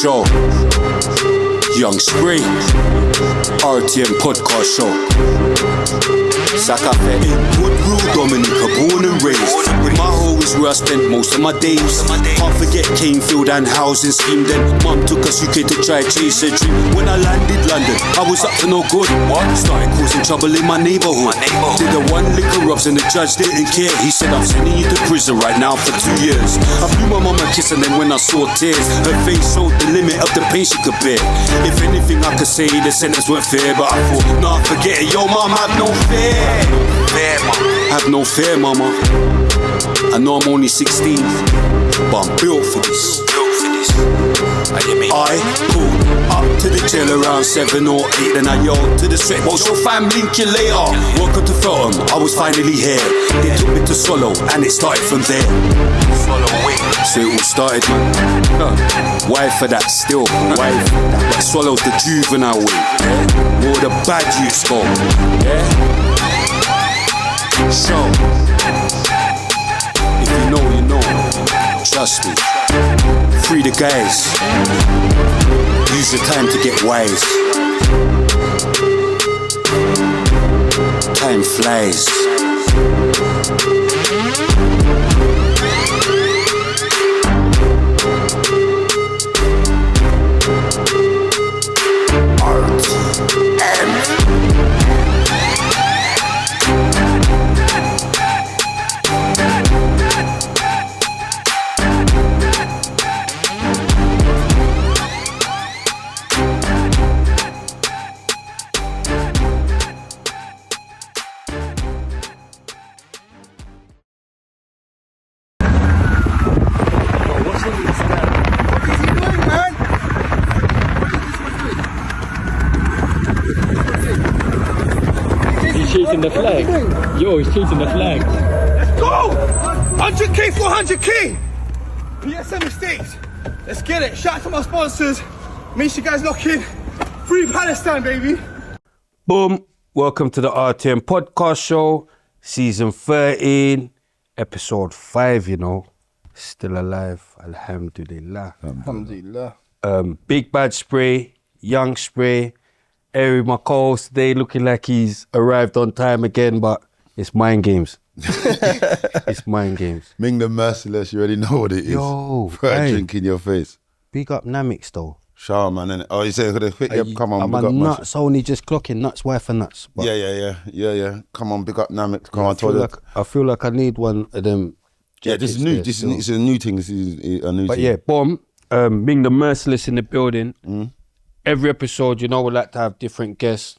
Show. Young Spring. RTM Podcast Show. Sakafe. Woodrow, Dominica, born and raised. My home is where I spent most of my days. Can't forget Canefield and housing scheme. Then mum took us UK to try chase a dream. When I landed London, I was up to no good. Started causing trouble in my neighborhood. Did the one liquor rubs and the judge didn't care. He said, I'm sending you to prison right now for 2 years. I blew my mum a kiss and then when I saw tears, her face showed the limit of the pain she could bear. If anything I could say, the sentence weren't fair, but I thought, nah, forget it. Yo, mum, have no fear. Have no fear, mama. I know I'm only 16, but I'm built for this. I pulled up to the jail around 7 or 8. Then I yelled to the sweat, what's your fam, link you later. Welcome to Tottenham, I was finally here. They took me to Swallow and it started from there. So it all started, man. Why for that still? Why that Swallow's the juvenile way, yeah? All the bad youths go, yeah? So if you know, you know. Trust me. Free the guys. Use the time to get wise. Time flies. RTM. Chasing the flag. Yo, he's chasing the flag. Let's go! 100k for 100k! PSM mistakes. Let's get it. Shout out to my sponsors. Make sure you guys lock in. Free Palestine, baby. Boom. Welcome to the RTM Podcast Show. Season 13. Episode 5, you know. Still alive. Alhamdulillah. Alhamdulillah. Big Bad Spray. Young Spray. Eric, my co-host today, looking like he's arrived on time again, but it's mind games. It's mind games. Ming the Merciless, you already know what it is. Yo, Throw a hey. drink in your face. Big up Namix though. Shower, man, innit? Oh, you said come on, big I'm up nuts, only just clocking nuts, wife and nuts. But Yeah. Come on, big up Namik. Come I on, feel like I need one of them. Yeah, this is new. This is a new thing. This is a new But thing. yeah, boom. Ming the Merciless in the building. Every episode, you know, we like to have different guests.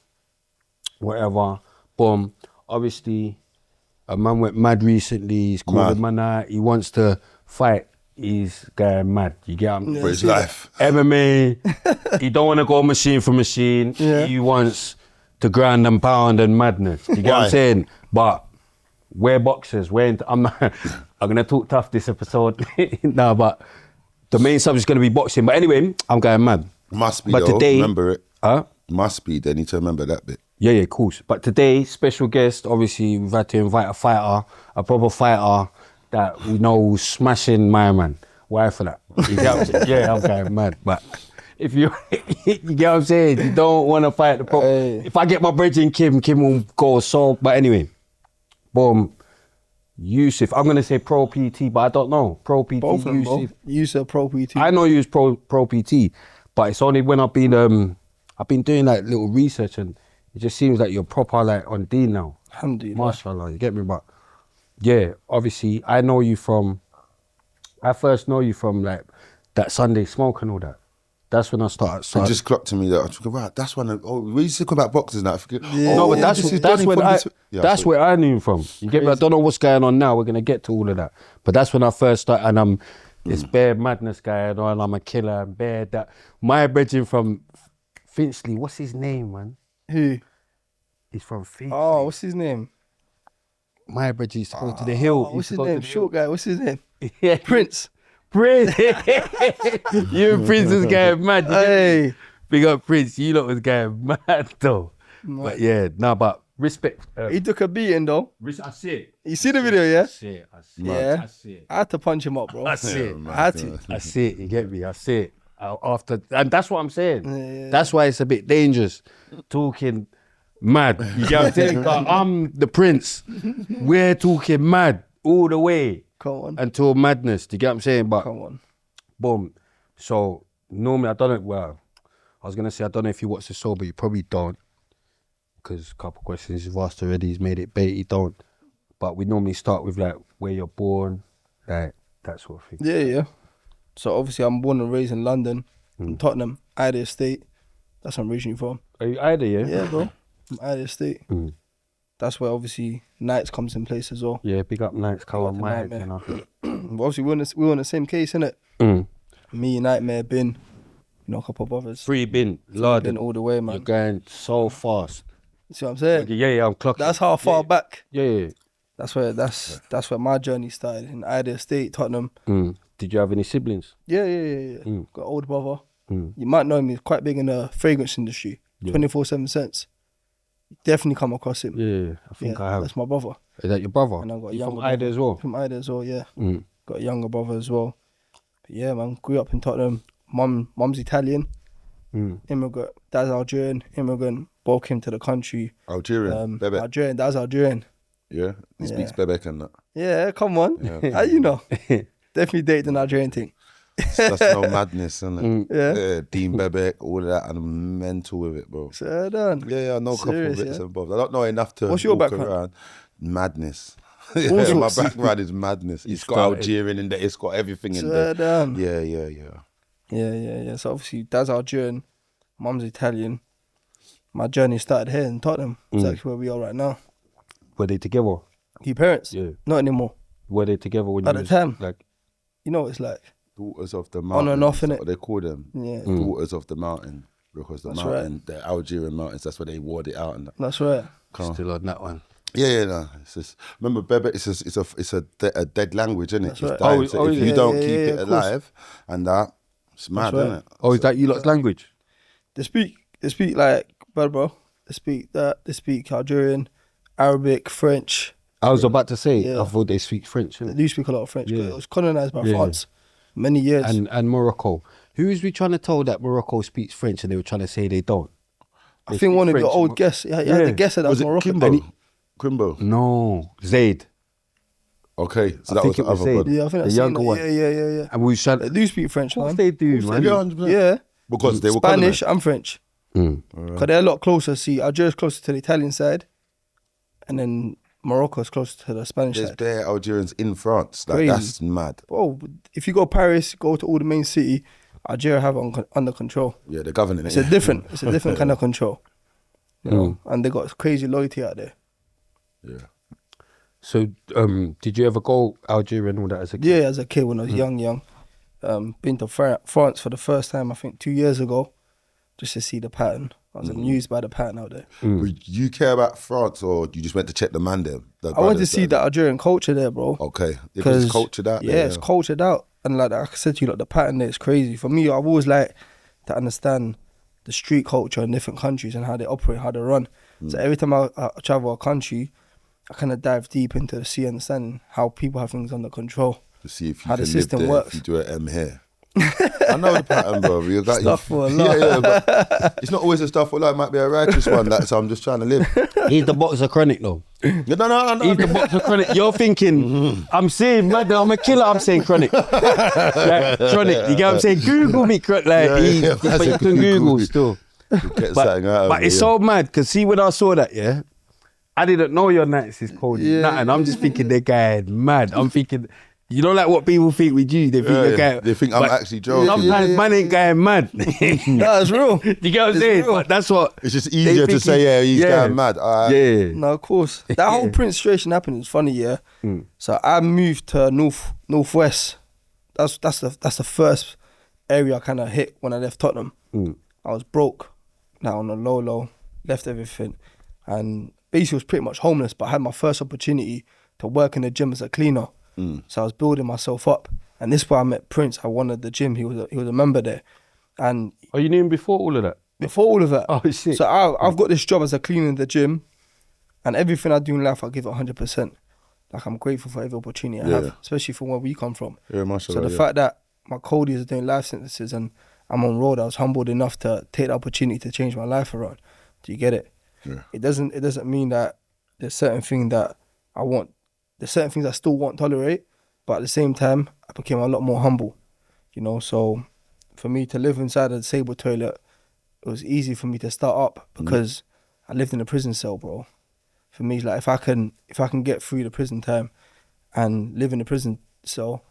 Whatever, boom. Obviously, a man went mad recently. He's called a man out. He wants to fight. He's going mad. You get him? For his life. MMA. He don't want to go machine for machine. Yeah. He wants to ground and pound and madness. You get what I'm saying? But we're boxers. I'm gonna talk tough this episode. No, but the main subject is gonna be boxing. But anyway, I'm going mad. Must be, But though. today, remember it. Huh? Must be. They need to remember that bit. Yeah, of course. But today, special guest, obviously, we've had to invite a fighter, a proper fighter that we know who's smashing my man. Why for that? You get what I'm saying? Yeah, I'm going mad. But if you get what I'm saying, you don't want to fight the pro. If I get my bridge in Kim will go so. But anyway, boom. Yusuf, I'm going to say pro PT, but I don't know. Pro PT, Both of them, bro. Yusuf. Yusuf, pro PT. I know you was pro PT, but it's only when I've been doing like little research and it just seems like you're proper like on D now. Alhamdulillah. Mashallah, you get me? But yeah, obviously I first know you from like that Sunday smoke and all that. That's when I started. It just clocked to me that I was thinking, right, that's when, we used to talk about boxers now. I forget, No, but that's where I knew him from. You get me? I don't know what's going on now. We're gonna get to all of that. But that's when I first started, and I'm this bare madness guy, and I'm a killer and bare that. My brethren from Finchley, what's his name, man? Who? He's from Finchley. Oh, what's his name? My brethren used to go to the hill. What's his name? Short guy. What's his name? Yeah, Prince. Prince. You and Prince was going mad. Hey. Big up Prince. You lot was going mad though. But yeah, but respect. He took a beating though. I see it. You see the video, yeah? I see it. Yeah. I see it. I had to punch him up, bro. I see it. I had to. I see it. You get me? I see it. after, and that's what I'm saying. That's why it's a bit dangerous talking mad. You get what I'm saying? 'Cause I'm the prince. We're talking mad all the way. Come on. Until madness. Do you get what I'm saying? But Come on. boom. So normally I don't know. Well, I was gonna say I don't know if you watch the show, but you probably don't, because a couple of questions you've asked already has made it bait. You don't. But we normally start with like where you're born, like that sort of thing. Yeah. So obviously I'm born and raised in London, in Tottenham, Ida Estate. That's where I'm originally from. Are you either? Yeah, bro. From Ida Estate. That's where obviously Nights comes in place as well. Yeah, big up Nights, come on, my head, Nightmare. you know. But obviously we were on the same case, innit? Me, Nightmare, Bin, a couple of brothers. Free bin, Lord. Bin all the way, man. You're going so fast. See what I'm saying? Yeah, I'm clocking. That's how far back. Yeah. That's where my journey started, in Ida Estate, Tottenham. Did you have any siblings? Yeah. Got an older brother. You might know him, he's quite big in the fragrance industry. 24/7 Scents. Definitely come across him. Yeah, I think I have. That's my brother. Is that your brother? And I've got a You younger from Ida brother. as well? From Ida as well, yeah. Got a younger brother as well. But yeah, man, grew up in Tottenham. Mum's Italian. Immigrant. Dad's Algerian. Immigrant. Both came to the country. Algerian, Bebek. Algerian. Dad's Algerian. Yeah, he speaks Bebek and that. Yeah, come on. How you know? Definitely dated an Algerian thing. That's no madness, isn't it? Yeah. Dean Bebek, all of that, and I'm mental with it, bro. So done. Yeah, I know a couple of Serious, bits yeah? and bobs. I don't know enough to What's your walk background? around. Madness. All My sorts. background is madness. It's got started. Algerian in there. It's got everything in So there. done. Yeah. Yeah. So obviously, dad's Algerian, mum's Italian. My journey started here in Tottenham. Exactly where we are right now. Were they together? Your parents? Yeah. Not anymore. Were they together when At you the was, time. like? You know what it's like. Daughters of the mountain. On and off, That's innit? what they call them. Yeah. Daughters of the mountain. Because the That's mountain, the Algerian mountains, that's where they ward it out. And that. That's right. Still on that one. Yeah, no. It's just, remember, Bebek, it's a dead language, isn't it? That's It's right. dying. So if you yeah, don't yeah, keep yeah, it of course. alive, and that, it's mad, right. isn't it? Oh, is that you lot's language? They speak like, bro. They speak that. They speak Algerian, Arabic, French. I was about to say, Yeah. I thought they speak French. They Innit? do speak a lot of French. 'Cause Yeah. it was colonized by Yeah. France many years. And Morocco. Who is we trying to tell that Morocco speaks French and they were trying to say they don't? I They think one speak of your French. old guests, yeah, Yeah. the guest said that was Was it Moroccan. Kimbo? Kimbo. No, Zaid. Okay, so I that think was the it was other Zaid. brother. Yeah, I think The I've younger seen it. one. Yeah. And we was trying They do speak French, What man. they do, Yeah, man? 100%. Yeah. Because they were Spanish colonized. and French. Because they're a lot closer. See, Algeria's closer to the Italian side, and then Morocco's closer to the Spanish There's side. bare Algerians in France. Like, Crazy. that's mad. Bro, if you go Paris, go to all the main city, Algeria have it under control. Yeah, they're governing it. It's a different kind of control. You know, Mm. and they got crazy loyalty out there. Yeah. So, did you ever go Algeria and all that as a kid? Yeah, as a kid when I was young. Been to France for the first time, I think 2 years ago, just to see the pattern. I was amused by the pattern out there. Would you care about France, or you just went to check the man there? I went to see the Algerian culture there, bro. Okay. Because it's cultured out Yeah, there. it's cultured out. And like I said to you, like the pattern there is crazy. For me, I've always liked to understand the street culture in different countries and how they operate, how they run. So every time I travel a country, I kind of dive deep into see understanding how people have things under control. To see if you how can the live system there, works. if you do it here. I know the pattern, bro. You got Stuff for a lot. Yeah, but it's not always a stuff for a lot. It might be a righteous one. So I'm just trying to live. He's the boxer chronic though. No. He's the boxer chronic. You're thinking, I'm saying, man, I'm a killer. I'm saying chronic. Like, chronic. You get what I'm saying? Google me, like, Yeah, but you can Google still. Get But, something out of but it, it's yeah. so mad because see when I saw that, yeah, I didn't know your nights is cold. Nothing. I'm just thinking the guy mad. I'm thinking, you know, like what people think with you. They think the guy. They think I'm but actually joking. Sometimes man ain't going mad. That's real. You get what I'm It's saying? real. But that's what. It's just they easier to think say, yeah, he's going mad. Yeah. No, of course. That whole Prince situation happened. It's funny, yeah. So I moved to northwest. That's the first area I kind of hit when I left Tottenham. I was broke, now on a low, left everything, and basically was pretty much homeless. But I had my first opportunity to work in the gym as a cleaner. So I was building myself up, and this is where I met Prince. I wanted the gym. He was a member there, and Oh, you knew him before all of that? before all of that. Oh, shit. So I've got this job as a cleaner in the gym, and everything I do in life, I give it 100%. Like, I'm grateful for every opportunity I have, especially from where we come from. Yeah, So mashallah. the fact that my colleagues are doing life sentences and I'm on road. I was humbled enough to take the opportunity to change my life around. Do you get it? Yeah. It doesn't mean that there's certain things that I want. There's certain things I still won't tolerate, but at the same time, I became a lot more humble. You know, so for me to live inside a disabled toilet, it was easy for me to start up because I lived in a prison cell, bro. For me, it's like if I can get through the prison time and live in a prison cell,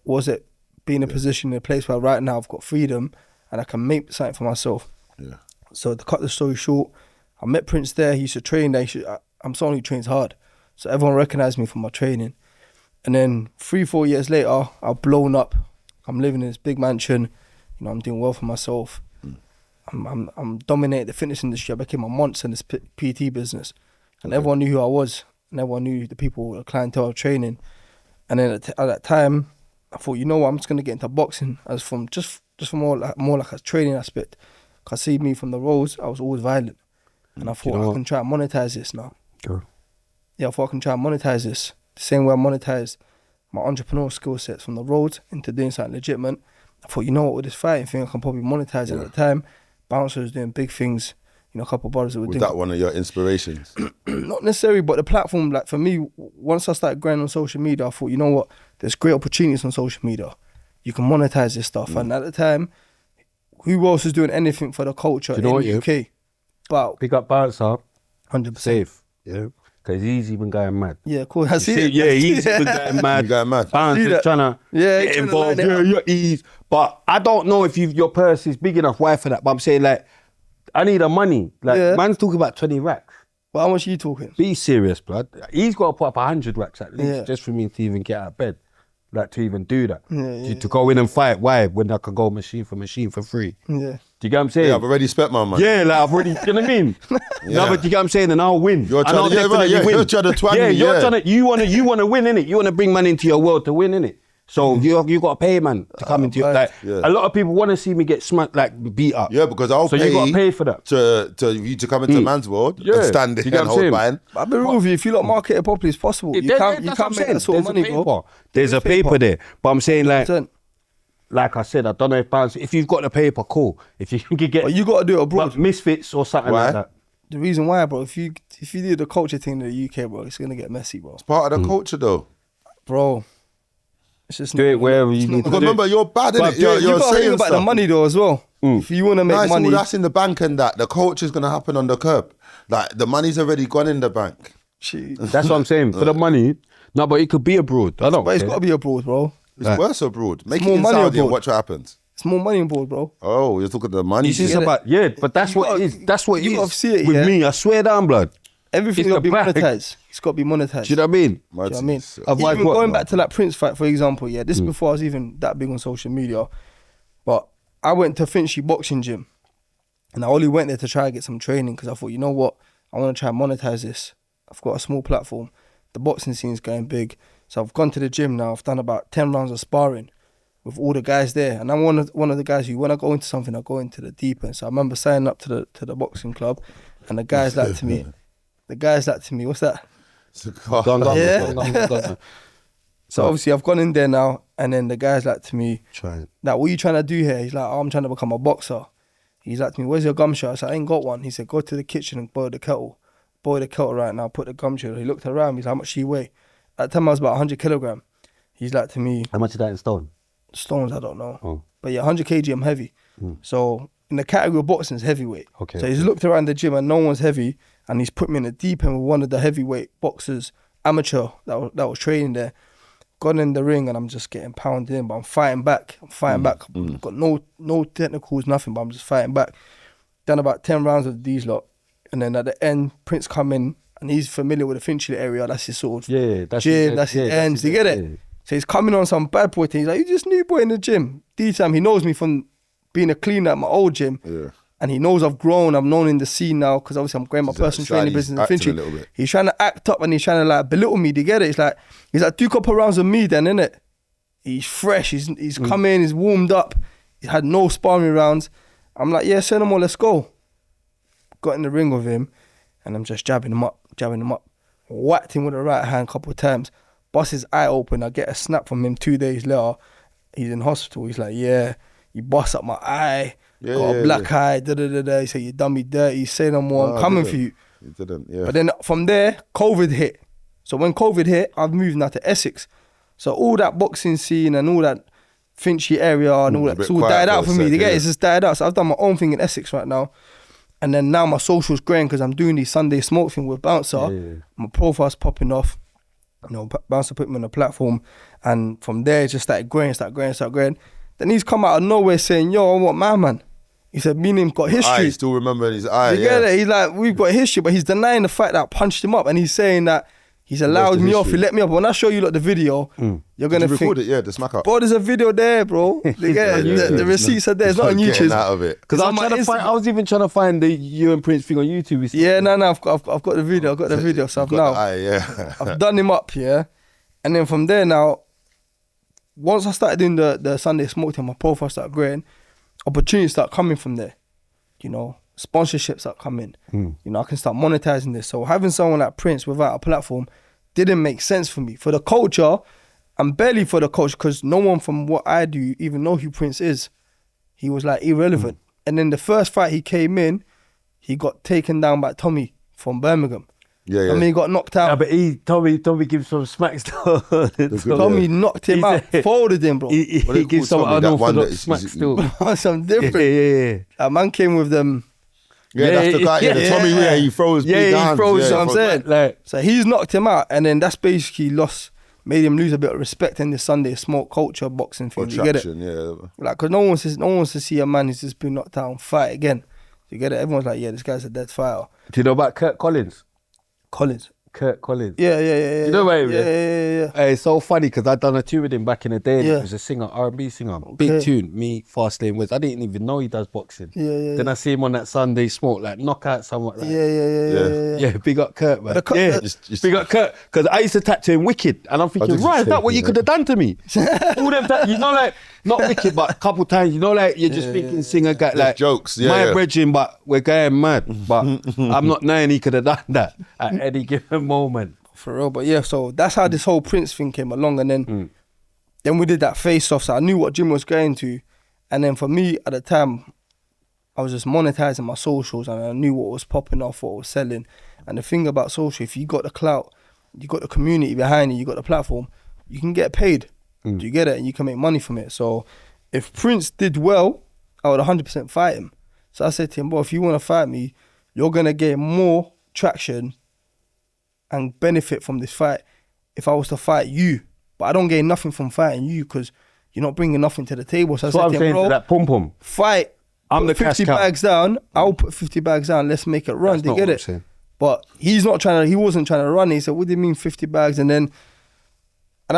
was it be in a position in a place where right now I've got freedom and I can make something for myself. Yeah. So to cut the story short, I met Prince there. He used to train there. I'm someone who trains hard, so everyone recognized me for my training. And then 3-4 years later, I've blown up. I'm living in this big mansion. You know, I'm doing well for myself. I'm dominating the fitness industry. I became a monster in this PT business, and everyone knew who I was, and everyone knew the people, the clientele of training. And then at that time, I thought, you know what, I'm just gonna get into boxing as from just from more like a training aspect. Cause see me from the roads, I was always violent, and I thought I can try and monetize this now. Sure. Yeah, I thought I can try and monetize this the same way I monetized my entrepreneurial skill sets from the roads into doing something legitimate. I thought, you know what, with this fighting thing, I can probably monetize it. At the time, Bouncer was doing big things. You know, a couple of brothers that were Was doing. that one of your inspirations? Not necessarily, but the platform, like for me, once I started growing on social media, I thought, you know what, there's great opportunities on social media. You can monetize this stuff. And at the time, who else was doing anything for the culture in the UK? But Pick up Bouncer, 100%. safe, yeah. Because he's even going mad. Yeah, cool. I see it. Yeah, he's even going mad. You going mad? Bouncer's trying to get involved. Yeah, you're easy. But I don't know if your purse is big enough. Why for that? But I'm saying, like, I need the money. Like, man's talking about 20 racks. Well, how much are you talking? Be serious, blood. He's got to put up 100 racks at least just for me to even get out of bed. Like, to even do that. To go in and fight. Why? When I could go machine for free. Yeah. Do you get what I'm saying? Yeah, I've already spent my money. Yeah, like I've already, do you know what I mean? No, but you get what I'm saying, and I'll win. You're trying to, win. you're trying to twang yeah, me, you're trying to, you wanna win, innit? You wanna bring man into your world to win, innit? So you got to pay, man, to come into your, like, a lot of people want to see me get smacked, like beat up. Yeah, because so you got to pay for that. To you to come into man's world and stand there and hold mine. I'll be real with you, if you lot market it properly, it's possible. You can't make that sort of money, bro. There's a paper there. But I'm saying, like I said, I don't know if Bounce, if you've got the paper, cool. If you can get, but you got to do it abroad. Misfits or something like that. The reason why, bro, if you do the culture thing in the UK, bro, it's gonna get messy, bro. It's part of the culture, though, bro. It's just do it wherever you need to do it. Remember, you're bad, innit? You You're got to think saying about the money though as well. If you want to make money, all that's in the bank and that. The culture's gonna happen on the curb. Like the money's already gone in the bank. That's what I'm saying. For the money, no, but it could be abroad. I don't. But it's got to be abroad, bro. It's worse abroad. Make more it in money Saudi and abroad. watch what happens. It's more money abroad, bro. Oh, you're talking the money. It's about but that's what it is. That's what you it gotta is see it, with yeah? me. I swear down, blood. Everything's got to be monetized. It's got to be monetized. Do you know what I mean? Do you know what I mean? Otherwise, even going back to that Prince fight, for example, this is before I was even that big on social media. But I went to Finchley boxing gym, and I only went there to try and get some training because I thought, you know what, I want to try and monetize this. I've got a small platform. The boxing scene is going big, so I've gone to the gym now. I've done about 10 rounds of sparring with all the guys there, and I'm one of the guys who, when I go into something, I go into the deep end. So I remember signing up to the boxing club, and the guys like to me. The guys like to me, what's that? So obviously I've gone in there now, and then the guys like to me, like, what are you trying to do here? He's like, oh, I'm trying to become a boxer. He's like to me, where's your gum shot? I said, I ain't got one. He said, go to the kitchen and boil the kettle. Boil the kettle right now, put the gum shot. He looked around, he's like, how much do you weigh? At the time I was about 100 kilogram. He's like to me, how much is that in stone? Stones, I don't know. But yeah, 100 kg, I'm heavy. So in the category of boxing, it's heavyweight. So he's looked around the gym and no one's heavy, and he's put me in the deep end with one of the heavyweight boxers, amateur, that was training there. Gone in the ring and I'm just getting pounded in, but I'm fighting back. I've got no technicals, nothing, but I'm just fighting back. Done about 10 rounds of these lot, and then at the end, Prince come in, and he's familiar with the Finchley area. That's his sort of gym, that's his ends. You get it? Yeah. So he's coming on some bad boy thing. He's like, you just new boy in the gym. D-time, he knows me from being a cleaner at my old gym. Yeah. And he knows I've grown, I'm known in the scene now, because obviously I'm growing my personal training business in Finchley. He's trying to act up and he's trying to like belittle me, do you get it? He's like, do a couple rounds with me then, innit? He's fresh, he's come in, he's warmed up, he had no sparring rounds. I'm like, yeah, send him all, let's go. Got in the ring with him and I'm just jabbing him up. Whacked him with the right hand a couple of times, bust his eye open. I get a snap from him 2 days later. He's in hospital. He's like, yeah. You bust up my eye, Yeah, got yeah, a black eye, da da da da. You say you done me dirty, say no more, No, I'm I coming didn't. for you. You didn't, yeah. But then from there, COVID hit. So when COVID hit, I've moved now to Essex. So all that boxing scene and all that Finchley area and all It's a that, bit it's all quiet died out for for a me. sec, They get it, yeah. it's just died out. So I've done my own thing in Essex right now. And then now my social's growing because I'm doing these Sunday smoke thing with Bouncer. Yeah. My profile's popping off. You know, Bouncer put me on the platform. And from there, it just started growing. Then he's come out of nowhere saying, yo, I want my man. He said, me and him got history. I still remember his eye, You get it? He's like, we've got history, but he's denying the fact that I punched him up. And he's saying that he's allowed the me off. He history? let me up. When I show you like the video, you're going Did to you think, record it? Yeah, the smack up. bro, there's a video there, bro. You get it? Yeah, The receipts are there. It's not on Getting YouTube. out of it. Because It's I on my I was even trying to find the you and Prince thing on YouTube. Yeah, no, I've got the video. I've got the video. So I've Got now, the eye, yeah. I've done him up, yeah. And then from there now, once I started doing the Sunday smoke thing, my profile started growing, opportunities start coming from there. You know, sponsorships start coming. You know, I can start monetizing this. So having someone like Prince without a platform didn't make sense for me. For the culture, I'm barely for the culture because no one from what I do even know who Prince is. He was like irrelevant. And then the first fight he came in, he got taken down by Tommy from Birmingham. Yeah, yeah. I mean, he got knocked out. Yeah, but Tommy gives some smacks to Tommy knocked him out, folded him, bro. He What they gives call some Tommy, that one that unorthodox is- smacks is- still. Some different. Yeah. That man came with them. Yeah, that's the guy. Yeah, the Tommy Weir. He throws big Yeah, he hands. throws, yeah, you know what I'm saying? Like, So he's knocked him out, and then that's basically made him lose a bit of respect in the Sunday smoke culture boxing thing. You get it? Attraction, yeah. Like, because no one wants to see a man who's just been knocked out fight again. You get it? Everyone's like, yeah, this guy's a dead fighter. do you know about Kurt Collins? Collins. Kurt Collins. Yeah. You know about him, yeah? Yeah. Hey, it's so funny because I done a tune with him back in the day. And Yeah. He was a singer, R&B singer. Big tune. Me, Fast Lane West. I didn't even know he does boxing. Yeah. Then I see him on that Sunday smoke, like knock out someone. Like, Yeah. Yeah, big up Kurt, man. The- Just- Big up Kurt. Because I used to tattoo him Wicked. And I'm thinking, did the right, is same that what you thing, could have done to me? All them, you know, like, not Wicked, but a couple times, you know, like, you're just thinking singer guy, like, jokes, yeah, my yeah. brethren, but we're going mad. But I'm not knowing he could have done that at any given moment. For real, but yeah, so that's how this whole Prince thing came along, and then we did that face off. So I knew what Jim was going to, and then for me at the time, I was just monetizing my socials, and I knew what was popping off, what was selling. And the thing about social, if you got the clout, you got the community behind you, you got the platform, you can get paid. Do you get it? And you can make money from it. So if Prince did well, I would 100% fight him. So I said to him, "Bro, if you want to fight me, you're gonna get more traction and benefit from this fight if I was to fight you. But I don't gain nothing from fighting you because you're not bringing nothing to the table." So I That's what said I'm to him, saying "Bro, to that pum pum. fight. I'm put the cash 50 cow." bags down. I'll put 50 bags down. Let's make it run." That's Do you not get what I'm it? saying. But he wasn't trying to run. He said, "What do you mean 50 bags?" And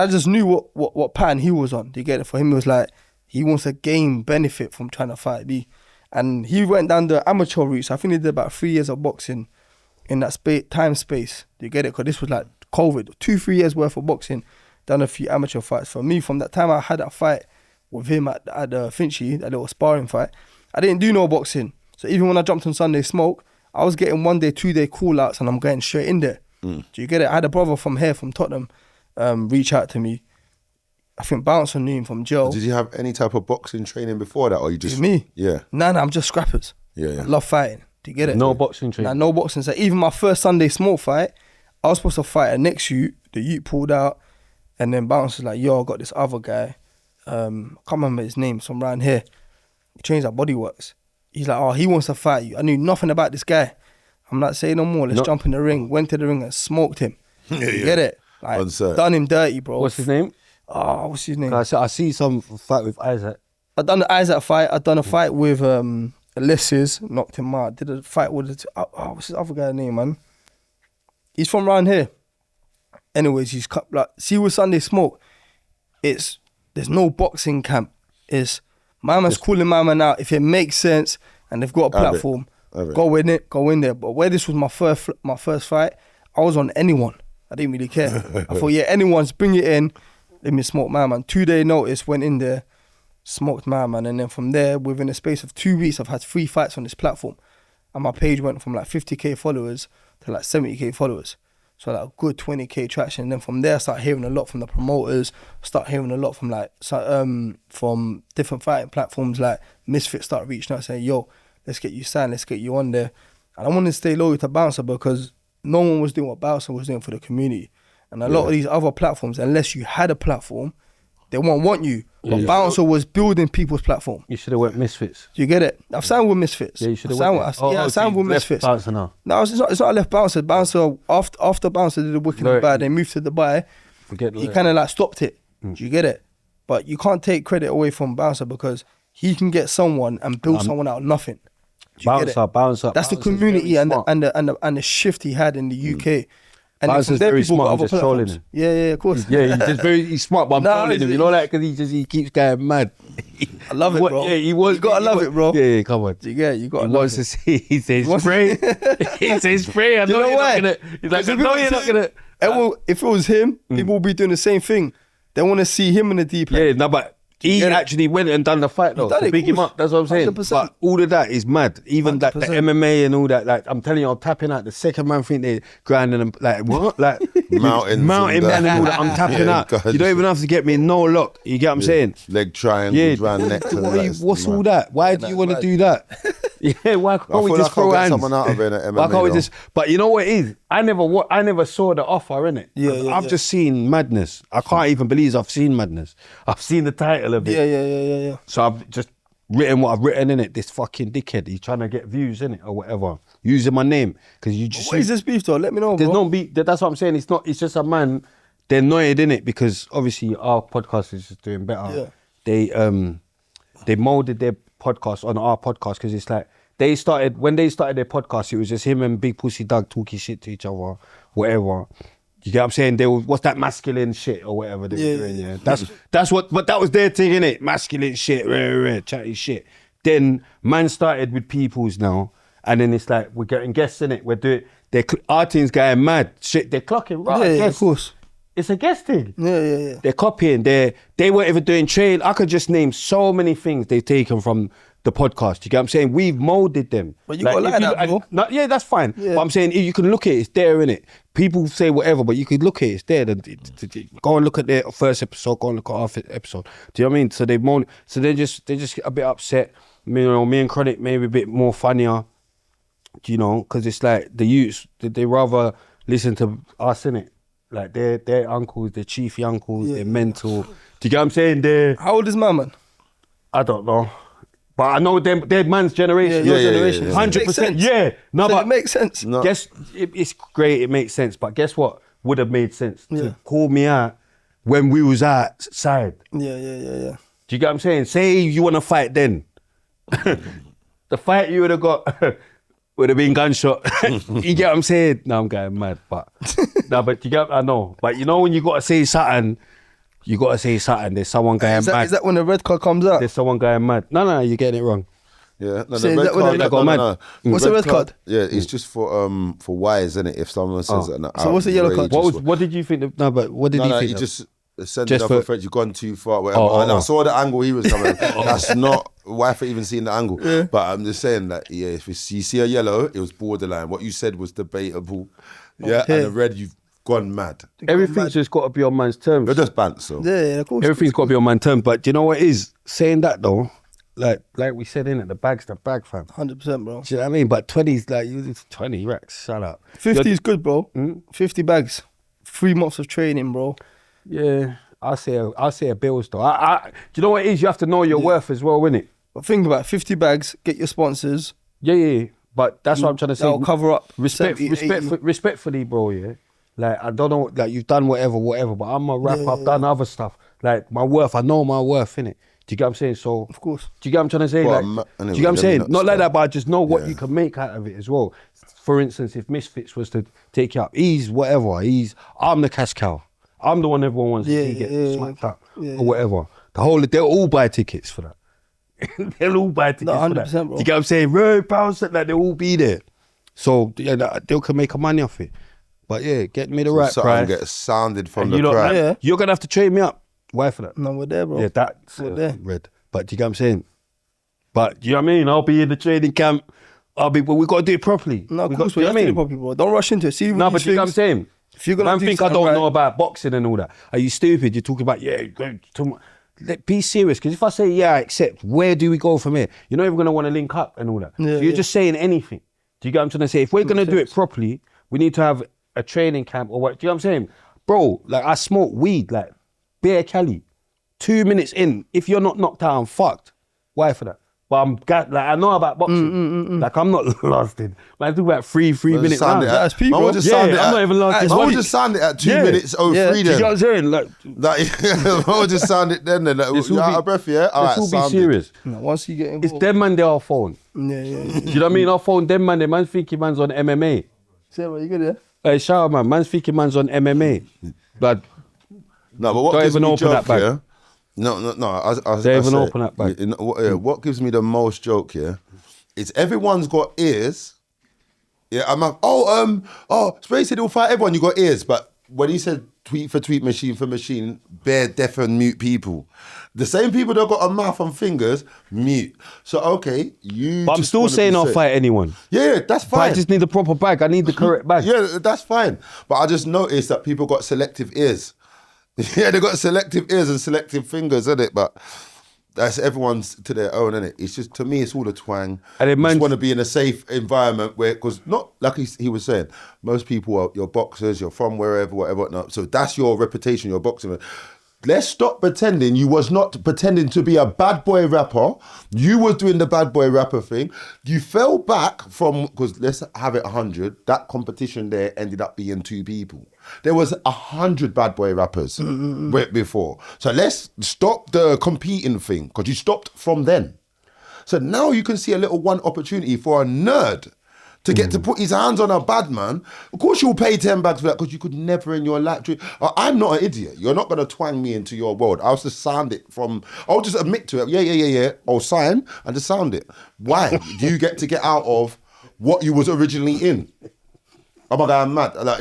I just knew what pattern he was on. Do you get it? For him, it was like he wants to gain benefit from trying to fight me. And he went down the amateur route. So I think he did about 3 years of boxing in that time space. Do you get it? Because this was like COVID. 2-3 years worth of boxing. Done a few amateur fights. For me, from that time I had that fight with him at the Finchley, that little sparring fight, I didn't do no boxing. So even when I jumped on Sunday Smoke, I was getting 1 day, 2 day call outs, and I'm going straight in there. Do you get it? I had a brother from here, from Tottenham, reach out to me. I think Bouncer knew him from jail. Did you have any type of boxing training before that, or you just Me? Yeah, Nah, I'm just scrappers. yeah. I love fighting. Do you get it? No boxing Nah, training. no boxing. So even my first Sunday Smoke fight, I was supposed to fight a next youth. The youth pulled out, and then Bouncer's like, "Yo, I got this other guy. I can't remember his name. From around here. He trains at Bodyworks. He's like, oh, he wants to fight you. I knew nothing about this guy. I'm not saying no more. Let's jump in the ring. Went to the ring and smoked him. You get it? Like, On set. done him dirty, bro. What's his name? Oh, what's his name? I see some fight with Isaac. I done the Isaac fight. I done a fight with Alessi's, knocked him out. Did a fight with what's his other guy's name, man? He's from around here. Anyways, he's cut like see with Sunday Smoke. There's no boxing camp. It's my man's calling my man out. If it makes sense and they've got a Have it. platform, Have it. go in it, go in there. But where this was my first fight, I was on anyone. I didn't really care. I thought, yeah, anyone's bring it in. Let me smoke my man. 2 day notice, went in there, smoked my man, and then from there, within a space of 2 weeks, I've had 3 fights on this platform, and my page went from like 50k followers to like 70k followers. So like a good 20k traction. And then from there, I start hearing a lot from the promoters. Start hearing a lot from from different fighting platforms. Like Misfits start reaching out saying, "Yo, let's get you signed. Let's get you on there." And I wanted to stay loyal to Bouncer because no one was doing what Bouncer was doing for the community. And a lot of these other platforms, unless you had a platform, they won't want you. But Bouncer was building people's platform. You should have went Misfits. Do you get it? I've signed with Misfits. Yeah, you should have signed went with, there. I signed with Misfits. Bouncer now. No, it's not I left Bouncer. Bouncer, after Bouncer did the Wicked and Bad, they moved to Dubai. He kind of like stopped it. Do you get it? But you can't take credit away from Bouncer because he can get someone and build someone out of nothing. Do you get it? Bouncer. That's the community and the shift he had in the UK. And Bouncer's very smart. I'm just trolling him. Yeah, of course. Yeah, he's smart, but I'm trolling him. You know that because he keeps going mad. I love it, bro. Yeah, you gotta love it, bro. Yeah, come on. You got. He wants to see. He says spray. He says spray. I know you're not gonna. He's like, I know you're not gonna. If it was him, people would be doing the same thing. They want to see him in the deep end. Yeah, no, but he actually went and done the fight though. To big him up. That's what I'm saying. 100%. But all of that is mad. Even like the 100%. MMA and all that. Like I'm telling you, I'm tapping out. The second man think they grinding them like what? Like Mountain man and all that. I'm tapping out. God. You don't even have to get me no lock. You get what I'm saying? Leg triangles round neck. What's all that? Why do you want to do that? Yeah, why can't we just throw hands? Someone out of it at MMA, why can't we just? But you know what it is? I never saw the offer, innit? I've just seen madness. I can't even believe I've seen madness. I've seen the title of it. Yeah. So I've just written what I've written in it. This fucking dickhead, he's trying to get views in it or whatever, using my name because you just. What is this beef though? Let me know. There's bro. no beef. That's what I'm saying. It's not. It's just a man. They're annoyed in it because obviously our podcast is just doing better. Yeah. They molded their podcast on our podcast because it's like when they started their podcast, it was just him and Big Pussy Doug talking shit to each other, whatever. You get what I'm saying? What's that masculine shit or whatever they were doing, yeah. That's what, but that was their thing, innit? Masculine shit, chatty shit. Then man started with people's now, and then it's like, we're getting guests in it. We're doing, our team's going mad. Shit, they're clocking, right? Yeah, of course. It's a guest thing. Yeah. They're copying. They weren't even doing trade. I could just name so many things they've taken from the podcast. You get what I'm saying? We've molded them. But you gotta like that, bro. Yeah, that's fine. Yeah. But I'm saying, if you can look at it, it's there, innit? People say whatever, but you could look at it, it's there. Go and look at their first episode, go and look at our episode. Do you know what I mean? So they've molded, so they just a bit upset. You know, me and Chronic maybe a bit more funnier, you know, because it's like the youths, they rather listen to us, innit? Like their uncles, their chiefy uncles, they're mental. Do you get what I'm saying? How old is my man? I don't know. But I know their man's generation. Your generation. 100%. Yeah. No, so but it makes sense. No. Guess it's great, it makes sense. But guess what? Would have made sense to call me out when we was outside. Yeah. Do you get what I'm saying? Say you want to fight then. The fight you would have got would have been gunshot. You get what I'm saying? No, I'm going mad. But but you get, I know. But you know when you got to say something, you got to say something. There's someone going mad. Is that when the red card comes out? There's someone going mad. No, you're getting it wrong. Yeah, no, So the is red that when card. they got mad? What's the red card? Yeah, it's just for wise, isn't it? If someone says an So what's the yellow card? What did you think? What did you think? He just sent Just it up for for- Fred. You've gone too far, whatever. And I saw the angle he was coming. That's not why for even seeing the angle. But I'm just saying that if you see a yellow, it was borderline. What you said was debatable. Yeah, Okay. and the red, you've gone mad. Everything's just got to be on man's terms. You're just bant, so. Yeah, of course. Everything's got to be on man's terms. But do you know what it is? Saying that though, like we said in it, the bag's the bag, fam. 100%, bro. Do you know what I mean? But 20's like, it's 20 racks. Shut up. 50 is good, bro. 50 bags. 3 months of training, bro. Yeah, I'll say a bills though. Do you know what it is? You have to know your worth as well, innit? But think about it, 50 bags, get your sponsors. Yeah. But that's what I'm trying to say. That'll cover up. Respectfully, bro, yeah. Like, I don't know, like, you've done whatever, but I'm a rapper, I've done other stuff. Like, my worth, I know my worth, innit? Do you get what I'm saying? So, Of course. do you get what I'm trying to say? Well, Like, anyway, do you get what I'm let me saying? not Not like start. that, but I just know what you can make out of it as well. For instance, if Misfits was to take you up, I'm the cash cow. I'm the one everyone wants to see get smacked up or whatever. They'll all buy tickets for that. They'll all buy tickets for that. 100%, bro. Do you get what I'm saying? Right, pounds, like, they'll all be there. So, yeah, they can make money off it. But yeah, get me the right Something price. get sounded from And the you know, crowd. Yeah. You're going to have to trade me up. Why for that? No, we're there, bro. Yeah, that's We're there. red. But do you get what I'm saying? But do you know what I mean? I'll be in the training camp. But we got to do it properly. No, of we course, do we you have know to what I do mean? properly, bro. Don't rush into it. See No, but these you know what I'm things. saying? If you're gonna Man do think I something don't right- know about boxing and all that. Are you stupid? You're talking about, be serious, because if I say, yeah, I accept, where do we go from here? You're not even going to want to link up and all that. Yeah, so you're yeah. just saying anything. Do you get what I'm trying to say? If we're going to do it properly, we need to have a training camp or what. Do you know what I'm saying? Bro, like I smoke weed, like bare Cali. 2 minutes in, if you're not knocked out, I'm fucked. Why for that? But I know about boxing. Like I'm not lasting. Man, I talk about three minute rounds. That's people. Man, we'll just Yeah, sound it I'm at- not even lasting. Man, we'll just sound it at 2 Yeah. minutes 03 Yeah. Do you then. get what I'm saying? Like, Like, we'll just sound it then. Like, this will you're out be- of breath, yeah? All right, this will be sound it. serious. No, once you get involved. It's them man, they are phone. Yeah. Do you know what I mean? Our phone, them man, the man's thinking man's on MMA. Say what you good there? Hey, shout out, man. Man's thinking man's on MMA. But No, but what Don't gives even me open joke, that bag. yeah? No. Don't I even say, open that bag. you know, what gives me the most joke, yeah, is everyone's got ears. Yeah, I'm like, Spray said he'll fight everyone. You got ears, but when he said tweet for tweet, machine for machine, bare deaf and mute people. The same people that got a mouth and fingers, mute. So okay, you. I'm just still wanna be saying I'll safe. fight anyone. Yeah, that's But fine. I just need the proper bag. I need the correct bag. Yeah, that's fine. But I just noticed that people got selective ears. Yeah, they got selective ears and selective fingers, isn't it? But that's everyone's to their own, isn't it? It's just, to me, it's all a twang. And I then just man- want to be in a safe environment where, because not like he was saying, most people are you're boxers, you're from wherever, whatnot. So that's your reputation, you're boxing. Let's stop pretending you was not pretending to be a bad boy rapper. You was doing the bad boy rapper thing. You fell back from, because let's have it 100, that competition there ended up being 2 people. There was 100 bad boy rappers before. So let's stop the competing thing, because you stopped from then. So now you can see a little one opportunity for a nerd to get to put his hands on a bad man. Of course you'll pay 10 bags for that, because you could never in your life. I'm not an idiot. You're not going to twang me into your world. I'll just sound it from, I'll just admit to it. Yeah. I'll sign and just sound it. Why? Do you get to get out of what you was originally in? Oh my God, I'm mad. Like,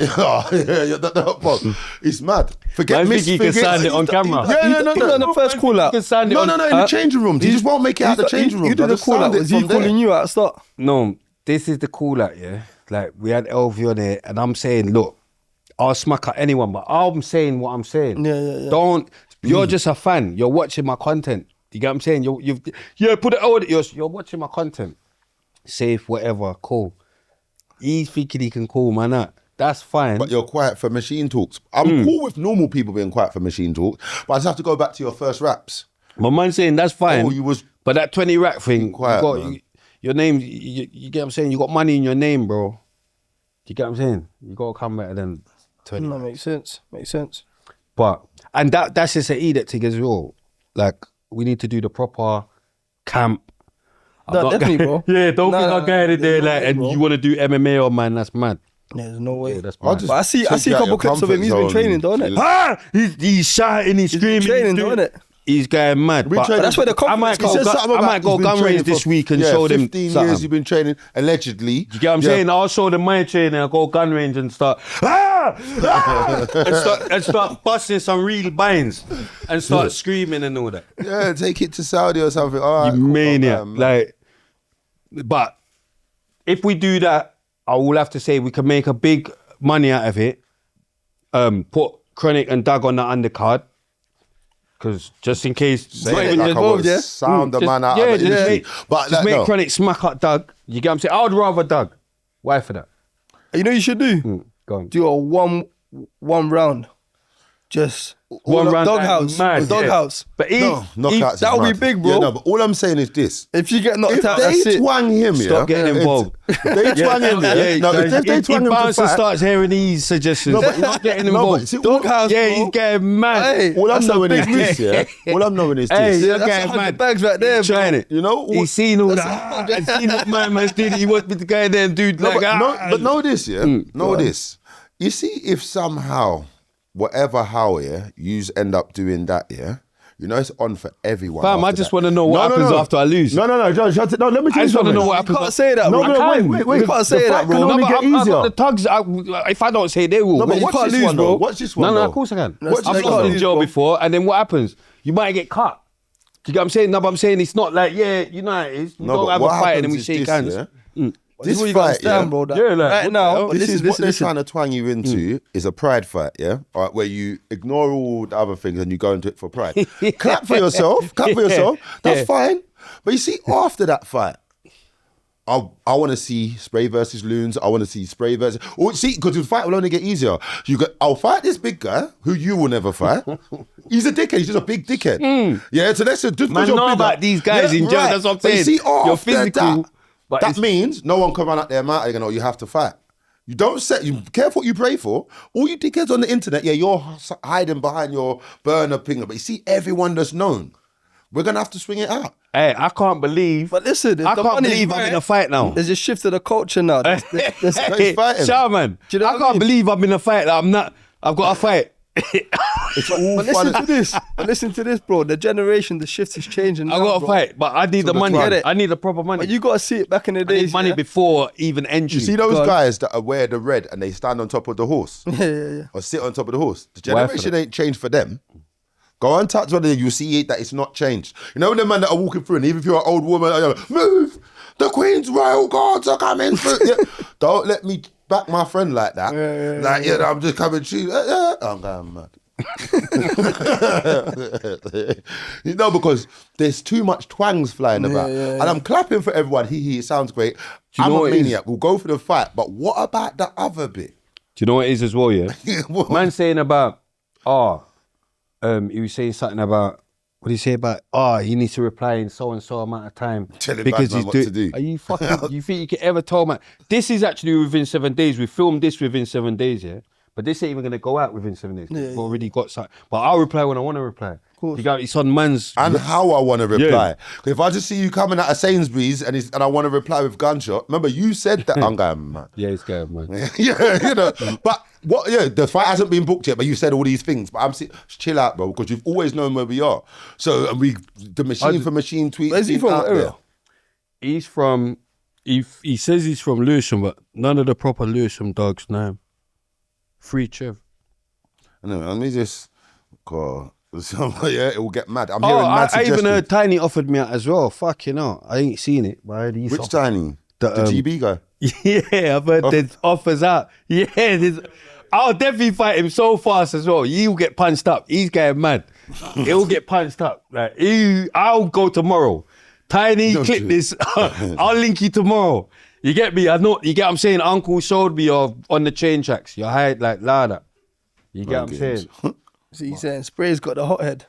it's mad. Forget Man, think he can misfigures. sound it on camera. Yeah, no. On the first call out. You can sound it No, on- in the changing room. You just won't make it out the changing room. You did I'll the just call out. sound it Was he from there. calling you out at start? No, this is the call out, yeah? Like, we had LV on there, and I'm saying, look, I'll smack at anyone, but I'm saying what I'm saying. Yeah. You're just a fan. You're watching my content. You get what I'm saying? Put it out. You're watching my content. Safe, whatever, cool. He's thinking he can call, man. That's fine. But you're quiet for machine talks. I'm cool with normal people being quiet for machine talks, but I just have to go back to your first raps. My man saying that's fine. Oh, you was But that 20 rack thing, quiet, man. your name, you get what I'm saying? You got money in your name, bro. You get what I'm saying? You got to come better than 20. No, makes sense. But, and that's just an edict thing as well. Like, we need to do the proper camp. I'm No, not definitely, going- bro. Yeah, don't think I'm going in there there's no like, way, and bro. you want to do MMA or man, that's mad. Yeah, there's no way. Yeah, that's I'll mad. just But I see take a you out couple your clips of him. He's been comfort training, zone. don't it? Ah! He's shouting, he's screaming. training, doing- don't it? He's going mad. Been But training- that's where the I might confidence go, comes. He said something I about might go he's been gun training range this for- week and yeah, show them 15 something. years you've been training, allegedly. You get what I'm saying? I'll show them my training. I'll go gun range and start, and start busting some real binds and start screaming and all that. Yeah, take it to Saudi or something. All right, You cool, maniac. man. Like, but if we do that, I will have to say we can make a big money out of it. Put Chronic and Doug on the undercard. Because just in case, Say not it even like I involved, was. Sound the man out of the just industry. make, But just like, make no. Chronic smack up Doug. You get what I'm saying? I would rather Doug. Why for that? You know what you should do? Go on. Do a one round. Just One round, doghouse. mad, Doghouse. But No, knockouts is that would be mad. big, bro. Yeah, no, but all I'm saying is this. If you get knocked If out, that's they it. twang him, Stop getting involved. They twang him, yeah. No, if they twang he him to bounces and fight, starts hearing these suggestions. No, but- He's not getting No, but involved. see, all- Doghouse, Yeah, bro. he's getting mad. Hey, all I'm that's a knowing is big this, yeah. All I'm knowing is Hey, this. you're That's getting 100 mad. bags right there, He's trying it. You know, He's seen all that. He's seen what my man's did. He wants me to go in there and do No, like, but know this, yeah. Know go on. this. You see, if somehow, whatever how, yeah, you end up doing that, yeah. You know, it's on for everyone. Fam, I after just that. want to know what happens after I lose. No, John, shut it. No, let me tell I you just want to something. know what You happens. can't say that, No, bro. no, wait. You can't say The that, fight bro. can No, only but get I've easier. got the tugs. If I don't say, they will. No, but you watch can't this lose, one, bro. though. Watch this one, No, though. of course I can. That's- I've you lost can't in lose, jail bro. before, and then what happens? You might get cut. Do you get what I'm saying? No, but I'm saying it's not like, yeah, you know how it is. We No, don't but have a what fight and then we happens is shake this, hands. yeah? This is what you gotta understand, bro. That Yeah, like, right what now, the hell? but This is what they're listen. trying to twang you into is a pride fight, yeah? All right, where you ignore all the other things and you go into it for pride. Clap for yourself. Clap for yourself. That's fine. But you see, after that fight, I want to see Spray versus Loons. I want to see Spray versus... Oh, see, because the fight will only get easier. I'll fight this big guy, who you will never fight. He's a dickhead. He's just a big dickhead. Yeah, so let's just... Man, know about these guys in jail. That's what I'm But you saying. see, You're after physical, but that it's- means no one can run out their mouth and go, you have to fight. You don't set... You careful what you pray for. All you dickheads on the internet, yeah, you're hiding behind your burner pinger. But you see, everyone that's known, we're going to have to swing it out. Hey, I can't believe. But listen, I can't believe I'm in a fight now. There's a shift of the culture now. He's fighting. Shaman, Do you know I what I can't mean? believe I'm in a fight. That I'm not. I've got a fight. It's all But fun. listen to this. But listen to this, bro. The generation, the shift is changing. I now, got a bro. fight, but I need the the money. Get it. I need the proper money. But you gotta see it back in the I days. need money yeah? before even entry. You see those God. guys that wear the red and they stand on top of the horse? Yeah. Or sit on top of the horse. The Why for generation that? ain't changed for them. Go and touch one of them, you see that it's not changed. You know the man that are walking through, and even if you're an old woman, you're like, move! The Queen's Royal Guards are coming through. Yeah. Don't let me back my friend like that. I'm just coming through. I'm going mad. You know, because there's too much twangs flying about. And I'm clapping for everyone. It sounds great. you I'm know a what it is? maniac. We'll go for the fight. But what about the other bit? Do you know what it is as well? Yeah, What? man saying about he was saying something about what did he say about he needs to reply in so and so amount of time Tell him bad man what to do. Are you fucking? You think you can ever tell man? This is actually within 7 days. We filmed this within 7 days, yeah. But this ain't even gonna go out within 7 days. We've already got something. But I'll reply when I want to reply. You got it's on man's. And how I want to reply. If I just see you coming out of Sainsbury's and I want to reply with gunshot, remember you said that I'm going mad. Yeah, it's going, man. Yeah, you know. But what? Yeah, the fight hasn't been booked yet. But you said all these things. But chill out, bro, because you've always known where we are. So and the machine for machine tweet. Where's he from? out What area? there. He's from. He says he's from Lewisham, but none of the proper Lewisham dogs know him. Free Trev. Anyway, let me just call. Yeah, it will get mad. I'm hearing mad I suggestions. even heard Tiny offered me out as well. Fucking hell. I ain't seen it, but I heard he's Which Tiny? The GB guy. Yeah, I've heard there's offers out. Yeah, I'll definitely fight him so fast as well. He'll get punched up. He's getting mad. He'll get punched up. Like I'll go tomorrow. Tiny, No, clip dude. this. I'll link you tomorrow. You get me? I know. You get what I'm saying? Uncle showed me you're on the train tracks. You're high like louder. You get what I'm saying? So he's saying Spray's got the hothead.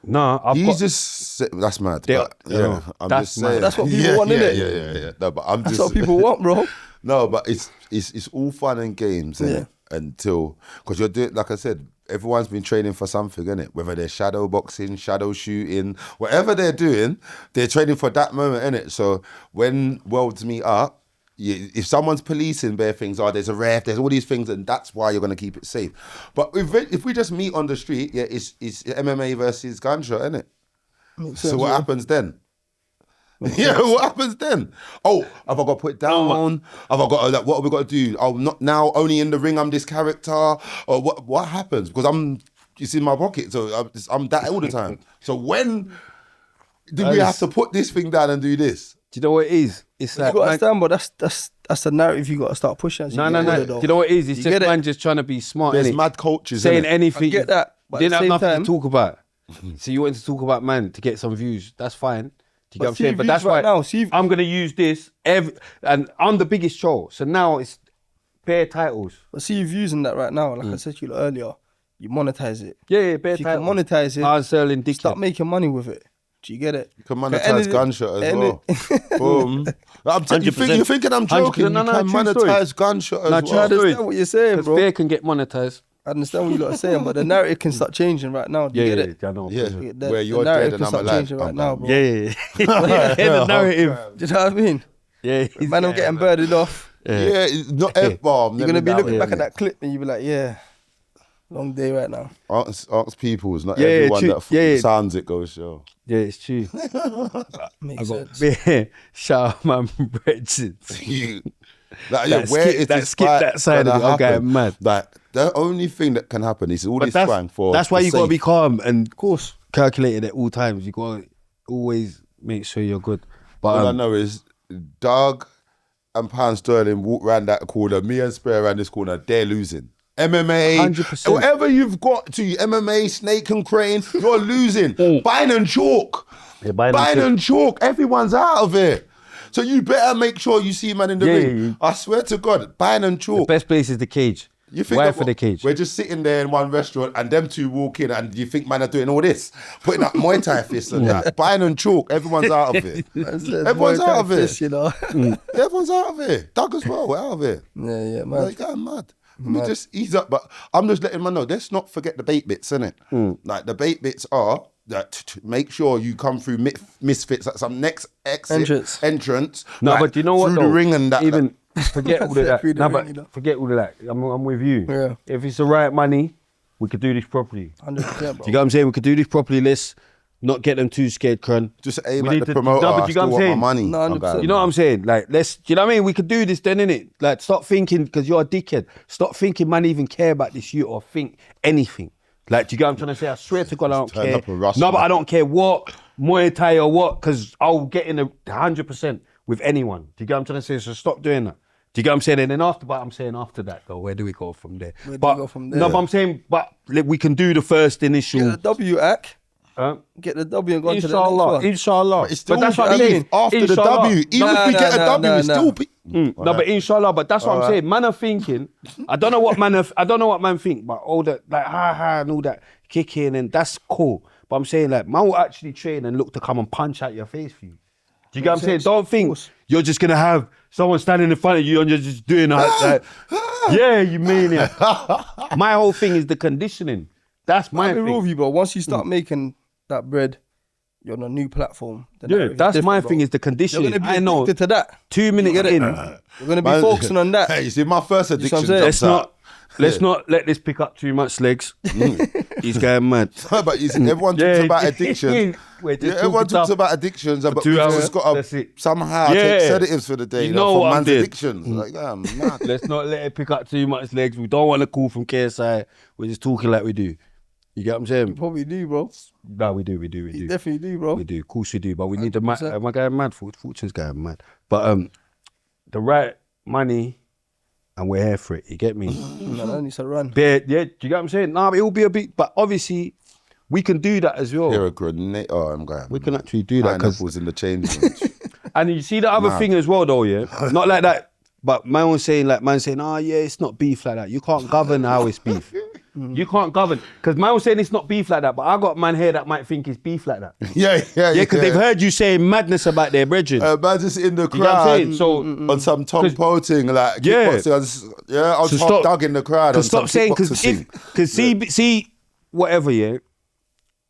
No, He's just that's mad. But, yeah, I'm that's just mad. saying. That's what people want, innit? Yeah. No, but I'm That's just. what people want, bro. No, but it's all fun and games, innit? Until because you're doing, like I said, everyone's been training for something, innit? Whether they're shadow boxing, shadow shooting, whatever they're doing, they're training for that moment, innit? So when worlds meet up, if someone's policing bare things, there's a ref, there's all these things, and that's why you're gonna keep it safe. But if we just meet on the street, it's MMA versus gunshot, innit? So what happens then? Yeah, what happens then? Oh, have I got to put it down? Have I got what have we got to do? Oh, not now. Only in the ring. I'm this character. Or what happens? Because it's in my pocket, so I'm that all the time. So when do we have to put this thing down and do this? Do you know what it is? It's You like got to man, understand, but that's the narrative you got to start pushing. as you no. get older, Do though. you know what it is? It's You just get it? man just trying to be smart. There's innit? mad cultures, saying innit? anything. I get that, but Didn't at have the same nothing time- to talk about. So you wanted to talk about man to get some views. That's fine. Do you get what I'm see saying? But views that's right why now, see- I'm gonna use this and I'm the biggest troll. So now it's bare titles. But see, you're using that right now. Like I said to you earlier, you monetize it. Yeah, bare If you can titles. monetize it, Hard selling dickhead. start making money with it. Do you get it? You can At the end monetize of the- gunshot as end well. of- Boom. You're thinking I'm 100%. joking. No, You can true monetize story. gunshot as No, I true well. story. understand what you're saying, Because bro. fair can get monetized. I understand what you lot are saying, but the narrative can start changing right now. Do you get it? I know. Yeah, The- where the you're narrative dead and can I'm start alive. changing right now, bro. Yeah. The narrative. Do you know what I mean? Yeah. Man, I'm getting birded off. Yeah, it's not F-bomb. You're gonna be looking back innit? at that clip and you'll be like, yeah, long day right now. Ask people. It's not Yeah, everyone true. that Yeah. sounds it goes show. Yeah, it's true. Makes I got sense. bare shout out my brethren. Like, yeah, That where skip- is that this skip fight that side gonna of it, I'm going happen? mad. Like the only thing that can happen is all this twang for. That's why the you gotta safe. be calm and of course calculated at all times. You gotta always make sure you're good. But All I know is Doug and pound sterling walk round that corner. Me and Spare around this corner. They're losing. MMA, 100%. whatever you've got to MMA, snake and crane, you're losing. Bine and chalk. Yeah, Bine and chalk. Everyone's out of it. So you better make sure you see man in the ring. I swear to God, Bine and chalk. The best place is the cage. You think Why that for the cage? We're just sitting there in one restaurant and them two walk in and you think man are doing all this, putting up Muay Thai fists and that, Bine and chalk. Everyone's out of it. Everyone's out of it. You know. Everyone's out of it. Doug as well. We're out of it. Yeah, man. Like, I'm mad. Let me just ease up, but I'm just letting man know. Let's not forget the bait bits, innit? Like the bait bits are that make sure you come through misfits at some next entrance. No, like, but you know what? through Though? the ring and that. Even forget all of that. Through the No, ring, but you know. forget all of that. I'm with you. Yeah. If it's the right money, we could do this properly. 100%, bro. Do you get what I'm saying? We could do this properly. Let's not get them too scared, Crun. Just aim We at need the to- promoter. No, but I you still know what I'm want my saying? money. No, 100%. You know what I'm saying? Like, let's, do you know what I mean? We could do this then, innit? Like, stop thinking, because you're a dickhead. Stop thinking man even care about this you or think anything. Like, do you get what I'm trying to say? I swear to God, I don't Turn care. up a rust, No, but man. I don't care what, Muay Thai or what, because I'll get in 100% with anyone. Do you get what I'm trying to say? So stop doing that. Do you get what I'm saying? And then after, but I'm saying after that, though, where do we go from there? Where do we go from there? No, but I'm saying, but like, we can do the first initial. Get the W, Ak. Huh? Get the W and go on to the next Inshallah, one. inshallah. But it's still that's what I'm beef saying. after the Inshallah. W. Even if we get a W, it's still beef. No, but inshallah, but that's what I'm saying. Man are thinking, I don't know what man think, but all that, like, ha, and all that kicking, and that's cool. But I'm saying, like, man will actually train and look to come and punch out your face for you. Do you get what I'm saying? Don't think you're just going to have someone standing in front of you and you're just doing that. Yeah, you maniac. My whole thing is the conditioning. That's my I'll be thing. real with you, bro. Once you start making that bread, you're on a new platform. Then Yeah, everything's that's my different, thing bro. is the conditioning. You're gonna I be know. addicted to that. 2 minutes in. You're gonna be focusing on that. Hey, you see, my first what I'm addiction saying? jumps Let's out. not let this pick up too much legs. He's going mad. But you see, everyone talks about addictions. We're just Everyone talking talks tough. about addictions, but 2 we've hours, just got that's to it. somehow Yeah. take sedatives for the day. You know for what I'm man's doing. addictions. Like, yeah, mad. Let's not let it pick up too much legs. We don't want to call from KSI. We're just talking like we do. You get what I'm saying? Probably do, bro. No, we do. You definitely do, bro. We do. Of course we do. But we need the mad. 100%. Am I going mad? Fortune's going mad. But the right money, and we're here for it. You get me? No, that needs to run. Yeah, do you get what I'm saying? Nah, but it will be a bit. But obviously, we can do that as well. You're a grenade. Oh, I'm going. We can actually do that because. Pineapples in the change room. And you see the other thing as well, though, yeah. Not like that. But man was saying, oh yeah, it's not beef like that. You can't govern how it's beef. You can't govern because man was saying it's not beef like that. But I got man here that might think it's beef like that. yeah, Because they've heard you saying madness about their brethren. Man just in the You know what I'm crowd saying? So on some Tom Poting, like Yeah. kickboxing. I was So Top stop- Dog in the crowd on Because some stop saying kickboxing because thing. see whatever, yeah.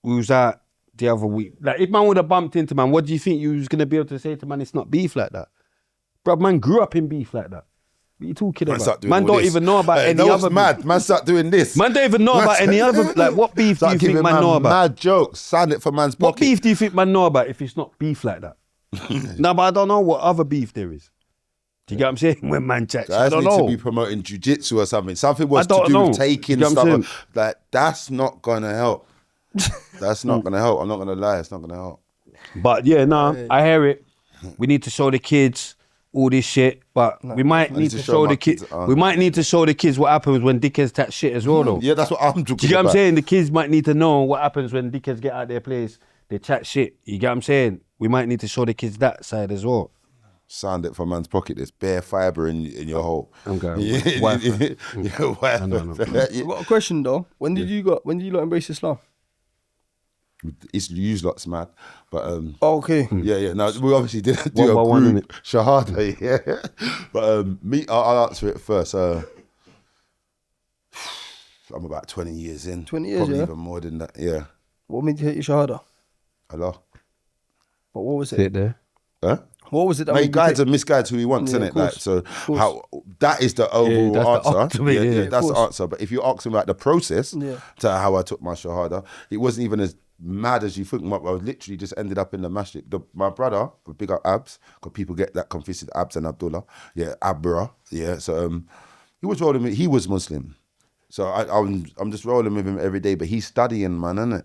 We was out the other week. Like if man would have bumped into man, what do you think you was gonna be able to say to man? It's not beef like that, bro. Man grew up in beef like that. What are you talking Man, about? start doing Man all don't this. even know about Hey, any no, it's other. mad. Man, start doing this. Man don't even know about any other. Like what beef do Start you think giving man know about? Mad jokes. Sign it for man's What pocket. beef do you think man know about if it's not beef like that? No, but I don't know what other beef there is. Do you get what I'm saying? When man chats, I Guys don't need know. to be promoting jiu-jitsu or something. Something was I don't to do know. with taking You know what I'm stuff. Like, that's not going to help. That's not going to help. I'm not going to lie. It's not going to help. But yeah, I hear it. We need to show the kids all this shit, but we might need to show my the kids. kids, We might need to show the kids what happens when dickheads chat shit as well, though. Yeah, that's what I'm talking Do you get what I'm about. saying? The kids might need to know what happens when dickheads get out their place. They chat shit. You get what I'm saying? We might need to show the kids that side as well. Sound it for man's pocket. There's bare fibre in your hole. I'm going. Yeah, Wife. yeah, wife. I know. I've got a question though. When did you lot embrace Islam? It's used lots, mad. But Oh, okay. yeah. No, we obviously didn't do One by a one, group shahada. Yeah, but me, I'll answer it first. I'm about 20 years in. 20 years, Probably yeah? even more than that. Yeah. What made you hit your shahada? Allah. But what was Sit it? there. Huh? What was it that He made you guides take- and misguides who he wants, Yeah, innit? of Like, course, so course. how that is the overall that's the answer. ultimate, yeah. That's Of the course. answer. But if you ask him about the process to how I took my shahada, it wasn't even as mad as you think. I was literally just ended up in the masjid. My brother, big up Abs, because people get that confused with Abs and Abdullah. Yeah, Abra. Yeah, so he was rolling with, he was Muslim. So I'm just rolling with him every day, but he's studying, man, innit?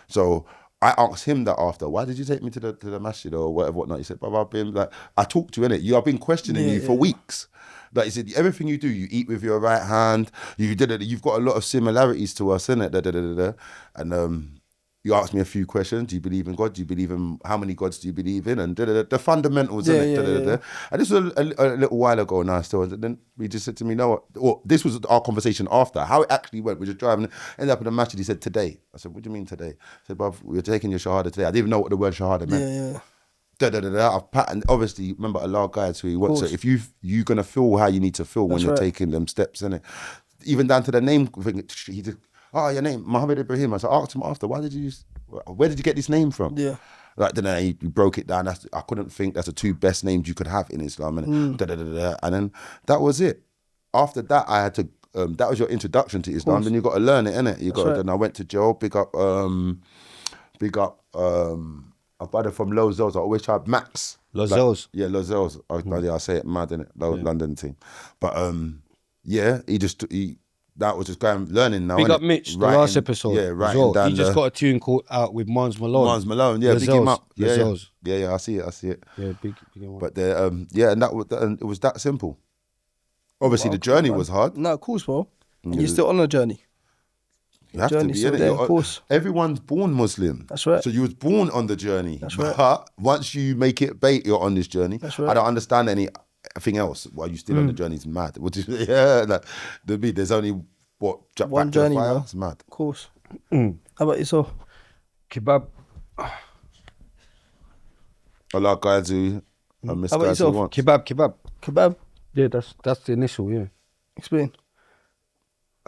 So I asked him that after. Why did you take me to the masjid or whatever, whatnot? He said, "Brother, I've been like, I talked to you, innit? I've been questioning you for weeks." Like he said, everything you do, you eat with your right hand. You did it. You've got a lot of similarities to us, innit? And you asked me a few questions. Do you believe in God? Do you believe in how many gods do you believe in? And the fundamentals, innit? And this was a little while ago now. Still, and then he just said to me, "No, well, this was our conversation after how it actually went. We're just driving, ended up in the masjid." He said, "Today." I said, "What do you mean today?" He said, "Bruv, we're taking your shahada today." I didn't even know what the word shahada meant. And obviously, remember Allah guides who He wants. So if you're gonna feel how you need to feel when you're taking them steps, innit? Even down to the name thing. He just, "Oh, your name, Muhammad Ibrahim." I asked him after, where did you get this name from? Yeah. Like, then he broke it down. I couldn't think that's the two best names you could have in Islam. And then that was it. After that, I had to, that was your introduction to Islam. Then you got to learn it, innit? Then I went to jail, big up a brother from Lozels. I always tried Max. Lozels? Like, Lozels. I say it mad, innit? London team. But that was just going learning now. Big up Mitch, the last episode. Yeah, right. He just got a tune called out with Mons Malone. Yeah, big him up. Yeah, I see it. Yeah, big one. But and it was that simple. Obviously, the journey was hard. No, of course, bro. And you're still on a journey. You have to be, innit? Of course. Everyone's born Muslim. That's right. So you was born on the journey. That's right. But once you make it bait, you're on this journey. That's right. I don't understand anything else while you still on the journey. It's mad. There's only one journey, bro. It's mad. Of course. How about yourself? Kebab. Allah guides you and misguides you once. Kebab. Yeah, that's the initial, yeah. Explain.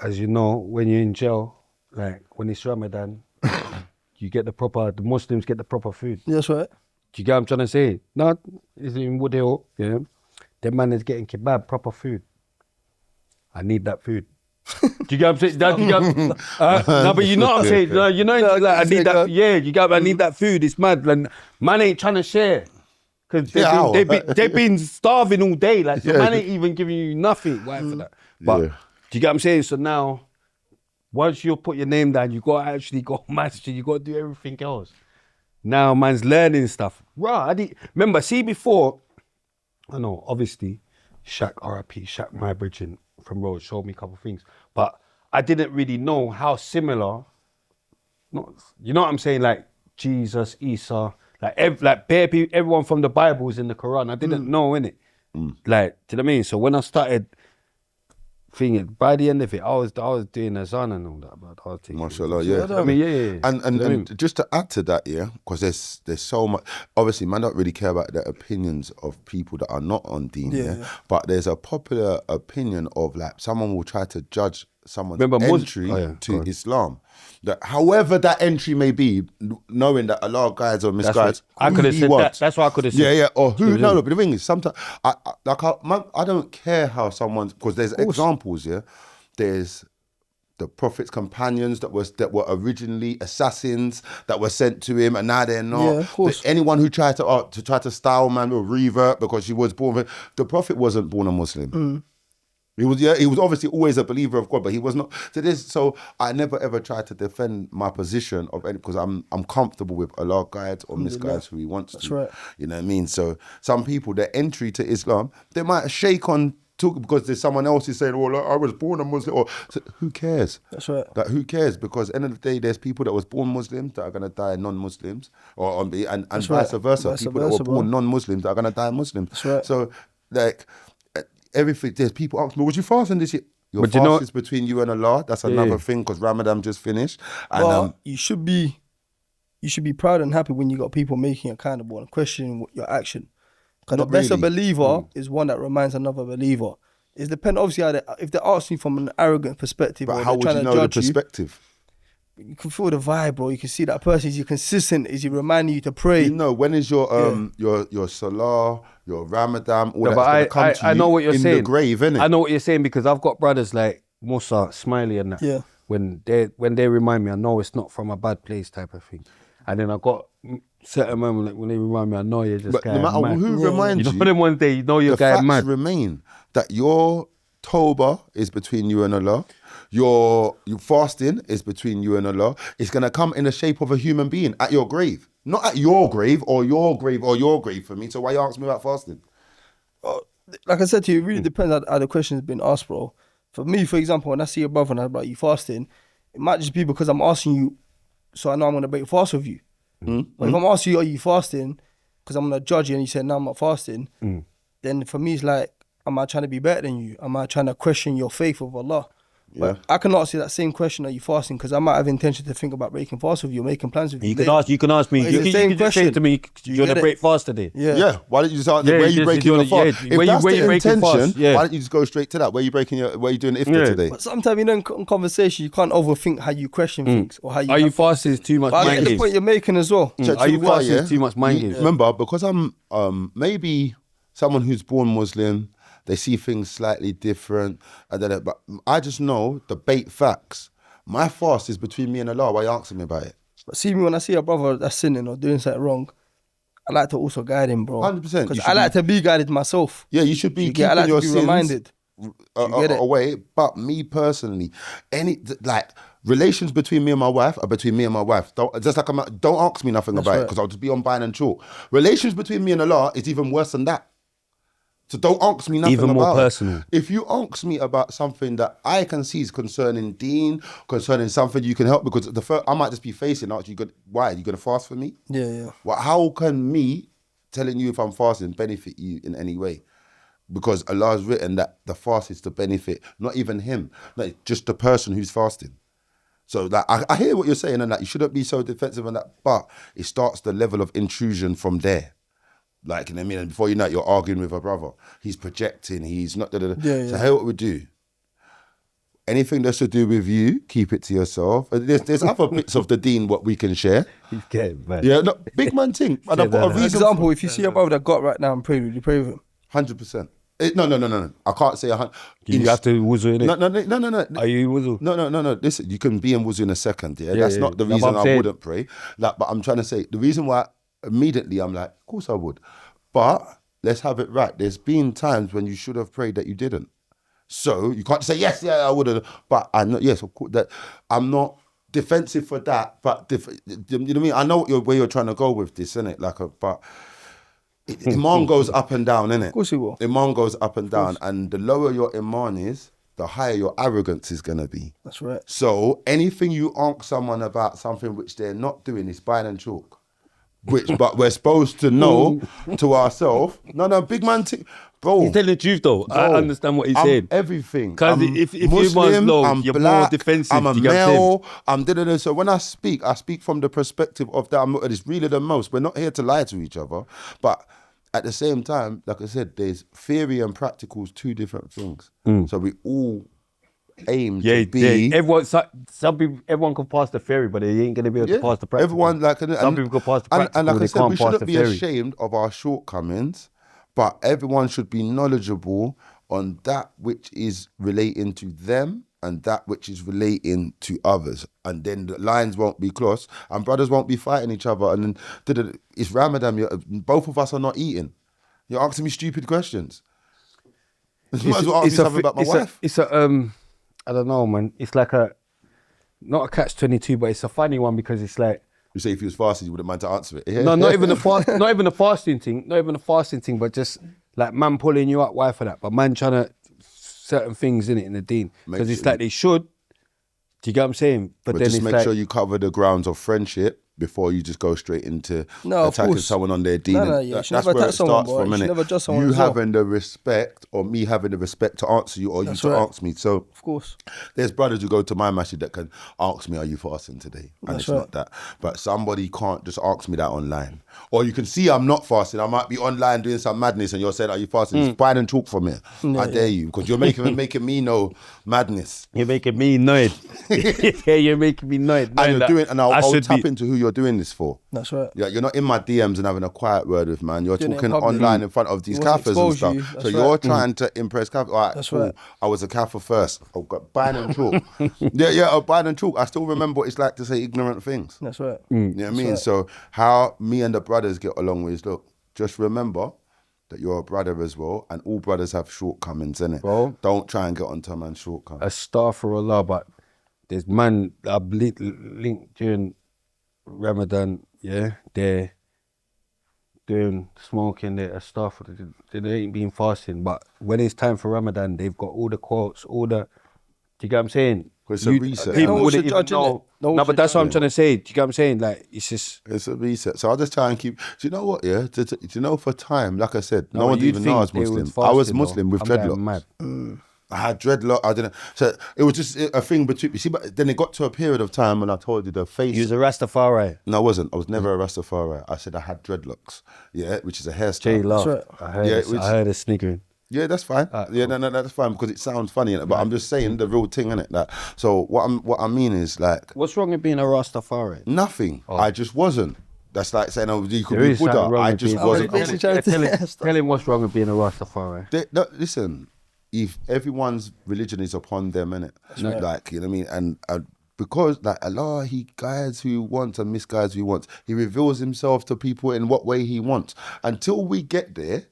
As you know, when you're in jail, like when it's Ramadan, the Muslims get the proper food. Yeah, that's right. Do you get what I'm trying to say? No, it's in Woodhill, yeah. The man is getting kebab, proper food. I need that food. Do you get what I'm saying? No, but you know what I'm saying? I need that. Yeah, I need that food. It's mad. Like, man ain't trying to share. Because they've been starving all day. Like, so man ain't even giving you nothing. Why for that? But do you get what I'm saying? So now, once you put your name down, you got to actually go master. You got to do everything else. Now, man's learning stuff. Remember, see before, I know, obviously, Shaq, RIP, Shaq, my bridging from Rhodes showed me a couple of things. But I didn't really know how similar, you know what I'm saying? Like Jesus, Isa, everyone from the Bible is in the Quran. I didn't know, innit? Like, do you know what I mean? So when I started thinking, by the end of it, I was doing azan and all that. But I was taking Mashallah, yeah. I mean, yeah. And just to add to that, yeah, because there's so much. Obviously, man don't really care about the opinions of people that are not on deen, yeah. But there's a popular opinion of like someone will try to judge someone's entry to Islam. That however that entry may be, knowing that Allah guides or misguides, I could have said that. That's what I could have said. Yeah. Or who? No. But the thing is, sometimes I don't care how someone's, because there's examples. Yeah, there's the Prophet's companions that were originally assassins that were sent to him, and now they're not. Yeah, of course. Anyone who tried to style man or revert because she was born. The Prophet wasn't born a Muslim. He was obviously always a believer of God, but he was not. So I never ever tried to defend my position of any, because I'm comfortable with Allah guides or misguides who He wants to. That's right. You know what I mean? So some people, their entry to Islam, they might shake on because there's someone else who's saying, "Well, I was born a Muslim." So who cares? That's right. Like, who cares? Because at the end of the day, there's people that was born Muslims that are gonna die non-Muslims, and vice versa. People that were born non-Muslims that are gonna die Muslims. That's right. So like. Everything, there's people ask me, "Was you fasting this year?" Your fast is between you and Allah. That's another thing, because Ramadan just finished. And you should be proud and happy when you got people making you accountable and questioning your action. Because the best believer is one that reminds another believer. It's depend obviously if they're asking from an arrogant perspective. But or how would you know the perspective? You can feel the vibe, bro. You can see that person. Is he consistent? Is he reminding you to pray? You know, when is your Salah, your Ramadan, all that's going to come to you, I know what you're saying. The grave, innit? I know what you're saying, because I've got brothers like Musa, Smiley and that. Yeah. When they remind me, I know it's not from a bad place type of thing. And then I got certain moments like when they remind me, I know you're just But no matter who reminds you, know them one day, you know you're going mad. The facts remain that your Toba is between you and Allah. Your fasting is between you and Allah. It's going to come in the shape of a human being at your grave. Not at your grave or your grave or your grave for me. So why you ask me about fasting? Like I said to you, it really depends how the question's been asked, bro. For me, for example, when I see your brother and I'm about you fasting, it might just be because I'm asking you, so I know I'm going to break fast with you. But if I'm asking you, are you fasting? Because I'm going to judge you and you say, no, I'm not fasting. Then for me, it's like, am I trying to be better than you? Am I trying to question your faith with Allah? Yeah. But I can ask you that same question, are you fasting? Because I might have intention to think about breaking fast with you or making plans with you. You can ask me. But it's You the can same just say question. to me, You you're get gonna it? break fast today. Yeah. Why don't you just answer Yeah, where you just breaking do your it, fast? yeah. If Where you that's the breaking intention, fast, yeah. why don't you just go straight to that? Where you doing iftar Yeah. today? But sometimes, in conversation, you can't overthink how you question things or how you... Are you fasting is too much But I mind get the games? point you're making as well. Are you fasting is too much mind games? Remember, because I'm maybe someone who's born Muslim, they see things slightly different. But I just know the bait facts. My fast is between me and Allah. Why are you asking me about it? But see me when I see a brother that's sinning or doing something wrong, I like to also guide him, bro. 100%. Because I like to be guided myself. Yeah, you should be You keeping get, I like your to be sins reminded. You get it? away. But me personally, relations between me and my wife are between me and my wife. Don't ask me nothing about it because I'll just be on bine and chalk. Relations between me and Allah is even worse than that. So don't ask me nothing Even about more it. personal. If you ask me about something that I can see is concerning deen, concerning something you can help, because I might just be facing, why? Are you going to fast for me? Yeah. Well, how can me telling you if I'm fasting benefit you in any way? Because Allah has written that the fast is to benefit not even him, like just the person who's fasting. So like, I hear what you're saying and that you shouldn't be so defensive and that, but it starts the level of intrusion from there. Like, you know what I mean? And before you know it, you're arguing with a brother. He's projecting, he's not... So here's what we do. Anything that's to do with you, keep it to yourself. There's other bits of the deen what we can share. He's getting mad. Yeah, no, big man thing. And I've got a For reason. example, if you see a brother that got right now and pray with you, pray with him. 100%. No. I can't say 100. You have to wuzu in it. No. Are you wuzu? No. Listen, you can be in wuzu in a second. Yeah, Yeah, that's yeah. not the That's reason what I'm I saying. wouldn't pray. Like, but I'm trying to say the reason why immediately I'm like, of course I would. But let's have it right. There's been times when you should have prayed that you didn't. So you can't say yes, yeah, I would have. But I know, yes, of course, that I'm not defensive for that. But you know what I mean? I know where you're trying to go with this, innit? But Iman goes up and down, innit? Of course he will. Iman goes up and down, and the lower your Iman is, the higher your arrogance is gonna be. That's right. So anything you ask someone about something which they're not doing is bine and chalk. But we're supposed to know to ourselves. No, big man, bro. He's telling the truth though. I Bro, understand what he's I'm saying. everything. Because I'm if Muslim, you're low, I'm you're black, more defensive. I'm a you get what I'm saying? male. I'm da-da-da. So when I speak from the perspective of that. It's really the most. We're not here to lie to each other, but at the same time, like I said, there's theory and practicals, two different things. So we all aim to be. Yeah. Everyone can pass the theory, but they ain't gonna be able to pass the practical. Everyone Some people can pass the practical, and like I they said, can't we pass shouldn't the be theory. ashamed of our shortcomings, but everyone should be knowledgeable on that which is relating to them and that which is relating to others, and then the lines won't be crossed and brothers won't be fighting each other. And then it's Ramadan. Both of us are not eating. You're asking me stupid questions. You might as well ask me something about my wife. I don't know, man. It's like not a catch-22, but it's a funny one because it's like, You say if he was fasting, you wouldn't mind to answer it. Yeah? no, not even a fasting thing, but just like man pulling you up, why for that? But man trying to certain things in the deen because it's like they should. Do you get what I'm saying? But then just it's make like, sure you cover the grounds of friendship before you just go straight into No, of attacking course. someone on their deen. No, And you that's should never where attack it someone, starts boy. from, You should innit? never judge someone You as well. having the respect or me having the respect to answer you or That's you to right. ask me. So Of course. there's brothers who go to my masjid that can ask me, are you fasting today? And That's it's right. not that. But somebody can't just ask me that online. Or you can see I'm not fasting. I might be online doing some madness and you're saying, are you fasting? It's fine and talk from it. I dare you. Because you're making me know madness. you're making me annoyed. Yeah, you're making me annoyed. And I'll tap into who you're doing this for. That's right. Yeah, you're not in my DMs and having a quiet word with man. You're Doing it in talking public. online in front of these You want to kafirs and expose stuff. you. So That's you're right. trying to impress kafirs. All right, That's cool. right. I was a kafir first. I got bine and chalk. yeah, bine and chalk. I still remember what it's like to say ignorant things. That's right. You know what I mean? right. So how me and the brothers get along with is, look, just remember, that you're a brother as well, and all brothers have shortcomings, innit? Bro. Don't try and get onto a man's shortcomings. Astaghfirullah, but there's man that I've linked during Ramadan, yeah, they're doing smoking, they're stuff, they ain't been fasting, but when it's time for Ramadan, they've got all the quotes, all the, do you get what I'm saying? It's a reset. People No one should wouldn't even judge, know. innit? No one No, but should that's what I'm judge. trying to say. Do you get what I'm saying? Like, it's just, It's a reset. So I'll just try and keep. Do you know what? Yeah. Do you know for time? Like I said, no but one you'd even know I was think they Muslim. was I was fasting, Muslim though. with I'm going dreadlocks. mad. I had dreadlock. I didn't. So it was just a thing between. You see, but then it got to a period of time when I told you the face. You was a Rastafari. No, I wasn't. I was never a Rastafari. I said I had dreadlocks. Yeah, which is a Jay hairstyle. Love. right. I heard, Yeah, this, which- I heard a sniggering. Yeah, that's fine. Yeah, cool. no, that's fine because it sounds funny, innit? But I'm just saying the real thing, innit? Like, so what I mean is like What's wrong with being a Rastafari? nothing. I just wasn't. That's like saying, oh, you could There be is Buddha. something wrong I with just being- wasn't. Basically trying to Tell him what's wrong with being a Rastafari. No, listen, if everyone's religion is upon them, innit? right. Like, you know what I mean? And because like Allah, He guides who He wants and misguides who He wants. He reveals Himself to people in what way He wants. Until we get there,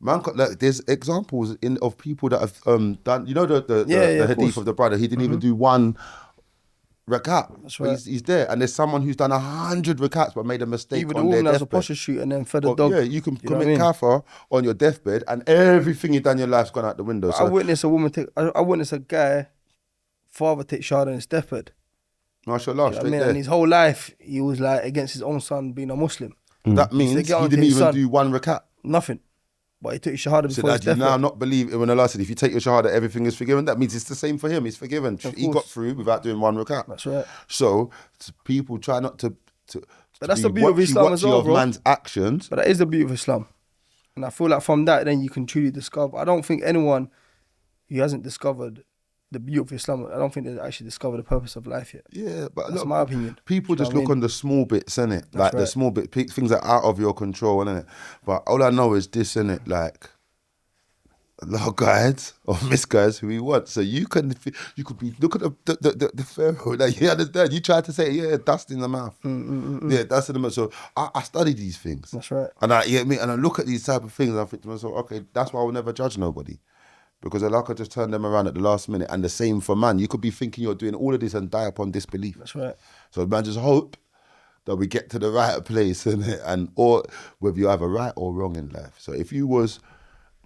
man, like there's examples of people that have done. You know the of hadith course. of the brother. He didn't even do one rakat. That's But right. he's there, and there's someone who's done 100 rakats but made a mistake Even the on their woman that was a deathbed. prostitute and then fed a Well, dog. yeah, you can know what commit I mean? kafir on your deathbed, and everything you've done in your life's gone out the window. I So, witnessed a woman take. I witnessed a guy, father take shahada in his deathbed. mashallah, You know what I straight mean? there. And his whole life, he was like against his own son being a Muslim. That means get he onto didn't his even son. do one rakat. Nothing. But he took his shahada So before his that you now deathbed. not believe when Allah said, if you take your shahada, everything is forgiven. That means it's the same for him. He's forgiven. He got course. through without doing one rakat. That's right. So people try not to But that's the beauty of Islam as well, of bro. man's actions. But that is the beauty of Islam. And I feel like from that, then you can truly discover. I don't think anyone who hasn't discovered the beauty of Islam, I don't think they've actually discovered the purpose of life yet. Yeah, but That's look, my opinion. people Do you just know look what I on the small bits, innit? Like the right. small bit things that are out of your control, innit? But all I know is this, innit? Like Allah guides or misguides who He wants. So you could be look at the pharaoh. Like you understand? You try to say, yeah, dust in the mouth. Yeah, dust in the mouth. So I study these things. That's right. And I look at these type of things. And I think to myself, okay, that's why I will never judge nobody. Because Allah could just turn them around at the last minute. And the same for man. You could be thinking you're doing all of this and die upon disbelief. That's right. So man, just hope that we get to the right place, and or whether you're either right or wrong in life. So if you was,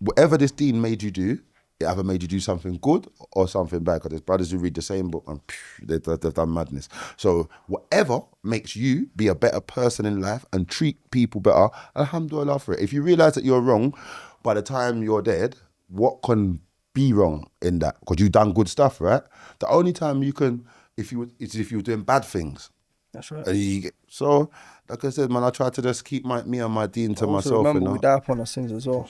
whatever this deen made you do, it either made you do something good or something bad. Because there's brothers who read the same book and they've done madness. So whatever makes you be a better person in life and treat people better, alhamdulillah for it. If you realise that you're wrong, by the time you're dead, what can be wrong in that? Because you've done good stuff, right? The only time you can, is if you were doing bad things. That's right. And so, like I said, man, I try to just keep me and my deen to Also myself. remember, You know? we die upon our sins as well.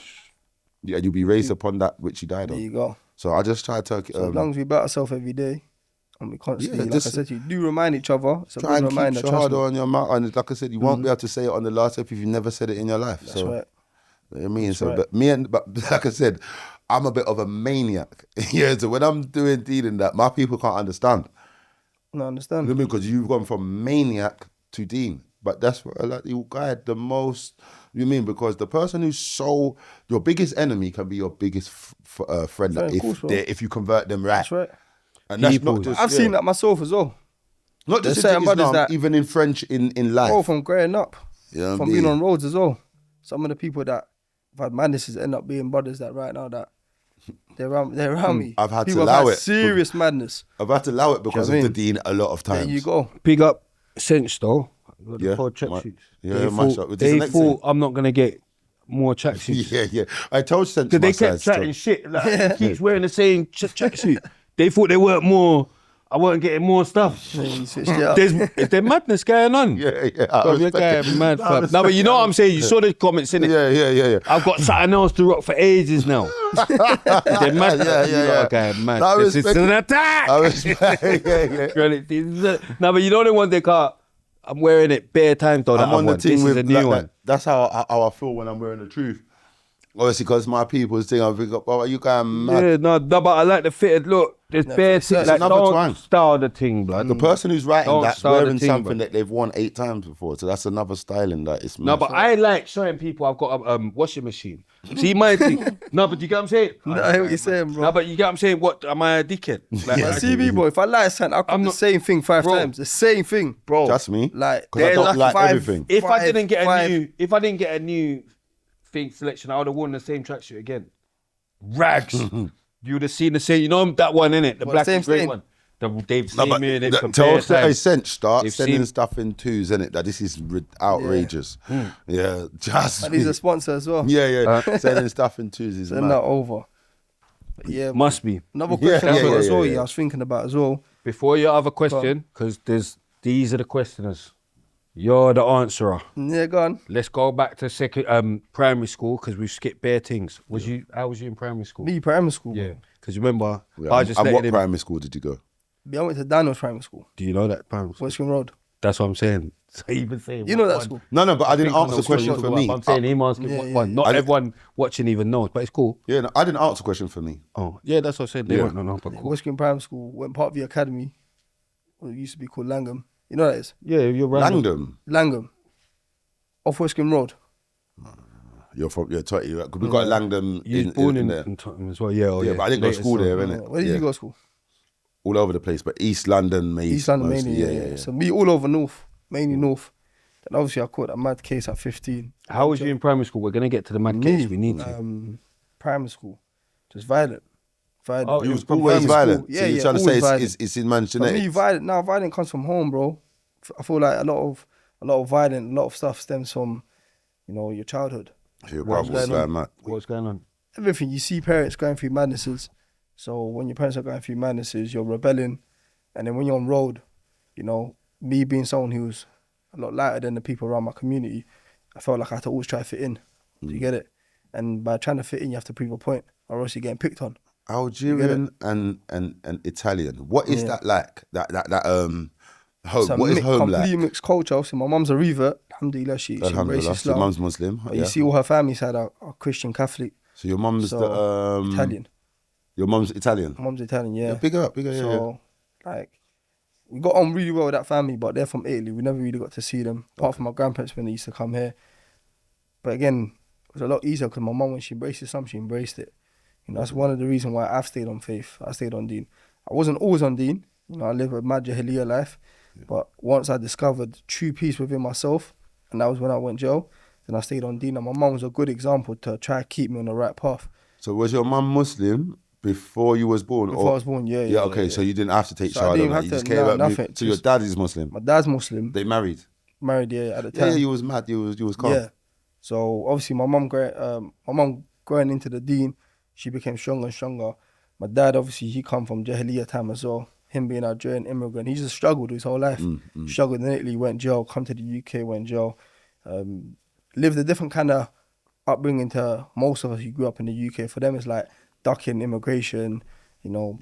Yeah, you'll be raised upon that which you died There on. you go. So I just try to So as long as we better ourselves every day, and we constantly, like I just said to you, do remind each other. It's a try good and reminder. keep Trust shahada me. on your mouth. And like I said, you won't be able to say it on the last step if you've never said it in your life. That's so, right. You know what I mean? So, right. but like I said, I'm a bit of a maniac. Yeah, so when I'm doing dealing that, my people can't understand. No, I understand. You know what I mean? Because you've gone from maniac to dean. But that's what I like you guide the most. You mean? Because the person who's your biggest enemy can be your biggest friend. Friend, of course, bro. If you convert them right. That's right. And that's People. not just, I've seen that myself as well. Not just There's in certain brothers Islam, that- even in French in life. Oh, from growing up, You know what I from mean? being on roads as well. Some of the people that have had madnesses end up being brothers that right now that they're around me. I've had to people allow have had it. serious madness. I've had to allow it because Do you know of what the dean a lot of times. There you go. Big up Sense though. Yeah, The poor tracksuits. yeah, They mashallah. thought, This is they the next thought thing. I'm not gonna get more tracksuits. Yeah. I told Sense Because my they kept size chatting still. shit. Like, he keeps wearing the same tracksuit. They thought they weren't more. I weren't getting more stuff. He switched it up. Is there madness going on? Yeah. I Bro, the guy respect it. mad, I fam. No, but you know what I'm saying? You saw the comments, innit? Yeah. I've got something else to rock for ages now. They're mad. Yeah. Okay, man. I This is respect an it. attack. I respect yeah. No, but you know the one they got. I'm wearing it bare times though. I'm on the one. team This with is a new like one. that. That's how I feel when I'm wearing the truth. Obviously, because my people's thing, I think, oh, you going mad. Yeah, no, but I like the fitted look. There's bare things it's like another don't twang. style the thing, blood. The person who's writing Don't that's style the wearing thing, something bro. that they've worn 8 times before. So that's another styling that is No, but I like showing people I've got a washing machine. See my thing. No, but you get what I'm saying? No, I hear what you're saying, bro. No, but you get what I'm saying? What am I a dickhead? Like, But see me, bro. If I like something, I'll cop the not- same thing 5 Bro. times. The same thing, bro. Just me. Like, Because I there's don't like five- everything. If I didn't get five- if I didn't get a new thing selection, I would have worn the same tracksuit again. Rags. You would have seen the same. You know that one, innit? The What, black same and grey stain? one. They've No, seen but me and they've tell compared us that times. sense, start They've sending seen- stuff in twos, innit? That this is outrageous. Yeah, just And he's a sponsor as well. yeah. Sending stuff in twos is They're mad. not over. But yeah, Must be. another question Yeah, I've got yeah, as well. yeah. Yeah, I was thinking about as well. Before your other question, because these are the questioners. You're the answerer. Yeah, go on. Let's go back to primary school because we've skipped bare things. How was you in primary school? Me, primary school. Yeah, because remember, Yeah, I just and what let him. primary school did you go? I went to Daniel's primary school, Do you know that primary school? Western Road. That's what I'm saying. So even saying You know that school? No, but I didn't think I answer know the question what for you're me. talking about, but I'm saying him asking Yeah, what yeah, one. yeah. Not I didn't- everyone watching even knows, but it's cool. Yeah, no, I didn't answer the question for me. Oh, yeah, that's what I said. They Yeah. won't know, but cool. Western primary school. Went part of the academy. What it used to be called Langham. You know what that is? Yeah, you're right. Langdon. Langham. Off Western Road. You're from Tottenham. Right? 'Cause we got Langdon You was born in there. Tottenham as well, yeah. Oh, Yeah, but I didn't go to Later, school so- there, innit? Where did you go to school? All over the place, but East London, mainly. East London mostly. mainly. Yeah. So me all over North, mainly North. Then obviously I caught a mad case at 15. How was you in primary school? We're gonna get to the mad case. We need to. Primary school, just violent. Oh, You was From always primary violent. school. So Yeah, you're yeah, trying to always say violent. it's in man's For me, genetics. violent comes from home, bro. I feel like a lot of violent, a lot of stuff stems from, your childhood. Your brother was going on? like mad. What's going on? Everything you see parents going through madnesses. So when your parents are going through madnesses, you're rebelling, and then when you're on road, me being someone who's a lot lighter than the people around my community, I felt like I had to always try to fit in. Do you get it? And by trying to fit in, you have to prove a point, or else you're getting picked on. Algerian and Italian. What is that like? That home. It's What is home completely like? mixed culture. So my mum's a revert. Alhamdulillah, she Alhamdulillah. embraces So your Islam. mum's Muslim. But Yeah. you see all her family side are Christian Catholic. So your mum's So the Italian. Your mum's Italian. My mum's Italian, yeah. Bigger up, yeah. So, like, we got on really well with that family, but they're from Italy. We never really got to see them, apart from my grandparents when they used to come here. But again, it was a lot easier because my mum, when she embraced something, she embraced it. That's one of the reasons why I've stayed on faith. I stayed on deen. I wasn't always on deen. I live a mad jahiliyyah life. But once I discovered true peace within myself, and that was when I went jail, then I stayed on deen. And my mum was a good example to try to keep me on the right path. So was your mum Muslim before you was born? Before I was born, yeah. Yeah, okay. So you didn't have to take So I shahada. didn't Like, have you to- just came no, up. nothing, So your just- dad is Muslim. My dad's Muslim, They married. married, at the time. Yeah, you was mad. You was calm. Yeah. So obviously my mum growing into the deen, she became stronger and stronger. My dad, obviously, he come from Jahiliyyah time as well. Him being a Algerian immigrant, he just struggled his whole life. Struggled in Italy, went jail, come to the UK, went jail. Lived a different kind of upbringing to most of us who grew up in the UK. For them, it's like ducking immigration,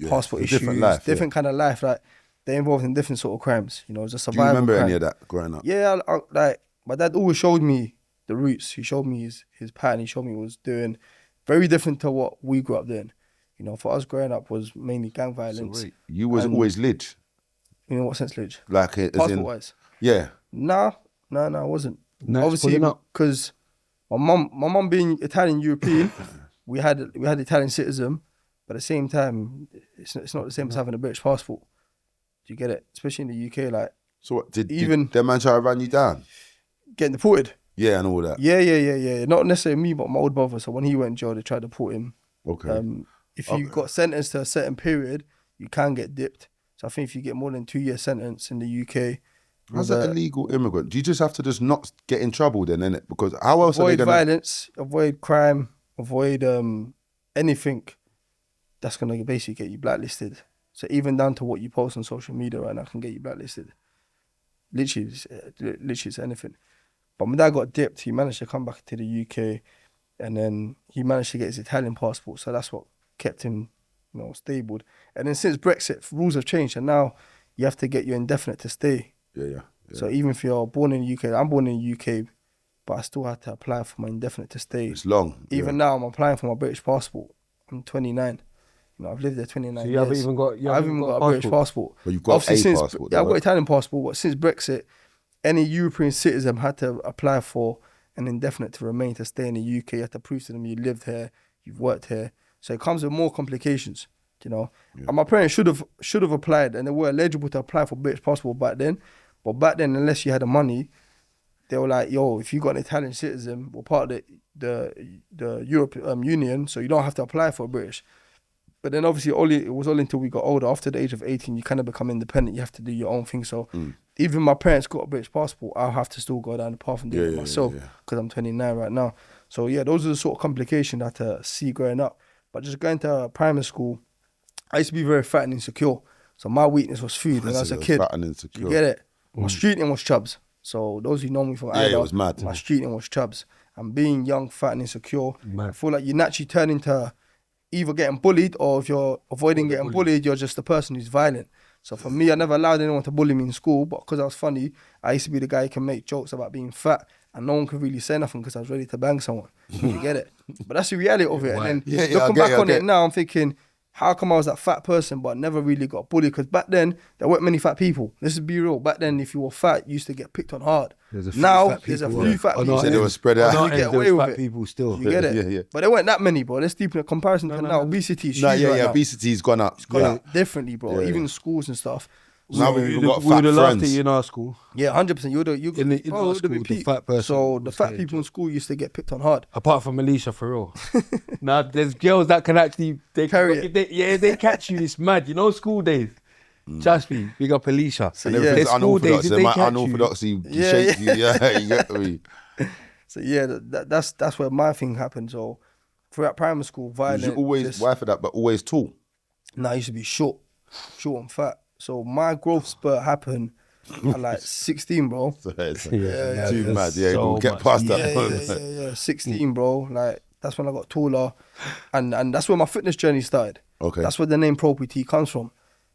passport it's a issues, different life, different kind of life. Like they're involved in different sort of crimes. It's a Do you survival remember crime. any of that growing up? Yeah, like my dad always showed me the roots. He showed me his pattern. He showed me what he was doing. Very different to what we grew up doing. For us growing up was mainly gang violence. You was And- always lid. In what sense, Lidge? Like as Passport in, wise? yeah. No, I wasn't. Nice, Obviously, pulling up. because my mum being Italian European, we had Italian citizen, but at the same time, it's not the same as having a British passport. Do you get it? Especially in the UK, like So what, did Even- that man try to run you down? getting deported. Yeah, and all that. Yeah. Not necessarily me, but my old brother. So when he went jail, they tried to deport him. Okay. If you got sentenced to a certain period, you can get dipped. So I think if you get more than 2 year sentence in the UK, As an illegal immigrant, do you just have to just not get in trouble then, innit? Because how else are they avoid gonna? violence, avoid crime, avoid anything that's gonna basically get you blacklisted. So even down to what you post on social media right now can get you blacklisted. Literally, it's anything. But my dad got dipped. He managed to come back to the UK, and then he managed to get his Italian passport. So that's what kept him, stable. And then since Brexit, rules have changed, and now you have to get your indefinite to stay. Yeah. So even if you're born in the UK, I'm born in the UK, but I still had to apply for my indefinite to stay. It's long. Even now, I'm applying for my British passport. I'm 29. You know, I've lived there 29 So years. you haven't even got. I haven't even got a British passport. But you've got Obviously, a since, passport. Yeah, I've got though, an Italian passport, but since Brexit, any European citizen had to apply for an indefinite to remain to stay in the UK. You have to prove to them you lived here, you've worked here. So it comes with more complications, you know. Yeah. And my parents should have applied, and they were eligible to apply for British passport back then. But back then, unless you had the money, they were like, yo, if you got an Italian citizen, we're part of the European Union, so you don't have to apply for a British. But then obviously it was only until we got older, after the age of 18, you kind of become independent, you have to do your own thing. So even my parents got a British passport, I'll have to still go down the path and do it myself because I'm 29 right now. So yeah, those are the sort of complications I had to see growing up. But just going to primary school, I used to be very fat and insecure. So my weakness was food when I was a kid. Fat and insecure. You get it? My street name was Chubbs. So those who know me from Yeah, it was mad. my street name was Chubbs. And being young, fat and insecure, I feel like you naturally turn into either getting bullied, or if you're avoiding getting bullied, you're just the person who's violent. So for me, I never allowed anyone to bully me in school, but because I was funny, I used to be the guy who can make jokes about being fat, and no one could really say nothing because I was ready to bang someone. You get it? But that's the reality of it. And then looking back on it now, I'm thinking, how come I was that fat person but never really got bullied? Because back then, there weren't many fat people. Let's be real. Back then, if you were fat, you used to get picked on hard. There's a few fat people. So they were spread out. You get away with fat it. people still. You get it? Yeah. But there weren't that many, bro. Let's deepen a comparison to now. Obesity is huge right now. Obesity's gone up. It's gone up differently, bro. Even in schools and stuff. Now we've even got We were fat the last friends. thing in our school. Yeah, 100%. In our school, the fat person. So the was fat getting people in school used to get picked on hard. Apart from Alicia, for real. Now there's girls that can actually Carry it. They catch you. It's mad. You know, school days. Trust me, big up Alicia. And everything's Their school days, unorthodox. if And they my catch unorthodoxy Yeah, shapes you. Yeah, you get me. So yeah, that's where my thing happened. So throughout primary school, violent. You always wife for that, but always tall. Nah, I used to be short and fat. So my growth spurt happened at like 16, bro. So it's Too mad. Yeah, so we'll get much. past that. Yeah. 16, bro. Like that's when I got taller, and that's where my fitness journey started. Okay. That's where the name Pro PT comes from.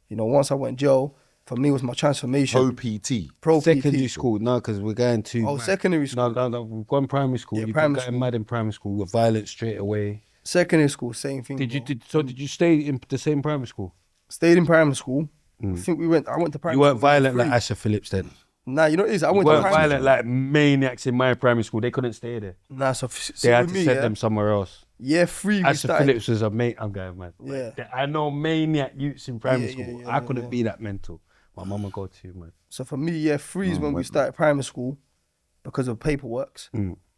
You know, once I went jail, for me it was my transformation. OPT. Pro Secondary PT. school, no, because we're going to. Oh, secondary school. No, we've gone primary school. Yeah, You've primary been getting school. mad in primary school. We're violent straight away. Secondary school, same thing. Did bro. you stay in the same primary school? Stayed in primary school. I think I went to primary You weren't school. violent like Asher Phillips then. Nah, you know what it is? I went You to weren't primary violent like maniacs in my primary school. They couldn't stay there. Nah, so They had to send them somewhere else. Year 3 we Asher started. Phillips was a mate. I'm going mad. Yeah. I know maniac youths in primary Yeah, school. yeah, I couldn't be that mental. My mum would go to man. So for me, year 3 is when we started primary school because of paperworks.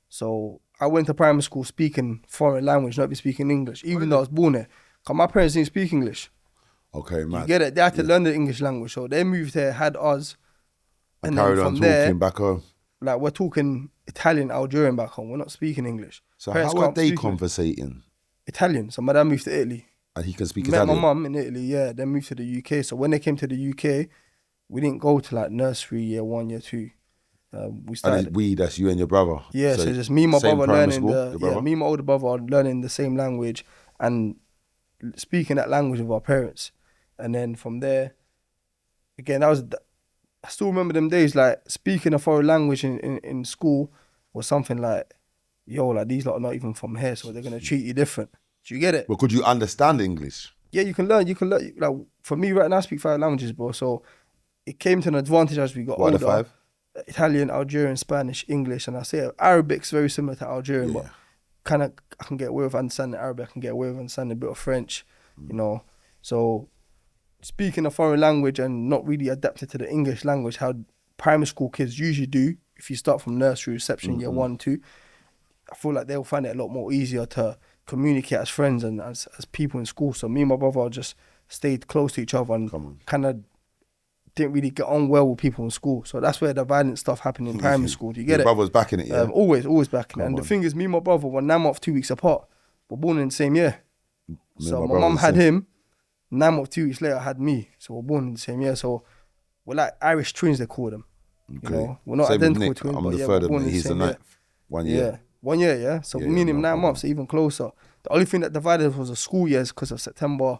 So I went to primary school speaking foreign language, not be speaking English, even though I was born there. Cause my parents didn't speak English. Okay, man. You get it? They had to learn the English language. So they moved here, had us. And then carried on from talking there, back home. like we're talking Italian, Algerian back home. We're not speaking English. So Parents how are can't they speak conversating? Italian. So my dad moved to Italy. And he can speak Met Italian? my mum in Italy, yeah. Then moved to the UK. So when they came to the UK, we didn't go to like nursery, year 1, year 2. We And started. that's you and your brother? Yeah, so just me and my same brother primary learning school, your brother? me and my older brother are learning the same language and speaking that language with our parents. And then from there, again, I still remember them days, like speaking a foreign language in school was something like, yo, like these lot are not even from here, so they're going to treat you different. Do you get it? But could you understand English? Yeah, you can learn. Like for me right now, I speak 5 languages, bro. So it came to an advantage as we got What are older. the 5? Italian, Algerian, Spanish, English, and I say Arabic's very similar to Algerian, but kind of I can get away with understanding Arabic. I can get away with understanding a bit of French, you know. So speaking a foreign language and not really adapted to the English language, how primary school kids usually do, if you start from nursery, reception, year 1, 2, I feel like they'll find it a lot more easier to communicate as friends and as people in school. So me and my brother just stayed close to each other and kind of didn't really get on well with people in school. So that's where the violent stuff happened in primary school. Do you get Your it? brother's back in it, yeah? Always back in it. And the thing is, me and my brother were 9 months, 2 weeks apart. We're born in the same year. So my mum had him. 9 months, 2 weeks later, I had me. So we're born in the same year. So we're like Irish twins, they call them. Okay. You know, we're not Same with identical Nick. twins, I'm but the yeah, third we're of born them. in the He's the same 9th. year. 1 year. Yeah. 1 year, yeah. So Yeah, me and him no 9 problem. months, so even closer. The only thing that divided us was the school years because of September.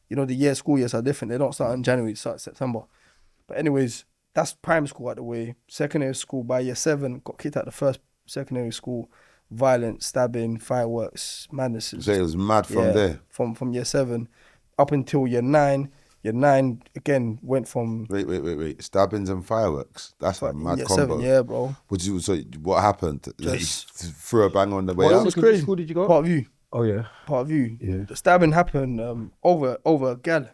You know, the school years are different. They don't start in January, they start in September. But anyways, that's primary school out the way. Secondary school by year 7, got kicked out the secondary school, violence, stabbing, fireworks, madnesses. So it was mad from there. From year 7 up until year 9. Year 9 again went from Wait. Stabbings and fireworks. That's a mad year combo. 7, yeah, bro. So what happened? Just threw a bang on the way Well, out. it was crazy. school did you go? Part of you. Oh yeah. Part of you. Yeah. The stabbing happened over a gal,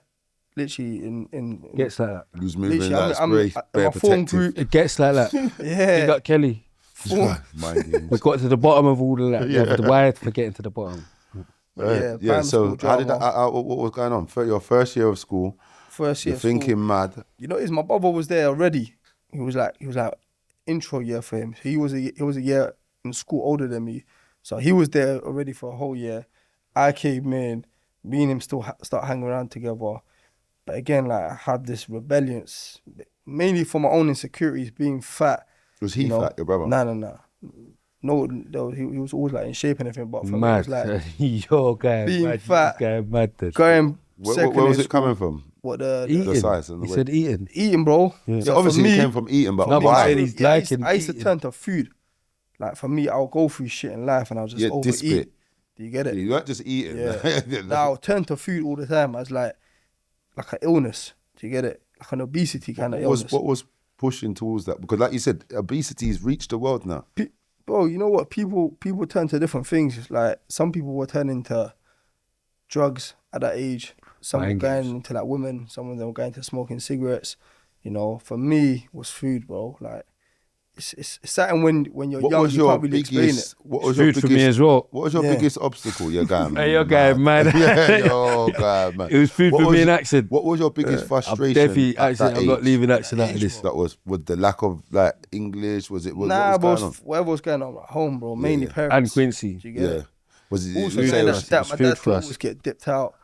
literally in Gets like that. He was moving literally, that I'm spray, my bare phone protective. group. It gets like that. Yeah. You got Kelly. Mind games. We got to the bottom of all of that. Yeah. Why for getting to the bottom? Yeah, Yeah. So primary how did school that? What was going on? Your first year of school. First year. You're of school. thinking mad. You know, my brother was there already. He was like intro year for him. He was a year in school older than me, so he was there already for a whole year. I came in, me and him still start hanging around together, but again, like I had this rebellious, mainly for my own insecurities, being fat. Was he fat, your brother? No. No, he was always like in shape and everything, but for me, it Mad. was like Yo, guy. being Mad. fat, Guy mad. Then. going Where secondary was it school. coming from? What Eating. The size and the He weight. said eating. eating, bro. Yeah. So obviously for it me, came from eating, but No, but why? I'm saying he's liking I used to eating. turn to food. Like for me, I'll go through shit in life and I'll just Yeah, this overeat. bit. Do you get it? You weren't just eating. Yeah. Now I'll turn to food all the time as like an illness. Do you get it? Like an obesity kind of illness. What was pushing towards that? Because like you said, obesity has reached the world now. Bro, you know what? People turn to different things. Like some people were turning to drugs at that age. Some were Mind going games. into like women. Some of them were going to smoking cigarettes. You know, for me, it was food, bro. Like it's something when you're What young, was you your can't really explain it. biggest? What was your Food for biggest? me as well. What was your Yeah. biggest obstacle? Your guy, man. Hey, your guy, man. Yeah, your guy, man. It was food What for me was- in accent. What was your biggest I'm frustration? definitely at accent. that I'm not age? leaving accent out of this. That was with the lack of like English. Was it? What Nah, was bro, going on? whatever was going on at home, bro. Mainly yeah. parents. And Quincy. Do you get Yeah. it? Was it? Also, you say saying it that, was- that it's my food dad for would us. always get dipped out,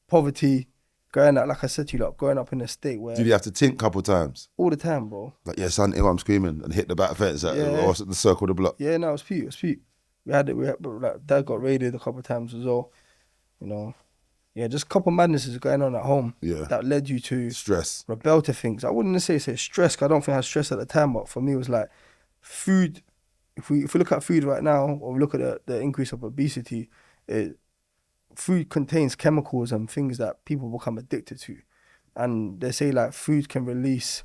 poverty, going out, like I said to you, like growing up in a state where Did you have to think a couple times? all the time, bro. Like, yeah, son, I'm screaming and hit the back fence Yeah. or the circle of the block. Yeah, no, it was Pete. We had like, dad got raided a couple of times as well. You know, yeah, just a couple of madnesses going on at home. Yeah. That led you to Stress. rebel to things. I wouldn't say stress, 'cause I don't think I had stress at the time, but for me it was like food. If we look at food right now, or we look at the increase of obesity, food contains chemicals and things that people become addicted to. And they say like food can release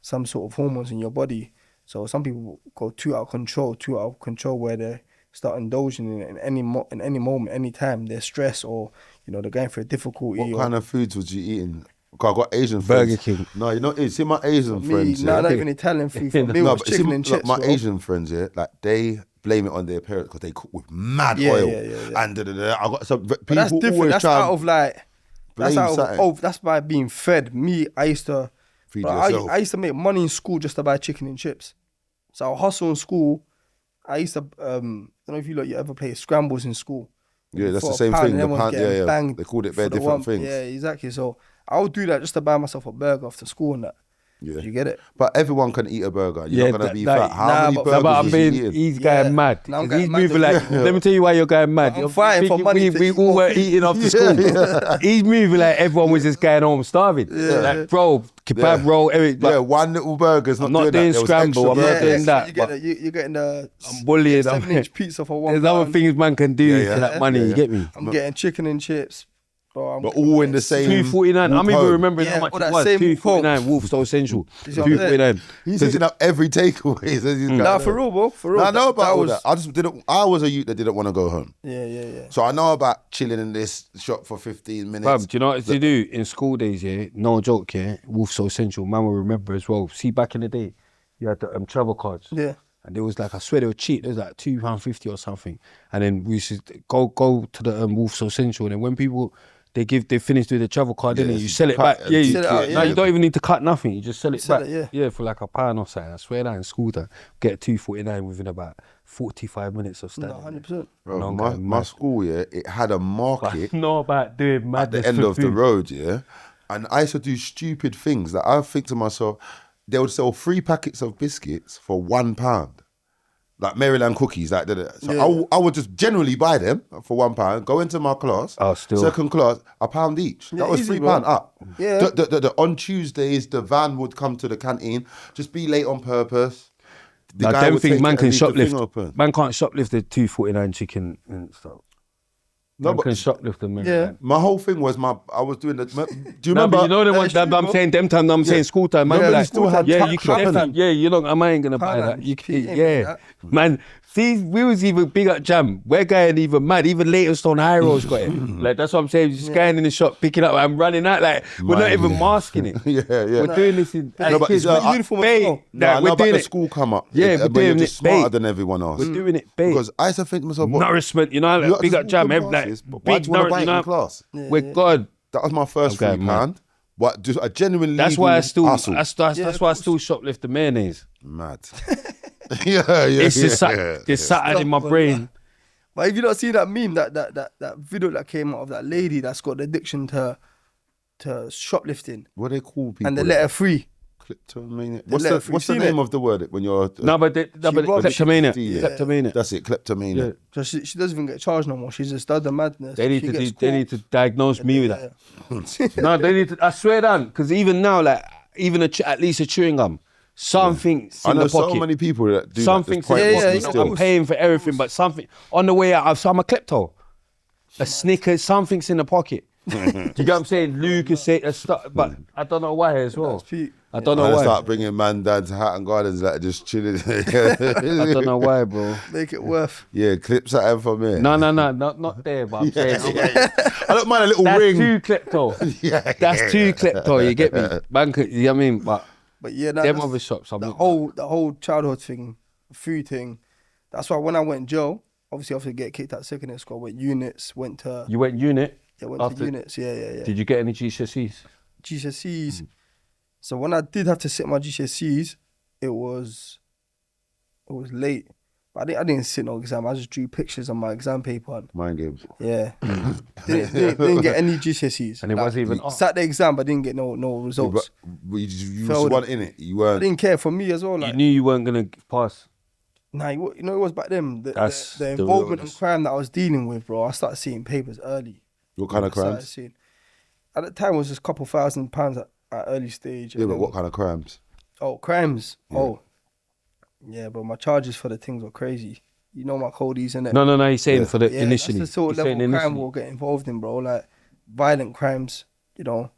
some sort of hormones in your body. So some people go too out of control where they start indulging in any moment, any time they're stressed or, you know, they're going through a difficulty. What or kind of foods was you eating? Because I got Asian Burger friends. King. No, you know, see my Asian me, friends. nah, yeah? not even Italian food. For me, it No, was but see, chicken and look, chips. my bro. Asian friends, yeah, like they blame it on their parents because they cook with mad Yeah, oil yeah. and I got some people But that's different. always That's try out of like, that's blame out of, something. that's by being fed. Me, I used to, Feed bro, yourself. I used to make money in school just to buy chicken and chips. So I'll hustle in school. I used to, I don't know if you ever play scrambles in school. Yeah, that's For the a same pound thing. and The everyone's pound, getting yeah. banged They called it for very the different one- things. Yeah, exactly. So I would do that just to buy myself a burger after school and that. Yeah. Do you get it? But everyone can eat a burger. You're Yeah, not gonna be that- fat. How nah, many but- burgers No, but I was mean, you eating? he's Yeah. going mad. Now I'm 'Cause going he's mad moving as like. well. Let me tell you why you're going mad. I'm You're fighting for thinking money to We eat all more were food. eating after school. He's moving like everyone was just going home starving. Like, bro, kebab roll, everything. Yeah, But one little burger's not I'm not doing doing that. There was scramble, extra I'm not burgers. doing that. You're getting the I'm bullying. 7-inch pizza for £1. There's other things man can do Yeah, for that money. yeah, You yeah. get me? I'm getting chicken and chips. Bro, But all in the same. $2.49. I'm walk even home. remembering Yeah, how much or it that was. same walk home. $2.49. Wolf so essential. You see what I'm saying? $2.49. He's hitting up every takeaway. Nah, for real, bro. For real. I know about all was, that. I just didn't. I was a youth that didn't want to go home. Yeah. So I know about chilling in this shop for 15 minutes. Fam, do you know what to do in school days? Yeah, no joke. Yeah, Wolf so essential. Man will remember as well. See, back in the day, you had the travel cards. Yeah. And there was like, I swear they were cheap. There was like £2.50 or something. And then we used to go to the Wolf so essential. And then when people they finish with the travel card, Yeah, innit? so You sell it cut back. and Yeah, take you, it out, no, yeah. you don't even need to cut nothing. You just sell it Sell back. it, yeah. For like £1 or something. I swear that in school time, get $2.49 within about 45 minutes of No, standing. 100%. Bro, No, my, going my mad. school, yeah, it had a market I know about doing at madness the end for of the food. road, yeah. And I used to do stupid things. That I think to myself, they would sell 3 packets of biscuits for £1. Like Maryland cookies, like that. So Yeah. I would just generally buy them for £1, go into my class, Oh, still. second class, £1 each. Yeah, That was easy, £3 bro. up. Yeah. On Tuesdays, the van would come to the canteen, just be late on purpose. the Now, guy them would things take man it can and leave the thing shoplift. open. Man can't shoplift the 249 chicken and stuff. No, Man but can shoplift them. Yeah. my whole thing was I was doing the. Do you Nah, remember? but you know the one it's that true, I'm bro. saying them time. I'm saying school time. Man, Remember like, you still had yeah, tap you can shopping? definitely. Yeah, you know, I ain't gonna buy that. Poundland, You can, Pete, ain't yeah, that. man. See, we was even big at Jam. We're going even mad. Even Leytonstone High Road's got it. Like that's what I'm saying. Just going in the shop, picking up. I'm running out. Like we're not even masking it. Yeah, yeah. We're doing this in No, but kids. it's, But uniform as babe, well. No, like, I know we're about doing the it. school come up. Yeah, we're when you're doing just it smarter bait. than everyone else. We're doing it, babe. Because I used to think to myself, what? Nourishment, you know, You like, lot big just up Jam. good Like passes, but why big do you want to nourish, buy you it in know. class? We're God. That was my first Okay, £3. man. What? Just a genuine That's legal why I still. hustle. That's why I still shoplift the mayonnaise. Mad. yeah. It's just there's something in my brain. But if you not seen that meme, that video that came out of that lady that's got the addiction to shoplifting What they call people? and they let her free. Kleptomania. They let her free. What's the Seen name it? of the word when you're? No, but robbed it. kleptomania. Yeah. Kleptomania. That's it. Kleptomania. Yeah. So she doesn't even get charged no more. She's just done the madness. They need She to gets they need caught. to diagnose me with that. No, they need to. I swear down, because even now, like even at least a chewing gum, something's I in know the pocket. so many people that do Something's that. in Just the point pocket. what yeah, I'm paying for everything, but something on the way out. So I'm a klepto. A Snickers, something's in the pocket. Do you get what I'm saying? Lucas said stuff, but I don't know why as well. That's Pete. I don't I'm know gonna why. start bringing man down to Hatton Gardens, like just chilling. I don't know why, bro. Make it worth. Yeah, clips at him for me. No, not there, but I'm saying I don't mind a little that's ring. too klepto. Yeah, That's too klepto. You get me? Bank, you know what I mean? But But yeah, them that's other shops, I'm the not. whole childhood thing, food thing. That's why when I went jail, obviously after get kicked out secondary school, went units, went to You went unit. went after- to units. Yeah. Did you get any GCSEs? GCSEs. So when I did have to sit my GCSEs, it was late. But I didn't sit no exam. I just drew pictures on my exam paper. And, Mind games. yeah. didn't get any GCSEs. And it wasn't even. Sat the exam, but didn't get no results. But you Failed just weren't in it. You I weren't. didn't care for me as well. You Like, knew you weren't gonna pass. nah, you know it was back then. That's The the involvement in realness. crime that I was dealing with, bro. I started seeing papers early. What kind of I started crimes? seeing- At the time, it was just a couple £1,000 at early stage. Yeah, and but then- what kind of crimes? Oh, crimes. Oh, yeah, but my charges for the things were crazy. You know my codies, innit? No. He's saying Yeah. for the Yeah, initially. that's the sort of He's saying level of crime initially. we'll get involved in, bro. Like violent crimes, you know.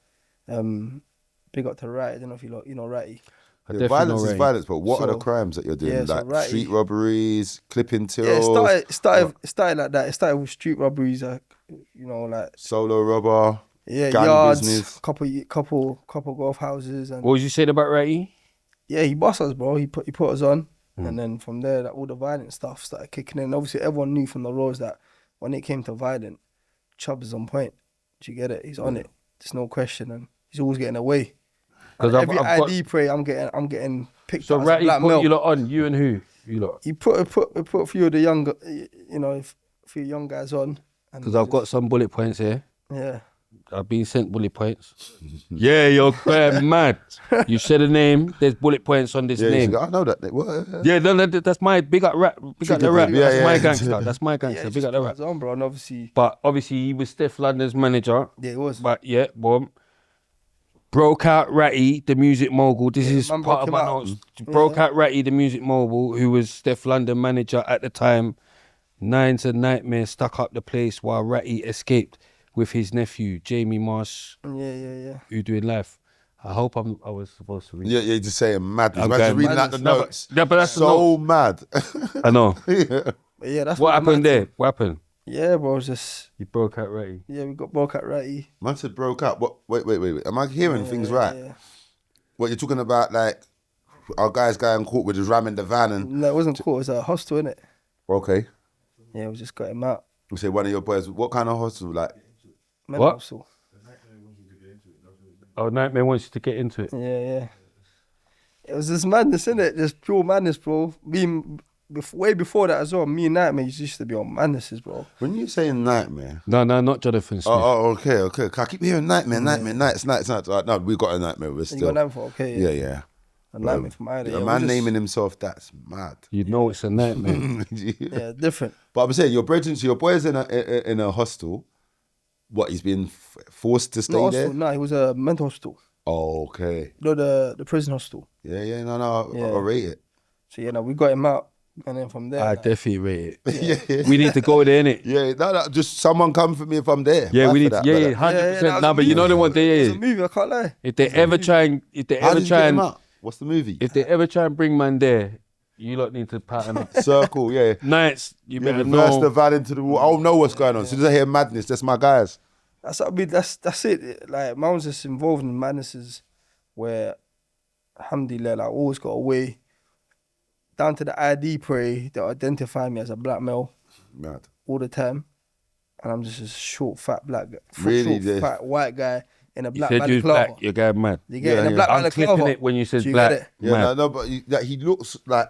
Big up to Ratty. I don't know if you know Ratty. I Yeah, definitely violence know is Ray. violence, but what are the So- crimes that you're doing? yeah, so like right- street robberies, clipping tills, Yeah, it started like that. It started with street robberies, like you know, like solo robber, yeah, gang yards, business. couple golf houses, and What was you saying about Ratty? yeah, he bossed us, bro. He put us on, Mm. and then from there, like, all the violent stuff started kicking in. Obviously, everyone knew from the roads that when it came to violent, Chubb is on point. Do you get it? He's on it. There's no question, and he's always getting away. 'Cause Like, every I've got- ID pray, I'm getting picked So up as Ratty black put male. you lot on. You and who? You lot. He put a few of the younger, you know, a few young guys on. Because I've got some bullet points here. Yeah. I've been sent bullet points. Yeah, you're quite mad. You said a name. There's bullet points on this Yeah, name. I know that. What? Yeah, no, that's my big up rap. Big up the rap. Yeah, That's yeah. my gangster. That's my Yeah, gangster. he Big just up the put rap. us on, bro, and obviously, But obviously, he was Steph London's manager. yeah, it was. But yeah, boom. Broke out Ratty, the music mogul. This is man part of broke my him out. notes. Broke out Ratty, the music mogul, who was Steph London manager at the time. Nines and Nightmare stuck up the place while Ratty escaped with his nephew, Jamie Marsh, Yeah. who doing life. I hope I was supposed to read. Yeah, you're just saying madness. I'm Imagine going reading out the madness. notes. No, but that's the so mad. I know. But yeah, that's What the happened mad there? thing. What happened? Yeah, bro, it's just You broke out Ratty. yeah, we got broke at Ratty. Man said broke up. What? Wait. Am I hearing things right? Yeah. What you're talking about? Like our guys going caught with his ram in the van and No, it wasn't cool. It was a hostel, innit? okay. Yeah, we just got him out. We say one of your boys. What kind of hostel? Like Mental What? hostel. Oh, Nightmare wants you to get into it. Yeah. It was just madness, innit? Just pure madness, bro. Way before that as well, me and Nightmare used to be on madnesses, bro. when you saying nightmare. No, not Jonathan Smith. Okay. I keep hearing nightmare, nights. No, we got a nightmare. We're You still. got Nightmare, okay? Yeah. A Nightmare from Ida. A man naming himself, that's mad. You know it's a nightmare. Yeah, different. But I'm saying your brethren, so your boy's in a hostel. What, he's been forced to stay No there? hostel, no, he was a mental hospital. Oh, okay. No, the prison hostel. Yeah, no, Yeah. I rate it. So yeah, no, we got him out, and then from there, I like, definitely rate it. Yeah. We need to go there, innit? Yeah, no, just someone come for me if I'm there. Yeah, Bye we for need that, to, yeah, brother. 100%. that was Nah, a but you know movie. the one It they was a is. movie. I can't lie. If they ever try and, How did you get him out? What's the movie? if they ever try and bring man there, you lot need to pattern up. Circle, yeah. Nights, you Yeah, better reverse the know. van into the wall. I don't know what's going on. As soon as I hear madness, that's my guys. That's what I mean. That's it. Like, man was just involved in madnesses where, alhamdulillah, like, always got away. Down to the ID parade, they identify me as a black male Mad. all the time, and I'm just a short, fat black, Really, short, yeah. fat white guy in a You black said you was balaclava. black, you're going mad. You get Yeah, in a yeah. black I'm balaclava. clipping it when you said Do you black. get it? Yeah, Mad. no, but he looks like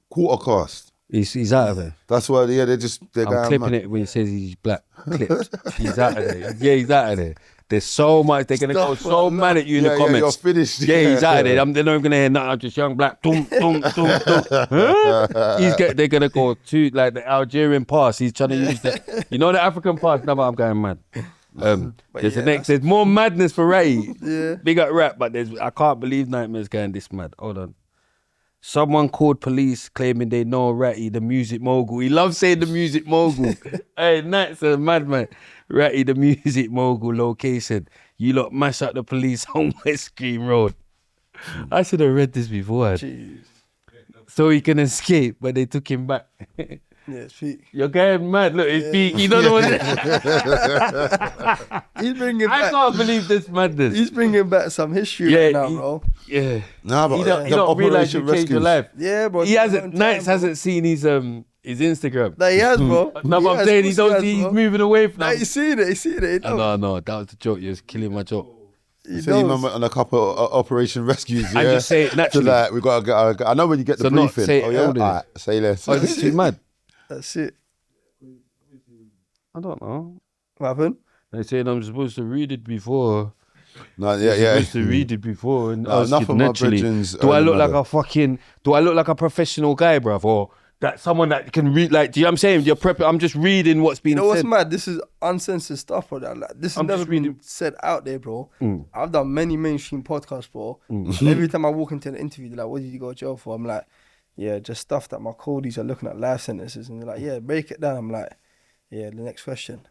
quarter cast. He's out of there. That's why, yeah, they're I'm going clipping mad. it when he says he's black. Clipped. He's out of there. Yeah, he's out of there. There's so much. They're going to go so mad at you in the Yeah, comments. you're finished. Yeah, he's out of there. They're not even going to hear nothing. I'm just young black. Dum, dum, dum, dum. Huh? They're going to go to like the Algerian pass. He's trying to use the, you know, the African pass. No, but I'm going mad. There's yeah, the next. There's more madness for Ray. Yeah. Big up rap, but I can't believe Nightmare's going this mad. Hold on. Someone called police claiming they know Ratty, the music mogul. He loves saying the music mogul. Hey, Night's a madman. Ratty, the music mogul location. You lot mash up the police on West Green Road. I should have read this before. Jeez. So he can escape, but they took him back. Yeah, speak. You're going mad. Look, it's peak. You don't know what He's bringing I back. can't believe this madness. He's bringing back some history right now, bro. Yeah. Nah, but You don't realize you changed your life. Yeah, bro. He hasn't. Nights hasn't seen his Instagram. Like, he has, bro. No, but I'm saying he don't. He's moving away from. Like, he's seen it. He's seen it. No, that was the joke. You're just killing my joke. He So you knows. went on a couple of Operation Rescues, yeah? And just say it naturally. So like, we got to get, I know when you get the So not briefing. say it Oh, yeah? elders. All right, say less. Oh, this is too mad. That's it. I don't know. What happened? They saying I'm supposed to read it before. No, yeah. Supposed to read it before and No, ask enough it of my naturally. brethrens Do I earn look like another. a fucking? Do I look like a professional guy, bruv, or that someone that can read? Like, do you know what I'm saying? You're prepping. I'm just reading what's been You know what's said. mad? This is uncensored stuff, bro. Like, this has I'm never just been reading- said out there, bro. I've done many mainstream podcasts, bro. Every time I walk into an interview, they're like, "What did you go to jail for?" I'm like, "Yeah, just stuff that my colleagues are looking at life sentences," and they're like, "Yeah, break it down." I'm like, "Yeah, the next question."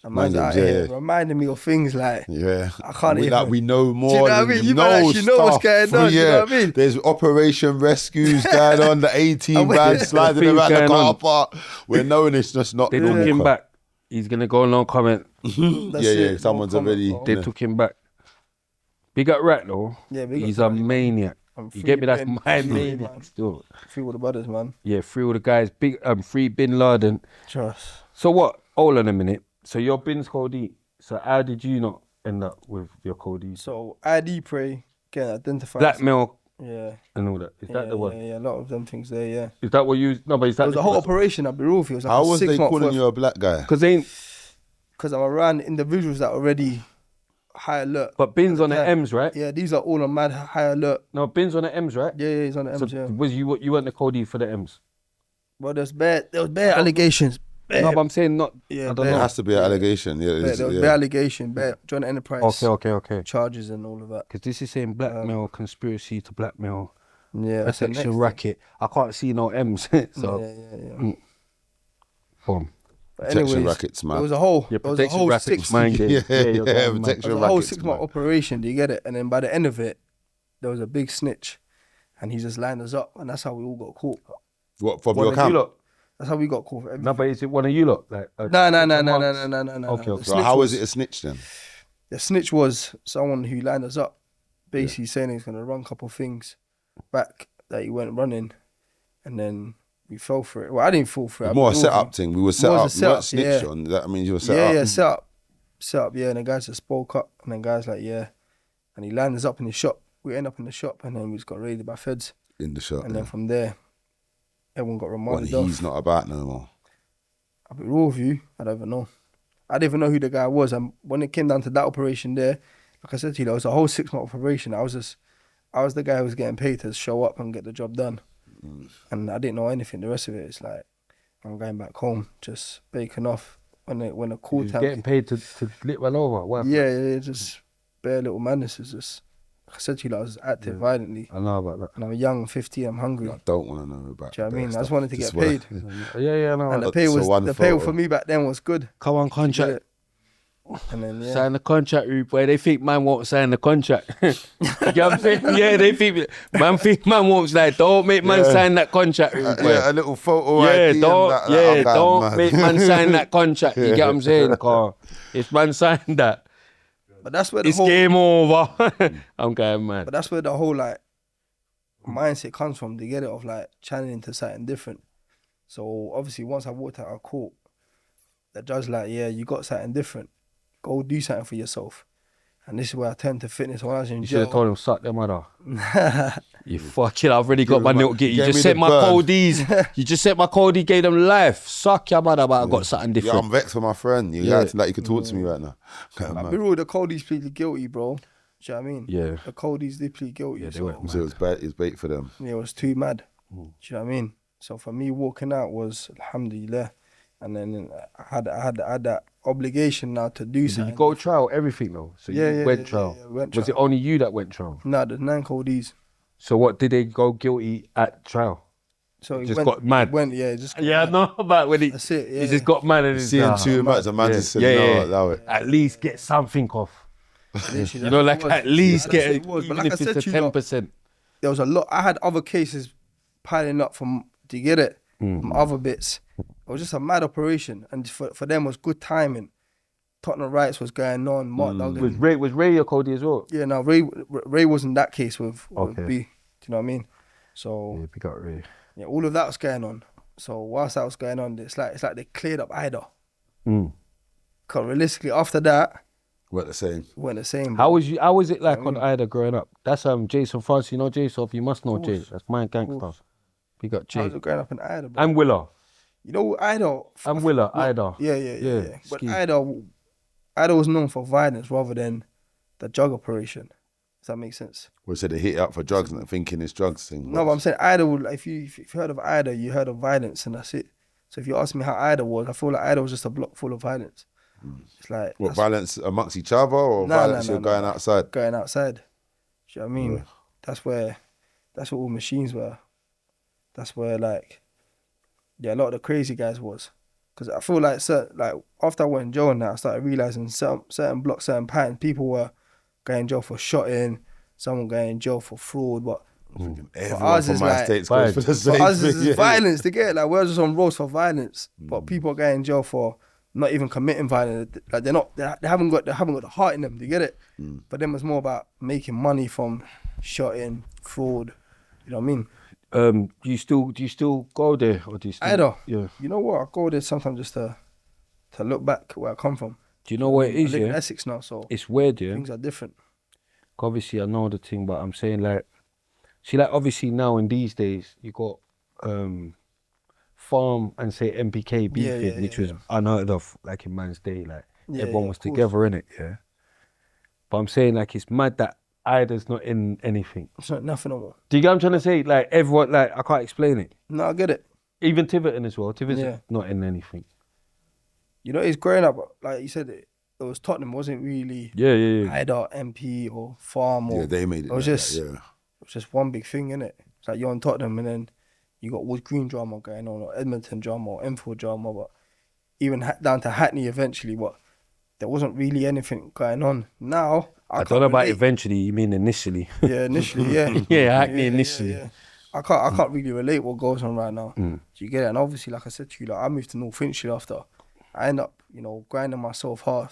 And man's out here reminding me of things like, Yeah, I can't we, even. like, we know more. Do you know what I mean? You might actually know what's going on, do you know what I mean? There's Operation Rescues going on. The 18 van sliding Things around the going car on. park. We're knowing it's just not. They took normal him crap. back. He's gonna go on comment. That's Yeah. it, Someone's no comment, already. bro. They took him back. Big up Rat though. Yeah, big up He's Rat, a maniac. I'm You get me? That's free my bin, maniac man. still. Free with the brothers, man. Yeah, free all the guys. Big free Bin Laden. Trust. So what? Hold on a minute. So your Bin's Cody. So how did you not end up with your Cody? So ID pray, getting identified. Blackmail Yeah. and all that. Is that the one? Yeah, a lot of them things there, yeah. Is that what you? No, but is that It was a whole operation, I'll be real with you. It was like How a was they 6 month calling worth. you a black guy? Because they ain't. Because I'm around individuals that are already high alert. But Bin's on the Yeah. M's, right? Yeah, these are all on mad high alert. No, Bin's on the M's, right? Yeah, he's on the So M's, yeah. was you weren't the Cody for the M's? But there was bare allegations. No, but I'm saying not. Yeah, I don't bare- It know. has to be an allegation. Yeah, There was bare allegation, bare joint enterprise Okay. charges and all of that. Because this is saying blackmail, conspiracy to blackmail, Yeah, that's the next protection thing. racket. I can't see no M's. So, Yeah. boom. But Protection anyways, rackets, man. it was a whole, Yeah, it was a protection whole rackets, 6 mind game. Yeah, you're yeah, going mad. It protection was a whole rackets, 6 month man. operation. Do you get it? And then by the end of it, there was a big snitch, and he just lined us up, and that's how we all got caught. What, from One your of you camp? lot? That's how we got caught for everything. No, but is it one of you lot? Like, No. Okay. The So snitch how was- is it a snitch then? The snitch was someone who lined us up, basically saying he's gonna run a couple things back that he went running, and then we fell for it. Well, I didn't fall for it. More a set-up thing. We were set More up. as a We weren't setup, snitch yeah. on. That means you were set Yeah, up. yeah, set up, yeah. And the guys just spoke up, and then guys like, yeah, and he lined us up in the shop. We end up in the shop, and then we just got raided by feds, In the shot. and Yeah. then from there, everyone got Well, reminded he's off. not about no more. I'll be real with you, I don't even know. I didn't even know who the guy was. And when it came down to that operation there, like I said to you, it was a whole 6 month operation. I was the guy who was getting paid to show up and get the job done. And I didn't know anything. The rest of it is like, I'm going back home, just baking off when the call He's time. getting paid to lit one over. What? Yeah, just bare little madnesses, just I said to you, like, I was active violently. I know about that. And I'm young, 15, I'm hungry. I don't want to know about. Do you know what I mean? I stuff. just wanted to get Just wanna- paid. Yeah, I know. And the That. pay So was one the pay photo. for me back then was good. Come on, You get contract. it? And then Sign the contract, rude boy. They think man won't sign the contract. You get what I'm saying? Yeah, they think man won't like, don't make man sign that contract, rude boy. Yeah, a little photo Yeah, ID. don't, and that, yeah, okay, don't man. make man sign that contract. You get what I'm saying? Cause if man signed that, But that's where the it's whole game over. I'm going mad. But that's where the whole like mindset comes from. They get it of like channeling to something different. So obviously, once I walked out of court, the judge like, yeah, you got something different. Go do something for yourself. And this is where I turned to fitness when I was in You should jail. have told him suck their mother. You fucking, I've already got my little git. You gave just me said the my burn. coldies. You just said my coldie gave them life. Suck your mother, but I got something Yeah, different. I'm vexed for my friend. You acting like you could talk to me right now. Okay, Like, man. be real, the Coldies pleaded guilty, bro. Do you know what I mean? Yeah. The Coldies did plead guilty. Yeah, they so, went So it was bad. It's bait for them. yeah, it was too mad. Do you know what I mean? So for me, walking out was alhamdulillah. And then I had that obligation now to do Did something. you go trial, everything though? So you went trial. yeah, went Was it trial. only you that went trial? No, there's 9 Coldies. So what, did they go guilty at trial? So he Just went, got mad. He just got Yeah, I mad. know about when he That's it, he yeah. just got mad and he's Seeing too much, the man yeah, just said, yeah, no, yeah. allow it. At least get something off. Literally, You know, that's like what it at was. least Yeah, get that's it, what it was. But even like if I it's a said to you, 10%. there was a lot. I had other cases piling up from, do you get it? From other bits. It was just a mad operation. And for them, it was good timing. Tottenham riots was going on. Mark Duggan. Was Ray your Cody as well? Yeah, no, Ray wasn't that case with Okay. B. Do you know what I mean? So Yeah, big up Ray. yeah, all of that was going on. So whilst that was going on, it's like they cleared up Ida. Mm. Cause realistically, after that, What the same. we weren't the same. How was it like on Ida growing up? That's Jason France, you know Jason, you must know Jay. That's my gangster. Big up How Jay. was it growing up in Ida? Bro? And Willa. You know, Ida. And Willa, Ida. Yeah. But ski. Ida was known for violence rather than the drug operation. Does that make sense? We said they hit it up for drugs and thinking it's drugs thing. No, but I'm saying Ida would. If you heard of Ida, you heard of violence, and that's it. So if you ask me how Ida was, I feel like Ida was just a block full of violence. It's like What, that's violence amongst each other or No, violence no, you're no, going no. outside? going outside. Do you know what I mean? That's what all machines were. That's where like, yeah, a lot of the crazy guys was. Because I feel like after I went in jail and that, I started realizing certain blocks, certain patterns, people were going in jail for shotting, someone going in jail for fraud, but Everyone ours from is my like- states goes for the for same us thing. it's yeah. violence. They get it. Like we're just on roads for violence, but people are going in jail for not even committing violence. Like they haven't got the heart in them. They get it. But them it's more about making money from shotting, fraud. You know what I mean? Do you still go there or do you still Either. Yeah. You know what? I go there sometimes just to look back where I come from. Do you know what it I is, live in yeah? Essex now, so It's weird, yeah. things are different. Obviously I know the thing, but I'm saying like, see, like obviously now in these days you got Farm and say MPK beefing, which was unheard of like in man's day. Like everyone was of course. together in it, yeah. But I'm saying like it's mad that Ida's not in anything. It's not nothing no more. Do you get what I'm trying to say? Like everyone, like I can't explain it. No, I get it. Even Tiverton as well. Tiverton's Yeah. not in anything. You know, it's growing up, like you said, it was Tottenham, wasn't really Yeah. either MP or Farm or Yeah, they made it. It was like just that, yeah. it was just one big thing, innit? It's like you're on Tottenham and then you got Wood Green drama going on, or Edmonton drama, or Enfield drama, but even down to Hackney eventually, but there wasn't really anything going on. Now, I can't don't know about relate. eventually, you mean initially. Yeah, initially, yeah. Yeah, Hackney initially. Yeah. I can't really relate what goes on right now. Do you get it? And obviously, like I said to you, like I moved to North Finchley after. I end up, grinding myself hard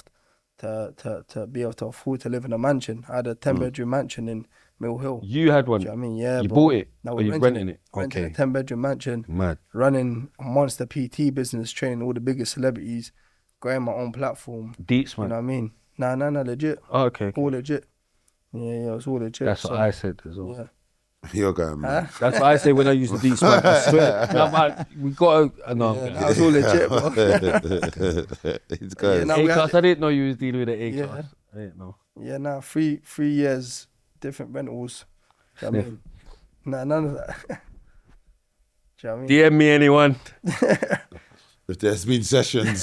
to be able to afford to live in a mansion. I had a 10-bedroom mansion in Mill Hill. You had one. Do you know what I mean? Yeah. You bro. bought it? No, Or we're you renting it? Renting Okay. a 10-bedroom mansion. Mad. Running a monster PT business, training all the biggest celebrities, growing my own platform. Deets, You know man. what I mean? Nah, legit. Oh, okay. All legit. Yeah, it was all legit. That's what I said as well. Yeah. You're going, man. Huh? That's what I say when I use the Deets, man. I swear. No, man, we got to... No, Yeah, that was all legit, bro. It's going. no, we had A-class, I didn't know you was dealing with the A-class. Yeah. I didn't know. Yeah, nah, 3 years, different rentals. Do you know what I mean? Nah, none of that. Do you know what I mean? DM me anyone. If there's been sessions,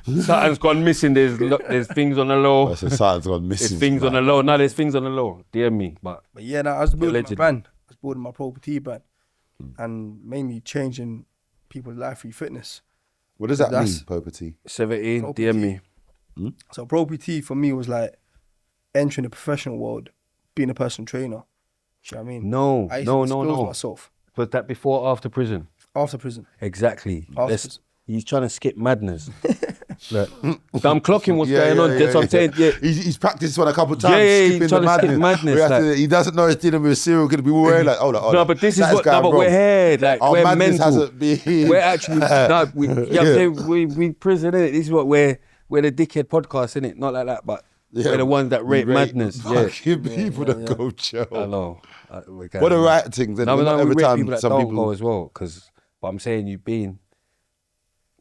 Something's gone missing. There's things on the low. I said something's gone missing. There's things on the low. No, there's things on the low. DM me. But yeah, no, I was building my Allegedly. brand. I was building my property brand, and mainly changing people's life through fitness. What does that mean, That's- Poverty? 17, Property. DM me. So property for me was like entering the professional world, being a personal trainer. You know what I mean? No, I used no, to no, disclose no. myself Was that before or after prison? after prison. Exactly. After Let's- prison. He's trying to skip madness. Look, I'm clocking what's going on. That's what I'm saying. Yeah. He's practiced this one a couple of times. Yeah, yeah, he's skipping trying the to skip madness, We have like- to, he doesn't know he's dealing with a serial killer. We were like, hold on. No, but this is That what. going No, but wrong. we're here. Like Our we're madness mental. hasn't been. We're actually. No, we, yeah, I'm saying we prison innit? This is what we're the dickhead podcast innit? Not like that, but we're the ones that we rate madness. Yeah, fucking people that go jail. I know. What the right things? Then No, not we every rate time people that some don't people. go as well. But I'm saying you've been.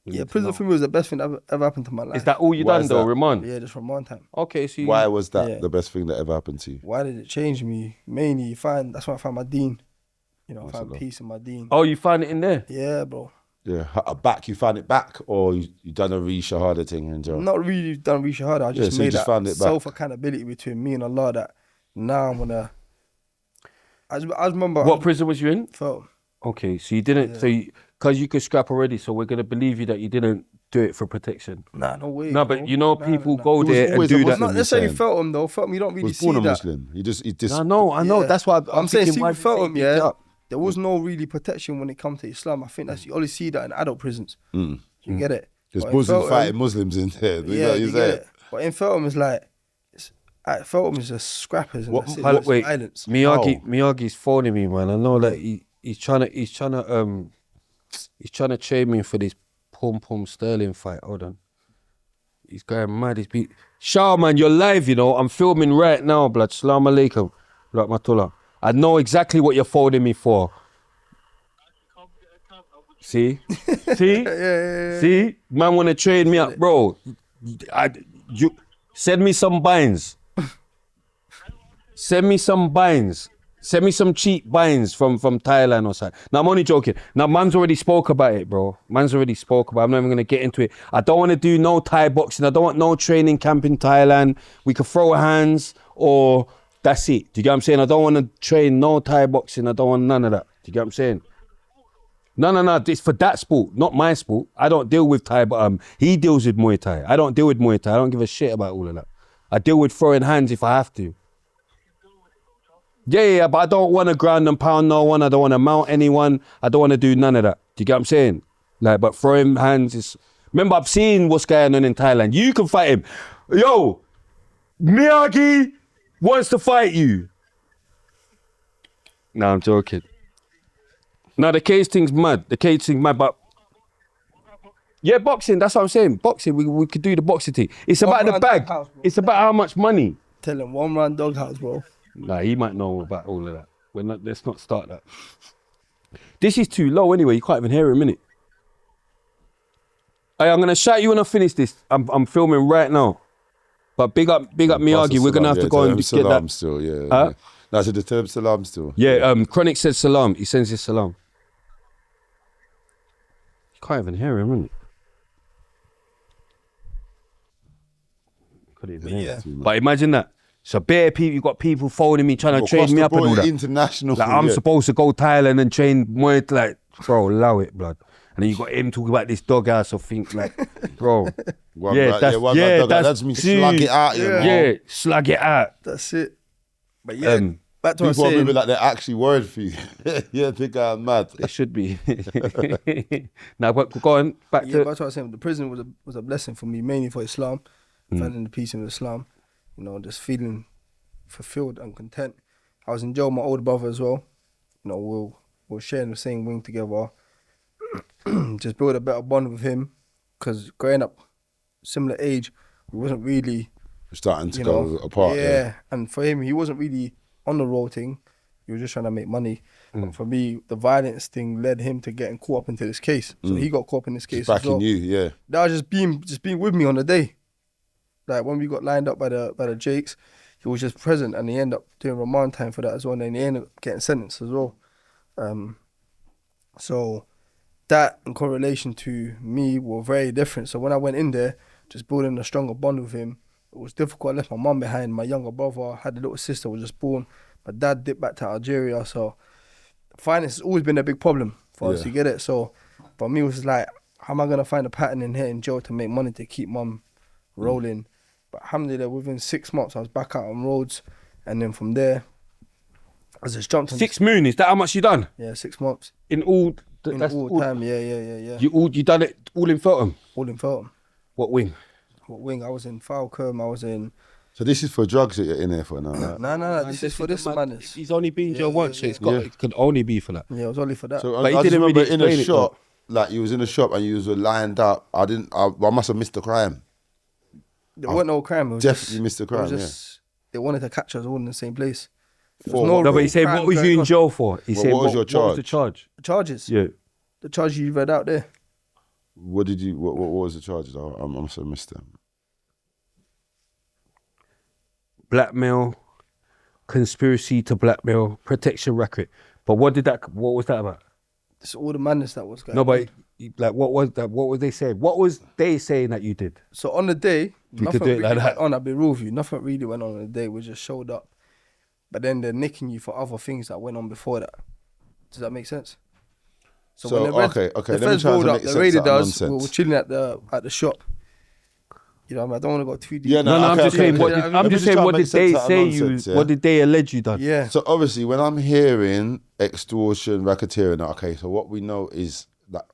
Yeah, prison for me was the best thing that ever happened to my life. Is that all you Why done is though, that? Ramon? Yeah, just from one time. Okay, so you, Why was that Yeah. the best thing that ever happened to you? Why did it change me? Mainly, that's when I found my dean. You know, I found Allah. peace in my dean. Oh, you found it in there. Yeah, bro. Yeah, back. You found it back, or you done a re-shahada thing in jail? Not really done reach hard. I just so you made just that found it back. self accountability between me and Allah. That now I'm gonna. I remember. What prison was you in? Felt. Okay, so you didn't. So because you could scrap already, so we're gonna believe you that you didn't do it for protection. Nah, no way. No, bro. but you know Nah, people nah, nah. go He was there and always a do that. Muslim. Not necessarily saying. Feltham though. Feltham, you don't really Was see born a that. Muslim. He just. I know. Yeah. That's why I'm saying, thinking, see why with do you Feltham, think it's yeah, up? there was no really protection when it comes to Islam. I think that's you only see that in adult prisons. You get it? Because But in Muslims Feltham- fighting Muslims in there. Yeah, you you say get it. it. But in Feltham, it's like Feltham is just scrappers and What- that's it. Hold- It's wait, violence. Miyagi's phoning me, man. I know that he's trying to trade me for this Pum Pum Sterling fight. Hold on. He's going mad. He's beat. Shah, man, you're live, you know. I'm filming right now, blood. Salam alaikum. Rahmatullah. I know exactly what you're phoning me for. See? See? Man want to trade me up, bro. You send me some binds. Send me some binds. Send me some cheap binds from Thailand or something. Now, I'm only joking. Now, man's already spoke about it, bro. Man's already spoke about it. I'm not even going to get into it. I don't want to do no Thai boxing. I don't want no training camp in Thailand. We could throw hands or that's it. Do you get what I'm saying? I don't want to train no Thai boxing. I don't want none of that. Do you get what I'm saying? No. It's for that sport, not my sport. I don't deal with Thai, but he deals with Muay Thai. I don't deal with Muay Thai. I don't give a shit about all of that. I deal with throwing hands if I have to. Yeah, but I don't want to ground and pound no one. I don't want to mount anyone. I don't want to do none of that. Do you get what I'm saying? Like, but throwing hands is... Remember, I've seen what's going on in Thailand. You can fight him. Yo, Miyagi wants to fight you. No, I'm joking. No, the cage thing's mad. But... Yeah, boxing, that's what I'm saying. Boxing, we could do the boxing thing. It's about the round bag. doghouse, bro. It's about how much money. Tell him 1 round doghouse, bro. Nah, he might know about all of that. Let's not start that. This is too low anyway. You can't even hear him, innit? Hey, I'm gonna shout you when I finish this. I'm filming right now. But big up Miyagi. We're gonna have to go and get that. Still, yeah. Huh? No, I said tell him salam still. Yeah. Chronic said salam. He sends his salam. You can't even hear him, innit? Couldn't even hear him. But imagine that. So bare people, you got people phoning me trying to train me up and all that. International. Like I'm supposed to go Thailand and train Muay Thai. Like, bro, allow it, blood. And then you got him talking about this doghouse or think like, bro. That's me slug it out. You know? Yeah, slug it out. That's it. But yeah, back to what I was People are saying. moving like they're actually worried for you. Yeah, think I'm mad. It should be. Now, but go on, back Yeah, to... that's what I was saying. The prison was a blessing for me, mainly for Islam, finding the peace in Islam. You know, just feeling fulfilled and content. I was in jail with my older brother as well. You know, we were sharing the same wing together. Just build a better bond with him, because growing up, similar age, we wasn't really Starting to you go know, apart. Yeah, and for him, he wasn't really on the road thing. He was just trying to make money. And for me, the violence thing led him to getting caught up into this case. So he got caught up in this case as Backing well. you, yeah. That was just being with me on the day. Like when we got lined up by the Jakes, he was just present, and he ended up doing remand time for that as well. And then he ended up getting sentenced as well. So that in correlation to me were very different. So when I went in there, just building a stronger bond with him, it was difficult. I left my mum behind. My younger brother had a little sister, was just born. My dad dipped back to Algeria. So finance has always been a big problem for us, you get it? So for me, it was like, how am I going to find a pattern in here in jail to make money to keep mum rolling? But alhamdulillah, within 6 months, I was back out on roads. And then from there, I just jumped on 6 moon, is that how much you done? Yeah, 6 months. In all, In all time, yeah. You done it all in Tottenham? All in Feltham. What wing? What wing? I was in Falcombe, I was in... So this is for drugs that you're in here for now, right? No, this is for this madness. He's only been jail once, so it could only be for that. Yeah, it was only for that. So But he I just didn't remember really in a explain it, shop, like you was in a shop and you was lined up. I must have missed the crime. There wasn't no crime. It was Definitely missed the it crime, was just, they wanted to catch us all in the same place. There was For- No, but real he said, crime what was going you in on. jail for? He Well, said, what was your What was the charge? The charges. Yeah. The charges you read out there. What did you? What was the charges? I must have missed them. Blackmail, conspiracy to blackmail, protection racket. But what was that about? It's all the madness that was going No, on. but like, what was that? What was they saying? What was they saying that you did? So on the day, You nothing could do it really like that. went on. I'll be real with you. Nothing really went on the day. We just showed up. But then they're nicking you for other things that went on before that. Does that make sense? So, when okay, the let me feds try to rolled make up, sense the raided out of us. We nonsense. were chilling at the shop. You know, I don't want to go too deep. Yeah, No, I'm okay, just okay, saying. okay. What Let did, me I'm just just saying. try What and did they make sense out of say nonsense, you? yeah? What did they allege you done? Yeah. So obviously, when I'm hearing extortion, racketeering, okay, so what we know is that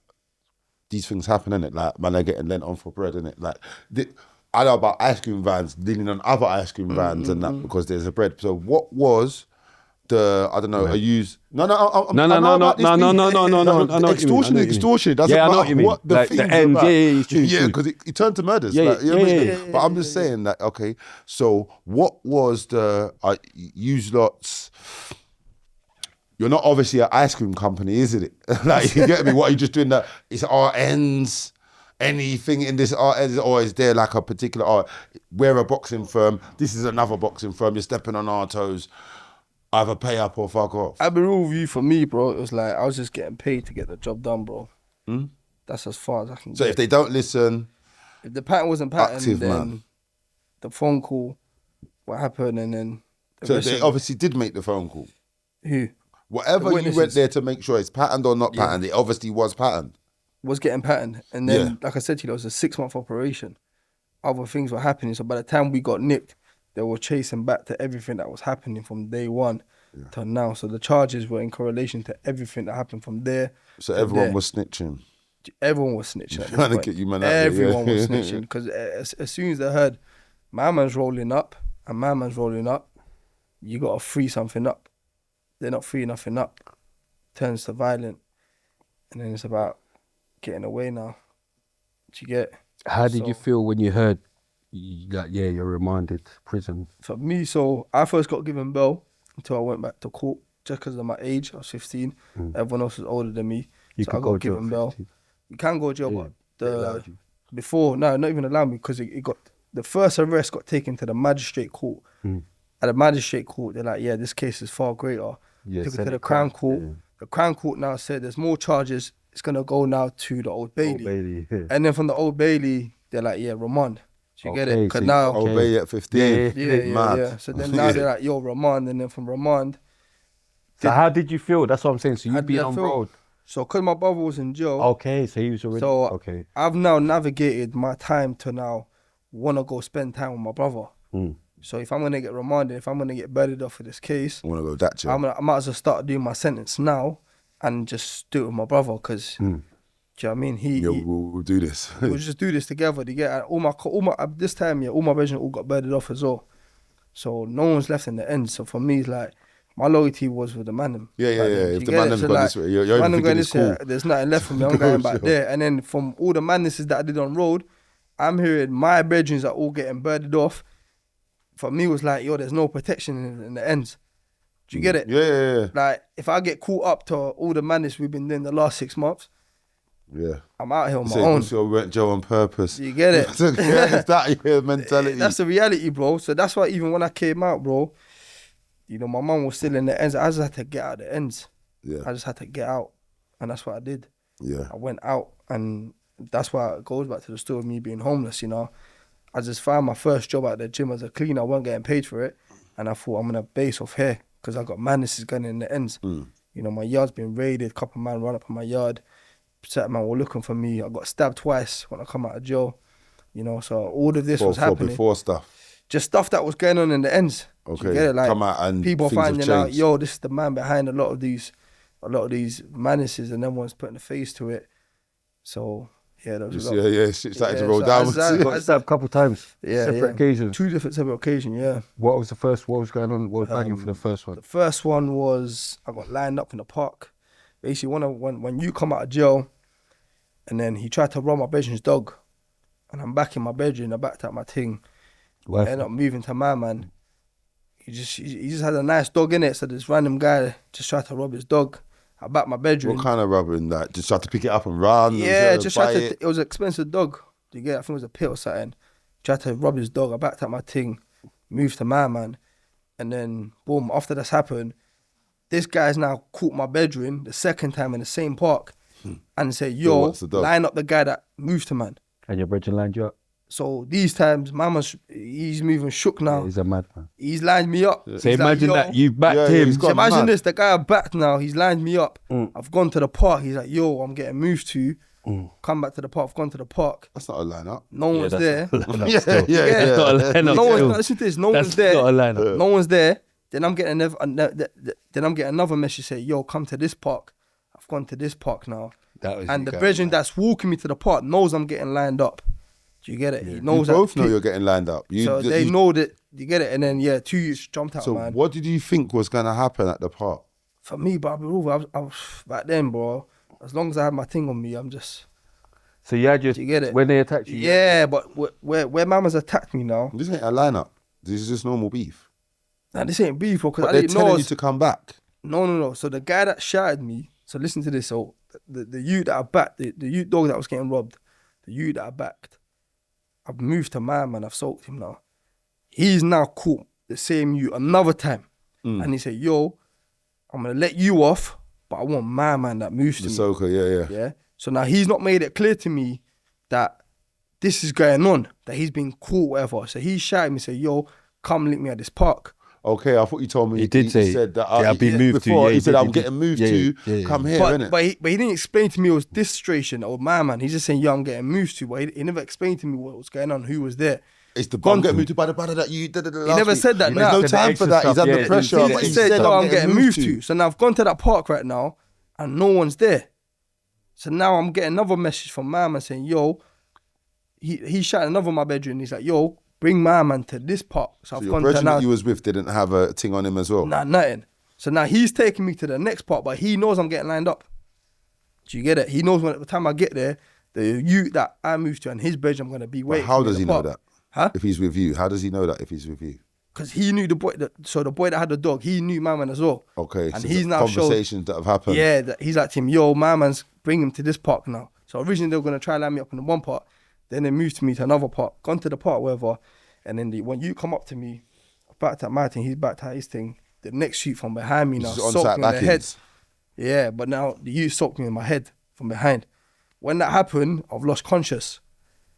these things happen, innit? Like, man, they're getting lent on for bread, innit? Like, I know about ice cream vans leaning on other ice cream vans and that because there's a bread. So what was the, I don't know, I use... No, extortion is extortion. It doesn't Yeah, I know matter what you mean. what the Like the thing's end, about. yeah, it's true, Yeah, true. because it turned to murders. Yeah, like, you know yeah, what I mean? yeah, But I'm just saying that, okay, so what was the, use lots... You're not obviously an ice cream company, isn't it? Like, you get me? What are you just doing that? It's RNs, anything in this RN, or is there like a particular, we're a boxing firm, this is another boxing firm, you're stepping on our toes, either pay up or fuck off. I'll be real with you. For me, bro, it was like I was just getting paid to get the job done, bro. That's as far as I can So get. if they don't listen, If the pattern wasn't patterned, active, then man. the phone call, what happened, and then the so rest they of- obviously did make the phone call. who Whatever The you went witnesses. there to make sure it's patterned or not patterned, it obviously was patterned. was getting patterned, and then Yeah. like I said to you, it was a 6-month operation. Other things were happening, so by the time we got nicked, they were chasing back to everything that was happening from day one to now. So the charges were in correlation to everything that happened from there. So to everyone there. was snitching. Everyone was snitching. At this Trying to point. get you man out there, Everyone yeah. was snitching because as soon as they heard my man's rolling up and my man's rolling up, you got to free something up. They're not freeing nothing up. Turns to violent, and then it's about getting away now. Do you get? How did you So- feel when you heard that? Yeah, you're remanded prison. For me, so I first got given bail until I went back to court just because of my age. I was 15. Everyone else was older than me. You so could I go got jail given bail. 15. You can go jail, Yeah, but they allowed you. before, no, not even allowed me because it got, the first arrest got taken to the magistrate court. At the magistrate court, they're like, yeah, this case is far greater. Yeah, Took it send to the it Crown back, Court. yeah. The Crown Court now said there's more charges. It's going to go now to the Old Bailey. Old Bailey, yeah. And then from the Old Bailey, they're like, yeah, remand. Do you get Okay, it? Because so- now... okay. Obey at 15. Mad. So then now they're like, yo, remand. And then from remand... So how did you feel? That's what I'm saying. So How you've did been I on feel? road. So because my brother was in jail... Okay, so he was already. So okay. I've now navigated my time to now want to go spend time with my brother. So if I'm going to get remanded, if I'm going to get bedded off for this case, I want to go that jail. I might as well start doing my sentence now and just do it with my brother because, do you know what I mean? Yeah, we'll do this. we'll just do this together. To get all my this time, yeah, all my brethren all got bedded off as well. So no one's left in the end. So for me, it's like, my loyalty was with the man. Yeah. If You the get man it? has So gone like, this way, you're man, even I'm thinking going it's this way, cool. there's nothing left for me. I'm Go, going back sure. there. And then from all the madnesses that I did on road, I'm hearing my brethren are all getting bedded off. For me, it was like, yo, there's no protection in the ends. Do you get it? Yeah. Like, if I get caught up to all the madness we've been doing the last 6 months, Yeah. I'm out here on my So own. we went Joe on purpose. You get it? Yeah, it's that mentality. That's the reality, bro. So that's why even when I came out, bro, you know, my mum was still in the ends. I just had to get out the ends. Yeah. I just had to get out. And that's what I did. Yeah. I went out, and that's why it goes back to the story of me being homeless, you know. I just found my first job at the gym as a cleaner. I wasn't getting paid for it. And I thought, I'm going to base off here because I got madnesses going in the ends. You know, my yard's been raided. A couple of men run up on my yard. Certain men were looking for me. I got stabbed twice when I come out of jail. You know, so all of this was happening. Before stuff. Just stuff that was going on in the ends. Okay. Do you get it? Like, come out and people things have finding out, changed. yo, this is the man behind a lot of these madnesses, and everyone's putting a face to it. So yeah, that was Shit started to roll down. Got stabbed a couple of times. Separate occasions. 2 different separate occasions, yeah. What was the first? What was going on? What was banging for the first one? The first one was I got lined up in the park. Basically, when you come out of jail, and then he tried to rob my bedroom's dog, and I'm back in my bedroom. I backed out my thing. I ended up moving to my man. He just had a nice dog in it, so this random guy just tried to rob his dog. I backed my bedroom. What kind of robbing? That just tried to pick it up and run? Yeah, just tried to. It was an expensive dog. Do you get it? I think it was a pit or something. Tried to rob his dog. I backed out my thing, moved to my man, and then boom. After this happened, this guy's now caught my bedroom the second time in the same park, and said, "Yo, line up the guy that moved to man." And your bedroom lined you up. So these times, he's moving shook now. Yeah, he's a madman. He's lined me up. So imagine that you backed him. So imagine this, the guy I backed now, he's lined me up. I've gone to the park. He's like, yo, I'm getting moved to. Come back to the park. I've gone to the park. That's not a lineup. No one's there. That's not a lineup. No one's, listen to this, no one's there. Not a lineup. No one's there. Then I'm getting another message say, yo, come to this park. I've gone to this park now. And the brethren that's walking me to the park knows I'm getting lined up. Do you get it? He knows you both know you're getting lined up. So they know that, you get it? And then, 2 youths jumped out, so man. what did you think was going to happen at the park? For me, but I was back then, bro, as long as I had my thing on me, I'm just... So you had your... Do you get it? When they attacked you? Yeah, but where mama's attacked me now... This ain't a lineup. This is just normal beef. Nah, this ain't beef, because But I they're didn't know... telling you to come back. No. So the guy that shouted me... So listen to this. So the youth that I backed, the youth dog that was getting robbed, the youth that I backed, I've moved to my man, I've soaked him now. He's now caught the same you another time. And he said, yo, I'm going to let you off, but I want my man that moves to The me. soaker, yeah. Yeah. So now he's not made it clear to me that this is going on, that he's been caught, whatever. So he shouted me, said, yo, come link me at this park. Okay, I thought you told me He said that I've been moved before. to. He said, I'm getting moved to. Come here, innit? But he didn't explain to me it was this situation or my man. He's just saying, yo, I'm getting moved to. But he never explained to me what was going on, who was there. It's the I'm getting moved to by the brother that you did it last He never week. said that. There's no time for that. He's under pressure. He said, yo, I'm getting moved to. So now I've gone to that park right now and no one's there. So now I'm getting another message from my man saying, yo, he shouted another in my bedroom. He's like, yo, bring my man to this park. So I've your gone to brethren now. that you was with didn't have a thing on him as well? Nah, nothing. So now he's taking me to the next part, but he knows I'm getting lined up. Do you get it? He knows when at the time I get there, the youth that I moved to and his bedroom, I'm going to be waiting. How does he know park. that? Huh? If he's with you, how does he know that if he's with you? Because he knew the boy, so the boy that had the dog, he knew my man as well. Okay, and so he's the now conversations that have happened. Yeah, he's like to him, yo, my man's bring him to this park now. So originally they were going to try and line me up in the one part, then they moved me to another part, gone to the part, wherever. And then when you come up to me, I backed at my thing, he's backed at his thing. The next shoot from behind me now soaked me in the head. Yeah, but now the youth soaked me in my head from behind. When that happened, I've lost conscious.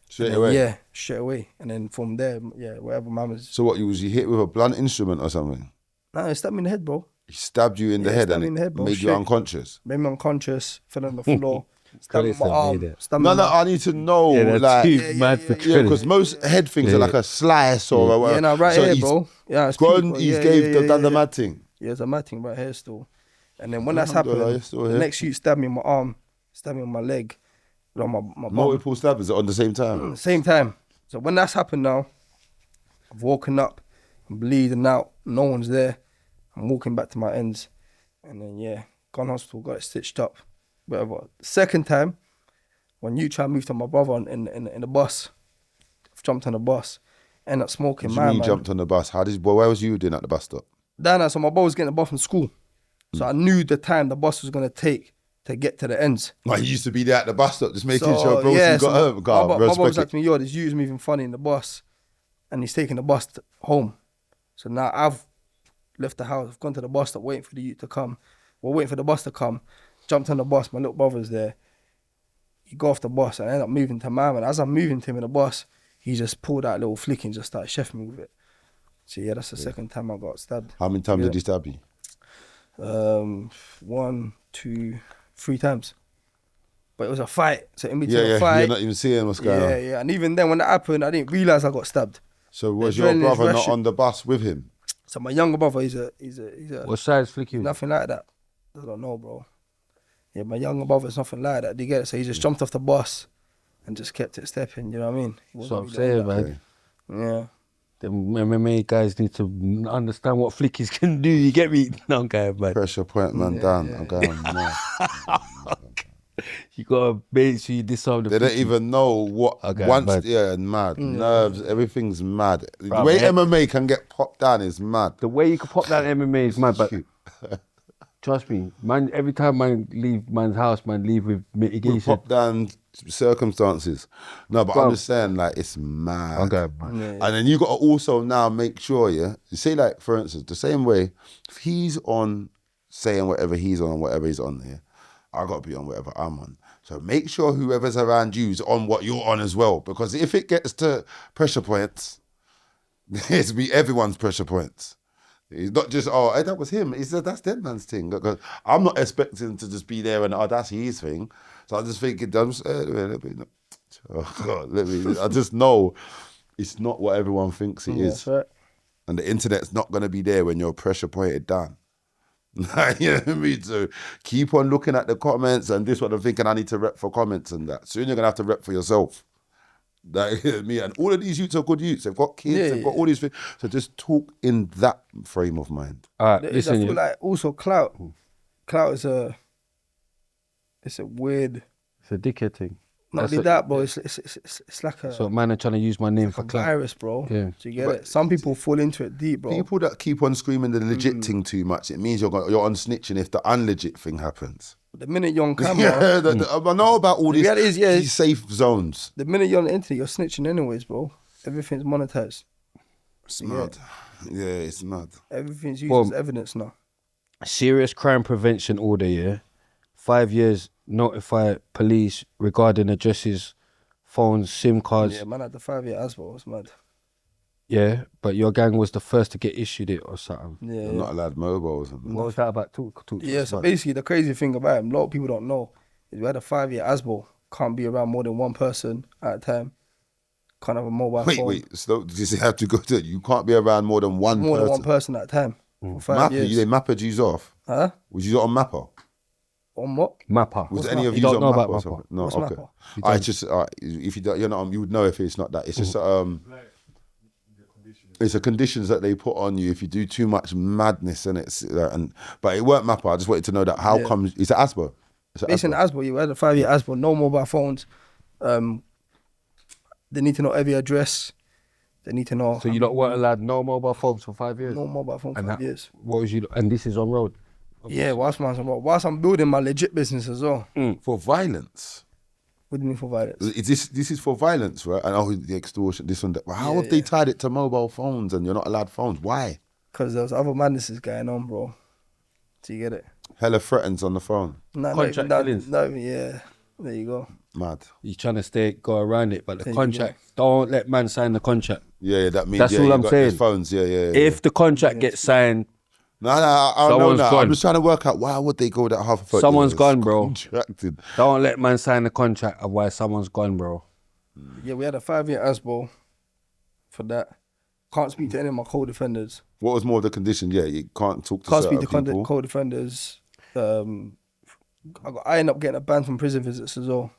Straight away? Yeah, straight away. And then from there, yeah, wherever mama's... So what, was you hit with a blunt instrument or something? No, it stabbed me in the head, bro. He stabbed you in the head and it made you unconscious? Made me unconscious, fell on the floor. Stabbed me in my arm. No, I need to know. Yeah, like, mad for because most head things are like a slice or a whatever. Yeah, no, right so here, bro. Yeah, it's done the yeah. mad thing. Yeah, it's a mad thing right here still. And then when that's happened, the next shoot stabbed me in my arm, stabbed me on my leg, on my bum. Multiple stabs at the same time? Same time. So when that's happened now, I've woken up, I'm bleeding out, no one's there. I'm walking back to my ends. And then, gone hospital, got it stitched up, whatever. Second time, when you try to move to my brother in the bus, I've jumped on the bus, end up smoking. What do you mean jumped on the bus? Where was you doing at the bus stop? So my brother was getting the bus from school. So I knew the time the bus was going to take to get to the ends. Like, you used to be there at the bus stop, just making sure bro you got home. My brother was like to me, yo, this you's moving funny in the bus, and he's taking the bus home. So now I've left the house, I've gone to the bus stop, waiting for the youth to come. We're waiting for the bus to come. Jumped on the bus, my little brother's there. you go off the bus and I end up moving to my man. As I'm moving to him in the bus, he just pulled out a little flick and just started chefing me with it. So yeah, that's the second time I got stabbed. How many times did he stab you? 1, 2, 3 times. But it was a fight. So in between Yeah, the fight, you're not even seeing what's going on. yeah. And even then, when that happened, I didn't realize I got stabbed. So was The your adrenaline's brother not rushing. on the bus with him? So my younger brother, he's a What size flick you? nothing like that. I don't know, bro. Yeah, my younger brother's nothing like that. Do you get it? So he just jumped off the bus and just kept it stepping. You know what I mean? He So I'm wasn't really saying, on that. man. Yeah. The MMA guys need to understand what flickies can do. You get me? No, I'm going, man. Pressure point man down. I'm going, no. You gotta make sure you disarm the They don't flickies. even know what Okay, once mad. mad. Nerves, everything's mad. The Bruv, way yeah. MMA can get popped down is mad. The way you can pop that MMA is mad, but trust me, man. Every time man leave man's house, man leave with mitigation. Pop down circumstances. No, but I'm Bruv. just saying, like, it's mad. Okay, man. Yeah. And then you got to also now make sure, you say, like, for instance, the same way, if he's on saying whatever he's on, whatever he's on there, I got to be on whatever I'm on. So make sure whoever's around you is on what you're on as well. Because if it gets to pressure points, it's be everyone's pressure points. It's not just, oh, hey, that was him. He said, that's that man's thing. Because I'm not expecting to just be there and, oh, that's his thing. So I'm just thinking, I just know it's not what everyone thinks it is. That's right. And the internet's not going to be there when you're pressure pointed down. You know what I mean? So keep on looking at the comments and this one. I'm thinking I need to rep for comments and that. Soon you're going to have to rep for yourself. Like, you know what I mean? And all of these youths are good youths. They've got kids, they've got all these things. So just talk in that frame of mind. All right, I listen. feel You, like also clout. Clout is it's a weird. it's a dickhead thing. Not That's only a- that, bro. It's like a, So man are trying to use my name like for a clout. virus, bro. Yeah. Do you get it? Some people fall into it deep, bro. People that keep on screaming the legit thing too much, it means you're on snitching if the unlegit thing happens. The minute you're on camera, Yeah, I know about all The reality is, yeah, these safe zones. the minute you're on the internet, you're snitching anyways, bro. Everything's monetized. It's mad. Yeah, it's mad. Everything's used Well, as evidence now. Serious crime prevention order, yeah. 5 years, notify police regarding addresses, phones, SIM cards. Yeah, man, at the 5-year ASBO, it's mad. Yeah, but your gang was the first to get issued it or something. Yeah, They're yeah. not allowed mobiles. And What was that about? Talk to Yeah, us so about it. basically the crazy thing about him, a lot of people don't know, is we had a 5-year ASBO, can't be around more than one person at a time, can't have a mobile phone. Wait, slow. Did you have to go to? You can't be around more than one More person. than one person at a time for 5 Mapper, years. they mappered you off. Huh? Was you on Mapper? On what? Mapper. Was What's any of You you don't on know Mapper? about or Mapper? something? No, What's okay. Mapper? I just if you don't, you're not, you would know if it's not that. It's just it's the conditions that they put on you if you do too much madness and but it weren't Mapper. I just wanted to know that how comes it's an ASBO. It's an Based on ASBO. ASBO, you had a 5-year ASBO, no mobile phones. They need to know every address. They need to know So you lot weren't allowed no mobile phones for 5 years? no mobile phone for And 5 that- years. What was you? And this is on road. Yeah, whilst I'm building my legit business as well. For violence. What do you mean for violence? This is for violence, right? And the extortion, this one, that. But how Yeah, have they yeah. tied it to mobile phones and you're not allowed phones? Why? Because there was other madnesses going on, bro. Do you get it? Hella threatens on the phone. No, Contract killings. No, yeah. There you go. Mad. You're trying to go around it, but the There you contract, don't let man sign the contract. Yeah, that means That's yeah, all you I'm got saying. these phones, yeah. If the contract gets signed, No, I know Someone's that. gone. I'm just trying to work out why would they go that half a foot. Someone's Yeah, gone, it's bro. Contracted. don't let man sign the contract, otherwise someone's gone, bro. Yeah, we had a 5-year ASBO for that. Can't speak to any of my co-defenders. What was more of the condition? Yeah, you can't talk to Can't certain speak to people. co-defenders. I ended up getting a ban from prison visits as well.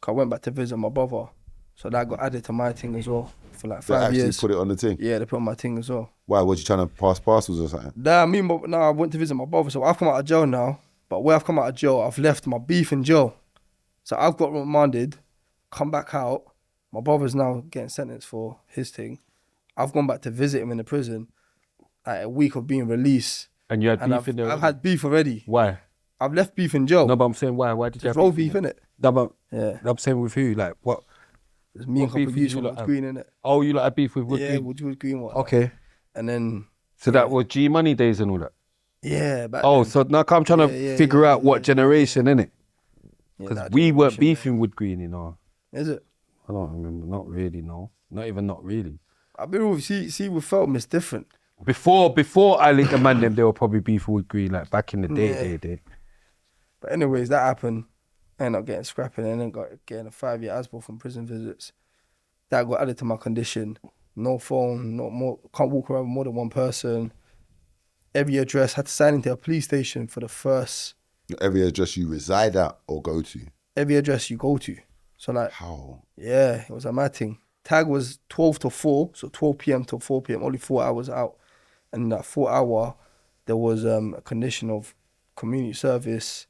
'Cause I went back to visit my brother. So that got added to my thing as well for like They 5 actually years. put it on the thing. Yeah, they put on my thing as well. Why? Was you trying to pass parcels or something? I went to visit my brother. So I've come out of jail now. But where I've come out of jail, I've left my beef in jail. So I've got remanded, come back out. My brother's now getting sentenced for his thing. I've gone back to visit him in the prison at a week of being released. And you had And beef in there. I've had beef already. Why? I've left beef in jail. No, but I'm saying why? Why did you have Roll beef, innit? No, but Yeah. I'm saying with who? Like what? It's me and What beef couple did youths you from lot Wood have? Green, innit? Oh, you like had beef with Wood Yeah, Green? Wood Green one. Okay. And then, So that was G Money days and all that. yeah. Back Oh, then. so now I'm trying to Yeah, figure yeah, out what generation, innit? Because that we weren't generation, beefing Wood Green, you know. Is it? I don't remember. Not really, no. Not really. I mean, see, with Feltham, it's different. Before I linked the man, them they were probably beefing Wood Green, like back in the day. But anyways, that happened. I ended up getting scrapping and then getting a 5-year ASBO from prison visits. That got added to my condition. No phone, can't walk around with more than one person. Every address, had to sign into a police station for the first. Every address you reside at or go to. Every address you go to. So like, How? yeah, it was a mad thing. Tag was 12 to 4, so 12 p.m. to 4 p.m, only 4 hours out. And in that 4 hour, there was a condition of community service,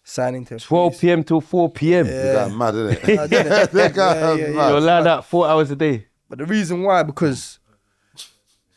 signing to 12 p.m. till 4 p.m. You're going mad, isn't it? Yeah. You're allowed that 4 hours a day. But the reason why, because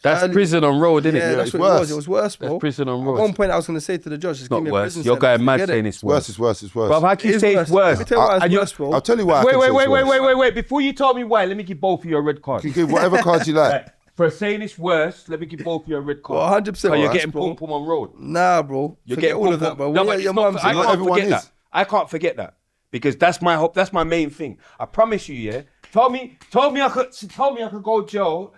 That's prison on road, isn't it? yeah, that's it's what worse. it was. It was worse, bro. That's prison on road. At one point, I was going to say to the judge, just give Not me a worse. prison You're sentence, going mad forget saying it. it's worse. It's worse. But how can you It is say worse. it's worse? Let me tell you why it's And you- worse, bro. I'll tell you why. I can say it's worse. Wait. Before you tell me why, let me give both of you a red card. You can give whatever cards you like. For saying it's worse, let me give both of you a red card. Well, 100%. You're worse, getting bro. pum pum on road. Nah, bro. You're Forget getting all of pum that, bro. pum. No, What but your it's not, mum I said. Not can't everyone forget is. that. I can't forget that because that's my hope. That's my main thing. I promise you, yeah. Told me I could go jail.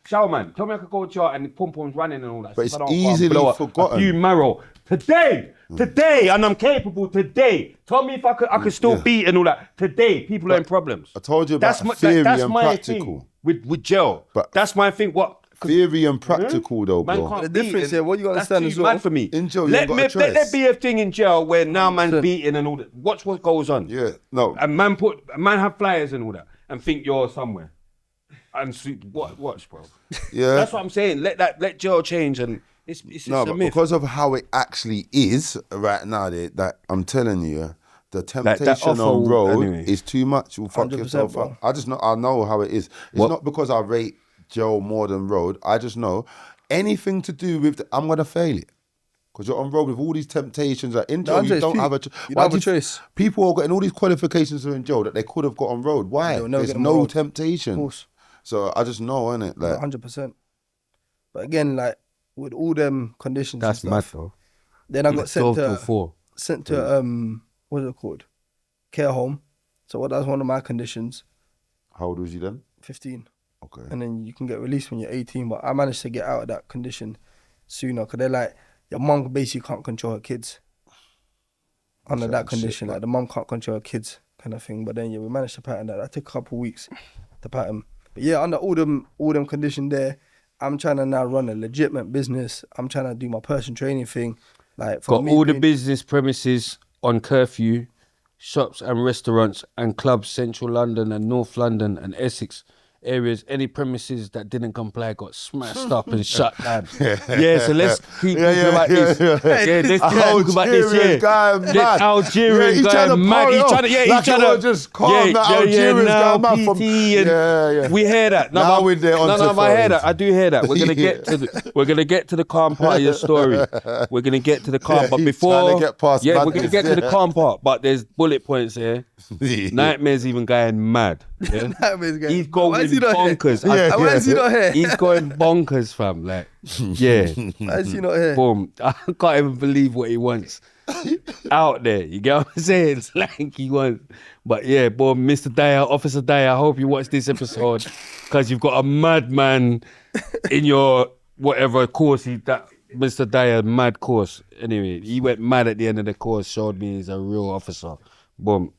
Shower man, told me I could go jail and the pum pum's running and all that. But stuff. it's I don't go and easily blow a forgotten. few marrow today, and I'm capable today. Told me if I could still beat and all that today. People are in problems. I told you about That's my theory that's and my practical. thing with jail. But- that's my thing. What? Theory and practical, though, Man bro. can't The beat difference and here, what you gotta that's understand too as well, mad for me. in jail, you let ain't got a let choice. there be a thing in jail where now man's beating and all that. Watch what goes on. Yeah, no. And man have flyers and all that and think you're somewhere. And watch, bro. Yeah. That's what I'm saying. Let jail change and it's No, a but myth. because of how it actually is right now, that I'm telling you, the temptation offer on road anyway. is too much. You'll fuck 100%, yourself bro. up. I know how it is. It's not because I rate jail more than road. I just know anything to do with I'm gonna fail it. Because you're on road with all these temptations. Like in jail, Andre, you it's don't peak. have a You don't have a choice. People are getting all these qualifications in jail that they could have got on road. Why? They'll never There's get them no on road. temptation. Of course. So I just know, innit? Like 100%. But again, like, with all them conditions That's and mad stuff, though. then I got 12 till 4. sent to what is it called? Care home. So that was one of my conditions, how old was you then? 15. Okay. And then you can get released when you're 18. But I managed to get out of that condition sooner because they're like, your mum basically can't control her kids under that condition. Like the mum can't control her kids kind of thing. But then, yeah, we managed to pattern that. That took a couple of weeks to pattern. But yeah, under all them conditions there, I'm trying to now run a legitimate business. I'm trying to do my personal training thing. Like for Got me all the being- business premises on curfew, shops and restaurants and clubs, Central London and North London and Essex areas. Any premises that didn't comply got smashed up and shut down. Yeah, so let's keep talking about this. Yeah, let's keep talking about this. Yeah, Guy Let's mad. Algerian he's guy trying to mad. party He's off. trying to, yeah, Like he's trying it to was just calm. That Algerian's now guy mad from. PT and Yeah. we hear that. Now we're there on no, to I hear phones. that. I do hear that. We're gonna get to the calm part of your story. We're gonna get to the calm, Yeah, but he's before trying to get past we're gonna madness. get to the calm part. But there's bullet points here. Nightmare's even going mad. Yeah? Nightmare's going- He's going Why is he not here? bonkers. Why is he not here? He's going bonkers, fam. Like, yeah. Why is he not here? Boom. I can't even believe what he wants out there. You get what I'm saying? It's like he wants. But yeah, boom, Mr. Dyer, Officer Dyer, I hope you watch this episode because you've got a madman in your whatever course that Mr. Dyer mad course. Anyway, he went mad at the end of the course, showed me he's a real officer. Boom.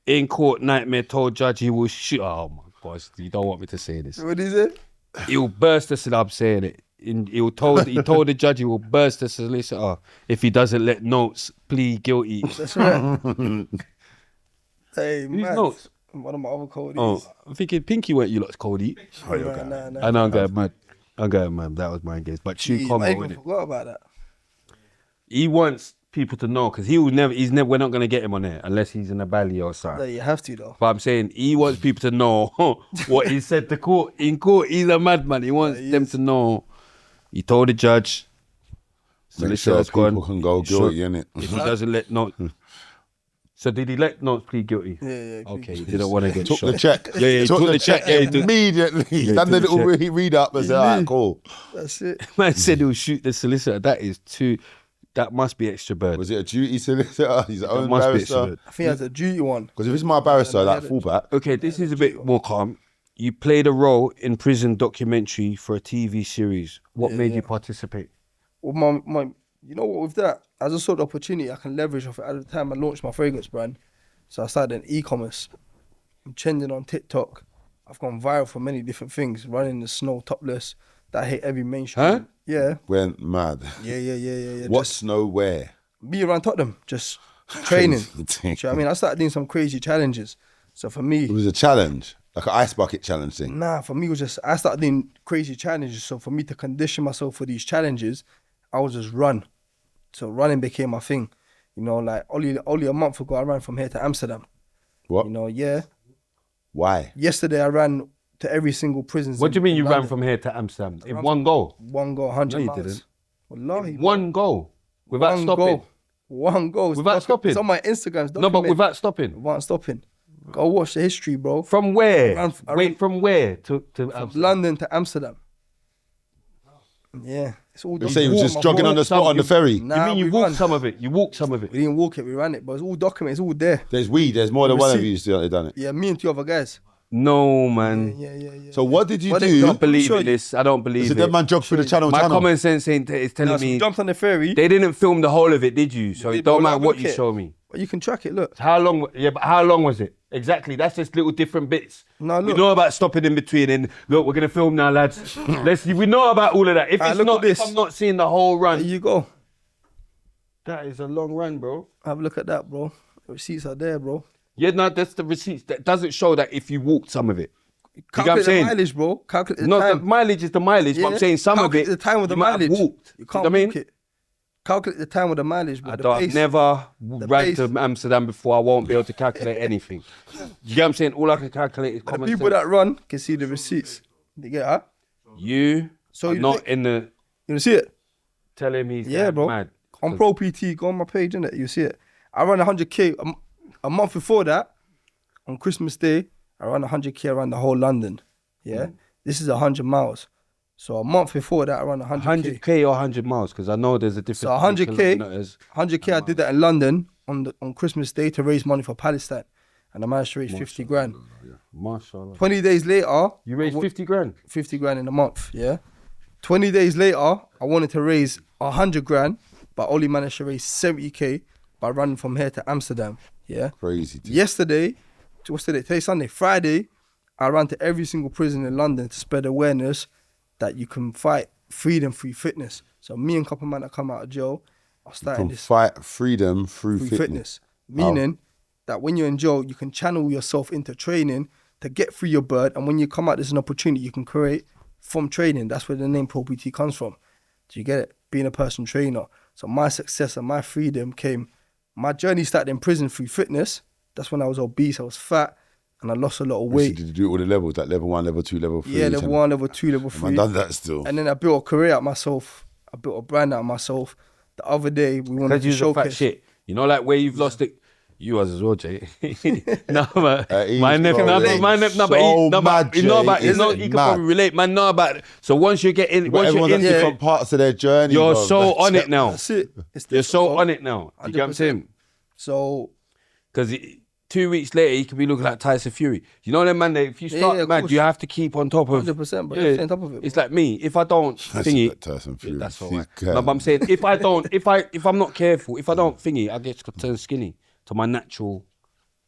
In court, Nightmare told judge he will shoot. Oh my gosh, you don't want me to say this. What is it? He'll burst the solicitor. I'm saying it. He told the judge he will burst the solicitor if he doesn't let notes plead guilty. That's right. Hey, Whose man. notes? One of my other coldies. Oh, I'm thinking Pinky went you lot's Cody. Nah. I know I'm going mad. That was my guess. But shoot I combo even with it. forgot about that. He wants people to know because we're not gonna get him on there unless he's in a valley or something. No, you have to though. But I'm saying he wants people to know what he said to court. In court, he's a madman. He wants them to know. He told the judge. Make sure solicitor's people gone. can go Sure. guilty, innit? If he doesn't let notes. So did he let notes plead guilty? Yeah. Okay, he didn't want to get Took shot. the check. Yeah, he took the check. Yeah, he took- immediately. Done the took the little read up and said, alright, cool. That's it. Man said he'll shoot the solicitor. That is too. That must be extra bird. Was it a duty solicitor? His own must be extra barrister? bird. I think that's a duty one. Because if it's my barrister, like fullback, Okay, this is a bit more calm. You played a role in prison documentary for a TV series. What made you participate? Well, my, you know what? With that, as a sort of opportunity, I can leverage off it. At the time, I launched my fragrance brand, so I started an e-commerce. I'm trending on TikTok. I've gone viral for many different things. Running in the snow, topless. That hit every mainstream. Huh? Yeah. went mad. Yeah. What snow where? Me around Tottenham, just training. Do you know what I mean? I started doing some crazy challenges. So for me, It was a challenge, like an ice bucket challenge thing. nah, for me it was just, I started doing crazy challenges. So for me to condition myself for these challenges, I was just run. So running became my thing. You know, like only a month ago, I ran from here to Amsterdam. What? You know, yeah. Why? Yesterday I ran to every single prison. What do you mean you ran from here to Amsterdam? In one go? One goal, 100 No, you miles. didn't. Wallahi, One go? Without stopping? One goal. It's Without stopping? It's on my Instagram. No, but without stopping. Without stopping. Go watch the history, bro. From where? I ran- Wait, from where to From Amsterdam? London to Amsterdam. Yeah. It's all You say he was just jogging on the spot on the ferry. Nah, You mean you we walked ran. some of it? You walked some of it? We didn't walk it, we ran it, but it's all documented, it's all there. There's there's more than one of Receipt. you still done it. Yeah, me and two other guys. No, man. Yeah. So what did you What do? they- I don't believe Sure. in this. I don't believe So it. that man jogged through the channel. My common sense is telling Now, so we me jumped on the ferry. they didn't film the whole of it, did you? So We it did, don't but matter look what at you it. show me. But you can track it, look. How long? Yeah, but how long was it? Exactly. That's just little different bits. No, we look. know about stopping in between and look, we're gonna film now, lads. We know about all of that. If it's look not, at this. if I'm not seeing the whole There run, you go. that is a long run, bro. Have a look at that, bro. The receipts are there, bro. Yeah, no, that's the receipts. That doesn't show that if you walked some of it. You get what I'm Calculate the saying? mileage, bro. Calculate the No, the time. mileage is the mileage, but I'm Yeah. saying some of Calculate it. the time with the you might have mileage. walked. You You can't know what I mean? walk it. Calculate the time with the mileage, bro. I The don't, I've pace. never ran pace. to Amsterdam before. I won't be able to calculate anything. You get what I'm saying? All I can calculate is The common people sense. that run can see the receipts. You get that? You So are you not think- in the You wanna see it? tell him he's Yeah, bro. mad. On Pro PT, go on my page, innit? You see it. I ran 100k a month before that. On Christmas Day, I ran 100k around the whole London. Yeah, this is 100 miles. So a month before that, I ran 100k. 100k or 100 miles? Because I know there's a difference. So 100k, kilometers. 100k. I did that in London on Christmas Day to raise money for Palestine, and I managed to raise 50 grand. Mashallah. 20 days later, You raised 50 grand. 50 grand in a month. Yeah. 20 days later, I wanted to raise 100 grand, but only managed to raise 70k by running from here to Amsterdam. Yeah. Crazy. Dude. Yesterday, what's today? Today's Sunday. Friday, I ran to every single prison in London to spread awareness that you can fight freedom through fitness. So me and a couple of men that come out of jail are starting Can this fight freedom through through fitness. fitness. Meaning that when you're in jail, you can channel yourself into training to get through your bird. And when you come out, there's an opportunity you can create from training. That's where the name Pro PT comes from. Do you get it? Being a personal trainer. So my success and my freedom came, my journey started in prison through fitness. That's when I was obese, I was fat, and I lost a lot of So weight. did you do all the levels, like level 1, level 2, level 3? Yeah, level 1, level 2, level Man 3. done that still. And then I built a career out myself. I built a brand out myself. The other day, we wanted Because to you're a fat showcase. shit. You know, like where you've lost it. You was as well, Jay. No, but He's my nephew, got no, it. my nephew, no, but So he, no, mad, but he know about, Jay. he know, It's he can mad. probably relate, man. Know about it. So once you get in, But once you're everyone's in at there, different parts of their journey. you're bro. so That's on it now. That's it. It's You're so different, on bro. it now. You get what I'm 100%. saying? So, Because 2 weeks later, he could be looking like Tyson Fury. You know them, man. That if you start, yeah, of man, course. you have to keep on top of. 100%, bro. Stay on top of it, It's bro. like me. If I don't That's thingy, a Tyson Fury. that's all He's right. good. No, but I'm saying if I don't, if I'm not careful, if I don't thingy, I get to turn skinny to my natural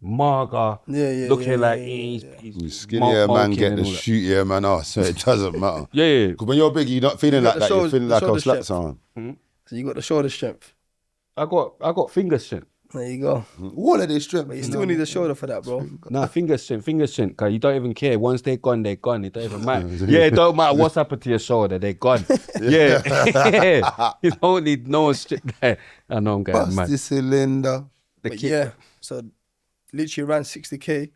mager. Yeah, looking yeah, like yeah, he's Skinnier man get the all that. shootier man off, so it doesn't matter. Yeah. Because when you're big, you're not feeling You like got that. the You're shoulder- feeling the like I'll shoulder slap strength. someone. So you got the shoulder strength. I got finger strength. There you go. All of this strength. But you still need the shoulder for that, bro. Nah, finger strength, cause you don't even care. Once they're gone, they're gone. It don't even matter. Yeah, it don't matter what's happened to your shoulder, they're gone. Yeah. You don't need no strength there. I know I'm getting Bust mad. the cylinder. The But kick. yeah, so literally ran 60k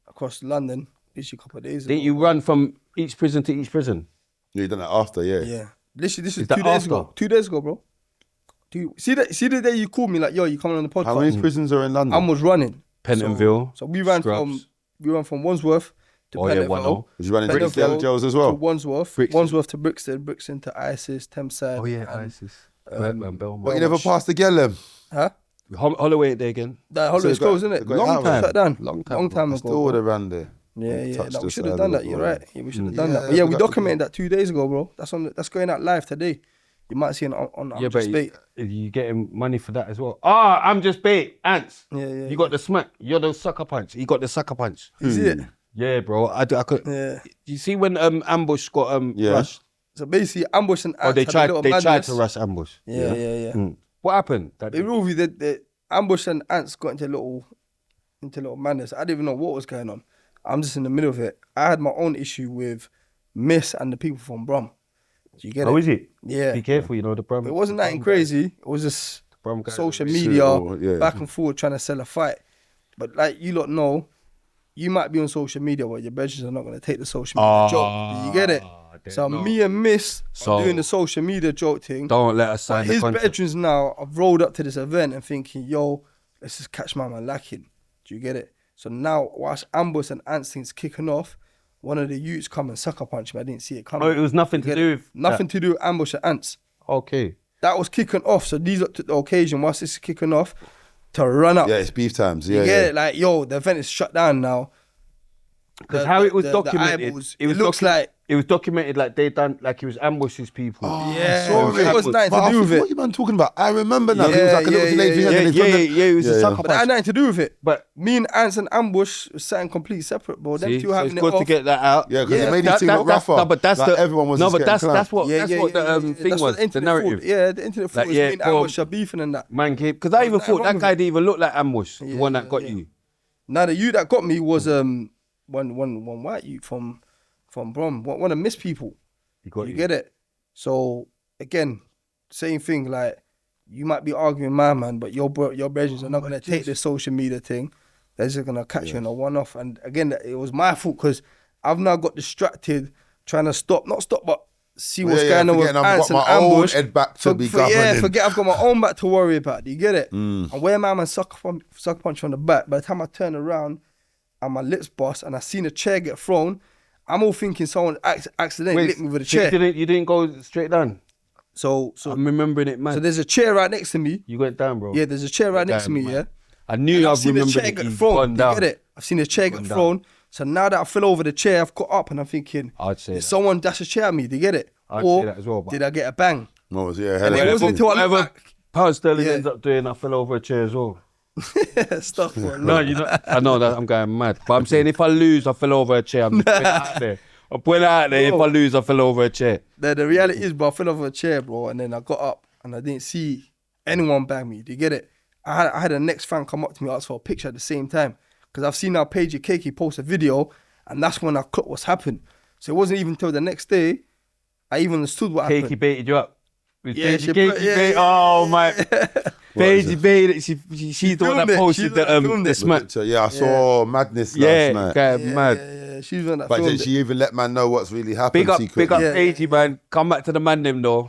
across London literally a couple of days ago. Didn't you run from each prison to each prison? Yeah, you done that after, yeah. Yeah. Literally, this is Is that 2 days after? ago. 2 days ago, bro. See the day you called me like, yo, you coming on the podcast? How many prisons are in London? I was running. Pentonville. So we ran Scrubs. from Wandsworth to Oh, yeah, Pentonville. Was you running Pentonville Brixton jails as to well? Wandsworth. Brixton. Wandsworth to Brixton. Brixton to Isis, Thameside. Oh yeah, and ISIS. But you never passed the girl them. Huh? Holloway there again. That Holloway's closed, isn't it? Long time. Shut down. Long time. Long time ago. Still would have ran there. Yeah. Touched No, we the should have side done of that. the You're ball. right. Yeah, we should have done that. Yeah, But yeah, we we got- documented that 2 days ago, bro. That's going out live today. You might see it on Yeah, I'm but Just Bait. you getting money for that as well. I'm just bait. Ants. Yeah. You got the smack. You're the sucker punch. He got the sucker punch. Is it? Yeah, bro. I could. Yeah. You see when Ambush got Yeah. rushed? So basically, Ambush and Ants Oh, they had a tried. little They tried madness. to rush Ambush. Yeah. What happened? They rule you that the Ambush and Ants got into little madness. I didn't even know what was going on. I'm just in the middle of it. I had my own issue with Miss and the people from Brum. Do you get it? Oh, is it? Yeah. Be careful. You know the problem. It wasn't nothing crazy. It was just Brum guys social are media, yeah. back and forth trying to sell a fight. But like you lot know, you might be on social media, but your brethren are not going to take the social media joke. Do you get it? So me and Miss are doing the social media joke thing. Don't let us sign the His contract. veterans now have rolled up to this event and thinking, yo, let's just catch my man lacking. Do you get it? So now, whilst Ambush and Ants things kicking off, one of the youths come and sucker punch me. I didn't see it coming. Oh, it was nothing to You get do it? with Nothing to do with Ambush and Ants. Okay. That was kicking off. So these up to the occasion, whilst this is kicking off, to run up. Yeah, it's beef times. Yeah, You get yeah. it? Like, yo, the event is shut down now. Because how it was the documented, eyeballs, it looks like it was documented like they done like it was Ambush's people. yeah, sorry. it was nothing But to I do with forgot what it. you man talking about. I remember now. Yeah, It was like a little yeah, delay. yeah, It was a sucker But that had punch. nothing to do with it. But Me and Ants and Ambush was something completely separate, bro. Them see, two so having it's it good off. to get that out. Yeah, because it made it seem that- look rougher. No, but that's Like the everyone was no, just but getting that's clapped. what Yeah, that's yeah, what the yeah, thing that's was. what The internet narrative. thought. Yeah, the internet thought Like, was yeah, me and bro, Ambush are beefing and that. Man came because I even nothing thought wrong that with guy it. didn't even look like Ambush, the one that got yeah. you. Now the youth that got me was one white youth from Brom, one of Miss people. He got You get it? So again, same thing. Like you might be arguing my man, but your brethren are not gonna take this social media thing. They're just gonna catch you in a one-off. And again, it was my fault because I've now got distracted trying to not stop, but see what's going on with forgetting I've Ants got and my own Ambush. head back to be governing. Forget I've got my own back to worry about. Do you get it? And where my man sucker punch from the back. By the time I turn around and my lips bust and I seen a chair get thrown, I'm all thinking someone accidentally licked me with a so chair. you didn't go straight down. So I'm remembering it, man. so there's a chair right next to me. You went down, bro. Yeah, there's a chair right next to me. man. Yeah. I knew And I've I've seen the remembered chair it. get He's thrown. gone You down. get it? I've seen the chair get thrown. So now that I fell over the chair, I've got up and I'm thinking, I'd say did that. someone dash a chair at me? Do you get it? I'd Or say that as well, but- did I get a bang? No, yeah, And it hell wasn't until I Whatever looked back. Pound Sterling Yeah. ends up doing, I fell over a chair as well. Stuff for No, you know, I know that I'm going mad. But I'm saying if I lose, I fell over a chair. I'm just putting it out there. I'm putting it out there. If I lose, I fell over a chair. The reality is, bro, I fell over a chair, bro, and then I got up and I didn't see anyone bang me. Do you get it? I had a next fan come up to me, ask for a picture at the same time. Because I've seen our page, Keiki, post a video, and that's when I clocked what's happened. So it wasn't even until the next day I even understood what Keiki happened. baited you up. With Yeah, Paige, she Keiki put- yeah, bait- yeah, Oh my. Paige baited. She's the one filmed that it. posted She's the one that filmed the it. smack. So, yeah, I saw Madness Yeah, last night. guy Yeah, mad. yeah, she's the one that But filmed then it. she even let man know what's really happened. Big up secretly. Yeah. Paige, man. Come back to the man them though.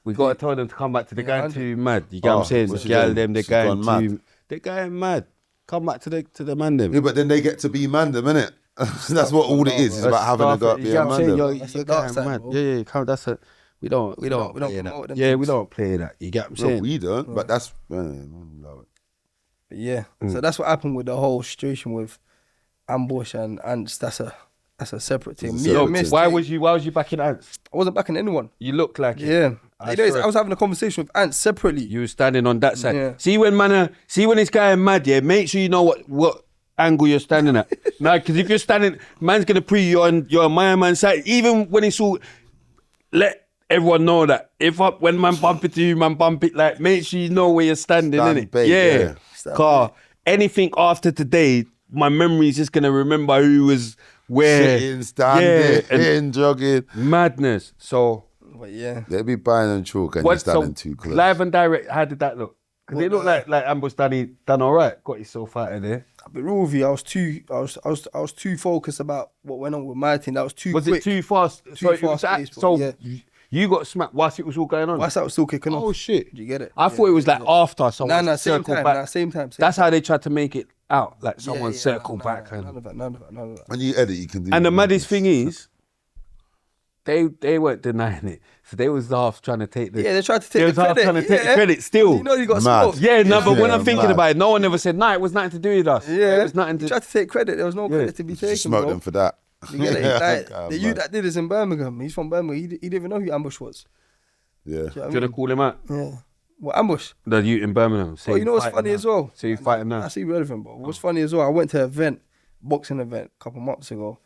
We gotta tell them to come back to the guy 100. too mad. You get what Oh, I'm saying? The what's she girl doing? them, the She's guy gone mad. too. The guy mad. Come back to the man them. Yeah, but then they get to be man them, innit? That's what all it is. It's about having a go up You being get what I'm man saying? them. You're That's the dark going side, mad. bro. Yeah, come. That's a. We don't we don't play promote that. them Yeah, we things. don't play that. You get what I'm No, saying? we don't, but that's... love it. But yeah, Mm. so that's what happened with the whole situation with Ambush and Ants. That's a separate thing. It's a Me and separate Miss, thing. Why was you backing Ants? I wasn't backing anyone. You look like it. Yeah. I Anyways, swear. I was having a conversation with Ants separately. You were standing on that side. Yeah. See when it's going mad, yeah, make sure you know what angle you're standing at. Nah, because if you're standing, man's gonna pre you on my man's side. Even when it's all, let everyone know that when man bump into you, man bump it. Like make sure you know where you're standing, Stand innit? big, yeah. Stand Car. Anything after today, my memory is just gonna remember who was where. Sitting, standing, and in, jogging. madness. So But yeah. They be buying and chalk and you're what? So standing too close. live and direct. How did that look? Because it looked like Ambush done all right. Got yourself out of there. I'll be real with you, I was too focused about what went on with my team. That was too Was quick. it too fast? Too it was fast-paced, so yeah. you got smacked whilst it was all going on. Whilst that was still kicking off. Oh shit! Do you get it? I thought it was like after someone Nah, same circled time. back. Nah, same time. That's how they tried to make it out, like Yeah, someone yeah, circled nah, back. None of that. When you edit, you can do And the that. maddest thing is, they weren't denying it. So they was half trying to take the. Yeah, they tried to take They the was half credit. trying to take the yeah. credit still. You know you got Mad. smoked. Yeah, no, but when Yeah, I'm thinking mad. about it, no one ever said, nah, it was nothing to do with us. Yeah, It was nothing you to. tried to take credit. There was no credit to be taken, Smoked bro. them for that. You get it? Like, God, the youth man. that did this in Birmingham. He's from Birmingham. He didn't even know who Ambush was. Yeah. Do you know what I Do you mean? want to call him out? Yeah. What Ambush? The youth in Birmingham. Oh, you know what's funny as well? So you fighting now? That's irrelevant, bro. What's funny as well? I went to an event, boxing event, a couple months ago,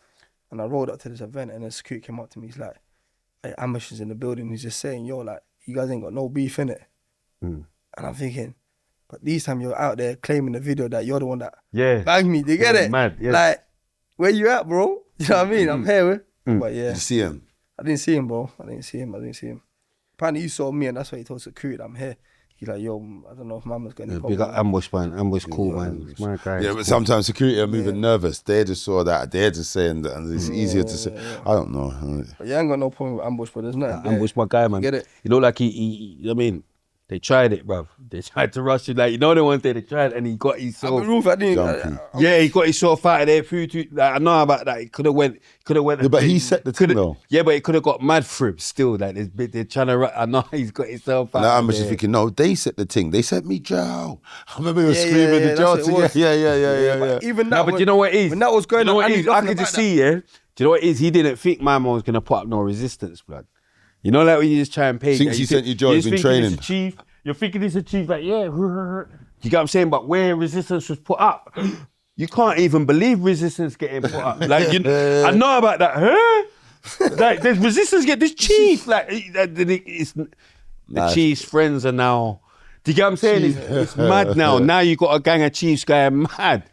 and I rolled up to this event, and the security came up to me. He's like, "Hey, Ambush is in the building." He's just saying, "Yo, like, you guys ain't got no beef in it." And I'm thinking, but these time you're out there claiming the video that you're the one that Yeah. banged me. Do you get Yeah, it? mad, yeah. Like, where you at, bro? You know what I mean? I'm here with. But yeah, Did you see him? I didn't see him, bro. I didn't see him. Apparently you saw me, and that's why he told security that I'm here. He's like, "Yo, I don't know if Mama's going to Yeah, big up Ambush, man. Ambush cool, man. It's my guy. Yeah, but sometimes security are moving nervous. They just saw that. They're just saying that, and it's easier to say. I don't know. But yeah, I ain't got no problem with Ambush, but there's nothing there. Ambush, my guy, man. Get it? You know, like he I mean, they tried it, bruv. They tried to rush it. Like, you know, the ones they tried, and he got his I'm soul. a roof, I didn't. Jumpy. Yeah, he got his sort of out of there through to. Like, I know about that. He could have went. Yeah, but he set the thing, though. Yeah, but it could have got mad for him still. Like they're trying to. I know he's got himself out. And I'm of just there. thinking, no, they set the thing. They sent me jail. I remember he was Yeah, screaming yeah, the that's jail what it thing. was. Yeah. But even that, No, but you know what it is? when that was going you know on, what it Andy is? I laughing could about just that. see, yeah. Do you know what it is? He didn't think my mom was gonna put up no resistance, blood. You know, like when you just try and pay. Since that, he you sent you Joe, he's just been thinking training. it's a chief. You're thinking it's a chief, like yeah. You get what I'm saying? But where resistance was put up, you can't even believe resistance getting put up. Like I know about that, huh? Like there's resistance get this chief. Like it's the chief's friends are now. Do you get what I'm saying? It's mad now. Now you got a gang of chiefs going mad.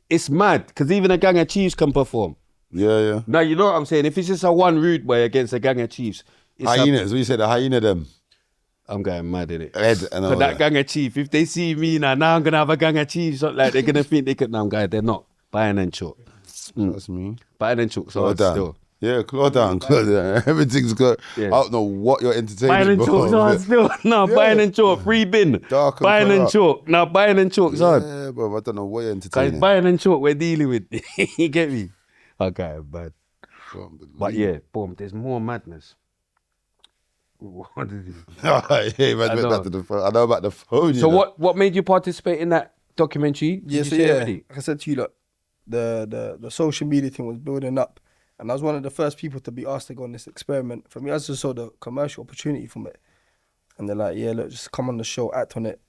It's mad because even a gang of chiefs can perform. Yeah. Now you know what I'm saying. If it's just a one rude boy against a gang of chiefs, it's Hyenas. What you said? The hyena them. I'm going mad in it. Ed and all But that that. gang of chief, if they see me now I'm gonna have a gang of chiefs. Like they're gonna think they could. No, guys, they're not. Buying and chalk. That's me. Buying and chalk. So Claw it's down. still. Yeah, claw down. Everything's good. Yeah. I don't know what you're entertaining. Buying and bro. chalk. So it's still. No, Yeah. buying and chalk. Free bin. Dark and Buying and corrupt. chalk. Now buying and chalk. Son. Yeah, bro. I don't know what you're Guys, entertaining. buying and chalk. We're dealing with. You get me? Okay, bad. But yeah, boom. There's more madness. What did you? Yeah, man, I went know. back to the phone. I know about the phone. So you know. what made you participate in that documentary? Yeah, Did so you say yeah, already? like I said to you, look, the social media thing was building up, and I was one of the first people to be asked to go on this experiment. For me, I just saw the commercial opportunity from it, and they're like, yeah, look, just come on the show, act on it,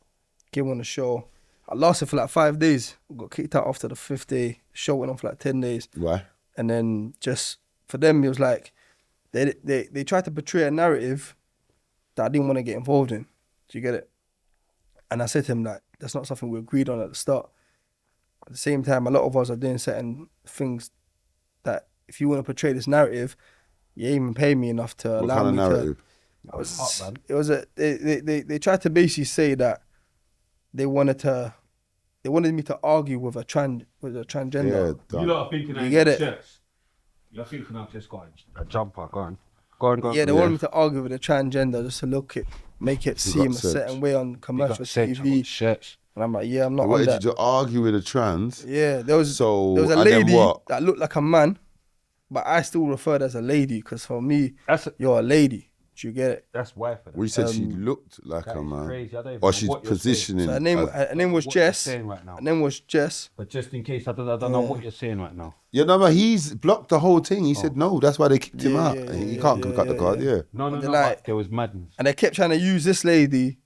get on the show. I lasted for like 5 days. Got kicked out after the 5th day. Show went on for like 10 days, Why? and then just for them, it was like they tried to portray a narrative that I didn't want to get involved in. Do you get it? And I said to him, like, that's not something we agreed on at the start. At the same time, a lot of us are doing certain things that if you want to portray this narrative, you ain't even pay me enough to What allow kind of me narrative? to. It was a they tried to basically say that they wanted me to argue with a transgender. Yeah, done. You lot are thinking You get it? Shirts. You're thinking I've just got a jumper. Go on. Yeah, they wanted me to argue with a transgender just to make it seem a sex. certain way on commercial TV. Shirts. And I'm like, yeah, I'm not What on did that. you do? Argue with a trans? Yeah, there was a And then lady what? that looked like a man, but I still referred as a lady because for me, That's you're a lady. Do you get it? that's wife. We said she looked like that a is man. crazy. I don't even Or know she's what you're positioning. So her name was What you're Jess. saying right now. Her name was Jess. But just in case, I don't know what you're saying right now. Yeah, no, but he's blocked the whole thing. He said no. That's why they kicked him Yeah, out. yeah, He yeah, can't yeah, cut the yeah, card. yeah. Yeah. No, They're but like- there was madness. And they kept trying to use this lady,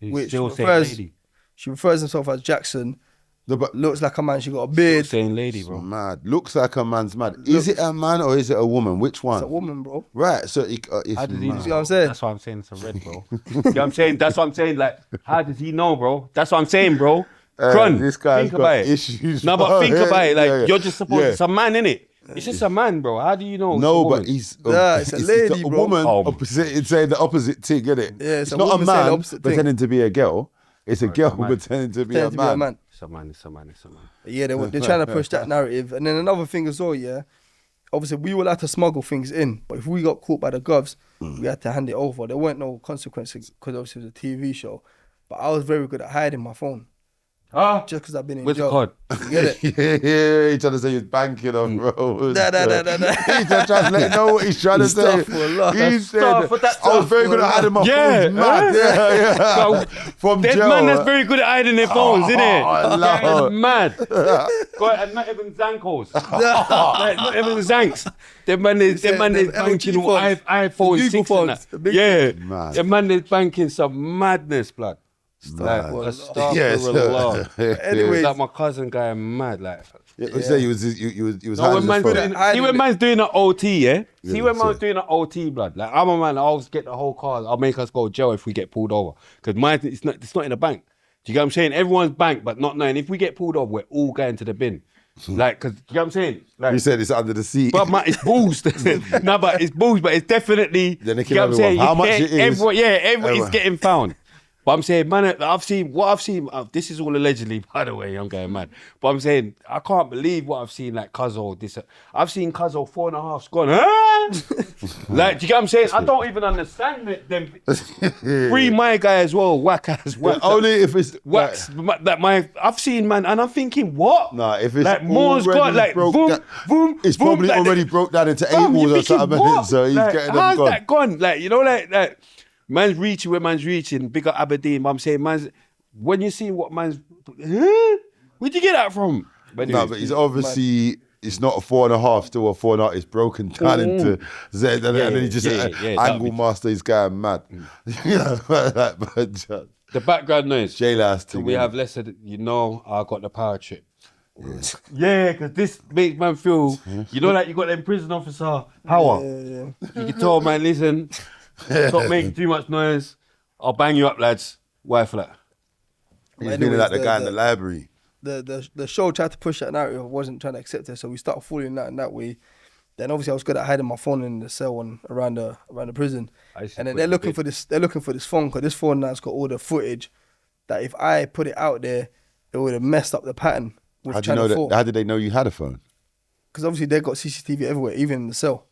He's which still saying refers, lady. she refers herself as Jackson, No, but looks like a man, she got a Still beard. saying lady, bro. mad. Looks like a man's mad. Is it a man or is it a woman? Which one? It's a woman, bro. Right. So it's How does he know? mad. See what I'm saying? That's why I'm saying it's a red, bro. You know what I'm saying? That's what I'm saying. Like, how does he know, bro? That's what I'm saying, bro. Cron, this guy's think got about it. issues, No, but bro. think about it. Like, Yeah, yeah. you're just supposed Yeah. it's a man, innit? It's just a man, bro. How do you know? No, it's a but woman? he's Nah, it's a lady, a bro. woman. Oh. Opposite, it's saying the opposite thing, get it? Yeah, it's a not a woman saying the man opposite thing. pretending to be a girl. It's a girl man. pretending to be, Pretending a, to man. be a man. It's a man. It's a man. It's a man. Yeah, they're trying to push that narrative. And then another thing as well, yeah, obviously we were allowed to smuggle things in, but if we got caught by the govs, we had to hand it over. There weren't no consequences because obviously it was a TV show. But I was very good at hiding my phone. Just because I've been in Where's the jail. card? You get it? Yeah, he trying to say he's banking on bro. Nah. He's just trying to let you know what he's trying to say. Astaghfirullah. He said, Astaghfirullah. I was very good at hiding my Yeah, phones, mad. Yeah. Bro, From there's jail. man that's very good at hiding their phones, isn't it? I love it. Mad. God, and not even Zankos. Like, not even Zanks. Them man is banking LG on phones. iPhone The 6 Google and phones, the that. big Yeah. Mad. Them man is banking some madness, blood. Like, Yes. astaghfirullah. Anyways, Like my cousin guy mad, like. Yeah, you say he was No, when man's hiding his phone. doing, see when man's doing an OT, yeah? See Yeah, when man's so- doing an OT, blood. Like I'm a man, I'll get the whole car. I'll make us go to jail if we get pulled over. Because mine, it's not in the bank. Do you get what I'm saying? Everyone's bank, but not knowing if we get pulled over, we're all going to the bin. Like, cause you get what I'm saying? Like, You said it's under the seat. but man, it's bulls. No, but it's bulls, but it's definitely. Then they you kill get what I'm saying? everyone. How much it is. Everybody's getting found. But I'm saying, man, I've seen. This is all allegedly, by the way. I'm going mad. But I'm saying, I can't believe what I've seen. Like Cuzzo, this. I've seen Cuzzo 4.5 gone. Like, do you get what I'm saying? I don't even understand it. Them free my guy as well. Whack as well. Only if it's Wax that my I've seen man, and I'm thinking what? Nah, if it's like Moore's already got like broke boom, down- boom. It's boom, probably like, already broke down into Fam, eight you balls or thinking, something. what? So he's Like, getting them how's gone. that gone? Like, you know, like man's reaching where man's reaching. Big up Aberdeen. But I'm saying, man's when you see what man's, where'd you get that from? But No, anyways, but he's obviously it's not a 4.5, still a 4.5. It's broken down into Z, and then he just that'd angle be- master. He's going mad. Yeah, but the background noise. J-Last So thing. we have less. You know, I got the power trip. Yeah, because this makes man feel, you know, like you got them prison officer power. You can tell, man, listen, stop making too much noise. I'll bang you up, lads. Why for that? He's Anyways, feeling like the the- guy in the- the library. the show tried to push that narrative. I wasn't trying to accept it, so we started falling out in that way. Then obviously I was good at hiding my phone in the cell and around the prison. I used to And then put they're it in looking bed. for this. They're looking for this phone because this phone now's got all the footage. That if I put it out there, it would have messed up the pattern with How do you know Channel that? 4. How did they know you had a phone? Because obviously they got CCTV everywhere, even in the cell.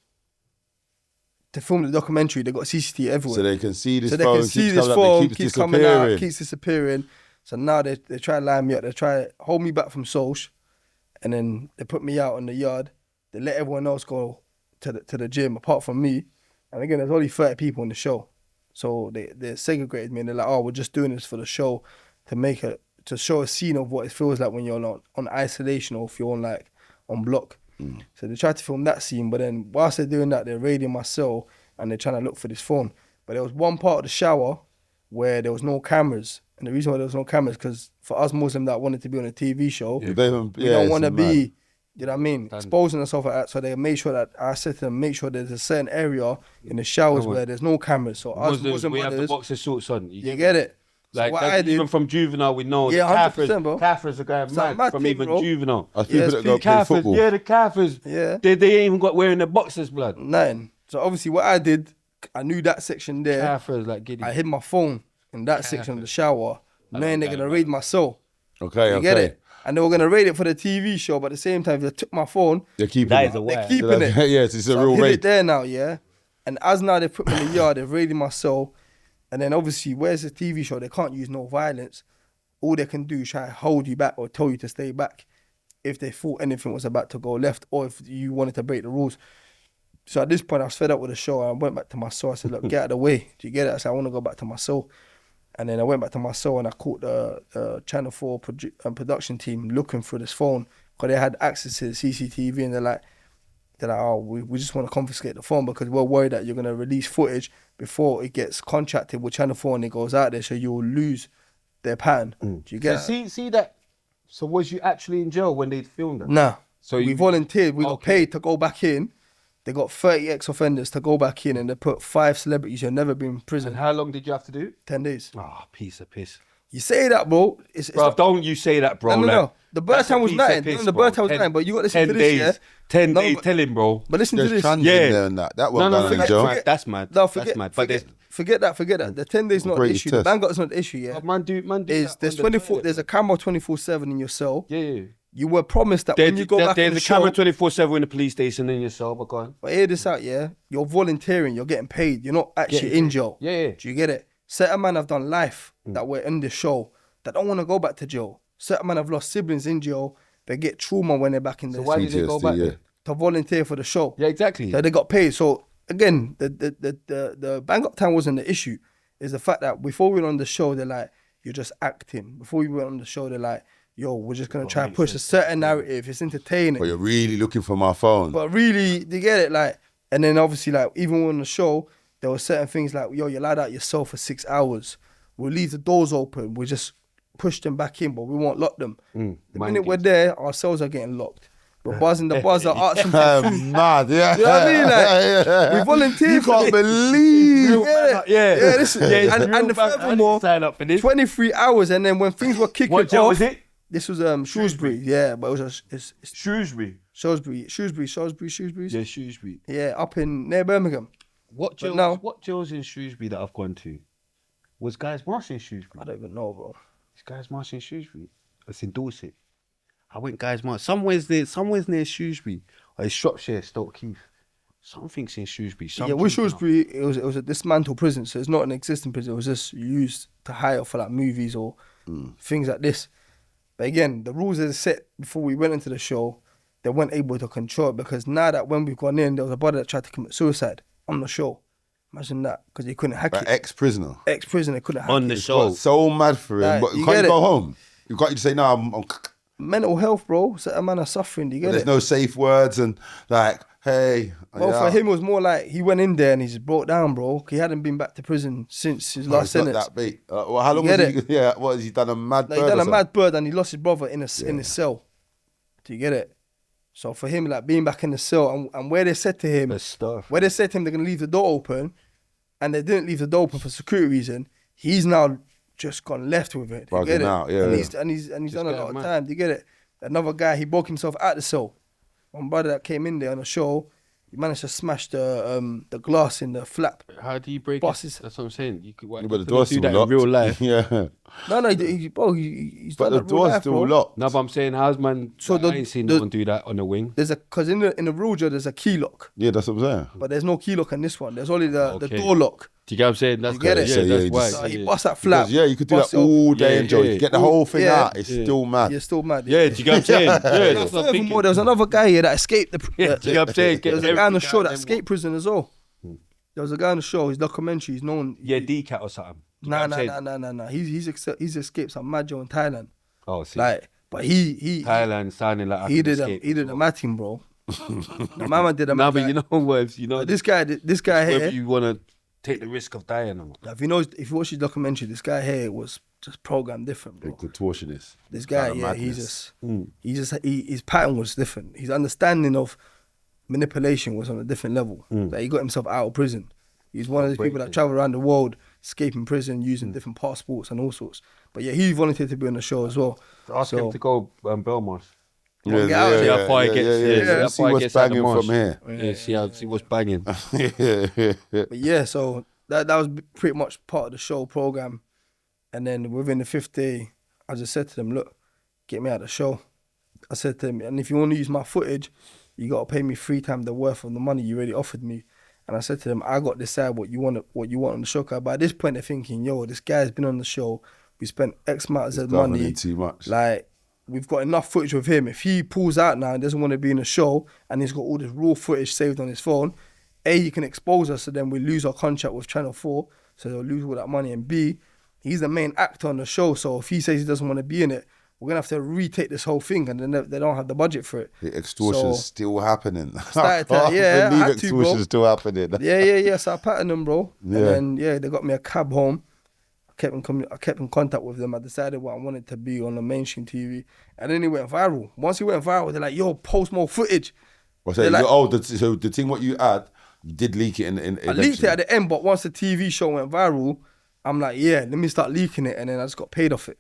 To film the documentary, they got CCTV everywhere. So they can see this So they phone can see keeps this coming up, phone it keeps keeps coming out, disappearing. keeps disappearing. So now they try to line me up. They try to hold me back from Social, and then they put me out in the yard. They let everyone else go to the gym apart from me. And again, there's only 30 people in the show, so they segregated me and they're like, oh, we're just doing this for the show to show a scene of what it feels like when you're not on isolation or if you're on block. So they tried to film that scene, but then whilst they're doing that, they're raiding my cell and they're trying to look for this phone. But there was one part of the shower where there was no cameras. And the reason why there was no cameras because for us Muslims that wanted to be on a TV show, we don't want to be, you know what I mean, exposing ourselves like that. So they made sure that, I said to them, make sure there's a certain area in the showers where there's no cameras. So us Muslims, Muslim we have the brothers, boxer shorts on. you get it? So Like what that, I did, even from juvenile, we know. Yeah, the 100%, bro. Kafirs are going It's a mad mad from thing, even bro. juvenile. Us people Yes, that go play Kafirs, football. yeah, the Kafirs. Yeah. They ain't even got wearing the boxers, blood. nothing. So obviously what I did, I knew that section there. Kafirs like giddy. I hid my phone in that section of the shower, knowing they're gonna raid my cell. Okay, You get it? And they were gonna raid it for the TV show, but at the same time, if they took my phone, They're keeping That it. is a they're wire. keeping it. Yes, it's a So I real hid raid. it there now, yeah. And as now they put me in the yard, they've raided my cell, and then obviously, where's the TV show? They can't use no violence. All they can do is try to hold you back or tell you to stay back if they thought anything was about to go left or if you wanted to break the rules. So at this point, I was fed up with the show. I went back to my cell. I said, look, get out of the way. Do you get it? I said, I want to go back to my cell. And then I went back to my cell and I caught the Channel 4 production team looking through this phone because they had access to the CCTV and they're like, oh, we just want to confiscate the phone because we're worried that you're going to release footage before it gets contracted with Channel 4 and it goes out there, so you'll lose their pattern. Do you get it? See that? So was you actually in jail when they filmed it? Nah. So We you volunteered. We got Okay. paid to go back in. They got 30 ex-offenders to go back in and they put 5 celebrities who have never been in prison. And how long did you have to do? 10 days. Ah, piece of piss. You say that, bro. It's Bro, don't you say that, bro. No. like, The birth that's a time was piece of 9. piss, The bro. birth time was 10 9, but you got to listen 10 to this, days. yeah? 10 No, days, but- tell him, bro. But listen to There's this. trans Yeah. in there and that. That wasn't done in jail. That's mad. No, That's mad. But there's forget that. The 10 days not the Greatest issue. The test. bang is not the issue, yeah? man do Is that there's on the 24. toilet. There's a camera 24/7 in your cell. Yeah. You were promised that when you go back on There's the a show. camera 24/7 in the police station in your cell, but go on. But hear this out, yeah? You're volunteering. You're getting paid. You're not actually in jail. Yeah. Do you get it? Certain men have done life that were in the show that don't want to go back to jail. certain men have lost siblings in jail. They get trauma when they're back in the Why did they go back there? to volunteer for the show. Yeah, exactly. So they got paid. So again, the bang up time wasn't the issue. It's the fact that before we went on the show, they're like, you're just acting. Before we went on the show, they're like, yo, we're just gonna try and push a certain narrative. It's entertaining. But you're really looking for my phone. But really, they get it, like, and then obviously, like, even on the show, there were certain things like, yo, you lied out your cell for 6 hours. We'll leave the doors open. We just push them back in, but we won't lock them. The minute we're there, our cells are getting locked. We're buzzing the buzzer, asking for food. Mad, yeah. You know what I mean? Like, we volunteered. You can't believe. And the furthermore, sign up for this. 23 hours, and then when things were kicking What jail off, was it? this was Shrewsbury, yeah, but it was it's Shrewsbury. Shrewsbury. Yeah, Shrewsbury. Yeah, up in near Birmingham. What jails? now- What jails in Shrewsbury that I've gone to? Was Guys Marsh in Shrewsbury? I don't even know, bro. Is Guys Marsh in Shrewsbury? It's in Dorset. I went Guys Marsh. Somewhere's near Shrewsbury. Or it's Shropshire, Stoke Keith. Something's in Shrewsbury. Yeah, with Shrewsbury, it was a dismantled prison, so it's not an existing prison. It was just used to hire for like movies or things like this. But again, the rules are set before we went into the show. They weren't able to control it because now that when we've gone in, there was a brother that tried to commit suicide on the show. Imagine that, because he couldn't hack Like it. ex-prisoner. Ex-prisoner couldn't hack On it. the show. So mad for him. Like, But you can't get you go it. home? You can't say, no, I'm Mental health, bro. Certain man are suffering. Do you get there's it? no safe words and like, hey. Well, for him, it was more like he went in there and he just broke down, bro. He hadn't been back to prison since his last sentence. That beat. Well, how long You was get he? Yeah, what has he done? A mad Like, bird he done or a something? mad bird and he lost his brother in his cell. Do you get it? So for him, like being back in the cell and where they said to him, That's stuff. where they said to him they're gonna leave the door open, and they didn't leave the door open for security reason, he's now just gone left with it. Do you get Bugging it? out, yeah, and yeah. he's done a get lot of mad. time. Do you get it? Another guy, he broke himself out the cell. One brother that came in there on the show, he managed to smash the glass in the flap. How do you break Bosses. it? That's what I'm saying. You could Yeah, but the you door's do still that locked. in real life. Yeah. No, he's But done the that real door's life, still bro. locked. No, but I'm saying, how's man? So I ain't seen no one do that on the wing. Because in the real jail there's a key lock, Yeah, that's what I'm saying. but there's no key lock on this one. There's only the Okay. door lock. Do you get what I'm saying? That's You get it? Yeah, So, yeah, that's you why. just- So he yeah. bust that flap. Because, yeah, you could do bust that it up. all day Yeah, in jail. yeah. You get the whole thing Yeah. out. It's still mad. You're still mad. Yeah, do you get what I'm saying? Yeah, that's what I'm Furthermore, thinking. there was another guy here that escaped the. Yeah, do you get what I'm saying? There was a guy on the Everything show out that them escaped prison as well. There was a guy on the show. His documentary. He's known. Yeah, DICKHEAD or something. Do you get what I'm saying? Nah. He's escaped some mad jail in Thailand. Oh, see. Like, but he Thailand sounding like I he could did escape. a matting, bro. The mama did a Nah, matting. but you know words, you know. This guy whether here. you want to take the risk of dying or not. If you watch his documentary, this guy here was just programmed different, bro. Contortionist. This guy, Kind of yeah, madness. his pattern was different. His understanding of manipulation was on a different level. Like, he got himself out of prison. He's one of those people that travel around the world, escaping prison, using different passports and all sorts. But yeah, he volunteered to be on the show as well. Ask him to go Belmarsh. Yeah, get out of See there. how far he gets. Yeah, See what's banging from here. Yeah, see what's banging. But yeah, so that was pretty much part of the show program. And then within the 5th day, I just said to them, look, get me out of the show. I said to them, and if you want to use my footage, you got to pay me 3 times the worth of the money you already offered me. And I said to them, I got to decide what you want on the show. Cause by this point, they're thinking, yo, this guy's been on the show. We spent X amount of money. Governing too much. Like, we've got enough footage with him. If he pulls out now and doesn't want to be in the show and he's got all this raw footage saved on his phone, A, he can expose us, so then we lose our contract with Channel 4, so they'll lose all that money. And B, he's the main actor on the show, so if he says he doesn't want to be in it, we're going to have to retake this whole thing, and then they don't have the budget for it. The extortion's So- still happening. Started to- I can't yeah, I believe had to, bro. extortion's still happening. Yeah. So I patterned them, bro. Yeah. And then, they got me a cab home. I kept in contact with them. I decided what I wanted to be on the mainstream TV. And then it went viral. Once it went viral, they're like, yo, post more footage. Well, so, They're like- so the thing what you had, you did leak it in I leaked it at the end, but once the TV show went viral, I'm like, yeah, let me start leaking it. And then I just got paid off it.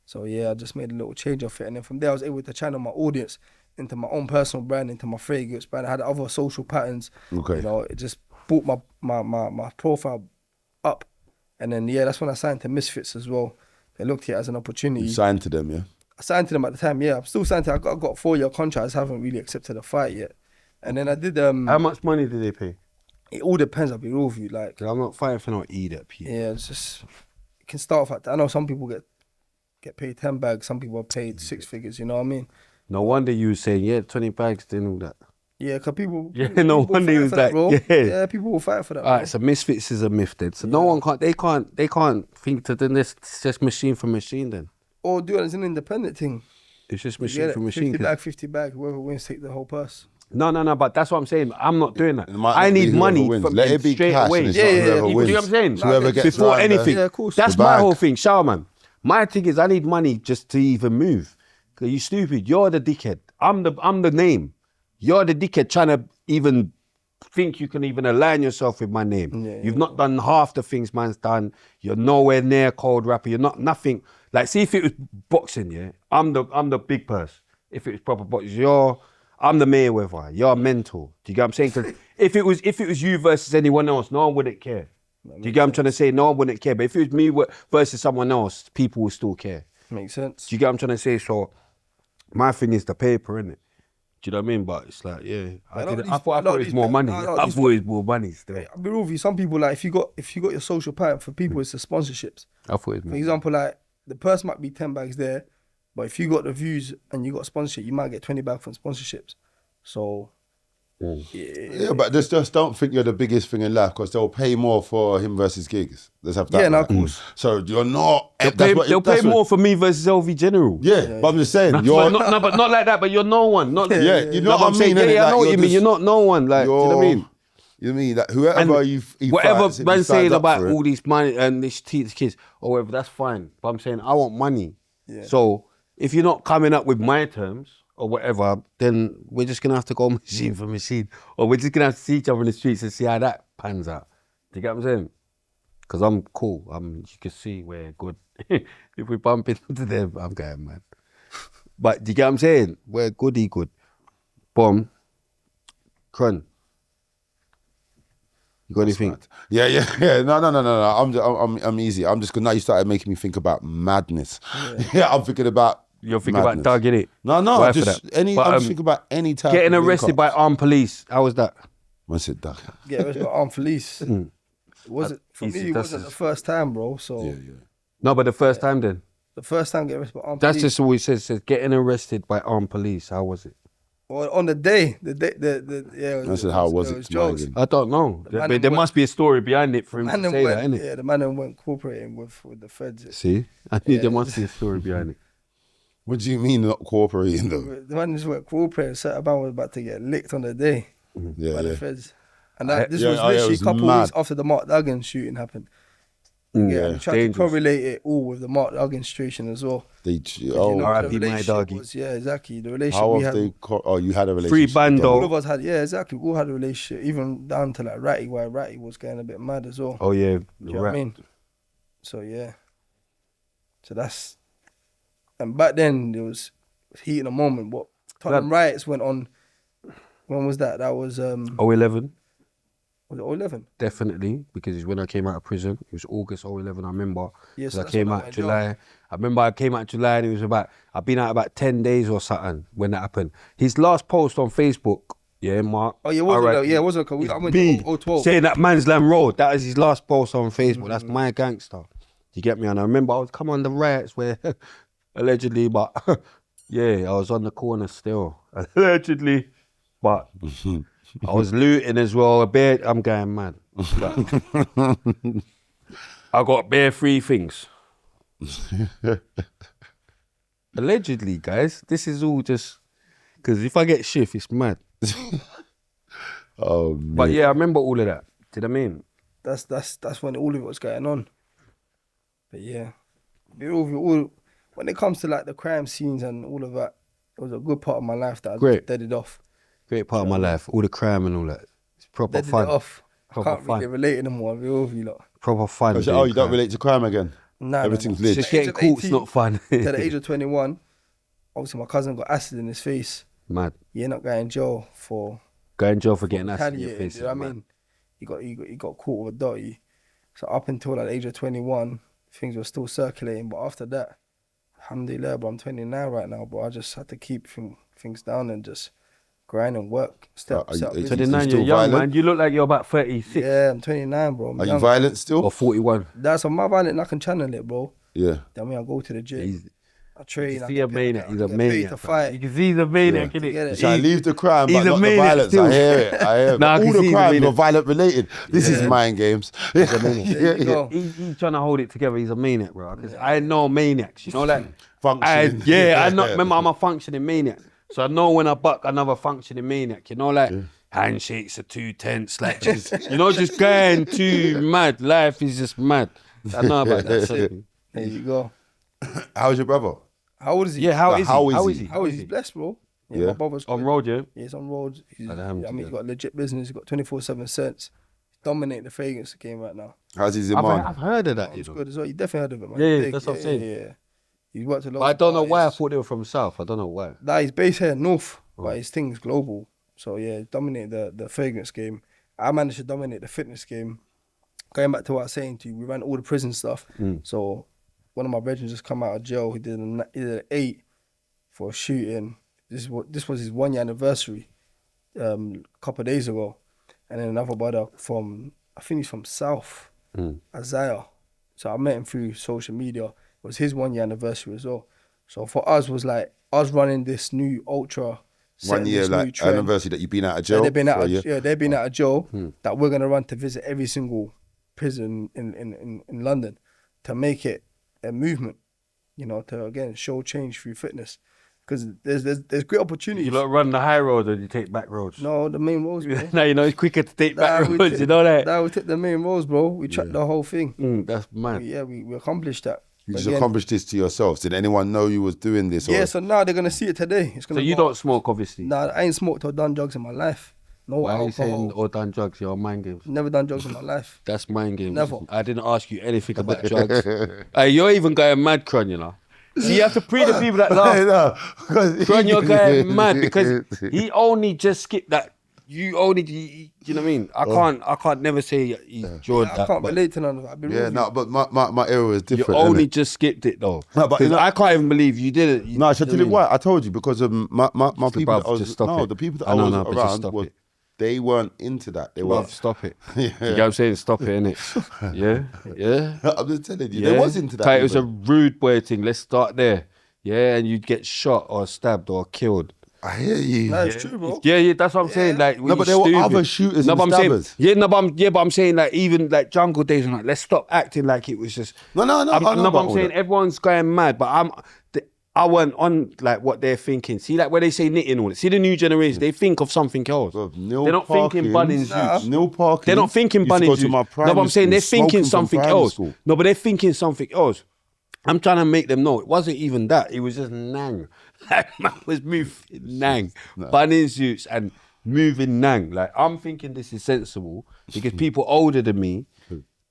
So yeah, I just made a little change of it. And then from there, I was able to channel my audience into my own personal brand, into my fragrance brand. I had other social patterns. Okay. You know, it just brought my profile up. And then, yeah, that's when I signed to Misfits as well. They looked at it as an opportunity. You signed to them, yeah? I signed to them at the time, yeah. I'm still signed to them. I got a 4-year contract. I just haven't really accepted a fight yet. And then I did, How much money did they pay? it all depends, I'll be real with you. Like, 'Cause I'm not fighting for no EEEDIOT. yeah, it's just, it can start off at, I know some people get get paid 10 bags. Some people are paid 6 figures. You know what I mean? No wonder you were saying, yeah, 20 bags, then all that. Yeah, because people. Yeah, people no will wonder he fight was for that, like, bro. yeah. Yeah, people will fight for that. All right, bro. so misfits is a myth then. So no one can't, they can't think to then it's just machine for machine then. Or do it as an independent thing. It's just You machine get for it, machine. 50 bag. Whoever wins, take the whole purse. No, but that's what I'm saying. I'm not doing that. It might I not be need whoever money wins. from Let it be straight cash away. and it's Yeah, not yeah, whoever yeah. Do you wins. know what I'm saying? Whoever gets Before round anything. Yeah, of course. That's the my bag. whole thing. Shower man. My thing is I need money just to even move. Cause you stupid. You're the dickhead. I'm the name. You're the dickhead trying to even think you can even align yourself with my name. Yeah, You've not done half the things man's done. You're nowhere near cold rapper. You're not nothing. Like, see if it was boxing, yeah, I'm the big purse. If it was proper boxing, I'm the Mayweather. You're mental. Do you get what I'm saying? Because if it was you versus anyone else, no one wouldn't care. Do you get what I'm trying to say? No one wouldn't care. But if it was me versus someone else, people will still care. Makes sense. Do you get what I'm trying to say? So my thing is the paper, innit? Do you know what I mean? But it's like, yeah, I thought it was more money. I thought it was more money still. I'll be real with you. Some people, like, if you got your social pattern, for people it's the sponsorships. I thought it was For more. example, like, the purse might be 10 bags there, but if you got the views and you got sponsorship, you might get 20 bags from sponsorships. So, Yeah, but just don't think you're the biggest thing in life because they'll pay more for him versus gigs. Let's have that. Yeah, no, right. of course. So you're not. They'll pay more for me versus LV General. Yeah, but I'm just saying. But You're not like that. But you're no one. Not Yeah, you know like what I mean, innit? Yeah, I Like, know what you're you mean. just- You're not no one. Like, do you know what I mean? You mean that whoever And he whatever fights, if he man stands saying up about for it- all these money and these kids or whatever, that's fine. But I'm saying I want money. Yeah. So if you're not coming up with my terms or whatever, then we're just gonna have to go machine for machine, or we're just gonna have to see each other in the streets and see how that pans out. Do you get what I'm saying? Because I'm cool. You can see we're good. If we bump into them, I'm going mad. But do you get what I'm saying? We're good. Bomb. Crun. You got anything? Yeah. No. I'm easy. I'm just because now you started making me think about madness. Yeah, I'm thinking about. You're thinking madness. about dug, innit? No, Why for just that? any. But, I'm just thinking about any type. Getting of arrested by armed police. How was that? I said Doug. Yeah, it was about armed police. It wasn't, for Easy, me, it that's wasn't the just- first time, bro. So, Yeah. No, but the first time then. the first time getting arrested by armed That's police. just what it says. It says getting arrested by armed police. How was it? Or on the day, yeah. I said, how was it? jokes. Smiling. I don't know. man There went- must be a story behind it for him Man to them say went, that, innit? yeah, the man them weren't cooperating with the feds. See? I knew there must be a story behind it. What do you mean not cooperating though? The man just weren't cooperating. Certain man was about to get licked on the day by the feds. And this was literally a couple of weeks after the Mark Duggan shooting happened. Yeah, we tried to dangerous. correlate it all with the Mark Duggan situation as well. They You know, R.I.P. the my relationship doggy. was- yeah, exactly. The relationship how we have had. they? You had a relationship. Free with bando. All of us had, yeah, exactly. We all had a relationship, even down to like Ratty, where Ratty was getting a bit mad as well. Oh, yeah. Do you know what I mean? So yeah. So that's, and back then there was heat in a moment. What Tottenham riots went on. When was that? That was 011. Was it 11? Definitely, because it's when I came out of prison. It was August 011, I remember. Yeah, so I that's came when I out went July. I remember I came out July and it was I've been out about 10 days or something when that happened. His last post on Facebook, yeah, Mark. Oh yeah, wasn't alright, it? Yeah, wasn't it? I went me to 012. saying that Man's Land Road, that was his last post on Facebook. That's my gangster. You get me? And I remember I was come on the riots where allegedly, but yeah, I was on the corner still. Allegedly, but I was looting as well a bit. I'm going mad. But I got bare free things. Allegedly, guys. This is all just because if I get shift, it's mad. Oh, But yeah, I remember all of that. Do you know what I mean? That's when all of it was going on. But yeah, when it comes to like the crime scenes and all of that, it was a good part of my life that I Great. just deaded off. Great part of my life. All the crime and all that. It's proper Deaded fun. it off. I Proper can't really fun. relate anymore. I'll be over you lot. Proper fun. Oh, doing you don't crime. relate to crime again? Nah, Everything's nah. lit. Just At the age getting of caught's 18, not fun. To the age of 21, obviously my cousin got acid in his face. Mad. He ended up going in jail for Go in jail for getting acid in your retaliating. face. You know what I mean? He got caught with a dotty. So up until like the age of 21, things were still circulating. But after that, alhamdulillah, but I'm 29 right now. But I just had to keep things down and just grind and work. Step are you business. 29, still you're young, violent? man. You look like you're about 36 Yeah, I'm 29, bro. Are you violent still? or 41. That's on my violent. I can channel it, bro. Yeah. Then when I go to the gym, I train. I See get a maniac. He's a get paid maniac. to bro. fight. You can see he's a maniac, You innit? get it? Trying to leave the crime, he's but a not the maniac violence. still. I hear it. I hear it. Nah, I But can all see the he's a crimes maniac. are violent related. This is mind games. There you go. He's trying to hold it together. He's a maniac, bro. Because I know maniacs. You know, like Functioning. I know. Remember, I'm a functioning maniac, so I know when I buck another functioning maniac. You know, like handshakes are too tense, like just just going too mad. Life is just mad. I know about that. So, There you go. How's your brother? How old is he? yeah, how Like, is how he? is How he? is he? How is he? He's blessed, bro. Yeah, Yeah. my brother's On good. road, yeah. Yeah, he's on road. He's, I mean, Alhamdulillah. he's got a legit business. He's got 24/7 cents. He's dominating the fragrance game right now. How's his I've imam? heard of that. You He's know. good as well. You definitely heard of him, man. Yeah, Big. that's what I'm saying. Yeah. He's worked a lot. But I don't know why I thought they were from South. I don't know why. Nah, he's based here in North, but his thing's global. So yeah, he dominated the fragrance game. I managed to dominate the fitness game. Going back to what I was saying to you, we ran all the prison stuff. So one of my brethren just come out of jail. He did an 8 for a shooting. This was his 1 year anniversary, a couple of days ago. And then another brother I think he's from South, Isaiah. So I met him through social media. It was his 1 year anniversary as well. So for us was like us running this new ultra. 1 year this new like trend. anniversary that you've been out of jail. They've been out for a of, year? they've been out of jail. That we're gonna run to visit every single prison in London to make it a movement. To again show change through fitness, because there's great opportunities. You lot run the high road or you take back roads? No, the main roads, bro. No, it's quicker to take back we roads. took- You know that? Nah, we took the main roads, bro. We tracked the whole thing. That's mad. We accomplished that. You But just again, accomplished this to yourselves. Did anyone know you was doing this? Yeah, Or? so now they're gonna see it today. It's So gonna. you go- don't smoke, obviously. Nah, I ain't smoked or done drugs in my life. No Why are you saying alcohol. or done drugs? You're on mind games. Never done drugs in my life. That's mind games. Never. I didn't ask you anything about drugs. Hey, you're even going mad, Cron, you know. See, you have to pre the people that laugh. Cron, you're going mad because he only just skipped that. You know what I mean? I can't never say he's joined I that. can't but relate to none of that. I've been Yeah, real no, but my era was you different. only innit? just skipped it though. No, but 'Cause you know- I can't even believe you did it. No, I should tell you why. I told you because my people. bruv, That I was, just stop no, it. the people that I I know, was no, but just around stop was it. they weren't into that. They were. Bruv, stop it. You know what I'm saying? Stop it, innit? Yeah. I'm just telling you, Yeah. they was into that. Like, it was a even. rude boy thing. Let's start there. Yeah, and you'd get shot or stabbed or killed. I hear you. Nah, it's true, bro. Yeah, that's what I'm saying. Like, No, but there were other shooters and but I'm saying, stabbers. but I'm saying like even like Jungle Days and like, let's stop acting like it was just. No, I know but about I'm all saying that. everyone's going mad, but I weren't on like what they're thinking. See, like when they say knitting all it. See the new generation, they think of something else. Bruv, Neil They're not thinking Parkins- Bunnings. Neil Parkins. They're not thinking used to Bunnings. go to my No, but primary I'm saying they're school, thinking smoking from something primary else. school. No, but they're thinking something else. I'm trying to make them know it wasn't even that. It was just nang. Like man was moving nang, bunning suits and moving nang. Like I'm thinking this is sensible because people older than me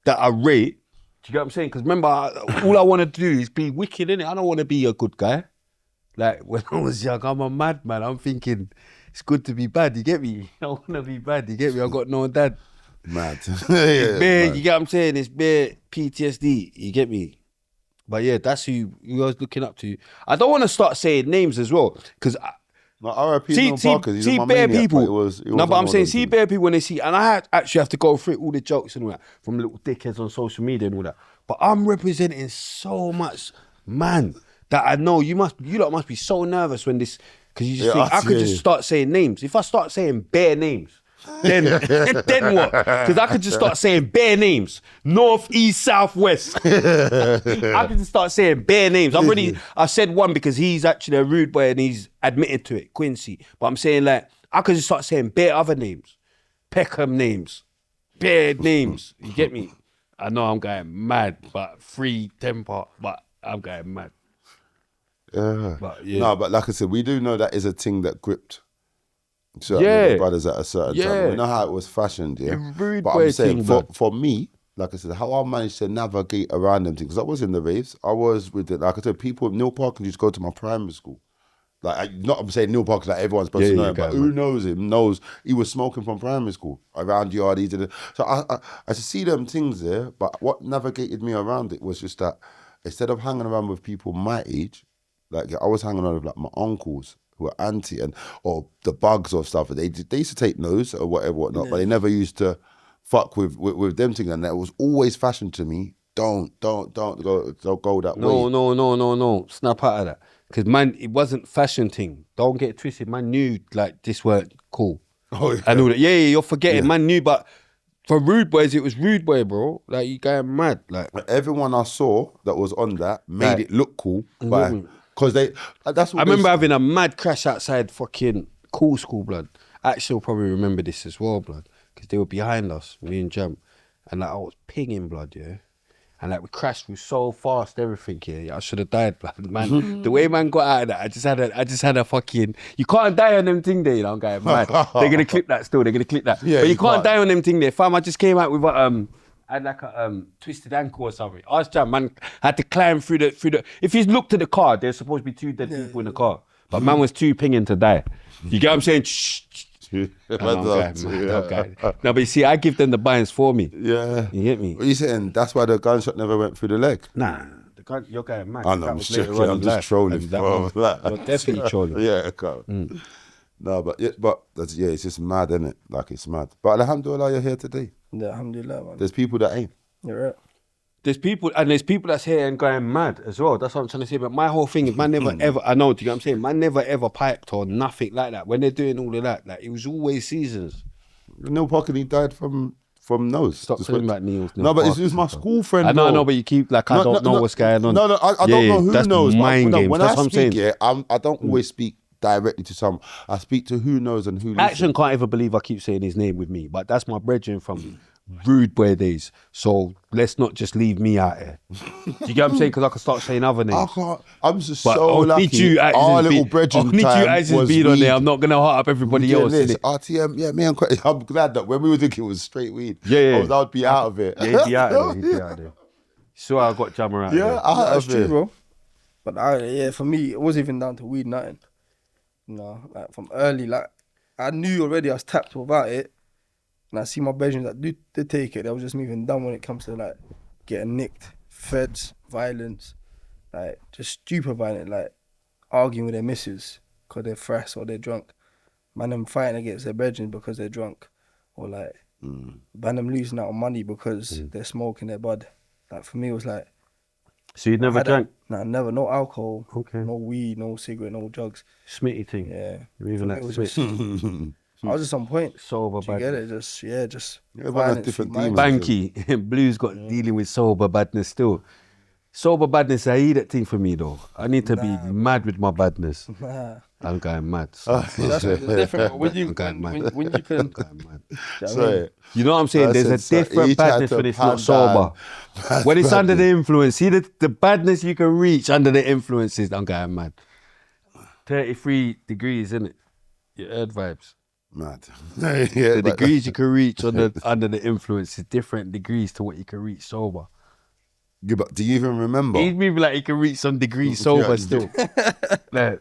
that I rate. Do you get what I'm saying? Because remember, all I want to do is be wicked, innit? I don't want to be a good guy. Like when I was young, I'm a madman. I'm thinking it's good to be bad. You get me? I want to be bad. You get me? I got no dad. Mad. It's Yeah, bare, mad. you get what I'm saying? It's bare PTSD. You get me? But yeah, that's who I was looking up to. I don't want to start saying names as well because No, R.I.P. see, Neil Parkins. He's see my bare maniac, people. but it was No, but on I'm all saying those see things. bare people when they see, and I actually have to go through all the jokes and all that from little dickheads on social media and all that. But I'm representing so much man that I know you lot must be so nervous when this because you just Yeah, think I could yeah. just start saying names. If I start saying bare names. Then what? Because I could just start saying bare names. North, east, south, west. I could just start saying bare names. I said one because he's actually a rude boy and he's admitted to it, Quincy. But I'm saying like, I could just start saying bare other names. Peckham names. Bare names. You get me? I know I'm going mad, but free temper, but I'm going mad. But yeah. No, but like I said, we do know that is a thing that gripped certain Yeah. little brothers at a certain Yeah. time. We know how it was fashioned, yeah. A rude But boy I'm saying thing, for, man. for me, like I said, how I managed to navigate around them things, because I was in the raves, I was with the, like I said, people, Neil Parkins used to go to my primary school. Like, I'm saying Neil Parkins, like everyone's supposed to know him, but who knows him knows he was smoking from primary school around yardies. So I just see them things there, but what navigated me around it was just that instead of hanging around with people my age, like I was hanging around with like my uncles who were auntie or the bugs or stuff. They used to take no's or whatever, whatnot, but they never used to fuck with them things. And that was always fashioned to me don't go that No, way. no. Snap out of that. Because man, it wasn't fashion thing. Don't get it twisted. Man knew like this weren't cool. Oh, yeah. And all that. Yeah, you're forgetting. Man knew, but for rude boys, it was rude boy, bro. Like you going mad. Like Everyone I saw that was on that made Right. it look cool because they. That's what I remember they, having a mad crash outside fucking Cool School, blood. Actually, will probably remember this as well, blood, because they were behind us, me and Jam, and like I was pinging, blood, yeah. And like we crashed through so fast, everything, yeah. I should have died, blood, man. The way man got out of that, I just had a fucking. You can't die on them thing there, you know. I'm going mad. They're gonna clip that still. They're gonna clip that. Yeah, but you you can't can't. die on them thing there, fam. I just came out with a I had like a twisted ankle or something. I was Jam, man. I had to climb through the. If you looked at the car, there's supposed to be 2 dead people in the car, but man was too pinging to die. You get what I'm saying? Shh. Okay. No, but you see, I give them the binds for me. Yeah. You get me? What are you saying? That's why the gunshot never went through the leg. Nah, you're going mad. I know, That I'm was just later joking, on I'm in just life. trolling, And that bro. was- You're definitely trolling. Yeah, okay. No, but it's just mad, isn't it? Like it's mad. But alhamdulillah, you're here today. Yeah, alhamdulillah, man. There's people that ain't. You're right. There's people that's here and going mad as well. That's what I'm trying to say. But my whole thing is, man never ever. I know. Do you know what I'm saying? Man never ever piped or nothing like that. When they're doing all of that, like it was always seasons. Neil Parker, died from nose. Stop Just talking went- about Neil. No, but it's my school friend. I know, bro. but you keep like I don't know what's going on. No, I don't know who that's knows. Mind but games. when That's I what I'm speak, saying. I don't always speak directly to someone. I speak to who knows and who Action listens. can't ever believe I keep saying his name with me, but that's my brethren from rude boy days. So let's not just leave me out here. Do you get what I'm saying? Because I can start saying other I names. can't. I'm just But so only lucky. two actions Our be- little brethren only two time actions was being on there. weed. I'm not gonna heart up everybody Doing else. this, innit? RTM, yeah, me and I'm glad that when we were thinking it was straight weed, Yeah. I'd be out of it. Yeah, he'd be out of there. So I got Jammer out Yeah, there. out That's of true, it. bro. But for me, it wasn't even down to weed, nothing. You know, like from early, like I knew already I was tapped without it, and I see my brethren that did take it. They was just moving dumb when it comes to like getting nicked, feds, violence, like just stupid violence, like arguing with their missus because they're fresh or they're drunk. Man, them fighting against their brethren because they're drunk, or like man, them losing out on money because they're smoking their bud. Like for me, it was like. So you never drank? Nah, never. No alcohol. Okay. No weed. No cigarette. No drugs. Smitty thing. Yeah. You're even It like was Smith. I was just on point. Sober Do you bad. get it? Just Everyone has violence, different mind- demons. Banky. Blue's got dealing with sober badness still. Sober badness, I eat that thing for me though. I need to be mad with my badness. Nah. I'm going mad. So That's different. When you Okay, man. when you can. going mad. Sorry. You know what I'm saying? I There's a said, so different each had badness to when it's pound not sober. down. When it's under the influence, see the badness you can reach under the influences. I'm going mad. 33 degrees, isn't it? Your earth vibes. Mad. The degrees you can reach under the influence is different degrees to what you can reach sober. Yeah, but do you even remember? He's maybe like he can reach some degrees sober Yeah. still. Like,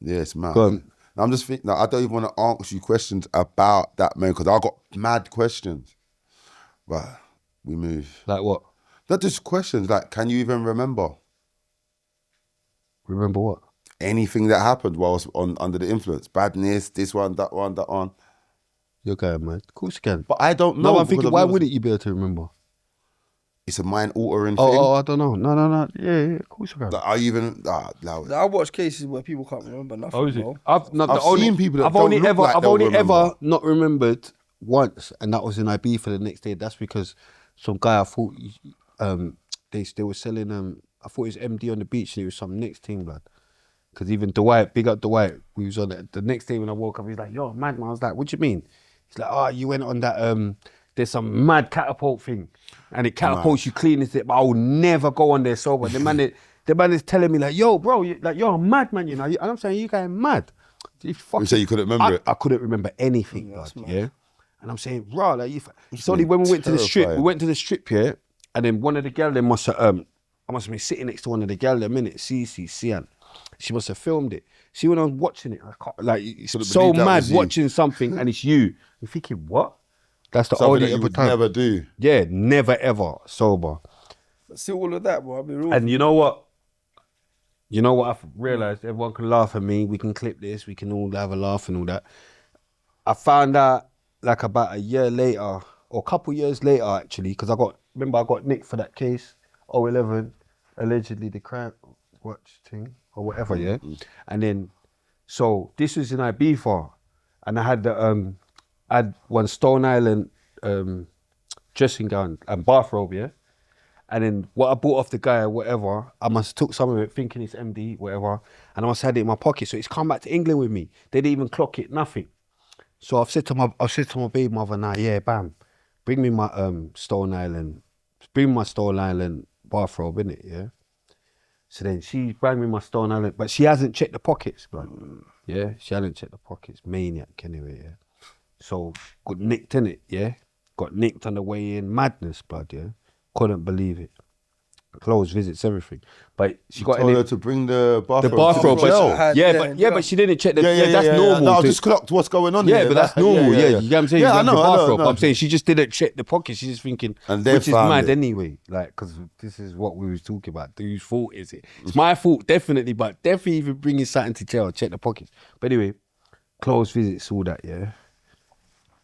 Yeah, it's mad. Go on. I'm just thinking, I don't even want to ask you questions about that, man, because I got mad questions. But we move. like what? Not just questions, like, can you even remember Remember what? anything that happened while I was under the influence? Badness, this one, that one, that one. You're going mad. Of course you can. But I don't know. No, I'm because thinking, I've why never- wouldn't you be able to remember? It's a mind-altering thing. Oh, I don't know. No. Yeah, of course you can. Like, I even... allow it. I watch cases where people can't remember nothing. Oh, is it? Bro. I've seen people that I've don't only look ever, like I've they'll only ever remember. not remembered once, and that was in IB for the next day. That's because some guy I thought they were selling I thought it was MD on the beach, and it was some next thing, blood. Because even Dwight, big up Dwight, we was on it. The next day when I woke up, he's like, "Yo, mad man." I was like, "What do you mean?" He's like, "Oh, you went on that there's some mad catapult thing, and it catapults you clean as it, but I will never go on there sober." The man is telling me like, "Yo, bro, you're a mad man, you know." And I'm saying, "You guys mad?" You say you couldn't remember it? I couldn't remember anything, blood, yeah. And I'm saying, "Raw, like it's only when we went to the strip. terrifying. We went to the strip, yeah, and then one of the girls them must have I must have been sitting next to one of the girls them, innit? Cian. She must have filmed it. See, when I was watching it, I can't, like it's Couldn't so believe that mad was you. watching something and it's you. I'm thinking, what? That's the Something only that you ever would time. never do. Yeah, never ever sober. But still, all of that, bro. I'll be real. And you know what? You know what I've realised? Everyone can laugh at me. We can clip this. We can all have a laugh and all that. I found out like about a year later, or a couple years later actually, because I got remember I got nicked for that case, 011, allegedly the crime watch thing or whatever, yeah. And then, so this was in Ibiza, and I had the I had one Stone Island dressing gown and bathrobe, yeah. And then what I bought off the guy or whatever, I must have took some of it thinking it's MD, whatever, and I must have had it in my pocket. So it's come back to England with me. They didn't even clock it, nothing. So I've said to my baby mother now, yeah, bam, bring me my Stone Island bathrobe, innit, yeah? So then she brought me my Stone Island, but she hasn't checked the pockets, blood. Yeah, she hasn't checked the pockets, maniac anyway, yeah. So got nicked in it, yeah? Got nicked on the way in, madness, blood, yeah? Couldn't believe it. Closed visits, everything. But she got Told her to bring the bathrobe. bathrobe, to the jail. but she didn't check the. Yeah, that's normal. No, I've to- just clocked what's going on Yeah, here. but that's normal. Yeah, you get what I'm saying. Yeah, You I grab know, the I know, bathrobe. no. I'm saying she just didn't check the pocket. She's just thinking, And they which is found mad it. anyway. Like, because this is what we was talking about. Whose fault is it? It's my fault, definitely. But definitely, even bringing something to jail, check the pockets. But anyway, closed visits, all that. Yeah.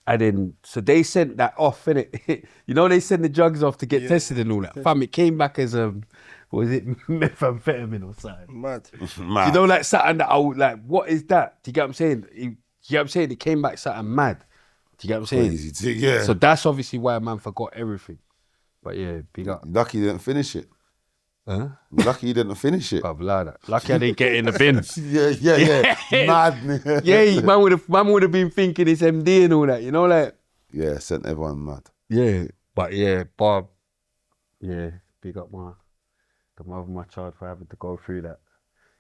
And then, so they sent that off, innit? You know, they send the drugs off to get tested and all that. Fam, it came back as, what was it, methamphetamine or something? Mad. You know, like something that I would, like, what is that? Do you get what I'm saying? You get what I'm saying? It came back something mad. Do you get what I'm saying? Crazy thing, yeah. So that's obviously why a man forgot everything. But yeah, big up. Lucky you didn't finish it. Huh? Lucky you didn't finish it. Bruv, like that. Lucky I didn't get in the bin. Yeah. Mad. Yeah, man would have been thinking it's MD and all that, you know, like. Yeah, sent everyone mad. Yeah, but yeah, Bob. Yeah, big up the mother of my child for having to go through that,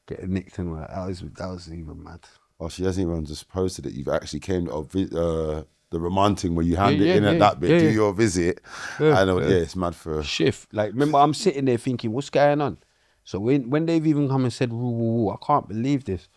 getting nicked and all that. That was even mad. Oh, she hasn't even just posted it. You've actually came to the remonting where you hand it in at that bit, do your visit. I know, it's mad for her. Shift. Like, remember, I'm sitting there thinking, what's going on? So when they've even come and said, woo, woo, woo, I can't believe this.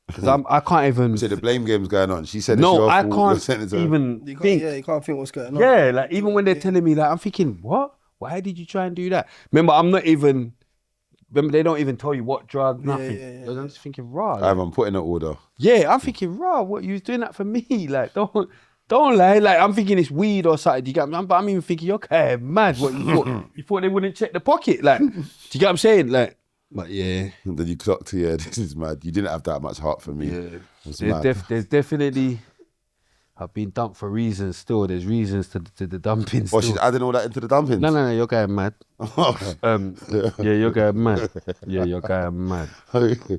Because I can't even... So the blame game's going on. She said it's No, your I fault. can't You're sending it to her. even You can't, think. you can't think what's going on. Yeah, like, even when they're telling me, like, I'm thinking, what? Why did you try and do that? Remember, they don't even tell you what drug, nothing. yeah. I'm just thinking, raw. I haven't put in an order. Yeah, I'm thinking, raw, what, you was doing that for me? Like, don't lie. Like, I'm thinking it's weed or something. Do you get me? But I'm even thinking, you're kind of mad. What, you thought they wouldn't check the pocket? Like, do you get what I'm saying? Like, but yeah. And then you clocked to, yeah, this is mad. You didn't have that much heart for me. Yeah. It's mad. There's definitely, I've been dumped for reasons still. There's reasons to the dumping still. Oh, she's adding all that into the dumpings? No, you're going mad. Yeah, you're going mad. Yeah, you're going mad.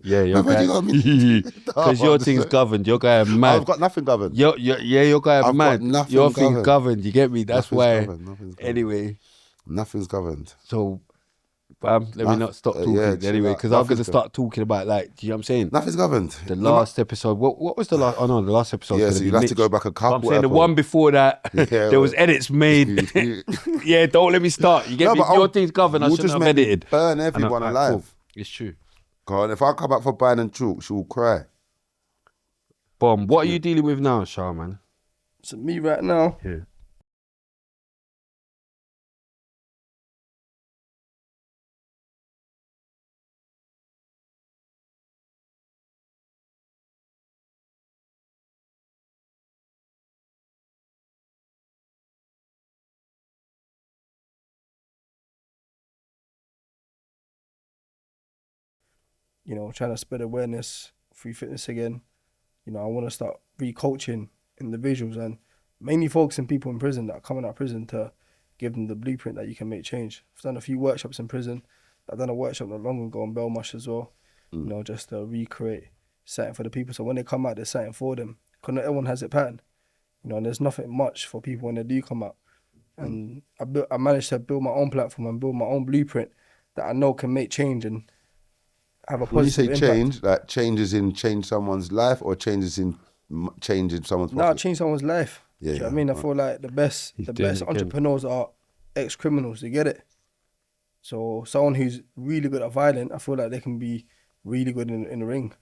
Yeah, you're going because your thing's governed. You're going mad. I've got nothing governed. You're going I've mad. got nothing Your thing's governed. governed. You get me? That's Nothing's why. governed, nothing's governed. Anyway, Nothing's governed. so let me not stop talking yeah, chill anyway, out. because I'm going to Nothing's start talking about, like, do you know what I'm saying? Nothing's governed. The last episode. What was the last? Oh no, the last episode. Yeah, so you'll have to go back a I'm couple. saying the one before that, Yeah, there was edits made. Yeah, don't let me start. You get No, me? but Your thing's governed. I we'll shouldn't just have make edited. burn I know, everyone alright, cool. alive. It's true. God, if I come back for buying and chalk, she'll cry. Bomb. What are you dealing with now, Shah, man? So me right now, Yeah. you know, trying to spread awareness through fitness again. You know, I want to start re-coaching individuals and mainly focusing people in prison that are coming out of prison to give them the blueprint that you can make change. I've done a few workshops in prison. I've done a workshop not long ago in Belmarsh as well, you know, just to recreate something for the people. So when they come out, there's something for them. Because not everyone has it pattern, you know, and there's nothing much for people when they do come out. And I managed to build my own platform and build my own blueprint that I know can make change and have a When you say positive impact. change, like changes in change someone's life or changes in changing someone's No, profit? change someone's life. Yeah, Do you know what I yeah, mean? I right. feel like the best doing it again. entrepreneurs are ex-criminals. They get it. So someone who's really good at violence, I feel like they can be really good in the ring.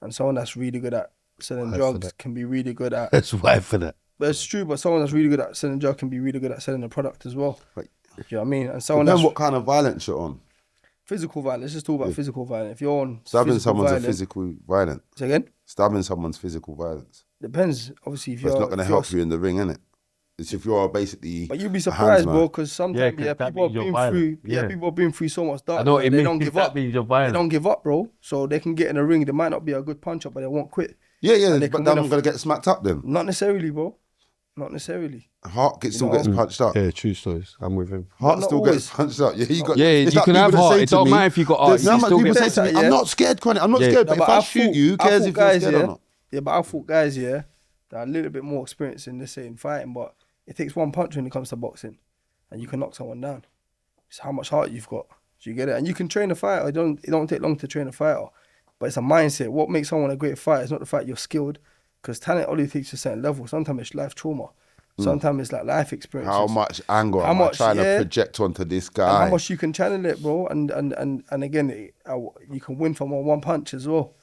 And someone that's really good at selling Why for drugs that? can be really good at... That's why for that. But it's true, but someone that's really good at selling drugs can be really good at selling a product as well. Right. Do you know what I mean? And someone Depends that's what kind of violence you're on. physical violence. Let's just talk about physical violence. If you're on Stabbing physical someone's violence, a physical violence. Say again? Stabbing someone's physical violence. Depends. Obviously, if But you're... it's not going to help you in the ring, innit? It's if you're basically. But you'd be a surprised, handsman. bro, because sometimes 'cause that people have means you're been violent. through. Yeah. People have been through so much dark. I know what it they means. don't give That up. means you're They violent. don't give up, bro. So they can get in the ring. They might not be a good puncher, but they won't quit. Yeah, And they but can then win I'm gonna get smacked up then. Not necessarily, bro. Not necessarily. Heart still gets punched up. Yeah, true stories. I'm with him. Heart not still always. gets punched up. Yeah, you got. Yeah, it's you like can people have that heart. say It to don't me- matter if you got heart, There's you how can much still people get say to me, Yeah. I'm not scared, Chronic. I'm not scared, but if I shoot you, who cares if you're scared or not? Yeah, but I fought guys, that are a little bit more experienced in, let's say, in fighting, but it takes one punch when it comes to boxing, and you can knock someone down. It's how much heart you've got. Do you get it? And you can train a fighter. It don't take long to train a fighter, but it's a mindset. What makes someone a great fighter is not the fact you're skilled, because talent only takes to a certain level. Sometimes it's life trauma. Sometimes it's like life experiences. How much anger am I trying to project onto this And guy? how much you can channel it, bro. And again, you can win from one punch as well.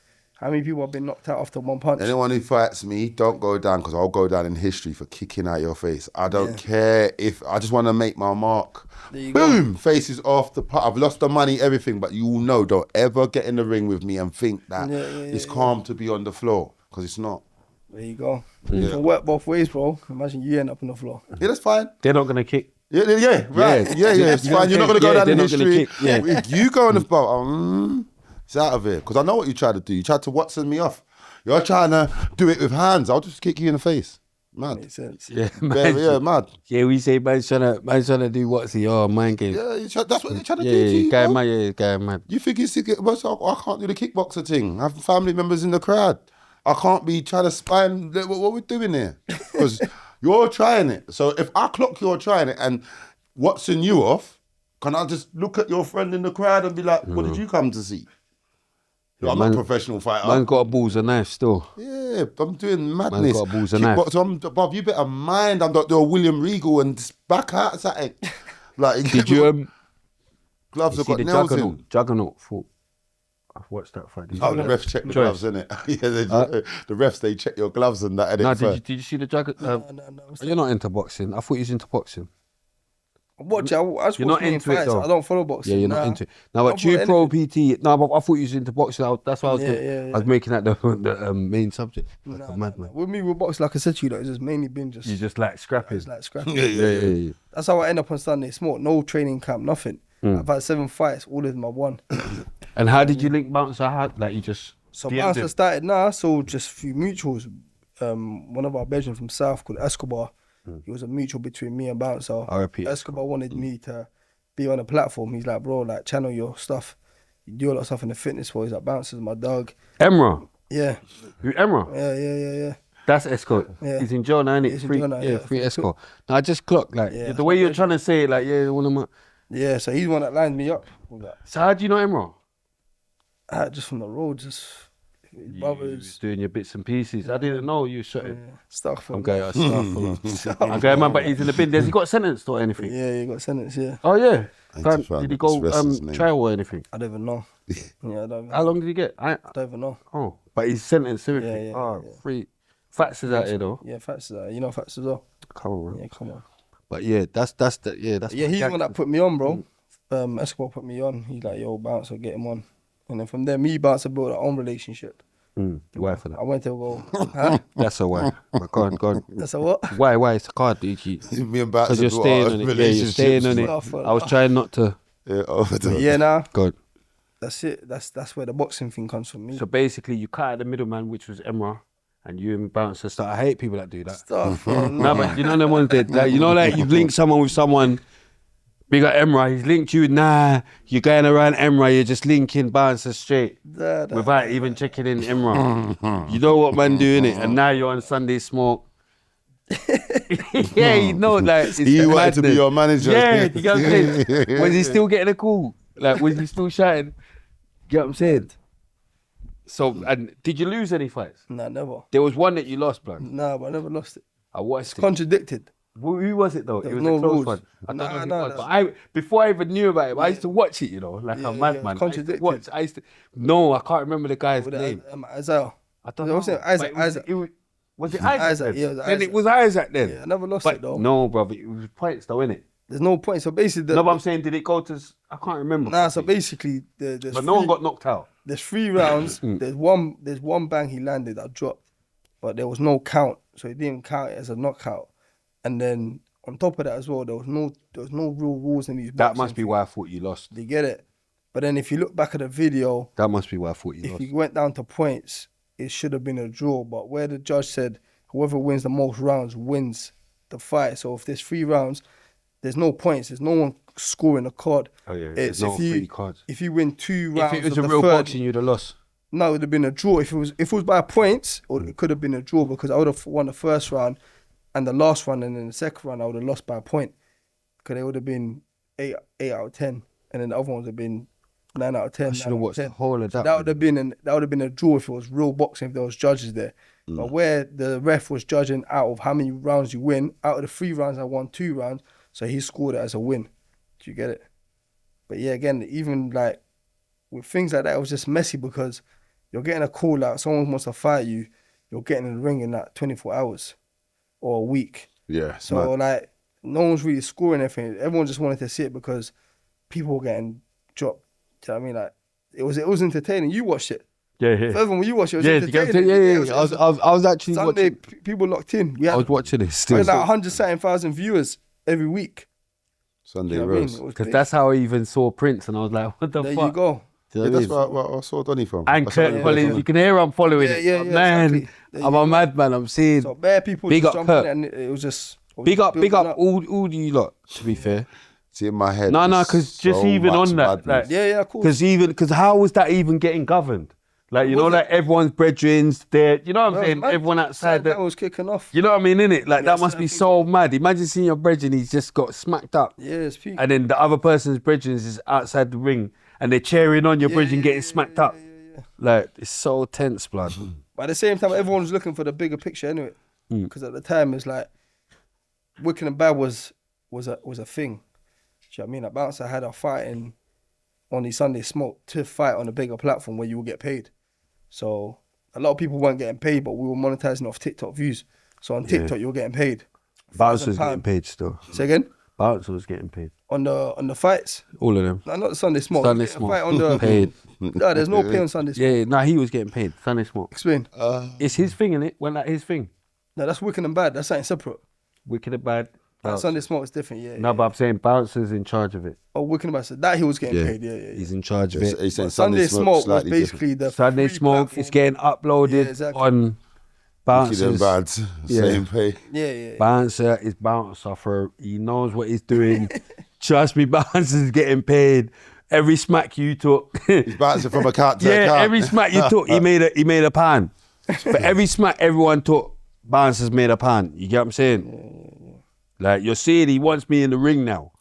How many people have been knocked out after one punch? Anyone who fights me, don't go down, because I'll go down in history for kicking out your face. I don't care if I just want to make my mark. There you Boom! Face is off the pot. I've lost the money, everything, but you will know. Don't ever get in the ring with me and think that it's calm to be on the floor, because it's not. There you go. You can work both ways, bro. Imagine you end up on the floor. Yeah, that's fine. They're not gonna kick. Yeah, right. Yeah, it's fine. You're not going to go down in history. If you go on the spot, it's out of here. Because I know what you tried to do. You tried to Watson me off. You're trying to do it with hands. I'll just kick you in the face. Mad. Makes sense. Yeah, Mad. Yeah, we say man's trying to do what's he? Oh, mind game. Yeah, that's what they're trying to do Yeah, to you, guy bro. mad. Yeah, guy mad. You think it's I can't do the kickboxer thing. I have family members in the crowd. I can't be trying to spy and what we're doing here. Because you're trying it. So if I clock you're trying it and Watson you off, can I just look at your friend in the crowd and be like, what did you come to see? I'm not a professional fighter. Man got a balls and knife still. Yeah, I'm doing madness. Man got balls and knife. Kickboxer, Bob, you better mind. I'm not doing William Regal and just back out something. Like, Did you gloves have see got the nails in. Juggernaut fought? I've watched that fight. Oh, the refs check the gloves, innit? Yeah, the refs, they check your gloves and that. No, did you see the Juggernaut? No. You're not into boxing. I thought you was into boxing. Watch it. I just You're watch not main into it, fights. though. I don't follow boxing. Yeah, you're not into it. No, but I don't you follow pro PT. No, but I thought you was into boxing. That's why I was. Yeah. I was making that the main subject. Like a madman. With me, with boxing, like I said to you, it's just mainly been just. You just like scrapping. It's like scrapping. Yeah. That's how I end up on Sunday. Small, no training camp, nothing. I've had 7 fights, all of them I won. And how did you link Bouncer? Like you just. So DM'd Bouncer him? started now, so just a few mutuals. One of our bedrooms from South called Escobar. It was a mutual between me and Bouncer. RIP. Escobar wanted me to be on a platform. He's like, bro, like channel your stuff. You do a lot of stuff in the fitness world. He's like, Bouncer's my dog. Emra. Yeah. You Emra? Yeah. That's Escort. Yeah. He's in jail now, innit? He's in Free, jail now, yeah, yeah. free Escort. Now I just clocked like Yeah. the way you're trying to say it, like one of my. Yeah, so he's the one that lined me up with that. So how do you know Emra? Just from the road, just You was brothers. doing your bits and pieces. I didn't know you shot it. Stuff. I'm going I'm going, man, but he's in the bin. Has he got sentenced or anything? Yeah, he got sentenced, yeah. Oh yeah. need to find Did he this go wrestler's name. trial or anything? I don't even know. Yeah, I don't How long did he get? I don't even know. Oh, but he's sentenced everything. Yeah, Oh, yeah. free. Facts is out here though. Yeah, facts is that. You know facts as well. Come on, man. Yeah, come on. But yeah, that's the that's Yeah, my he's the one that gangster. put me on, bro. Escobar put me on. He's like, yo, Bouncer, get him on. And then from there, me, Bouncer built our own relationship. Why for that? I went to go, huh? That's a why. But go on. That's a what? Why? It's a card, dude. Me and Bats Because you're staying on it. Yeah, you're staying on it. Stuff, I was trying not to. Yeah, over the Yeah, nah. Go on. That's it. That's where the boxing thing comes from me. So basically, you cut out the middleman, which was Emra, and you and Bouncer start. I hate people that do that. Stuff. No, but you know the ones that, like, you know, like you've linked someone with someone. Big up Emra, he's linked you. Nah, you're going around Emra, you're just linking Bouncer straight without even checking in Emra. You know what man doing it, and now you're on Sunday Smoke. Yeah, you know, like it's He the wanted to be madness. your manager. Yeah, you get what I'm saying? Was he still getting a call? Like, was he still shouting? Get what I'm saying? So, and did you lose any fights? Nah, never. There was one that you lost, blood. Nah, but I never lost it. I watched it. Contradicted. Who was it though? It There was was a no close rules. one. I don't know who it Nah, was, but before I even knew about it, I used to watch it, you know, like a madman. Contradicted. No, I can't remember the guy's With name. Isaiah. I don't know. What's it? But Isaac. Was it Isaac? Isaac, then? yeah, it was Then it Isaac. was Isaac then. Yeah, I never lost But it though. no, brother, it was points though, innit? There's no point. So basically, No, but I'm saying, did it go to? I can't remember. nah. So basically, there's But no one got knocked out. There's 3 rounds. There's one bang he landed that dropped, but there was no count, so he didn't count it as a knockout. And then on top of that as well, there was no real rules in these. That must be why I thought you lost. You get it? But then if you look back at the video, That must be why I thought you if lost. you went down to points, it should have been a draw. But where the judge said whoever wins the most rounds wins the fight. So if there's 3 rounds, there's no points. There's no one scoring a card. Oh yeah, It's there's no if you, free cards. If you win 2 rounds, If it was of a the real third, boxing, you'd have lost. no, it would have been a draw. If it was by points, or it could have been a draw because I would have won the first round and the last round, and then the second round I would have lost by a point because it would have been 8 out of 10, and then the other ones would have been 9 out of 10. I should have watched the whole of that. That would have been a draw if it was real boxing, if there was judges there. But where the ref was judging out of how many rounds you win, out of the 3 rounds I won 2 rounds, so he scored it as a win. Do you get it? But yeah, again, even like with things like that, it was just messy because you're getting a call out, someone wants to fight you, you're getting in the ring in like 24 hours or a week. Yeah. So like no one's really scoring anything. Everyone just wanted to see it because people were getting dropped. Do you know what I mean? Like it was entertaining. You watched it. Yeah. For everyone, when you watched it, it was Yeah, entertaining. yeah. I was actually Sunday, watching. people locked in. We had, I was watching it we still. had like 100,000 viewers every week. Sunday You know what I mean? roast. It was Because big. that's how I even saw Prince, and I was like, "What the There fuck?" you go. Do you Yeah, know that's what I mean? where I saw Donny from. And That's Kurt what I Collins, mean. you can hear I'm following Yeah, it. yeah, Man, exactly. There I'm you a go. madman. I'm seeing. So bare people Big just up jumping Kurt. in and it was just Big up building all you lot. To be fair, See, in my head. no, there's because just so even much on that, madness. like, Yeah, of course. because how was that even getting governed? Like you know, Was like everyone's brethren's there. You know what I'm Well, saying? man, Everyone outside that that. was kicking off. You know what I mean? Innit? Like Yeah, that must be certain so mad. Imagine seeing your brethren, he's just got smacked up. Yeah, it's peak. And then the other person's brethren is outside the ring and they're cheering on your brethren getting smacked up. Like, it's so tense, blood. But at the same time, everyone was looking for the bigger picture anyway. Because at the time, it's like Wicked and Bad was a thing. Do you know what I mean? Like Bouncer had a fighting on the Sunday Smoke to fight on a bigger platform where you will get paid. So a lot of people weren't getting paid, but we were monetizing off TikTok views. So on TikTok, you were getting paid. Bouncer was £1,000. getting paid still. Say again? Bouncer was getting paid. On the fights? All of them. No, not the Sunday Smoke. Sunday You get a Smoke. fight on the Paid. No, there's no pay on Sunday Smoke. Yeah, no, he was getting paid. Sunday Smoke. Explain. It's his thing, innit? When that his thing. No, that's Wicked and Bad. That's something separate. Wicked and Bad. Sunday Smoke is different, yeah. No, but I'm saying Bouncer's in charge of it. Oh, Wicked and Bad. So that he was getting Yeah. paid, yeah. He's in charge of it. He's saying Sunday Smoke was slightly basically the Sunday free Smoke platform. is getting uploaded Yeah, exactly. on Wicked and Bouncer's. Bad, Yeah. same pay. Yeah. Bouncer is Bouncer for he knows what he's doing. Trust me, Bouncer's getting paid. Every smack you took. He's bouncing from account to account. every smack you took, he made a pound. For every smack everyone took, Bouncer's made a pound. You get what I'm saying? Like you're seeing he wants me in the ring now.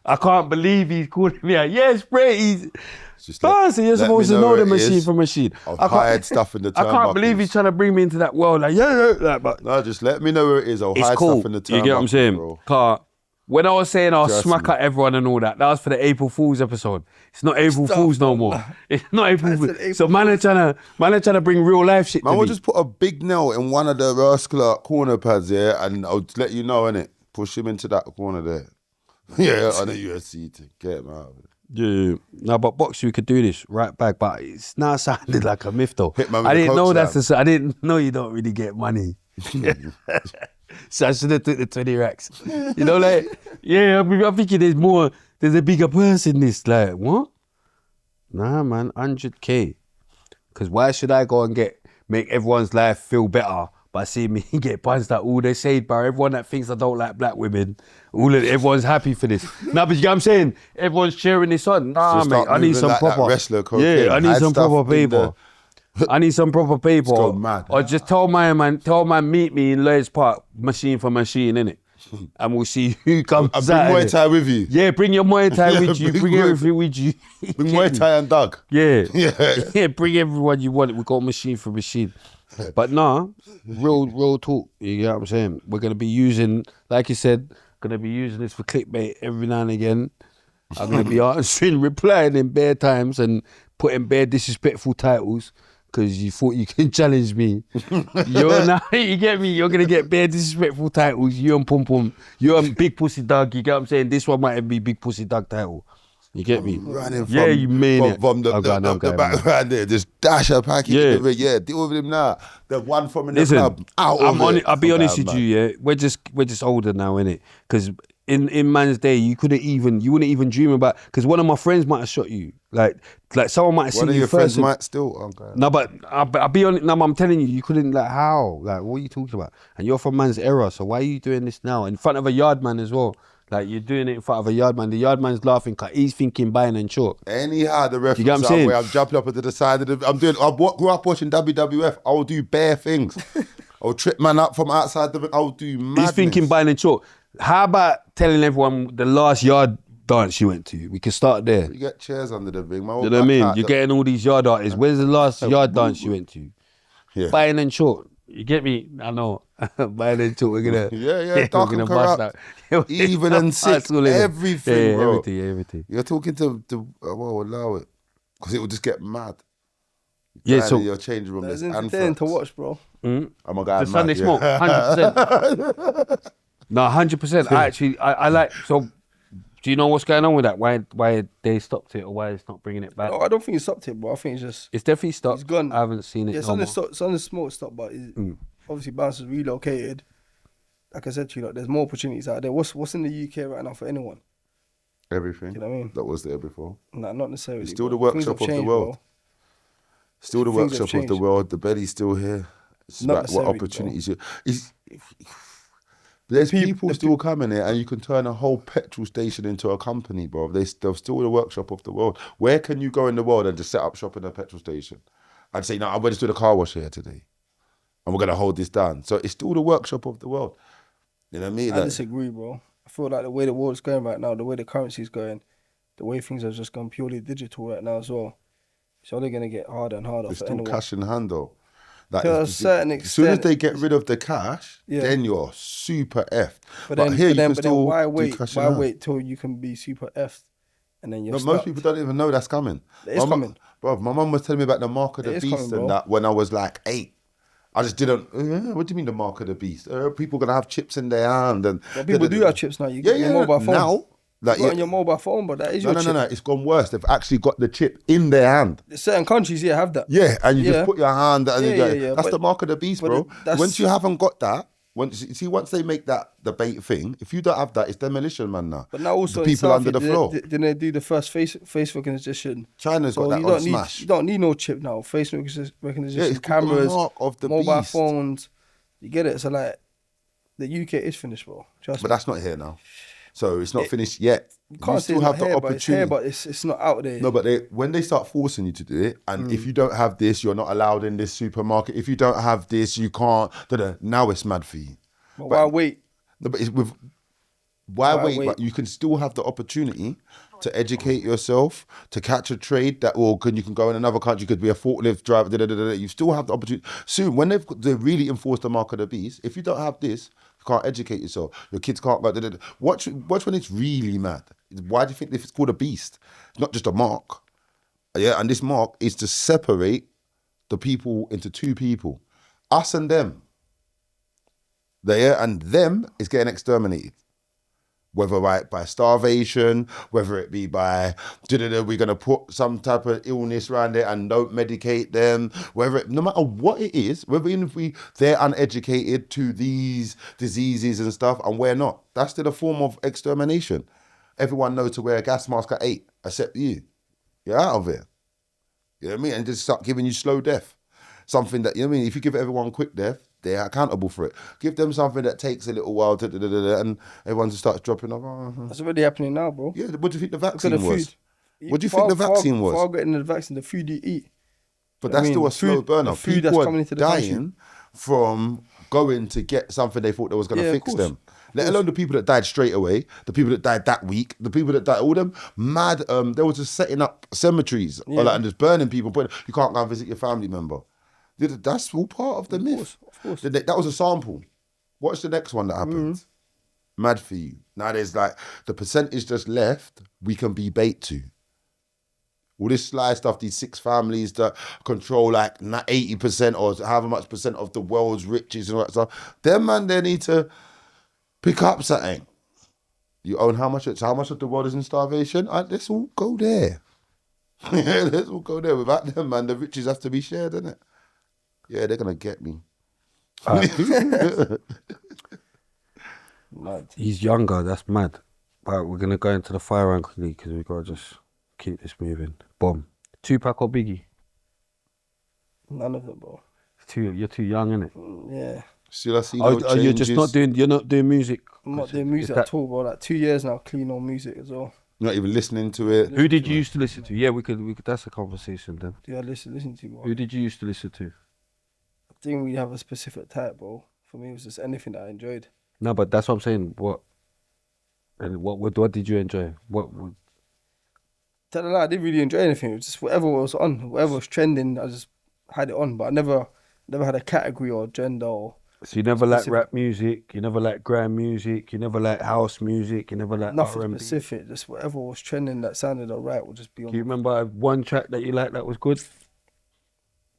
I can't believe he's calling me out. Yes, Bray, he's Just Bouncer, you're let supposed me to know where the it machine is. from machine. I've hired stuff in the I can't believe turnbuckles. he's trying to bring me into that world. Like, like, but No, just let me know where it is. I'll it's hide cool. stuff in the You get what I'm turnbuckles, saying? bro. Car. When I was saying I'll Trust smack me. at everyone and all that, that was for the April Fool's episode. It's not April Fool's no more. It's not April That's Fool's. an April So man are trying to bring real life shit Man, to we'll me. just put a big nail in one of the rascal corner pads, yeah, and I'll let you know, innit? Push him into that corner there. Yeah, on the UFC to get him out of it. Yeah. No, but box, we could do this right back, but it's now sounded like a myth though. Hit man with I the didn't know coach that's slam. I didn't know you don't really get money. So I should have took the 20 racks. You know, like, yeah, I'm thinking there's a bigger purse in this. Like, what? Nah, man, 100K. Because why should I go and make everyone's life feel better by seeing me get punched at all they say, bro? Everyone that thinks I don't like black women, everyone's happy for this. Nah, but you know what I'm saying? Everyone's cheering this on. Nah, So mate, start I need moving some like that proper. wrestler cocaine. Yeah, I need Hide some stuff proper in people. I need some proper people. go mad. Or just tell my man meet me in Lloyd's Park, machine for machine, innit? And we'll see who comes I bring out. Muay innit? Thai with you. Yeah, bring your Muay Thai Yeah, with you. Bring Muay- everything with you. Bring Muay Thai and Doug. Yeah. Yeah. Yeah, bring everyone you want. We got machine for machine. But nah, real talk. You know what I'm saying? We're going to be using, like you said, going to be using this for clickbait every now and again. I'm going to be answering, replying in bare times and putting bare disrespectful titles because you thought you can challenge me. You get me? You're going to get bare disrespectful titles. You and Pum Pum. You and Big Pussy Doug. You get what I'm saying? This one might be Big Pussy Doug title. You get me? Running Yeah, from, you mean it. from the I'm going, the background there, just dash a package. Yeah. Yeah, deal with him now. The one from in the Listen, club, out of it. I'll be honest going with mad. you, yeah. We're just older now, innit? Because in man's day, you wouldn't even dream about. Because one of my friends might have shot you, like someone might have seen One of you your first. friends and- might still. Okay. No, but I'll be honest. No, I'm telling you, you couldn't. Like, how? Like, what are you talking about? And you're from man's era, so why are you doing this now in front of a yard man as well? Like, you're doing it in front of a yard man. The yard man's laughing because he's thinking buying and chalk. Anyhow, the reference You get what I'm saying? where I'm jumping up into the side of the. I grew up watching WWF. I will do bare things. I'll trip man up from outside the. I'll do madness. He's thinking buying and chalk. How about telling everyone the last yard dance you went to? We can start there. You get chairs under the ring. You know what I mean? You're getting all these yard artists. Where's the last yard dance you went to? Yeah. Buying and chalk. You get me? I know. Buying and chalk. We're gonna. Yeah, dark we're and gonna bust corrupt. out. Even and sick. All in it. Everything, Yeah, bro. everything. You're talking to well, allow it, because it will just get mad. Yeah, Down so in your changing room, It's there's entertaining to anthrax. watch, bro. I'm a guy. the Sunday smoke, 100%. No, 100%. I like. So, do you know what's going on with that? Why they stopped it, or why it's not bringing it back? No, I don't think it's stopped it, bro. I think it's just It's definitely stopped. it's gone. I haven't seen it. Yeah, no more. it's on the smoke stop, but it's, obviously Bouncer's relocated. Like I said to you, like, there's more opportunities out there. What's in the UK right now for anyone? Everything. You know what I mean? That was there before. Nah, not necessarily. It's still bro. the Things workshop have of the changed, world. bro. Still the Things have workshop of the changed. world. The belly's still here. It's Not about what necessarily, opportunities you. There's people still coming here, and you can turn a whole petrol station into a company, bro. They're still the workshop of the world. Where can you go in the world and just set up shop in a petrol station and say, "No, I'm going to do the car wash here today, and we're going to hold this down"? So it's still the workshop of the world. You know what I mean? I disagree, bro. I feel like the way the world's going right now, the way the currency's going, the way things have just gone purely digital right now as well, it's only going to get harder and harder There's for still anyone. cash in hand though. Like, To a certain as soon as extent, they get rid of the cash, Yeah. then you're super effed. But But then, here you can but then still why do wait? cash in Why hand. wait till you can be super effed, and then you're But stuck? most people don't even know that's coming. It is coming. Bro, my mum was telling me about the mark of the It is beast coming, bro. and that when I was like 8. I just didn't. What do you mean the mark of the beast? People gonna have chips in their hand and. But people do have chips now. You Yeah, get your mobile phone. Now, like, You got on your mobile phone, but that is no, your chip. no. It's gone worse. They've actually got the chip in their hand. Certain countries, yeah, have that. Yeah, and you Yeah. just put your hand and you Yeah, go. yeah, That's but- the mark of the beast, but bro. that's- Once you haven't got that, once they make that the bait thing, if you don't have that, it's demolition, man. Now, But now also the in people South, under the floor. Didn't they do the first face recognition? China's got that you on don't Smash. You don't need no chip now. Face recognition, Yeah, it's called the cameras, mark of the mobile beast. phones. You get it? So like, the UK is finished, bro. Trust But me. that's not here now. So it's not finished yet. You can't say still it's have not the here, but it's here, opportunity. but it's not out there. No, but when they start forcing you to do it, and Mm. if you don't have this, you're not allowed in this supermarket. If you don't have this, you can't. Now it's mad for you. But why wait? No, but it's with why Why wait? wait? But you can still have the opportunity to educate yourself, to catch a trade that, or you can go in another country, you could be a forklift driver. You still have the opportunity. Soon, when they really enforce the mark of the beast, if you don't have this, you can't educate yourself. Your kids can't go. Watch when it's really mad. Why do you think it's called a beast? It's not just a mark. Yeah, and this mark is to separate the people into two people, us and them. And them is getting exterminated. Whether by starvation, whether it be by we're gonna put some type of illness around it and don't medicate them, no matter what it is, whether even if they're uneducated to these diseases and stuff, and we're not, that's still a form of extermination. Everyone knows to wear a gas mask at 8, except you. You're out of it. You know what I mean? And just start giving you slow death. Something that, you know what I mean? If you give everyone quick death, they're accountable for it. Give them something that takes a little while, and everyone just starts dropping off. That's already happening now, bro. Yeah, what do you think the Look at vaccine the was? food. What do you think the vaccine was? Before getting the vaccine, the food you eat. But I that's mean, still a the slow food- burner. the food People that's are coming into the dying country. from going to get something they thought that was going to Yeah, of fix course. them. Let alone the people that died straight away, the people that died that week, the people that died, all them mad, they were just setting up cemeteries and just burning people. But you can't go and visit your family member. That's all part of the myth. Of course. That was a sample. What's the next one that happens? Mad for you. Now there's like the percentage just left, we can be bait to. All this sly stuff, these 6 families that control like 80% or however much percent of the world's riches and all that stuff. Them man, they need to pick up something. You own how much of the world is in starvation? Let's all go there. Yeah, let's all go there. Without them, man, the riches have to be shared, innit? Yeah, they're gonna get me. Mad. He's younger, that's mad. But we're going to go into the fire round quickly because we've got to just keep this moving. Boom. Tupac or Biggie? None of them, bro. You're too young, innit? Yeah. Still, I see no You're just changes. you're not doing music? I'm not doing music at all, bro. Like 2 years now, clean on music as well. Not even listening to it. Who did you used to listen to? Yeah, we could. That's a conversation then. Yeah, listen to, bro. Who did you used to listen to? I didn't really have a specific type, bro. For me, it was just anything that I enjoyed. No, but that's what I'm saying. What did you enjoy? Tell a lie, I didn't really enjoy anything. It was just whatever was on, whatever was trending, I just had it on. But I never had a category or gender or. So you never liked specific. rap music, you never liked grand music, you never liked house music, you never liked Nothing R&B. specific, just whatever was trending that sounded alright would just be on. Do you remember one track that you liked that was good?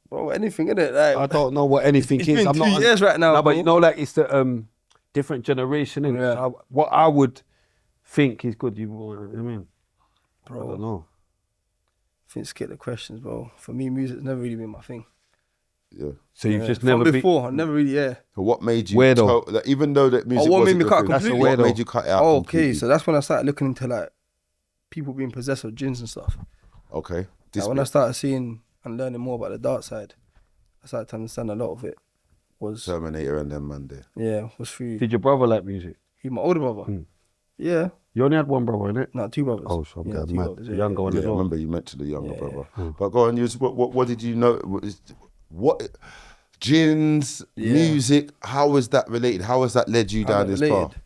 Bro, anything in it, like I don't know what anything it's is. been I'm 2 not years right now. No, but bro. you know, like it's the different generation. Innit? Yeah. So what I would think is good. You know what I mean? Bro, I don't know. I think skip the questions, bro. For me, music's never really been my thing. Yeah. So you've just From never been. before, I never really, yeah. So what made you Where though? like, even though that music what wasn't made me your cut thing, completely? what That's a made you cut it out? Oh, okay, completely? so that's when I started looking into like people being possessed with jinns and stuff. Okay. Like, when I started seeing and learning more about the dark side, I started to understand a lot of it was Terminator and them man there. was through Did your brother like music? he my older brother. Yeah, You only had one brother, innit? no, 2 brothers. Oh, so I'm Yeah, getting 2 mad. brothers, The younger one Yeah, as I well. remember you mentioned the younger Yeah, brother. But go on, what did you know? What gins, Yeah. music? How was that related? How has that led you down How this related? path?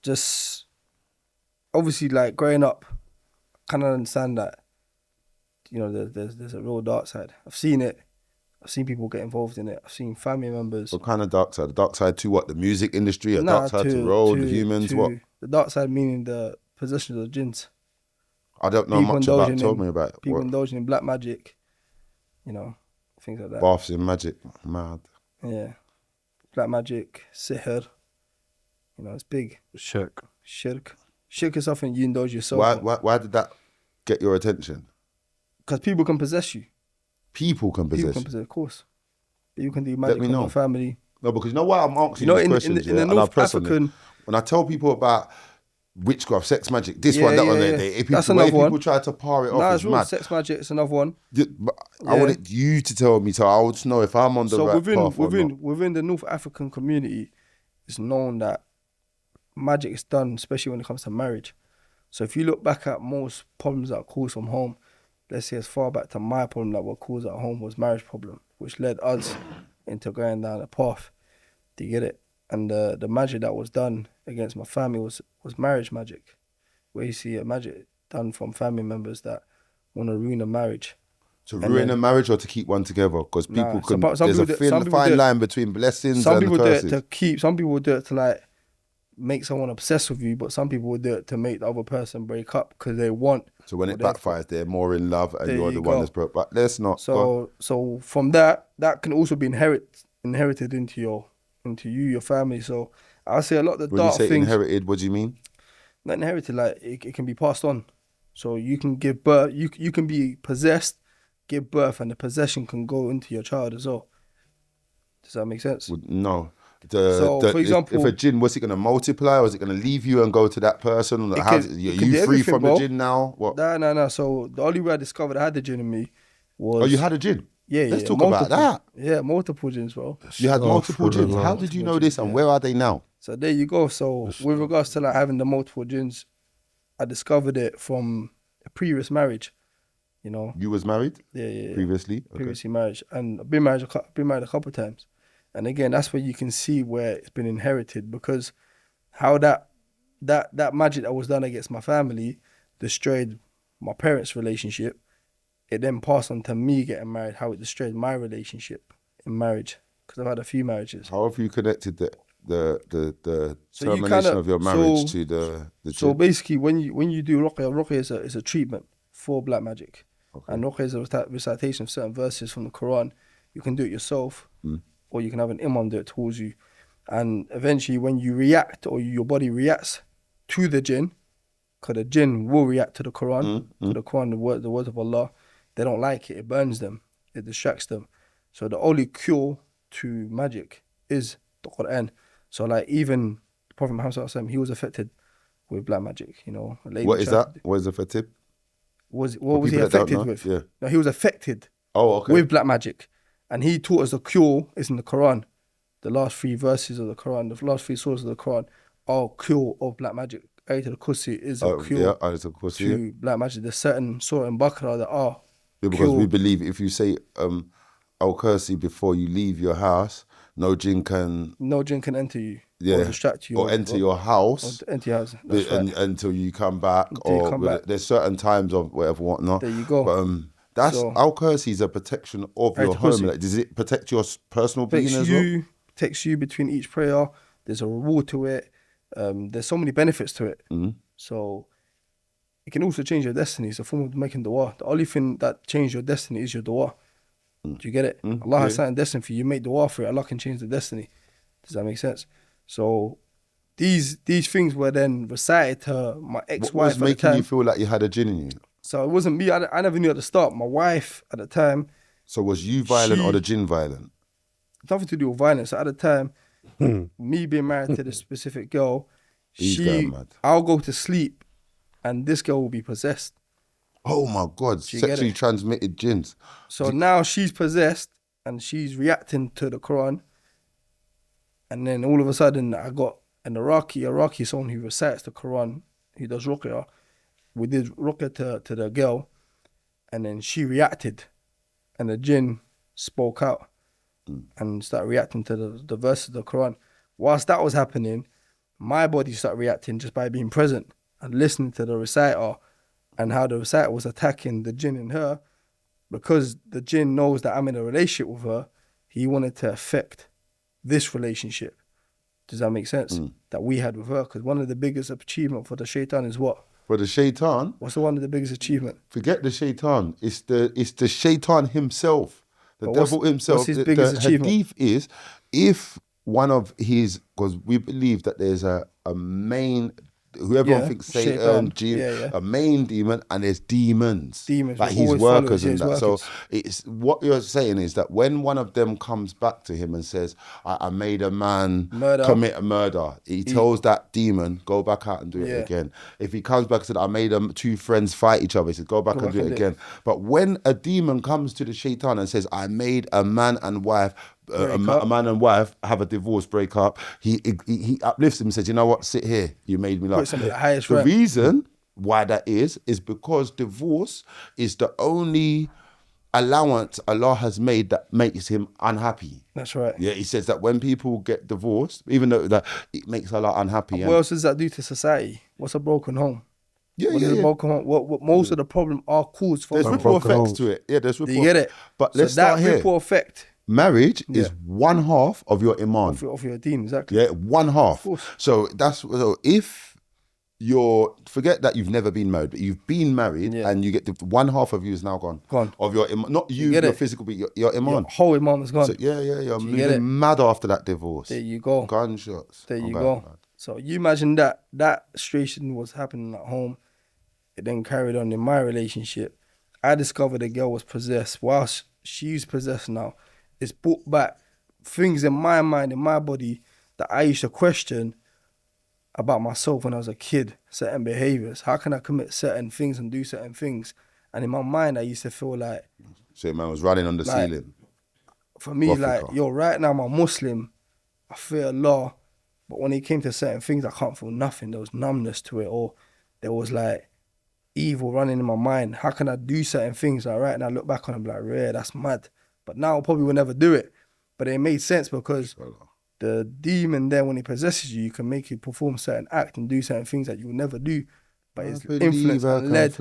Just obviously, like growing up, I kind of understand that you know there's a real dark side. I've seen it. I've seen people get involved in it. I've seen family members. What kind of dark side? The dark side to what? The music industry? A Nah, dark side to road? The humans? What? The dark side meaning the possession of the jinns. I don't know People much about. indulging Tell in- me about it. People What? indulging in black magic, you know, things like that. Baths in magic. Mad. Yeah, black magic, sihr. You know, it's big. Shirk. Shirk. Shirk is something you indulge yourself. Why did that get your attention? Because people can possess you. People can People possess. can possess, of course. You can do magic me on know. your family. No, because you know why I'm asking You know, these in questions. the and I North press on it. African, When I tell people about witchcraft, sex magic, this Yeah, one, that yeah, one, yeah. the That's way another people one. try to par it off nah, is it's real. mad. Sex magic is another one. But I Yeah. wanted you to tell me, so I would know if I'm on the So right path or not. within the North African community, it's known that magic is done, especially when it comes to marriage. So if you look back at most problems that are caused from home, let's say as far back to my problem that were caused at home was marriage problem, which led us into going down a path. Do you get it? And the magic that was done against my family was marriage magic, where you see a magic done from family members that want to ruin a marriage. To and ruin then- a marriage or to keep one together? Because Nah, people some can. people There's a do it- some people do fine it- line between blessings Some and people curses. do it to keep. Some people do it to like make someone obsessed with you, but some people would do it to make the other person break up because they want. So when it what they're- backfires, they're more in love, and There you're you the one go. that's broke. But let's not. go on. So from that can also be inherited into your family. So I say a lot of the When you dark say things. inherited, what do you mean? Not inherited, like it can be passed on. So you can give birth. You can be possessed, give birth, and the possession can go into your child as well. Does that make sense? No. So, for example- if a jinn, was it going to multiply, or is it going to leave you and go to that person? It How's can- are it you can do free everything, from the bro. jinn now? What? No. So the only way I discovered I had the jinn in me was. Oh, you had a jinn? Yeah, Let's yeah, talk about that. Yeah, multiple jinns, bro. You had multiple jinns. Astaghfirullah. How did you know this, and where are they now? So there you go. So with regards to like having the multiple jinns, I discovered it from a previous marriage. You know, You was married yeah. previously? Okay. Previously marriage, and I've been married a couple of times, and again, that's where you can see where it's been inherited because how that magic that was done against my family destroyed my parents' relationship. It then passed on to me getting married. How it destroyed my relationship in marriage because I've had a few marriages. How have you connected the So you termination kinda- of your marriage so- to the So jinn? basically, when you do ruqya is a treatment for black magic, and ruqya is a recitation of certain verses from the Quran. You can do it yourself, or you can have an imam do it towards you, and eventually, when you react or your body reacts to the jinn, because the jinn will react to the Quran. To the Quran, the words of Allah. They don't like it. It burns them. It distracts them. So the only cure to magic is the Quran. So like even the Prophet Muhammad sallallahu alaihi wasallam, he was affected with black magic. You know, a lady What is tried that? to- What is affected? What For was he people that don't affected know, with? yeah. No, he was affected Oh, okay. with black magic, and he taught us the cure is in the Quran. The last 3 verses of the Quran, the last 3 surahs of the Quran, are cure of black magic. Ayatul Kursi is a cure yeah, of course, yeah. to black magic. There's certain surah in Baqarah that are Yeah, because cure. we believe if you say Al-Kursi before you leave your house, no jinn can No jinn can enter you yeah or distract you or enter your house or enter your house. That's right. until you come back. Until you come back. There's certain times of whatever whatnot. There you go. But that's So- Al-Kursi is a protection of your Ayatul home. Kursi. Like, does it protect your personal being Protects as well? you, protects you between each prayer. There's a reward to it. There's so many benefits to it. So it can also change your destiny. It's a form of making dua. The only thing that changes your destiny is your dua. Do you get it? Allah has certain destiny for you. You make dua for it. Allah can change the destiny. Does that make sense? So these things were then recited to my What ex-wife was at the making time. you feel like you had a jinn in you? So it wasn't me. I never knew at the start. My wife at the time, So was you violent or She- the jinn violent? nothing to do with violence. At the time, me being married to this specific girl, He's going mad. I'll go to sleep and this girl will be possessed. Oh my God, you get sexually it? transmitted jinns. So now she's possessed and she's reacting to the Quran. And then all of a sudden I got an Iraqi someone who recites the Quran, he does ruqyah. We did ruqyah to the girl and then she reacted and the jinn spoke out and started reacting to the verses of the Quran. Whilst that was happening, my body started reacting just by being present and listening to the reciter and how the reciter was attacking the jinn in her. Because the jinn knows that I'm in a relationship with her, he wanted to affect this relationship. Does that make sense? That we had with her. Because one of the biggest achievement for the shaitan is what? For the shaitan, What's one of the biggest achievement? forget the shaitan. It's the shaitan himself, the But devil himself. what's his The biggest achievement? hadith is if one of his, because we believe that there's a main, whoever Yeah, thinks shaitan. Satan, jinn, Yeah. a main demon, and there's demons. Demons, like we his always workers follow and his that. So workers. it's what you're saying is that when one of them comes back to him and says, I made a man Murder. commit a murder, he tells that demon, go back out and do it Yeah. again. If he comes back and said, I made 2 friends fight each other, he says, go back and do it again. But when a demon comes to the shaitan and says, I made a man and wife, a man and wife have a divorce, break up, he uplifts him and says, you know what, sit here, you made me laugh. Puts him at the highest The rank. reason why that is because divorce is the only allowance Allah has made that makes him unhappy. That's right. Yeah, he says that when people get divorced, even though that it makes Allah unhappy. What else does that do to society? What's a broken home? Yeah, What is a broken home? What most of the problem are caused from There's a ripple broken effects home. to it. Yeah, there's ripple. Do you get it? But So let's start that here. ripple effect Marriage is 1/2 of your iman. of your deen, exactly. Yeah, 1/2. course. So if forget that you've never been married, but you've been married and you get 1/2 of you is now gone. Gone. Of your iman, not you, get your it? physical, but your iman. Your whole imam is gone. So you're Do you get moving it? mad after that divorce. There you go. Gunshots. There you Okay, go. man. So you imagine that situation was happening at home. It then carried on in my relationship. I discovered the girl was possessed. Whilst she's possessed now, it's brought back things in my mind, in my body, that I used to question about myself when I was a kid, certain behaviors. How can I commit certain things and do certain things? And in my mind, I used to feel like, So man was running on the Like, ceiling. for me, Africa. like, yo, right now I'm a Muslim, I fear Allah, but when it came to certain things, I can't feel nothing. There was numbness to it, or there was like evil running in my mind. How can I do certain things? Like right now, I look back on it, I'm like, yeah, that's mad. But now I probably will never do it. But it made sense because the demon there, when he possesses you, you can make you perform certain act and do certain things that you would never do. But it's influenced and led.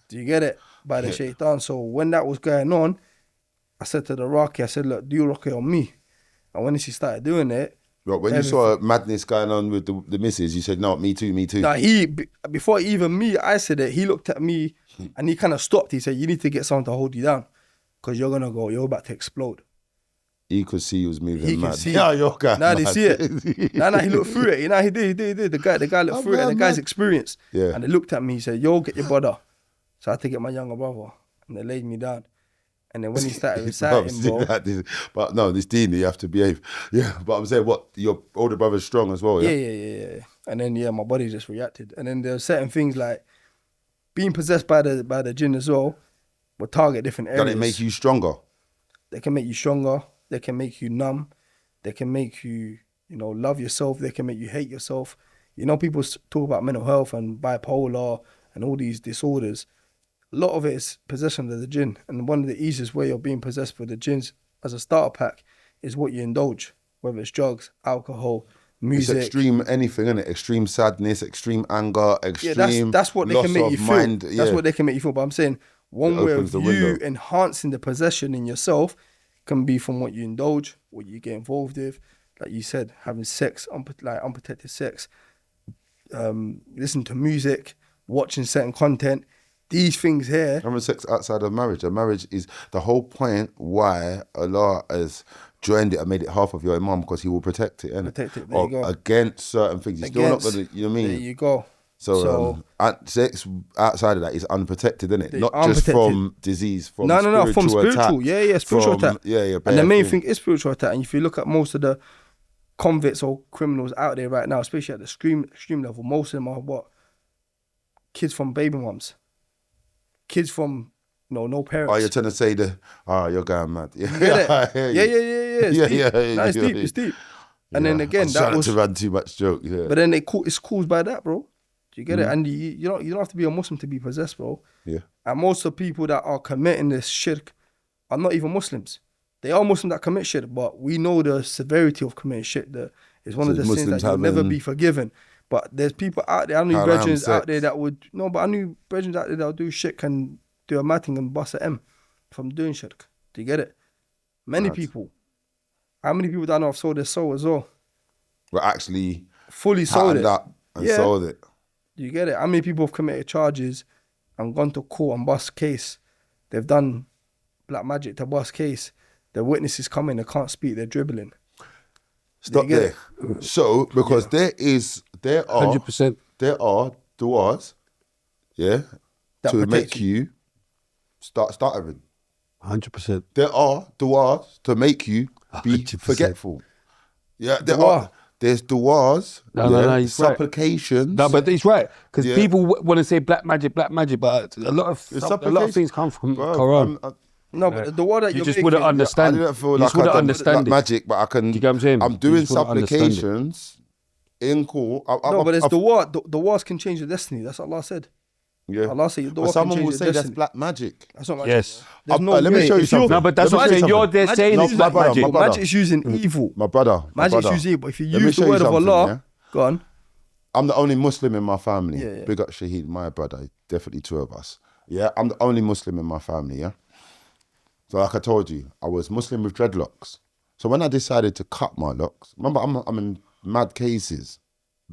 Do you get it? By the shaitan. So when that was going on, I said to the Raki, I said, look, do Raki on me. And when she started doing it, Right, when you saw madness going on with the missus, you said, no, me too. now before even me, I said it, he looked at me and he kind of stopped. He said, you need to get someone to hold you down because you're about to explode. He could see you was moving He can mad. see. Yeah, your guy. Nah, they mad. see it. Nah, he looked through it. Nah, he did. The guy looked through it, and the guy's experienced. Yeah. And they looked at me. He said, "Yo, get your brother." So I had to get my younger brother, and they laid me down. And then when he started reciting, bro. But no, this Dean, you have to behave. Yeah, but I'm saying, what, your older brother's strong as well, yeah? Yeah. And then my body just reacted. And then there were certain things like being possessed by the jinn as well will target different areas. Does it make you stronger? They can make you stronger. They can make you numb. They can make you, love yourself. They can make you hate yourself. People talk about mental health and bipolar and all these disorders. A lot of it is possession of the jinn. And one of the easiest way of being possessed with the jinns as a starter pack is what you indulge, whether it's drugs, alcohol, music. It's extreme anything, isn't it? Extreme sadness, extreme anger, extreme that's what they loss can make of you feel. mind. That's what they can make you feel. But I'm saying one It way opens of the you window. enhancing the possession in yourself can be from what you indulge, what you get involved with. Like you said, having sex, unprotected sex, listen to music, watching certain content. These things here. Having sex outside of marriage. A marriage is the whole point why Allah has joined it and made it half of your imam, because he will protect it, innit? Protect it, there you go. Against certain things. You're still not going to, you know what I mean? There you go. So sex outside of that is unprotected, isn't it? Not unprotected. just from disease, from No, from spiritual. attack, Yeah, spiritual attack. Yeah. And the main thing is spiritual attack. And if you look at most of the convicts or criminals out there right now, especially at the extreme level, most of them are what? Kids from baby mums. Kids from no parents. Oh, you're trying to say you're going mad. Yeah, You get it? I hear you. Yeah. It's deep. Yeah. It's deep. And then again, I'm trying to run too much joke. Yeah. But then it's caused by that, bro. Do you get it? And you don't have to be a Muslim to be possessed, bro. Yeah. And most of the people that are committing this shirk are not even Muslims. They are Muslims that commit shirk, but we know the severity of committing shirk. It's one of the sins that will never be forgiven. But there's people out there, I knew brethren out there that would, I knew brethren out there that would do shirk and do a mad thing and bust an M from doing shirk. Do you get it? Many people. How many people that I know have sold their soul as well? We're actually fully sold it. Up and sold it. Do you get it? How many people have committed charges and gone to court and bust case? They've done black magic to bust case. The witnesses come in, they can't speak, they're dribbling. Stop there. So, because there are 100%. There are du'as, That to protect make you start everything. 100%. There are du'as to make you be 100%. forgetful. Yeah, there's du'as, No, he's right. supplications. No, but he's right, because people want to say black magic, but a lot of things come from Quran. No, but the word that You you're just making, wouldn't understand. I didn't feel You like just wouldn't I done understand like it. magic, but I can. Do you get what I'm saying? I'm You doing just wouldn't understand it. supplications in court. No, but it's the word. The words can change your destiny. That's what Allah said. Yeah. Allah said the But word can someone change will your say destiny. that's black magic. That's not magic. Yes. There's no let me way. show you If you're- something. No, but that's Let me what I'm show you saying. You're something. there saying it's my black brother, magic. my brother. Magic's using evil. My brother. Magic's using evil. But if you Let me use show the you word of something, Allah, yeah? go on. I'm the only Muslim in my family. Yeah. Big up Shaheed, my brother. Definitely two of us. Yeah, I'm the only Muslim in my family. Yeah. So like I told you, I was Muslim with dreadlocks. So when I decided to cut my locks, remember I'm in mad cases.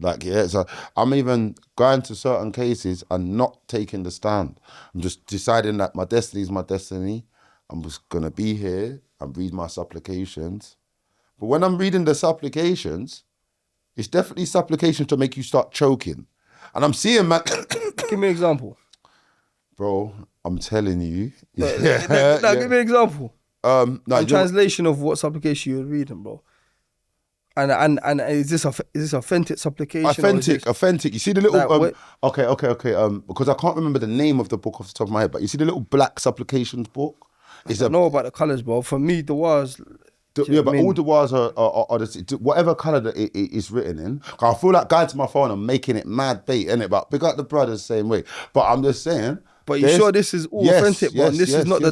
So I'm even going to certain cases and not taking the stand. I'm just deciding that my destiny is my destiny. I'm just gonna be here and read my supplications. But when I'm reading the supplications, it's definitely supplications to make you start choking. And I'm seeing man Give me an example. bro, I'm telling you. Give me an example. No, Translation of what supplication you were reading, bro. And is this authentic supplication? Authentic. You see the little Like, okay. Because I can't remember the name of the book off the top of my head, but you see the little black supplications book. I don't know about the colours, bro. For me, the was. All the words are whatever colour that it is written in. I feel like going to my phone and making it mad bait, innit? But big up the brothers the same way. But I'm just saying. But you sure this is all authentic, bro? This is not the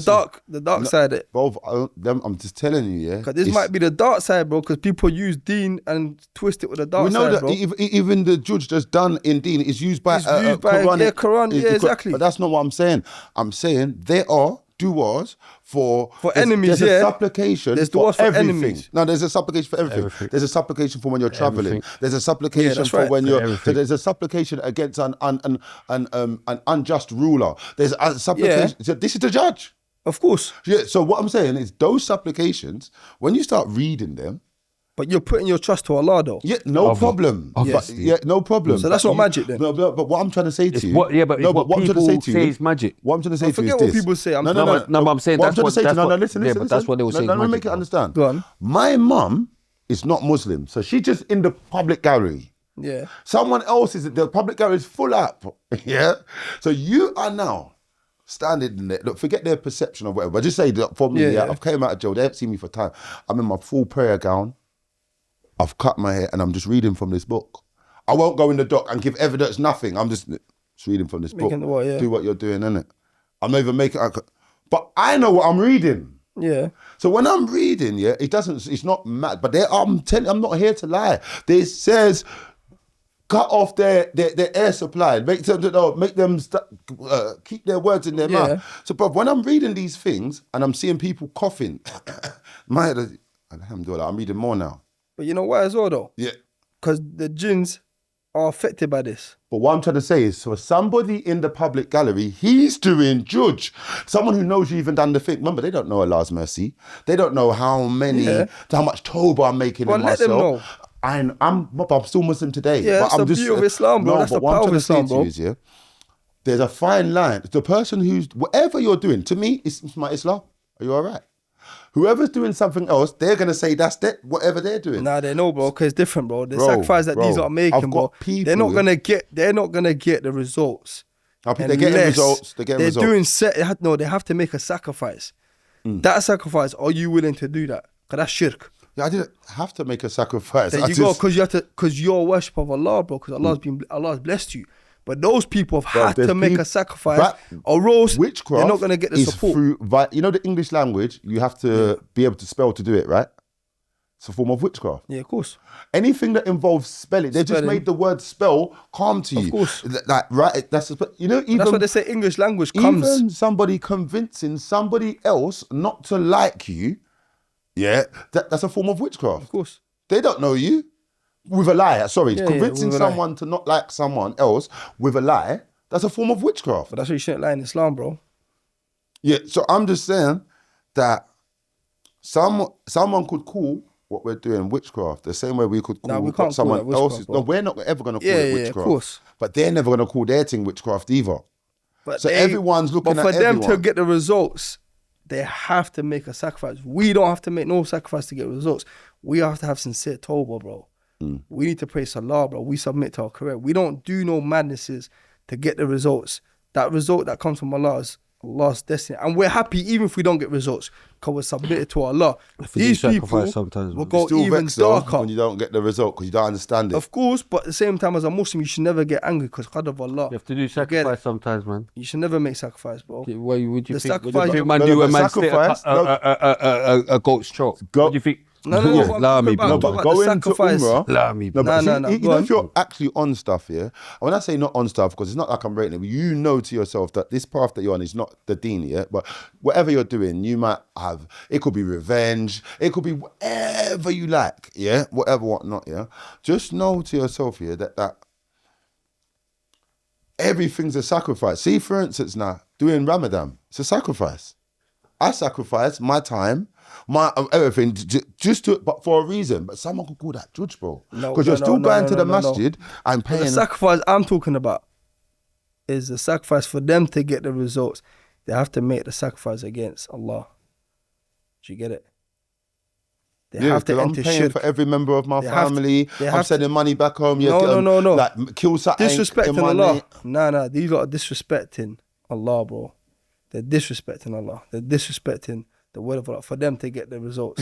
dark side. Both I'm just telling you, yeah. Because this might be the dark side, bro. Because people use Deen and twist it with the dark side, We know that bro. even the judge that's done in Deen is used by Quranic. Quran, exactly. But that's not what I'm saying. I'm saying there are du'as for enemies, there's a supplication there's for du'as for everything. enemies. No, there's a supplication for everything. There's a supplication for when you're traveling. There's a supplication for when you're. So there's a supplication against an unjust ruler. There's a supplication. So this is the judge. Of course. Yeah, so what I'm saying is those supplications, when you start reading them, But you're putting your trust to Allah though. yeah, no problem. obviously. Yeah, no problem. So that's But not magic then? No, but what I'm trying to say to you... what- yeah, but no, what I'm trying to people to say you- is magic. What I'm trying to say to you Forget is what this. people say. No, but I'm saying what that's I'm trying to what- say to you, that's no, what- listen, yeah, listen, but listen. that's what they will say is Let me magic, make it bro. understand. Go on. My mum is not Muslim, so she's just in the public gallery. Yeah. Someone else is, the public gallery is full up. Yeah? So you are now standing in there. Look, forget their perception of whatever. But just say that for me, Yeah. I've came out of jail. They haven't seen me for time. I'm in my full prayer gown. I've cut my hair and I'm just reading from this book. I won't go in the dock and give evidence, nothing. I'm just reading from this book. Making the what, yeah. Do what you're doing, innit? I'm not even making... But I know what I'm reading. Yeah. So when I'm reading, yeah, it's not mad, but I'm not here to lie. It says, cut off their air supply, make them keep their words in their mouth. So, but when I'm reading these things and I'm seeing people coughing, my head, alhamdulillah, I'm reading more now. But you know why as well though? Yeah. Because the jinns are affected by this. But what I'm trying to say is, for somebody in the public gallery, he's doing judge. Someone who knows you even done the thing. Remember, they don't know Allah's mercy. They don't know how much tawbah I'm making Well, in let them myself. know. I'm still Muslim today. Yeah, that's the beauty of Islam, bro. That's the power of Islam, bro. There's a fine line. The person who's, whatever you're doing, to me, it's my Islam. Are you all right? Whoever's doing something else, they're going to say that's whatever they're doing. Nah, they know, bro, because it's different, bro. The Bro, sacrifice that these bro, are making, I've bro, got people, they're not yeah. gonna get the results. They're getting results. They're getting results. They have to make a sacrifice. That sacrifice, are you willing to do that? Because that's shirk. Yeah, I didn't have to make a sacrifice. There you go, because you're a worship of Allah, bro, because Allah's blessed you. But those people have had to make a sacrifice, or else witchcraft they're not going to get the is support. You know the English language, you have to be able to spell to do it, right? It's a form of witchcraft. Yeah, of course. Anything that involves spelling, they just made the word spell calm to you. Of course. Right, that's even That's why they say English language comes. Even somebody convincing somebody else not to like you, yeah, that's a form of witchcraft. Of course. They don't know you. With a lie, convincing with a lie. someone to not like someone else with a lie, that's a form of witchcraft. But that's why you shouldn't lie in Islam, bro. Yeah, so I'm just saying that someone could call what we're doing witchcraft the same way we could call we can't someone call that else's. witchcraft, bro. No, we're not ever going to call Yeah, it yeah, witchcraft. of course. But they're never going to call their thing witchcraft either. But So everyone's looking But for at them to everyone. get the results, they have to make a sacrifice. We don't have to make no sacrifice to get results. We have to have sincere tawbah, bro. We need to pray salah, bro. We submit to our career. We don't do no madnesses to get the results. That result that comes from Allah is Allah's destiny. And we're happy even if we don't get results because we're submitted to Allah. These people sometimes, will man. go Still even vexed though darker. when you don't get the result because you don't understand it. Of course, but at the same time, as a Muslim, you should never get angry because God of Allah. You have to do Forget sacrifice it. sometimes, man. You should never make sacrifice, bro. What would you The think? What do sacrifice- you think man No, do no, when but man stick sacrifice- a goat's throat? Go- What do you think? No, Yeah, what I'm allow talking me, about, bro. I'm talking about Go the into sacrifice. Umrah. Allow me, bro. No, but No, you go know on. if you're actually on stuff, yeah. And when I say not on stuff, because it's not like I'm rating it, you know to yourself that this path that you're on is not the deen, yeah. But whatever you're doing, you might have. It could be revenge. It could be whatever you like, yeah. Whatever, whatnot, yeah. Just know to yourself, yeah, that everything's a sacrifice. See, for instance, now doing Ramadan, it's a sacrifice. I sacrifice my time, my everything, but for a reason. But someone could call that judge, bro. Because you're still going to the masjid and But paying. the sacrifice I'm talking about is the sacrifice for them to get the results. They have to make the sacrifice against Allah. Do you get it? They have to I'm enter paying shirk. for every member of my They have to- family. they I'm have to- sending money back home. Yeah, No. Like kill something. Disrespecting money. Allah. Nah, these lot are disrespecting Allah, bro. They're disrespecting Allah. They're disrespecting the word of Allah for them to get the results.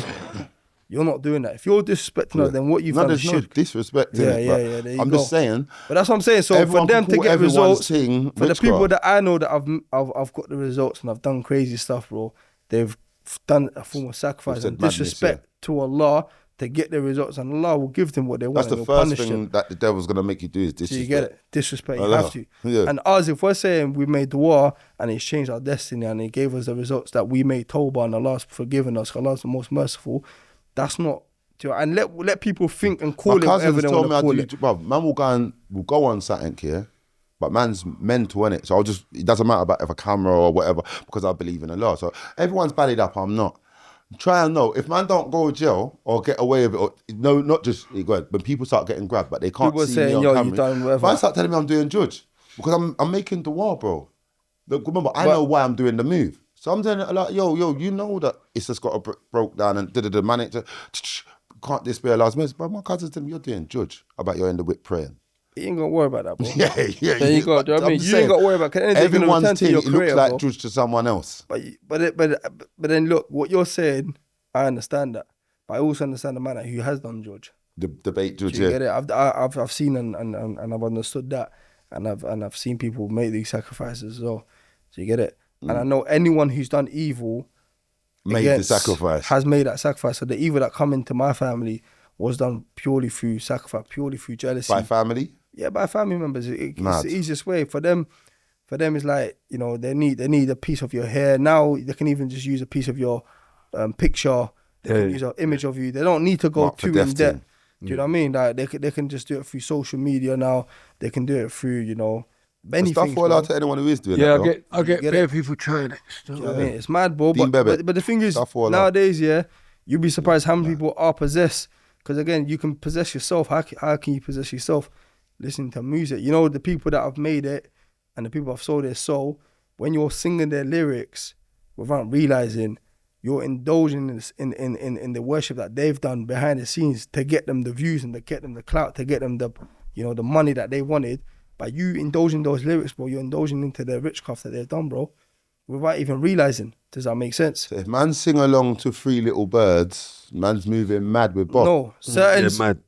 You're not doing that. If you're disrespecting Allah, then what you've done is there's no shirk. disrespect in Yeah, it. yeah, but yeah, there you I'm go. just saying. But that's what I'm saying. So Everyone for them can to call get everyone's results, thing for the people witchcraft. that I know that I've got the results and I've done crazy stuff, bro, they've done a form of sacrifice said and madness, disrespect to Allah to get the results, and Allah will give them what they want. That's the and he'll first punish thing them. that the devil's gonna make you do is So disrespect. you get it? Disrespect, you Allah. have to. Yeah. And us, if we're saying we made dua and He's changed our destiny and He gave us the results that we made tawbah and Allah's forgiven us, Allah's the most merciful, that's not. And let people think and call My it whatever cousins they told want me to call it. bruv, man will go on something here, But man's mental, innit? So it doesn't matter about if a camera or whatever, because I believe in Allah. So everyone's ballied up, I'm not. Try and know, if man don't go to jail or get away with it, or, no, not just, go ahead, when people start getting grabbed, but they can't People see saying, me on yo, camera. you done whatever. Man start telling me I'm doing judge, because I'm making the war, bro. Look, remember, I know why I'm doing the move. So I'm doing it like, yo, you know that it's just got a broke down and the manager, can't this be a last message? But my cousin's telling me, you're doing judge about you're in the whip praying. You ain't gonna worry about that, bro. Yeah. There you go. Do you know what I mean? You ain't got to worry about it. Everyone's thing, your it career, looks like bro. judge to someone else. But then look, what you're saying, I understand that. But I also understand the man who has done judge. The debate judge, Do you get it? I've seen and I've understood that, and I've seen people make these sacrifices as well. So you get it? And I know anyone who's done evil Made the sacrifice. has made that sacrifice. So the evil that come into my family was done purely through sacrifice, purely through jealousy. By family? Yeah, by family members. It's the easiest way for them. For them, it's like, you know, they need a piece of your hair. Now they can even just use a piece of your picture. They can use an image of you. They don't need to go Mark for too in death depth. thing. Do you know what I mean? Like they can just do it through social media now. They can do it through, you know, many Stuff things. fall bro. out to anyone who is doing Yeah, that. I get get bare it? people trying it. Do you know what I mean? It's mad, bro. Dean Bebbett. But the thing is, Stuff all out. nowadays, yeah, you'd be surprised how many people are possessed. Because again, you can possess yourself. How can you possess yourself? Listening to music. You know, the people that have made it and the people that have sold their soul, when you're singing their lyrics without realizing, you're indulging in the worship that they've done behind the scenes to get them the views and to get them the clout, to get them the, you know, the money that they wanted. By you indulging those lyrics, bro, you're indulging into the witchcraft that they've done, bro, without even realizing. Does that make sense? So if man sing along to Three Little Birds, man's moving mad with Bob. No, certain. Yeah, mad.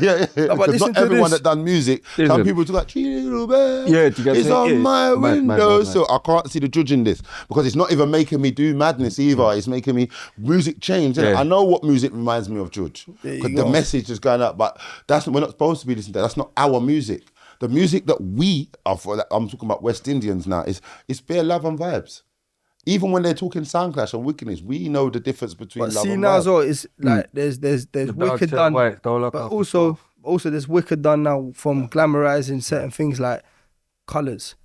Yeah. No, but Because listen not to everyone this. that done music, some Listen. people do like Three Little Birds. Yeah, do you guys it's say on it is? my Mad, window. mad. So I can't see the judge in this because it's not even making me do madness either. It's making me music change. innit? Yeah. I know what music reminds me of Judge There you because the go. message is going up, but we're not supposed to be listening to that. That's not our music. The music that we are for, I'm talking about West Indians now, it's bare love and vibes. Even when they're talking sound clash and wickedness, we know the difference between But love see and now vibes. as well, it's like there's wicked done, but also there's wicked done now from glamorizing certain things like colors.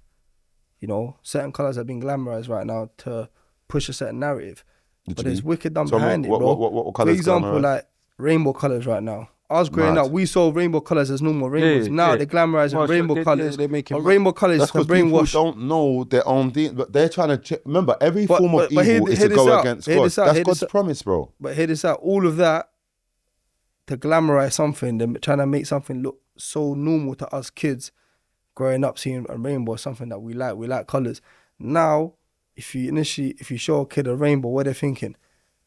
You know, certain colors have been glamorized right now to push a certain narrative. But there's wicked done So behind what- it, bro. what For colours example, glamorised? like rainbow colors right now. I was growing Mad. up, we saw rainbow colors as normal rainbows. Yeah, Now yeah. they're glamorizing Well, rainbow they- colors. they make it But mad. rainbow colors That's to because people brainwash. don't know their own thing, but they're trying to check. Remember, every But- form of but hear- evil is hear to this go out. against Hear God. this out. That's Hear God's this out. promise, bro. But hear this out, all of that to glamorize something, they're trying to make something look so normal to us kids growing up seeing a rainbow, something that we like colours. Now, if you show a kid a rainbow, what they're thinking,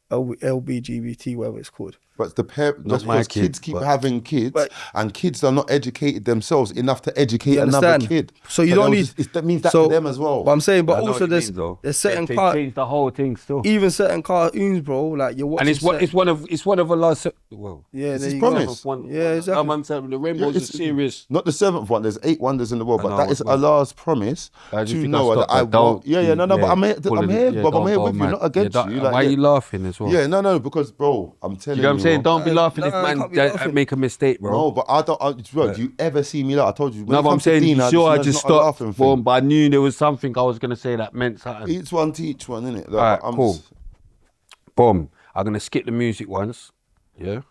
LBGBT, whatever it's called. But that's my because kid, kids keep but- having kids, But- and kids are not educated themselves enough to educate You another understand? kid. So you don't need. That means that so, to them as well. But I'm saying, but I know also what you there's mean, though. there's certain They car, changed the whole thing still. even certain cartoons, bro. Like you're watching. And it's one of the last. Well, Yeah, This there is you promise. go. Yeah, exactly. Man said the rainbows are serious. Not the seventh one. There's 8 wonders in the world, I but know, that is but- Allah's promise I just to think Noah stop that I that. Don't want. Yeah, no, but I'm here, pull it- Bob. I'm here don't with go you, mad. not against Yeah, you. why are you laughing as well? Yeah, no, because bro, I'm telling You know what I'm saying? bro. Don't be laughing no, if I man can't be laughing. make a mistake, bro. No, but bro, do you ever see me laugh? I told you. When No, it but I'm comes to saying, Dina, sure, I it's just not a stopped. laughing thing. Boom, but I knew there was something I was gonna say that meant something. Each one teach one, innit? Like, All right, I'm cool. Boom. I'm gonna skip the music once. Yeah.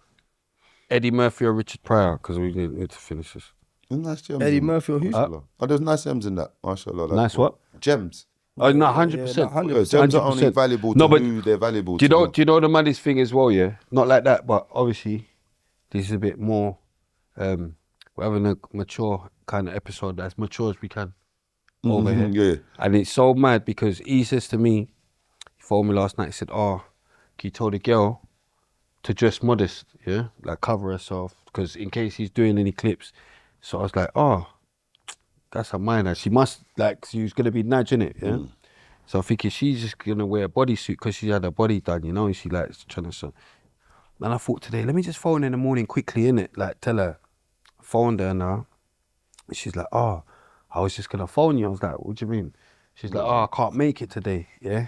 Eddie Murphy or Richard Pryor, because we need to finish this. There's nice gems Eddie in Murphy or who? Mashallah. Oh, there's nice gems in that. Mashallah. Like, Nice what? Gems. Oh no, 100%. Yeah, no, Yeah, gems are only 100%. valuable to No, but who they're valuable Do you to. know? Do you know the maddest thing as well? Yeah, not like that, but obviously, this is a bit more. We're having a mature kind of episode, as mature as we can over here. Yeah. And it's so mad because he says to me, he phoned me last night. He said, "Oh, can you tell the girl to dress modest? Yeah, like cover herself, because in case he's doing any clips." So I was like, "Oh, that's a minor. She must like she's gonna be nudging it, yeah." So I'm thinking she's just gonna wear a bodysuit because she had her body done, you know, and she likes trying to. So, and I thought today, let me just phone in the morning quickly, innit? Like tell her, phoned her now. She's like, "Oh, I was just gonna phone you." I was like, "What do you mean?" She's like, "Oh, I can't make it today, yeah."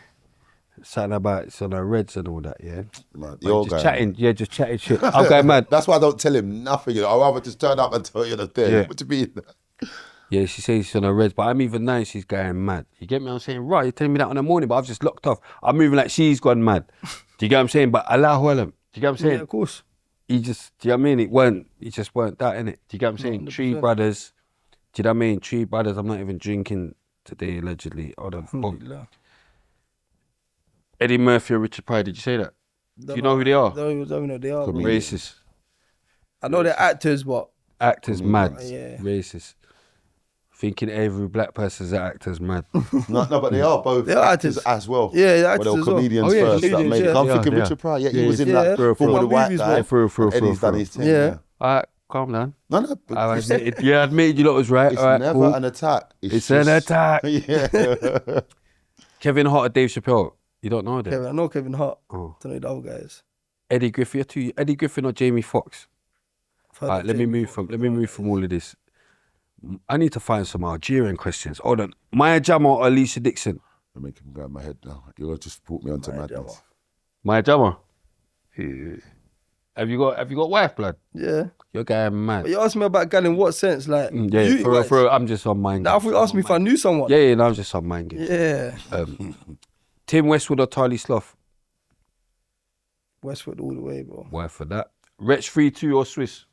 Something about it's on her reds and all that, yeah. Man, But you're just going chatting, yeah, just chatting shit. I'm going mad. That's why I don't tell him nothing. You know, I'd rather just turn up and tell you the thing. Yeah. What do you mean? Yeah, she says she's on her reds, but I'm even knowing she's going mad. You get me? I'm saying, right, you're telling me that on the morning, but I've just locked off. I'm moving like she's gone mad. Do you get what I'm saying? But Allahu Alam. Do you get what I'm saying? Yeah, of course. He just, do you know what I mean? It just weren't that, innit? Do you get what I'm saying? 100%. Tree brothers. Do you know what I mean? Tree brothers, I'm not even drinking today, allegedly. Hold on. Alhamdulillah. Eddie Murphy or Richard Pryor, did you say that? Do you know who they are? Don't know who they are. Bro. Racist. I know they're actors, but Actors mad. Yeah. Racist. Thinking every black person's an actor's mad. No, but they are both They are actors as well. Yeah, they're actors Well, they were as well. comedians Oh, yeah, first that comedians, made it. yeah. I'm thinking Yeah, Richard Pryor. Yeah, he yeah. was in Yeah. that For film with the white movies, guy. bro. Eddie's done his thing. Yeah. All right, calm down. No, but I admitted, yeah, I admitted you lot was right. it's All right, never cool. an attack. It's an attack. Yeah. Kevin Hart or Dave Chappelle? You don't know that? I know Kevin Hart. Oh. Don't know the other guys. Eddie Griffin, Eddie Griffin or Jamie Foxx? All right, let me move from all of this. I need to find some Algerian questions. Hold on. Maya Jama or Alicia Dixon? I'm making grab my head now. You just put me onto madness. Maya Jama. Yeah. Have you got wife blood? Yeah. You're going mad. But you asked me about gal in what sense? Like, Yeah, beauty-wise? for real, I'm just on mind. Now, if you asked me if I knew someone. Yeah, no, I'm just on mind games. Yeah. Tim Westwood or Tarly Sloth? Westwood all the way, bro. Why for that? Wretch 3-2 or Swiss?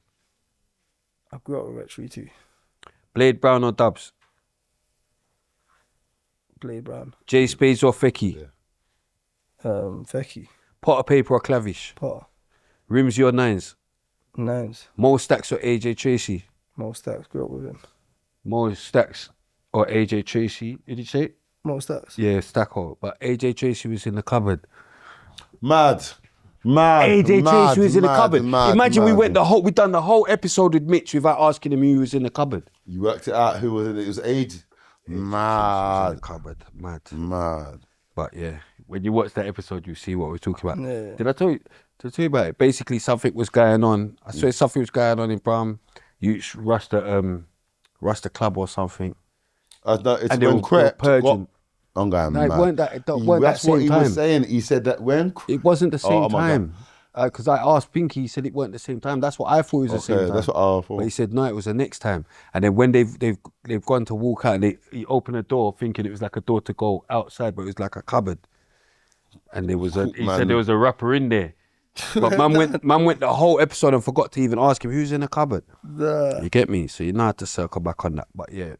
I grew up with Retro too. Blade Brown or Dubs? Blade Brown. Jay Spades or Fecky? Fecky. Potter Paper or Clavish? Potter. Rimsy or Nines? Nines. Mo Stacks or AJ Tracy? Mo Stacks. Grew up with him. Mo Stacks or AJ Tracy? Did you say? Mo Stacks. Yeah, Stacko. But AJ Tracy was in the cupboard. Mad. AJ Tracy was in the cupboard. Imagine we mad. we done the whole episode with Mitch without asking him who was in the cupboard. You worked it out. Who was in it? It was age. Mad. Cupboard, mad. Mad. But yeah, when you watch that episode, you see what we're talking about. Yeah. Did I tell you about it? Basically, something was going on. I swear something was going on in Brum. You rushed the club or something. No, it's And they when were Crep purging. I'm going No, it mad. weren't that That's same what he time. was saying. He said that when... It wasn't the same Oh my time. Because I asked Pinky, he said it weren't the same time. That's what I thought it was the same time. that's what I thought. But he said no, it was the next time. And then when they've gone to walk out, and he opened a door thinking it was like a door to go outside, but it was like a cupboard. And he said there was a rapper in there. But man went the whole episode and forgot to even ask him who's in the cupboard. You get me? So you know how to circle back on that. But yeah,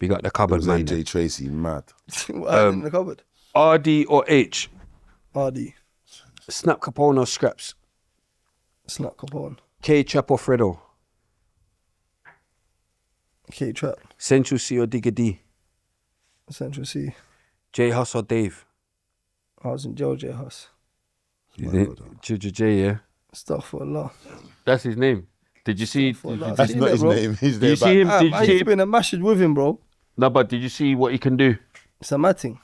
we got the It cupboard, was man. AJ Tracy, mad. What happened in the cupboard? RD or H? RD. Snap Capone or Scraps? Snap Capone. K-Trap or Fredo? K-Trap. Central C or Digger D? Central C. J Huss or Dave? I was in jail, J Huss. J, yeah. Astaghfirullah. That's his name. Did you see? Astaghfirullah. That's Seen not it, his bro. name. He's Did there you see him? I Did you used see to be in a masjid with him, bro. No, but did you see what he can do? It's a mad thing.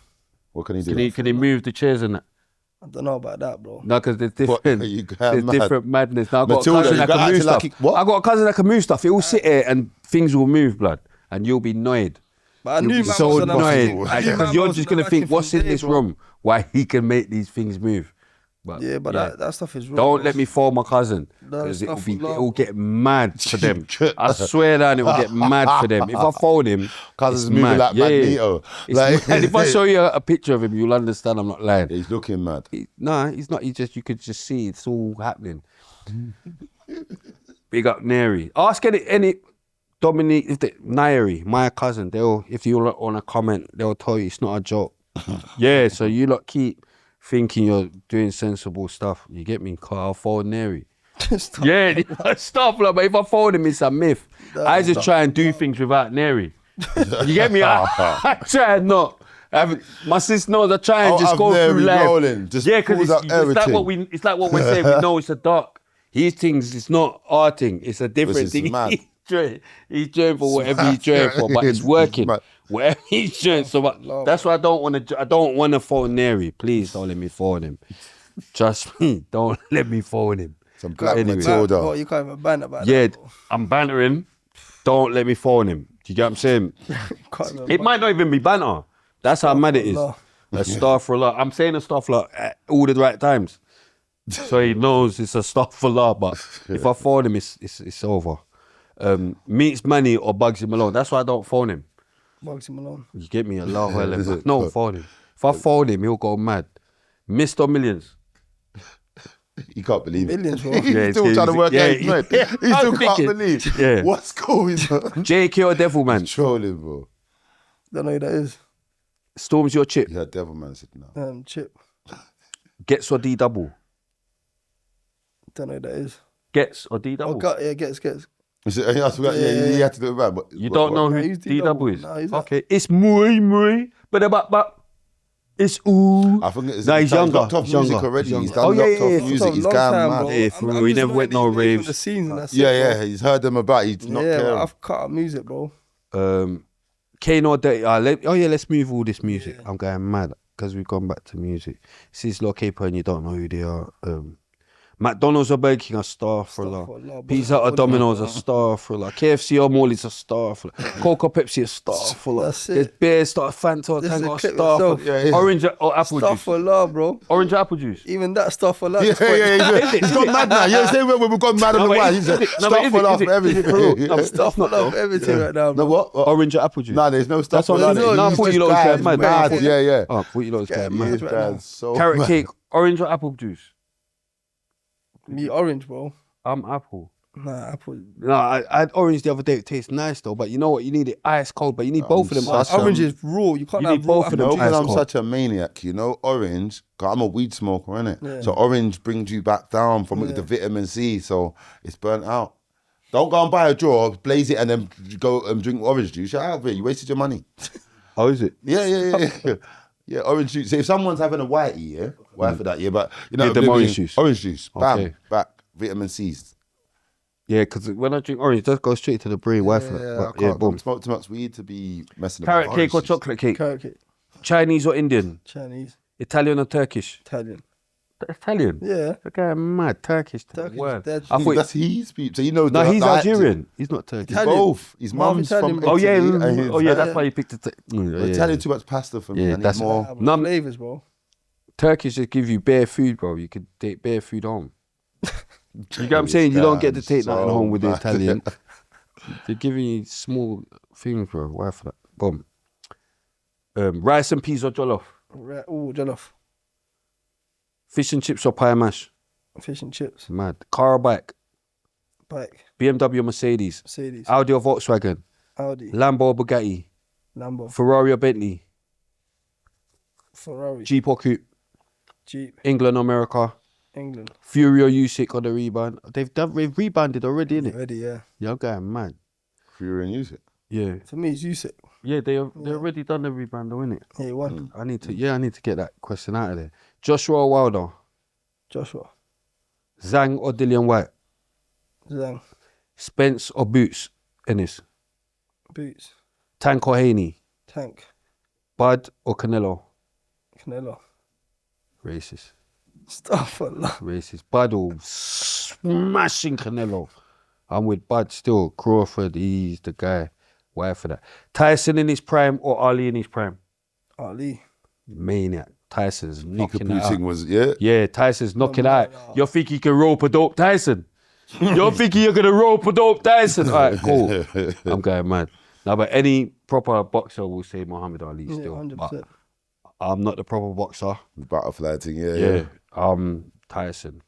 What can he do? Can he move the chairs and that? I don't know about that, bro. No, because there's What, different. are you going There's mad? different madness. Now I got Matilda, a cousin you that got can move acting like stuff. what? I got a cousin that can move stuff. He'll sit here and things will move, blood, and you'll be annoyed. But I knew You'll be man so wasn't annoyed acting- I knew because man you're wasn't just gonna acting think, what's from in day, this bro. room? Why he can make these things move? But Yeah, but that stuff is wrong. don't bro. let me fall my cousin That because stuff it is wrong. will get mad for them. I swear that it will get mad for them. If I phone him, Cousin's it's moving mad. like Magneto. It's Like- mad. If I show you a picture of him, you'll understand I'm not lying. He's looking mad. No, he's not. You could just see it's all happening. Big up Neri. Ask any Dominique, Nairi, my cousin. If you lot want to comment, they'll tell you it's not a joke. Yeah, so you lot keep thinking you're doing sensible stuff. You get me? I'll phone Neri. Stop. Yeah, stuff like. But if I phone him, it's a myth. I just try and do things without Neri. You get me? I try and not. My sister knows I try and Oh, just have go through Neri life. rolling, just yeah, because pulls up it's like everything. it's like what we're saying. We know it's a dark. His things, it's not our thing. It's a different This is thing. mad. He's doing for whatever he's doing for, but it's working. mad. Whatever he's doing, so that's why I don't want to phone Neri. Please don't let me phone him. Trust me, don't let me phone him. Some black Anyway. Matilda. Bro, you can't even ban about Yeah, that. Bro. I'm bantering. Don't let me phone him. Do you get what I'm saying? Can't even It might not even be banter. That's how mad it is. Allah. Astaghfirullah. I'm saying astaghfirullah at all the right times. So he knows it's astaghfirullah, but if I phone him, it's over. Meets Manny or Bugsy Malone. That's why I don't phone him. Bugsy Malone. You get me? Allah Akbar. No, phone him. If I phone him, he'll go mad. Missed or millions? You can't believe it. Millions, bro. He's Yeah, still trying to work out his mind. He I still was can't thinking. believe. Yeah. What's going on? JK or Devilman? Trolling, bro. Don't know who that is. Storms your chip. Yeah, Devilman said no. Chip. Gets or D double? Don't know who that is. Gets or D double? Oh, God, yeah, gets. I forgot, yeah, you had to do it right. But You don't know Nah, who who's D double is? Nah, who's that? Okay, it's muy, but it's ooh. I think it's Nah, he's he's younger. got tough He's music younger. already. He's He's younger. done Oh, yeah, locked yeah, off yeah. music. He's gone mad. Yeah, for real, he never went no raves. The scenes and that's Yeah, it, bro. yeah, he's heard them about. He's not Yeah, caring. I've cut out music, bro. Kane or Dirty. Let's move all this music. I'm going mad because we've gone back to music. This is Locapo and you don't know who they are. McDonald's or Burger King, a star for Astaghfirullah, a Pizza or Domino's, a star for a KFC or Morley's, a star for Coca Pepsi, a star for That's There's it. beer, star Fanta or This is Tango, a a clip star for itself. Orange or apple Stuff juice. for love, bro. Orange or apple juice. Even that stuff for love. Yeah. He's gone mad now. You know, same way when we've gone mad on the but wine. is He's it- said, no, but stop is for it- love is for it- is it for everything. real? No, Stuff for love, everything right now, No, bro. what? Orange or apple juice. Nah, there's no stuff That's what for I love. know. No, I thought you lot was This going guy's mad. Yeah. Oh, I thought you lot was going mad. mad. This guy's so Carrot mad. cake, orange or apple juice? Me orange, bro. I'm apple. Nah, apple. No, I had orange the other day. It tastes nice though, but you know what? You need it ice cold, but you need both of them. such ice a- Orange is raw. You can't You have need raw both of them. apple No, Ice because I'm cold. such a maniac, you know, orange, 'cause I'm a weed smoker, innit? Yeah. So orange brings you back down from the vitamin C, so it's burnt out. Don't go and buy a draw, blaze it, and then go and drink orange juice. You're out of it. You wasted your money. Oh, is it? Yeah. Yeah, orange juice. So if someone's having a whitey, white for that, but you know, Yeah, them maybe orange juice. Orange juice, bam, Okay. back, vitamin C's. Yeah, because when I drink orange, it does go straight to the brain. Why for I that? But, can't boom. smoke too much weed to be messing Carrot about. cake or orange juice. chocolate cake? Carrot cake. Chinese or Indian? Chinese. Italian or Turkish? Italian. Italian? Yeah. The guy mad. Turkish. Turkish, Word. dead. I thought. That's he's people. So you know, No, he's the- Algerian. He's not Turkish. He's Italian. both. His Half mum's Italian, from bro. Oh yeah, Italy and his that's dad- why you picked it. Italian too much pasta for me. Yeah, I need that's more. Num- Flavors, bro. Turkish just give you bare food, bro. You could take bare food home. You get what I'm saying? You don't get to take nothing home with the bad. Italian. They're giving you small things, bro. Why for that? Boom. Rice and peas or jollof? Oh, jollof. Fish and chips or pie and mash? Fish and chips. Mad. Car or bike? Bike. BMW or Mercedes? Mercedes. Audi or Volkswagen? Audi. Lambo or Bugatti? Lambo. Ferrari or Bentley? Ferrari. Jeep or Coupe? Jeep. England or America? England. Fury or Usyk or the rebound? They've rebounded already, innit? Ready, yeah. Yeah, I'm going mad. Fury and Yusuf. Yeah. For me, it's Yusuf. Yeah, they already done the rebound though, innit? Yeah, he won. I need to get that question out of there. Joshua or Wilder? Joshua. Zhang or Dillian White? Zhang. Spence or Boots? Ennis. Boots. Tank or Haney? Tank. Bud or Canelo? Canelo. Racist. Stuff for love. Racist. Bud or smashing Canelo. I'm with Bud still. Crawford, he's the guy. Why for that? Tyson in his prime or Ali in his prime? Ali. Maniac. Tyson's knocking it Putin out. was, Yeah, Tyson's knocking out. You think you can rope a dope Tyson? You think you're gonna rope a dope Tyson? All right, cool. I'm going mad. Now, but any proper boxer will say Muhammad Ali Yeah, still. 100%. But I'm not the proper boxer. Butterfly thing, Yeah. Tyson.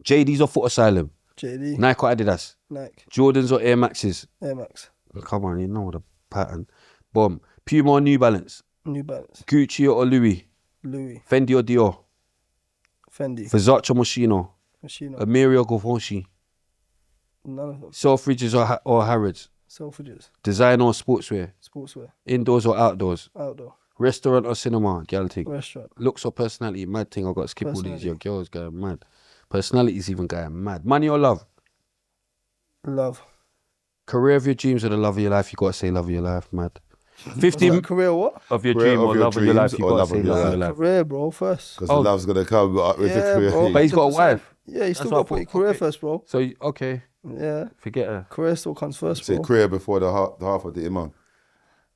JD's or Foot Asylum? JD. Nike or Adidas? Nike. Jordans or Air Maxes? Air Max. Come on, you know the pattern. Boom. Puma or New Balance? New Balance. Gucci or Louis? Louis. Fendi or Dior? Fendi. Versace or Moschino? Machino. Amiri or Givenchy? None of them. Selfridges or Harrods? Selfridges. Design or sportswear? Sportswear. Indoors or outdoors? Outdoor. Restaurant or cinema? Gal thing. Restaurant. Looks or personality? Mad thing. I've got to skip all these. Personality. Your girls going mad. Personality's even going mad. Money or love? Love. Career of your dreams or the love of your life? You got to say love of your life, mad. 50 Career what? of your Career dream of or your love of your life? dreams You or got to love say of your love of your life. Career, bro, first. Because the love's gonna come with the Yeah, career. bro. But he's got a 100%. wife. Yeah, you still That's got what to I put your thought. career Okay. first, bro. So, okay, Yeah. forget her. Career still comes first, Say bro. career before the half of the imam.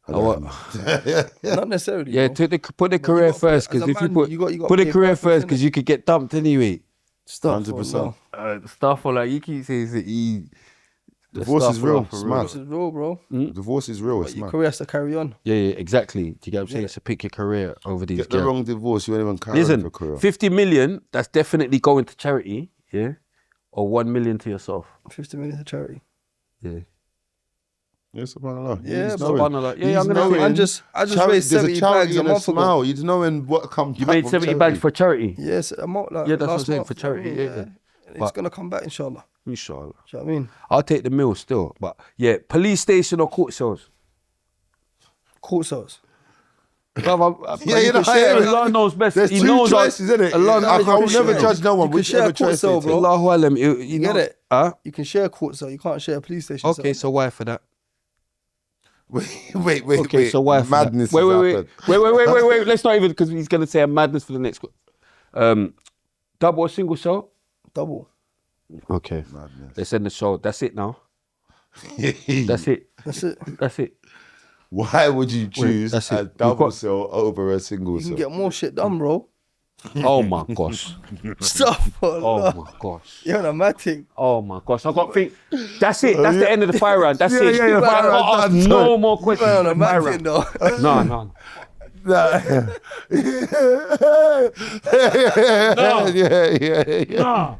Not necessarily. Yeah, bro. put the career got- first, as because a if you man, put you got put the pay career preference, first, innit? because you could get dumped anyway. Stuff. 100%. Stuff or like you keep saying that he Divorce is real. It's mad. This is real, bro. Divorce is real. But It's your mad. career has to carry on. Yeah, exactly. Do you get what I'm saying? So pick your career over these Get the girls. wrong divorce, you ain't even carrying Listen, for career. 50 million, that's definitely going to charity, yeah? Or 1 million to yourself. 50 million to charity. Yeah. Yeah, subhanAllah. Yeah, He's but knowing. subhanallah. Yeah, He's I'm gonna say- knowing I just charity- raised there's 70 a charity bags a and a month ago. smile. You're just knowing what comes You back made from 70 charity. bags for charity. Yes, I'm out like Yeah, that's what I'm last saying, month, for you know what I charity, mean? yeah. It's But- gonna come back, inshallah. Inshallah. Do you know what I mean? I'll take the meal still. But yeah, police station or court cells. Court cells. Yeah, you know, Allah knows best. There's He two knows choices, isn't it? Allah I knows will what never share. judge no one. You can share Whichever a court choice cell, they bro. take. Allahu alam. You get it? Huh? You can share a court cell. You can't share a police station. Okay, cell. so why for that? Wait. Okay, so why for that? Madness. Wait. has happened. Wait. Let's not even, because he's going to say a madness for the next. Double or single cell? Double. Okay. Madness. Let's end the show. That's it now. That's it. That's it. That's it. Why would you choose that's a it. double You've got- cell over a single You cell? can get more shit done, bro. Oh my gosh. Stop. Oh my gosh. You're on a mad thing. Oh my gosh. I've got to think. That's it. That's the end of the fire round. That's it. yeah, But I've fire got to round ask done. no more questions. You're on a Fire mad round. thing, though. No. Yeah.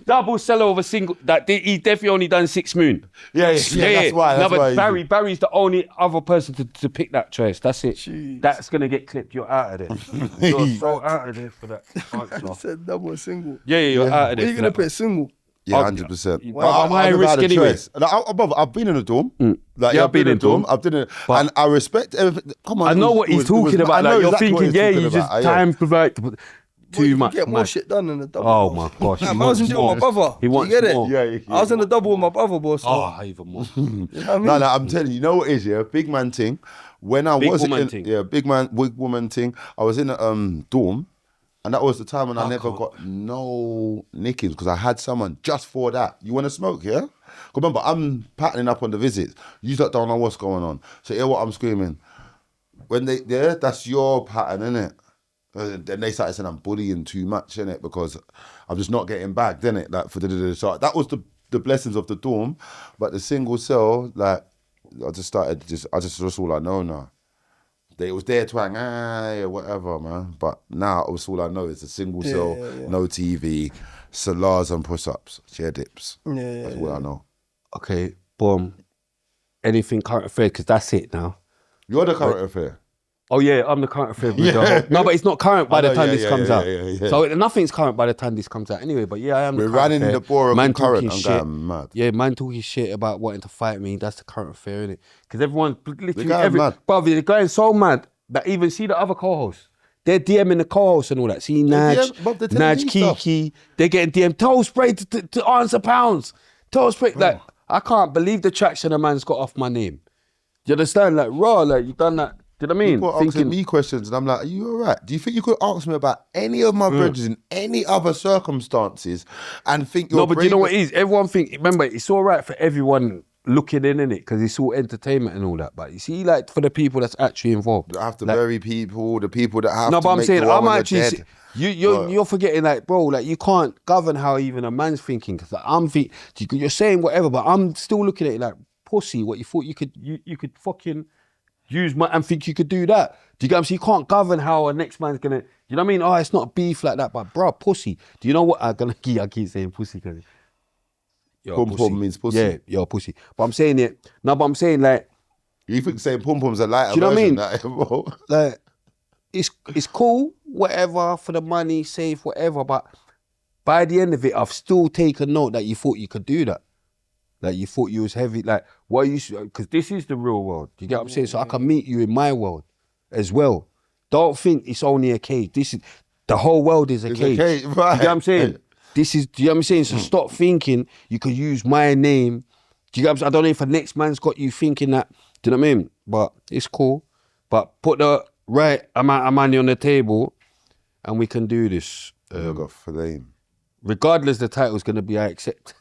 Double cell over single. That he definitely only done 6 moon. Yeah, that's why. No, That's but why. Barry's the only other person to pick that choice. That's it. Jeez. That's gonna get clipped. You're out of there. You're so out of there for that I answer. said double or single. Yeah, you're out of Are there. you for gonna that. put single? Yeah, 100%. Well, I'm high never risk had a anyway. choice. Like, I've been in a dorm. Like, Yeah, I've been in a dorm. I've done it, But- and I respect everything. Come on, I know it was- what he's it was- talking I about. know Like, you're exactly what thinking, he's yeah, talking you just about. time provide Well, too you much. can get more man. shit done in the double. Oh bro. my gosh. Like, he I was in wants jail with my more. brother. He wants you get more. it? I was in the double with my brother, bro. So, Oh, even more. you know what I mean? No, I'm telling you, you know what it is, yeah? Big man thing. When I Big was woman in, thing. yeah, big woman thing. I was in a dorm, and that was the time when I never got no nickings because I had someone just for that. You want to smoke, yeah? 'Cause remember, I'm patterning up on the visits. You don't know what's going on. So hear what I'm screaming. When that's your pattern, innit? Then they started saying I'm bullying too much, innit? Because I'm just not getting bagged, innit? Like for so that was the blessings of the dorm, but the single cell, like that's all I know now. It was their twang, yeah, whatever, man. But now it's all I know is a single cell, no TV, salars and push-ups, chair dips. Yeah, That's what I know. Okay, boom. Anything current affair, because that's it now. You're the current affair. Oh yeah, I'm the current affair. No, but it's not current by I the know, time yeah, this yeah, comes yeah, out. yeah. So nothing's current by the time this comes out. Anyway, but yeah, I am. We're the current running affair. the borough Man of current. talking I'm shit. going mad. Yeah, man talking shit about wanting to fight me. That's the current affair, innit? Because everyone's literally going mad. Bruv, they're going so mad that even see the other co-hosts. They're DMing the co-hosts and all that. See Naj, bruv, they're telling Naj, me stuff. Kiki. They're getting DM. Toe spray to answer pounds. Toe spray. Like, I can't believe the traction a man's got off my name. You understand? Like, raw, like, you done that. Do you know what I mean? People are asking me questions, and I'm like, are you all right? Do you think you could ask me about any of my brothers in any other circumstances and think you're No, but do you know what brave- it is? Everyone think, remember, it's all right for everyone looking in it, because it's all entertainment and all that. But you see, like, for the people that's actually involved. I have to like, bury people, the people that have no, to but I'm make saying, dua I'm when they're actually, dead. you're forgetting, like, bro, like, you can't govern how even a man's thinking. Because like, you're saying whatever, but I'm still looking at it like, pussy, what you thought you could fucking use my, and think you could do that. Do you get what I'm saying? You can't govern how a next man's gonna, you know what I mean? Oh, it's not beef like that, but bro, pussy. Do you know what I keep saying pussy, because Pum pum means pussy. Yeah, you're a pussy. But I'm saying it. No, but I'm saying like, You think saying pum pum's a lighter Do you know what I version? mean? Bro? like it's cool, whatever, for the money, safe, whatever. But by the end of it, I've still taken note that you thought you could do that. Like you thought you was heavy. Like what you, because this is the real world. Do you get what I'm saying? So I can meet you in my world as well. Don't think it's only a cage. This is the whole world is a It's cage. a cage, Do right. you get what I'm saying? This is, do you know what I'm saying? So stop thinking you could use my name. Do you get what I'm saying? I don't know if the next man's got you thinking that. Do you know what I mean? But it's cool. But put the right amount of money on the table and we can do this. I got flame. Regardless, the title's going to be I accept.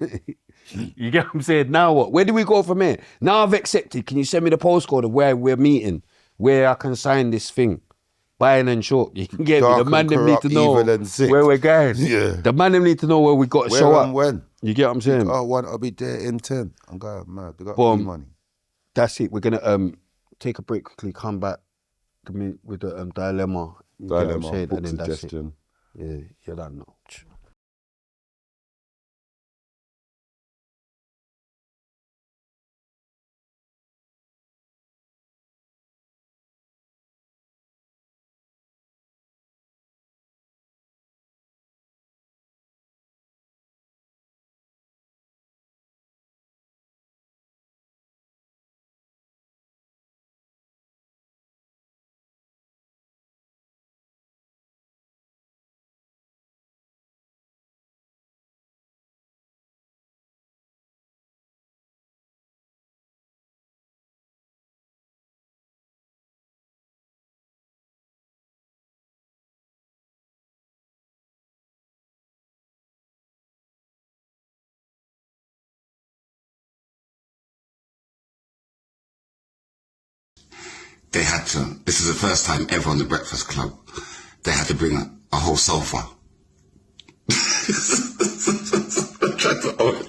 You get what I'm saying? Now what? Where do we go from here? Now I've accepted. Can you send me the postcode of where we're meeting? Where I can sign this thing? Buying and short. You can get Dark me. The man and them need corrupt, to know evil and sick. where we're going. Yeah. The man them need to know where we got to Where show and up. when? You get what I'm saying? I want to be there in 10. I'm going mad. They got Boom. money. That's it. We're gonna take a break quickly, come back with the dilemma. You get what I'm Dilemma, saying? book And then that's it. suggestion. Yeah, you don't know. They had to, this is the first time ever on the Breakfast Club, they had to bring a whole sofa. I tried to hold it.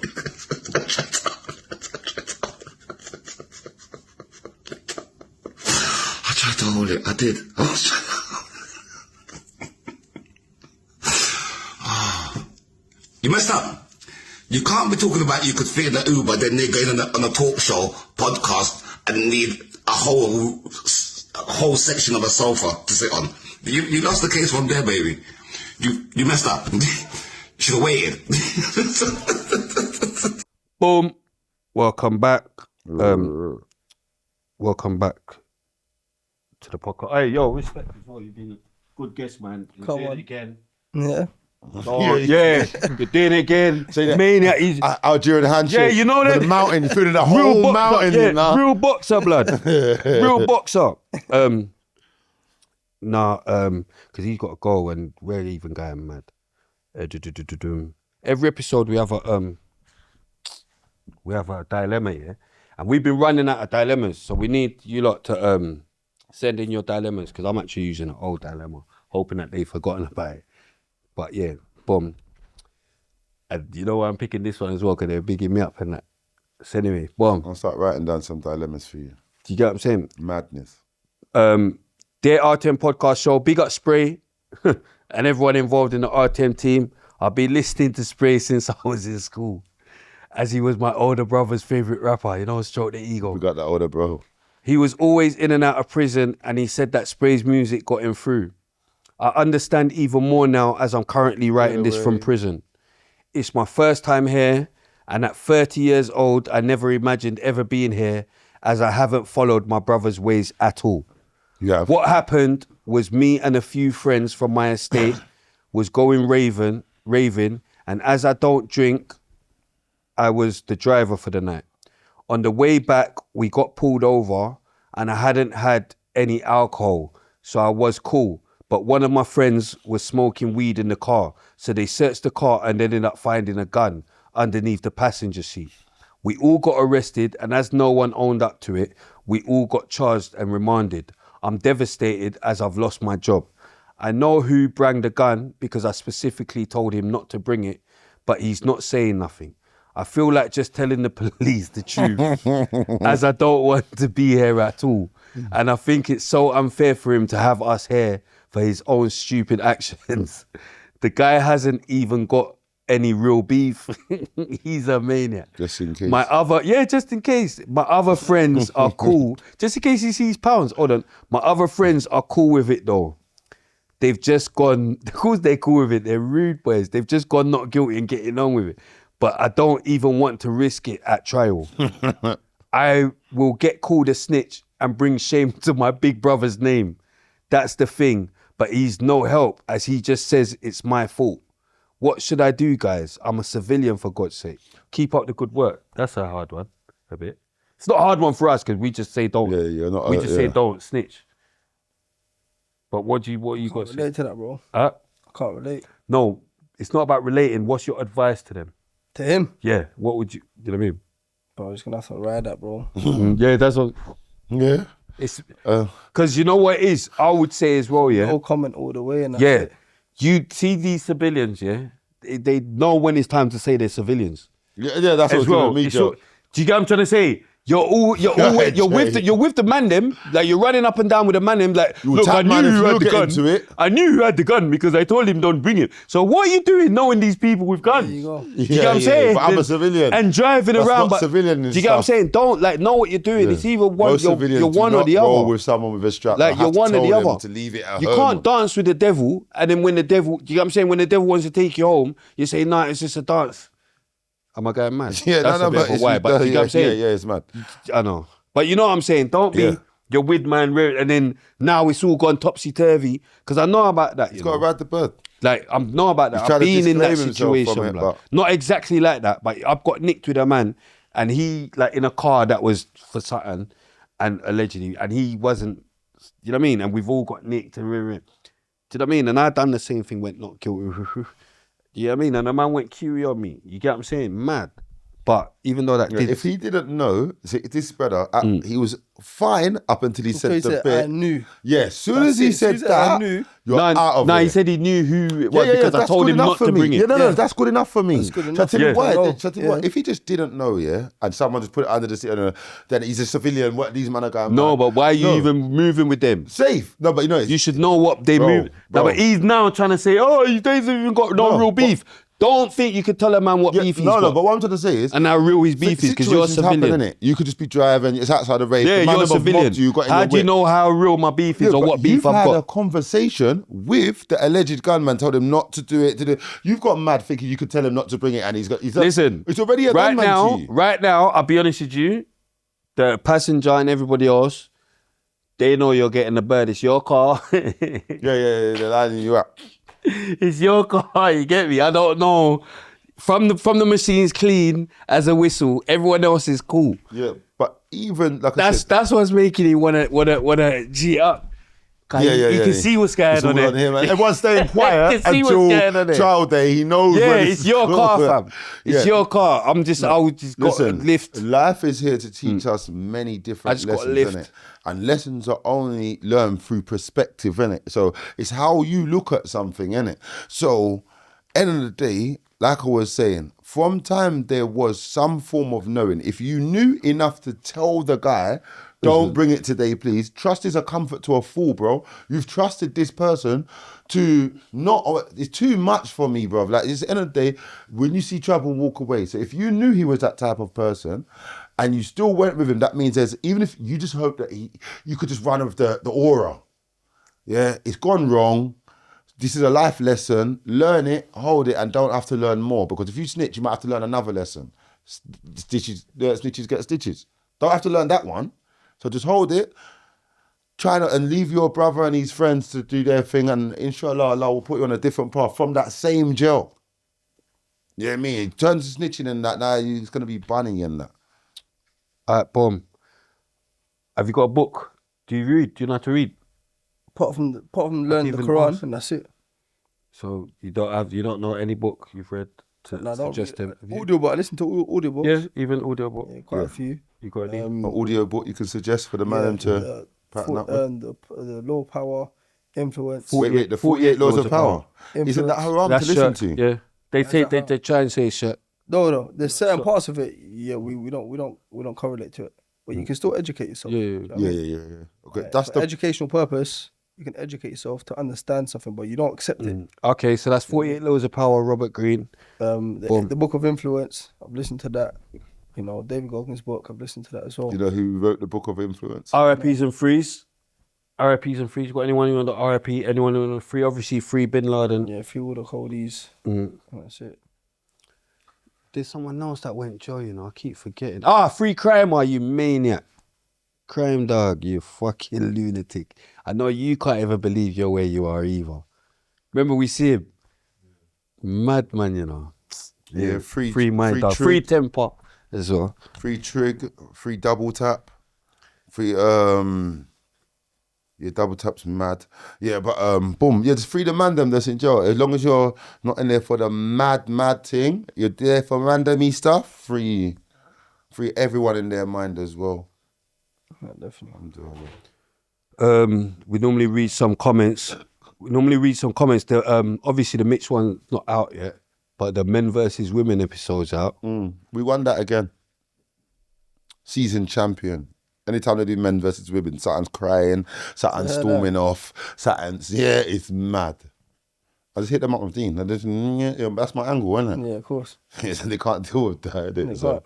I tried to hold it. I did. I was trying to... You messed up. You can't be talking about you could fit in the Uber, then they're going on a talk show, podcast, and need a whole section of a sofa to sit on. You lost the case from there, baby. You messed up. You should have waited. Boom. Welcome back. Welcome back to the podcast. Hey, yo, respect as well. You've been a good guest, man. You're Come doing on. it again. Yeah. Oh, yeah. You're doing it again. Maniac. He's Out during the handshake. Yeah, you know that. The mountain, feeling the real whole boxer, mountain. yeah, You know? real boxer, blood. Real boxer. Because he's got to go and we're even going mad. Every episode we have a dilemma, yeah, and we've been running out of dilemmas, so we need you lot to send in your dilemmas because I'm actually using an old dilemma, hoping that they've forgotten about it. But yeah, boom. And you know why I'm picking this one as well because they're bigging me up and that. So anyway, boom. I'll start writing down some dilemmas for you. Do you get what I'm saying? Madness. Dear RTM podcast show, big up Spray and everyone involved in the RTM team. I've been listening to Spray since I was in school, as he was my older brother's favourite rapper, you know, stroke the ego. We got that older bro. He was always in and out of prison and he said that Spray's music got him through. I understand even more now as I'm currently writing this from prison. It's my first time here, and at 30 years old, I never imagined ever being here as I haven't followed my brother's ways at all. Yeah. What happened was me and a few friends from my estate was going raving, and as I don't drink, I was the driver for the night. On the way back, we got pulled over and I hadn't had any alcohol, so I was cool. But one of my friends was smoking weed in the car, so they searched the car and ended up finding a gun underneath the passenger seat. We all got arrested, and as no one owned up to it, we all got charged and remanded. I'm devastated as I've lost my job. I know who brought the gun because I specifically told him not to bring it, but he's not saying nothing. I feel like just telling the police the truth as I don't want to be here at all. And I think it's so unfair for him to have us here for his own stupid actions. The guy hasn't even got any real beef. He's a maniac. Just in case. Just in case. My other friends are cool. Just in case he sees pounds. Hold on. My other friends are cool with it though. They've just gone, of course they're cool with it. They're rude boys. They've just gone not guilty and getting on with it. But I don't even want to risk it at trial. I will get called a snitch and bring shame to my big brother's name. That's the thing. But he's no help as he just says it's my fault. What should I do, guys? I'm a civilian, for God's sake. Keep up the good work. That's a hard one, a bit. It's not a hard one for us because we just say don't. Yeah, you're not. We just say don't snitch. But what you got to say? Relate to that, bro. I can't relate. No, it's not about relating. What's your advice to them? To him? Yeah. What would you know what I mean? Bro, I'm just gonna have to ride that, bro. Yeah, that's what. Yeah. It's because you know what it is. I would say as well, yeah. No comment all the way, and that's Yeah, it. you see these civilians, yeah. they know when it's time to say they're civilians. Yeah, that's As what well. me, Joe. Do you get what I'm trying to say? You're with the man them, like you're running up and down with the man them, like look, I knew you had the gun. I knew you had the gun because I told him don't bring it. So what are you doing knowing these people with guns? There you go. Do you get what I'm saying? But I'm a civilian. And driving That's around, not civilian do and you get what I'm stuff. saying? Don't like know what you're doing. It's either one, Most you're civilians one do or the not roll other. with someone with a strap. Like you're one or the other. To leave it at you home. can't dance with the devil, and then when the devil, do you know what I'm saying? When the devil wants to take you home, you say, "Nah, it's just a dance." Am I going mad? Yeah, that's a bit of a why. But do you get what I'm saying? Yeah, it's mad. I know. But you know what I'm saying? Don't be you're with man, and then now it's all gone topsy-turvy. Because I know about that. He's got to ride the bird. Like, I know about that. He's trying I've to been in that disclaim himself situation. from it, Like, but- not exactly like that, but I've got nicked with a man, and he, like, in a car that was for something, and allegedly, and he wasn't, you know what I mean? And we've all got nicked. And do you know what I mean? And I done the same thing, went not guilty. You know what I mean? And the man went QE on me. You get what I'm saying? Mad. But even though that did... If he didn't know, see, this brother, he was fine up until he said the bit. I knew. Yeah, as soon as he said I that, knew. you're out of he it. said he knew who it was Yeah, because I that's told good him enough not to for me. bring it. Yeah, no, that's good enough for me. That's good Shall I enough. tell you Yeah. why? No, Shall I tell you what? If he just didn't know, and someone just put it under the seat, then he's a civilian. What these men are going? No, mad. but why are you even moving with them? Safe? No, but you know, You should know what they move. bro. No, but he's now trying to say, oh, you guys haven't even got no real beef. Don't think you could tell a man what beef he's got. No, but what I'm trying to say is, and how real his beef is because you're a situations civilian. happen, innit? You could just be driving. It's outside the race. Yeah, the man you're a above civilian. mobbed you, got in How your do you whip. know how real my beef is or but what beef I've You've had a got? conversation with the alleged gunman, told him not to do it. You've got mad thinking you could tell him not to bring it, and he's Listen, it's already a right gunman to you. Right now, I'll be honest with you, the passenger and everybody else, they know you're getting the bird. It's your car. Yeah, they're lining you up. It's your car. You get me? I don't know. From the machine's clean as a whistle. Everyone else is cool. Yeah, but even like I said, That's what's making him wanna G up. You can see what's going it's on all there. on him. And everyone's staying quiet can see what's going on until there. trial day. He knows. Yeah, when it's your car, fam. It's your car. I just got a Listen, lift. life is here to teach us many different just got a lessons, lift. innit? And lessons are only learned through perspective, innit? So it's how you look at something, innit? So, end of the day, like I was saying, from time there was some form of knowing. If you knew enough to tell the guy, don't bring it today, please. Trust is a comfort to a fool, bro. You've trusted this person to not... It's too much for me, bro. Like, it's the end of the day, when you see trouble, walk away. So if you knew he was that type of person and you still went with him, that means there's... Even if you just hope that you could just run with the aura. Yeah, it's gone wrong. This is a life lesson. Learn it, hold it, and don't have to learn more. Because if you snitch, you might have to learn another lesson. Snitches get stitches. Don't have to learn that one. So just hold it, try not and leave your brother and his friends to do their thing, and inshallah, Allah will put you on a different path from that same jail. You know what I mean? Turn to snitching and that, now it's going to be bunny and that. Boom. Have you got a book? Do you read? Do you know how to read? Apart from learn the even Quran, ask. and that's it. So you don't know any book you've read to No, I don't suggest read- them? Have you? Audiobook. I listen to audiobooks. Yeah, even audio book. Yeah, quite a few. You got any? An audio book you can suggest for the man to pattern up with? The Law, Power, Influence. Wait, the 48 Laws of Power. Isn't that haram to listen to? Yeah, they say they try and say shit. No. There's certain parts of it. Yeah, we don't correlate to it, but you can still educate yourself. Yeah. You know what I mean? Yeah. Okay, Like, that's for the... educational purpose. You can educate yourself to understand something, but you don't accept it. Okay, so that's 48 Laws of Power, Robert Greene. The Book of Influence. I've listened to that. You know, David Goggins' book. I've listened to that as well. You know who wrote the Book of Influence? RIPs and Frees. RIPs and Frees. Got anyone who on the RIP? Anyone who on the free? Obviously, free Bin Laden. Yeah, a few of the Cody's. That's it. There's someone else that went Joe, you know. I keep forgetting. Free Crime, you maniac. Crime dog, you fucking lunatic. I know you can't ever believe you're where you are either. Remember we see him? Madman, you know. Yeah, free mind dog. Trig, Free temper as well. free trig, free double tap, free double tap's mad. Yeah, but boom, yeah, just free the man them that's in jail. As long as you're not in there for the mad thing, you're there for randomy stuff. Free everyone in their mind as well. Yeah, definitely. We normally read some comments. Obviously the mixed one's not out yet. but the men versus women episode's out. We won that again. Season champion. Anytime they do men versus women, something's crying, something's storming off, it's mad. I just hit them up with Dean. That's my angle, isn't it? Yeah, of course. So they can't deal with that. So.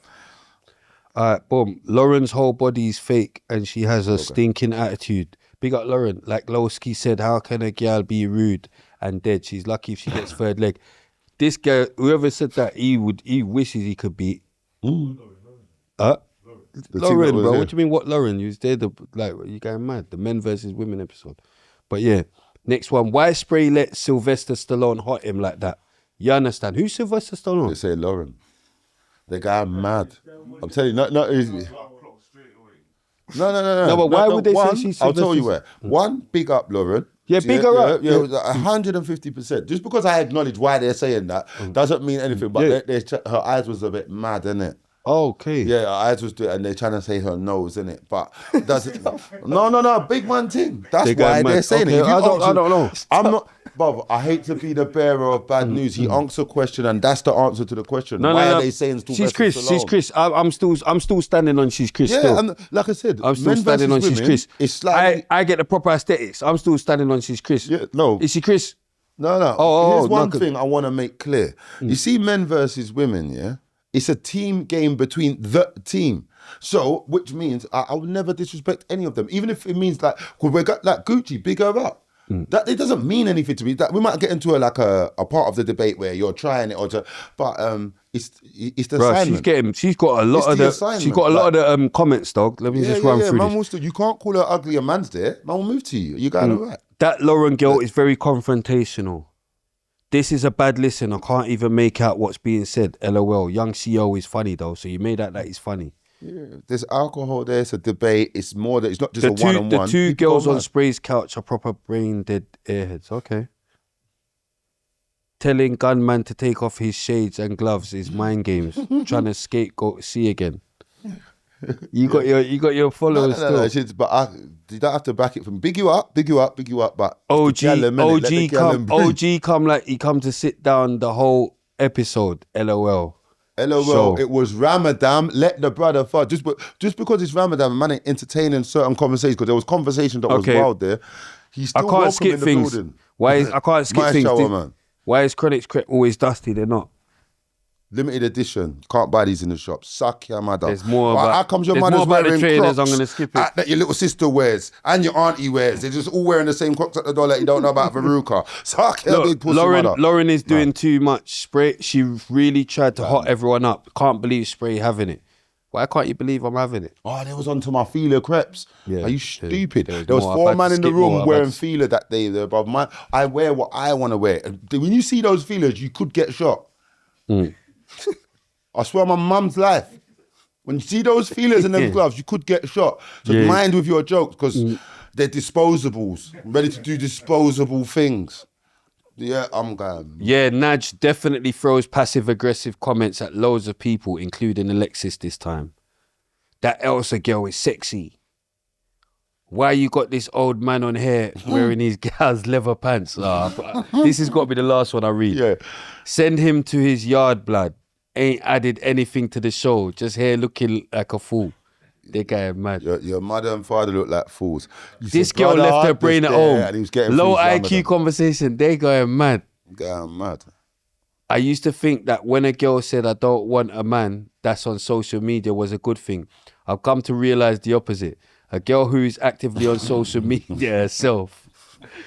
All right, boom. Lauren's whole body's fake and she has a stinking attitude. Big up Lauren. Like Lowski said, how can a girl be rude and dead? She's lucky if she gets third leg. This guy, whoever said that, he wishes he could be. Lauren, bro. What do you mean? What Lauren? You was there? You going mad? The men versus women episode. But yeah, next one. Why Spray let Sylvester Stallone hot him like that? You understand? Who's Sylvester Stallone? They say Lauren. The guy mad. I'm telling you, not easy. No. No, but why would they say she's I'll tell you where. One, big up Lauren. Yeah, big her up. Yeah, 150%. Just because I acknowledge why they're saying that doesn't mean anything. But her eyes was a bit mad, innit? Okay. Yeah, her eyes was doing, and they're trying to say her nose, innit? But doesn't. No, big man thing. That's why they're saying it. I don't know. I'm not. Bob, I hate to be the bearer of bad news. He asked a question, and that's the answer to the question. Why are they saying she's Chris? She's Chris. I'm still standing on she's Chris. Yeah, and like I said, I'm still standing on she's Chris. It's slightly. I get the proper aesthetics. I'm still standing on she's Chris. Yeah, no. Is she Chris? No. Here's one thing I want to make clear. You see, men versus women. Yeah, it's a team game between the team. So, which means I will never disrespect any of them, even if it means like we got like Gucci, big her up. That it doesn't mean anything to me. That we might get into a part of the debate where you're trying it but it's the assignment. She's got a lot of the comments, dog. Let me just run through this. You can't call her ugly. A man's there. Man will move to you. You got it right. That Lauren girl is very confrontational. This is a bad listen. I can't even make out what's being said. LOL. Young CEO is funny though, so you made out that he's funny. Yeah, there's alcohol there, it's a debate, it's more that it's not just a one-on-one. The two girls on Spray's couch are proper brain dead airheads. Okay. Telling gunman to take off his shades and gloves is mind games. Trying to scapegoat C again. You got your followers still. But you don't have to back it from big you up, but OG come like he come to sit down the whole episode. LOL. So, it was Ramadan. Let the brother fuck. Just because it's Ramadan, man ain't entertaining certain conversations because there was conversation that was wild there. He's still I can't skip things. Building. I can't skip things. Why is Chronic's always dusty? They're not. Limited edition. Can't buy these in the shop. Suck your mother. There's more about, how comes your mother's wearing Crocs? I'm going to skip it. That your little sister wears and your auntie wears. They're just all wearing the same Crocs at the door that you don't know about Veruca. Suck your big pussy mother. Lauren is doing too much. Spray. She really tried to hot everyone up. Can't believe Spray having it. Why can't you believe I'm having it? Oh, they was onto my feeler crepes. Yeah, are you stupid? There was 4 men in the room wearing feeler that day. Above mine. I wear what I want to wear. And when you see those feelers, you could get shot. I swear on my mum's life. When you see those feelers in them gloves, you could get shot. So mind with your jokes because they're disposables. I'm ready to do disposable things. Yeah, I'm going. Yeah, Naj definitely throws passive-aggressive comments at loads of people, including Alexis this time. That Elsa girl is sexy. Why you got this old man on here wearing his gal's leather pants? This has got to be the last one I read. Yeah. Send him to his yard, blood. Ain't added anything to the show. Just here looking like a fool. They guy mad. Your mother and father look like fools. This girl left her brain at home. Low IQ conversation. They going mad. Going mad. I used to think that when a girl said I don't want a man that's on social media was a good thing. I've come to realize the opposite. A girl who is actively on social media herself,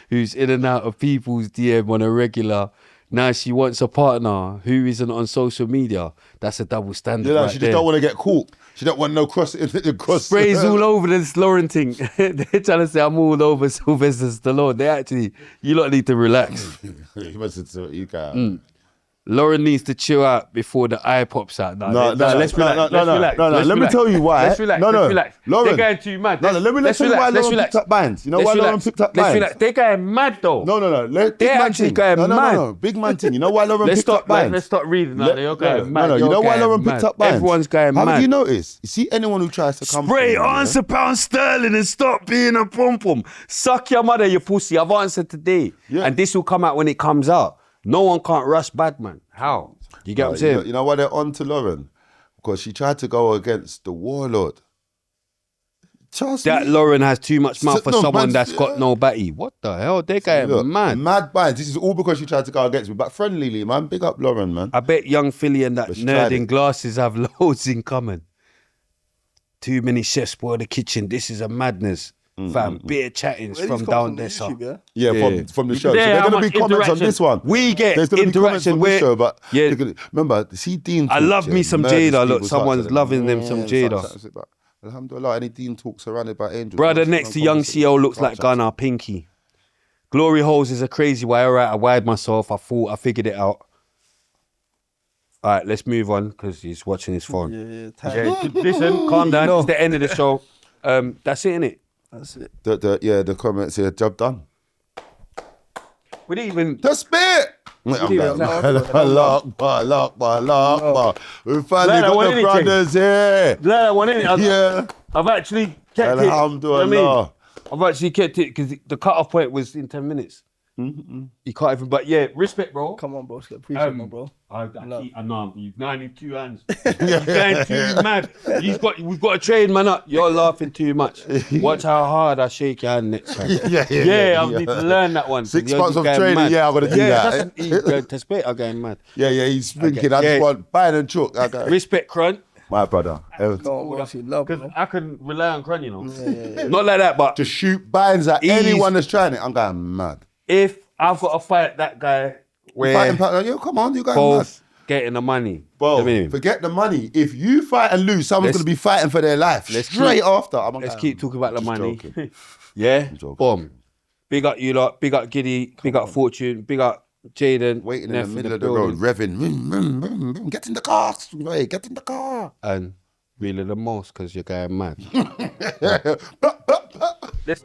who's in and out of people's DM on a regular. Now she wants a partner who isn't on social media. That's a double standard. Yeah, she just don't want to get caught. She don't want no cross. Sprays all over this Lauren thing. They're trying to say I'm all over Sylvester Stallone. They actually, you lot need to relax. You can't. Lauren needs to chill out before the eye pops out. Let's relax. Let me tell you why. Let's relax. Lauren, they're going too mad. Let me tell you why Lauren picked up bands. You know why Lauren picked up bands? They're going mad though. No. They're actually going mad. No. Big man thing. You know why Lauren picked up bands? Let's start reading now. You're going mad. No. You know why Lauren picked up bands? Everyone's going mad. Have you noticed? You see anyone who tries to come Spray, answer pound sterling and stop being a pum pum. Suck your mother, you pussy. I've answered today. Yeah. And this will come out when it comes out. No one can't rush bad, man. How? You get what I'm saying? You know why they're on to Lauren? Because she tried to go against the warlord. Trust That me. Lauren has too much mouth for No, someone man, that's got yeah. no batty. What the hell? They guy Look, mad. Mad binds. This is all because she tried to go against me. But friendlyly, man. Big up Lauren, man. I bet young Philly and that But she nerd tried in it. glasses have loads in common. Too many chefs spoil the kitchen. This is a madness. Fam, beer chattings Where from these come down the there. YouTube, yeah? Yeah, from the show. So There, there are how going to much be comments on interaction this one. we get There's going to be comments interaction on this where- show, but Yeah. they're gonna- remember, see Dean I talks, love me some murders Jada. Look, people's hearts, someone's and loving them some Jada. that's it, but Alhamdulillah, any Dean talk surrounded by angels. Brother That's next no to young conversation. CO looks like Can't Gunnar Pinky. Glory holes is a crazy way. All right, I wired myself. I figured it out. All right, let's move on because he's watching his phone. Yeah. Listen, calm down. know. It's the end of the show. That's it, innit? That's it. The comments here, job done. We didn't even. The spit! Allah. We finally Glad I got won the anything. brothers here. Glad I won it. Yeah. I've actually kept it. Alhamdulillah. You know what I mean? I've actually kept it because the cut-off point was in 10 minutes. You can't even. But yeah, respect, bro. Come on, bro. Appreciate it, bro. I know. You've 92 hands. You're going too mad. We've got to train, man, up. You're laughing too much. Watch how hard I shake your hand next time. I need to learn that one. 6 You're months of going training, mad. yeah, I'm going to do that. That's to spit, I'm going mad. Yeah, he's thinking, Okay, I just yeah. want buying and chook. Respect, Crun. My brother. No, bro. She love, Because bro. I can rely on Crun, you know. Not like that, but To shoot binds at Ease. anyone that's trying it, I'm going mad. if I've got to fight that guy where Fighting partner, yo, come on, you guys mad. both getting the money. Bro, You know what I mean? forget the money. If you fight and lose, someone's Let's- going to be fighting for their life let's straight keep- after. Let's keep talking about the just money. joking. Yeah? joking. Boom. Big up you lot. Big up Giddy. Big up Fortune. Big up Jaden. Waiting in Neff the middle of the building. road, revving. Get in the car. Hey, get in the car. And really the most because you're going mad. Let's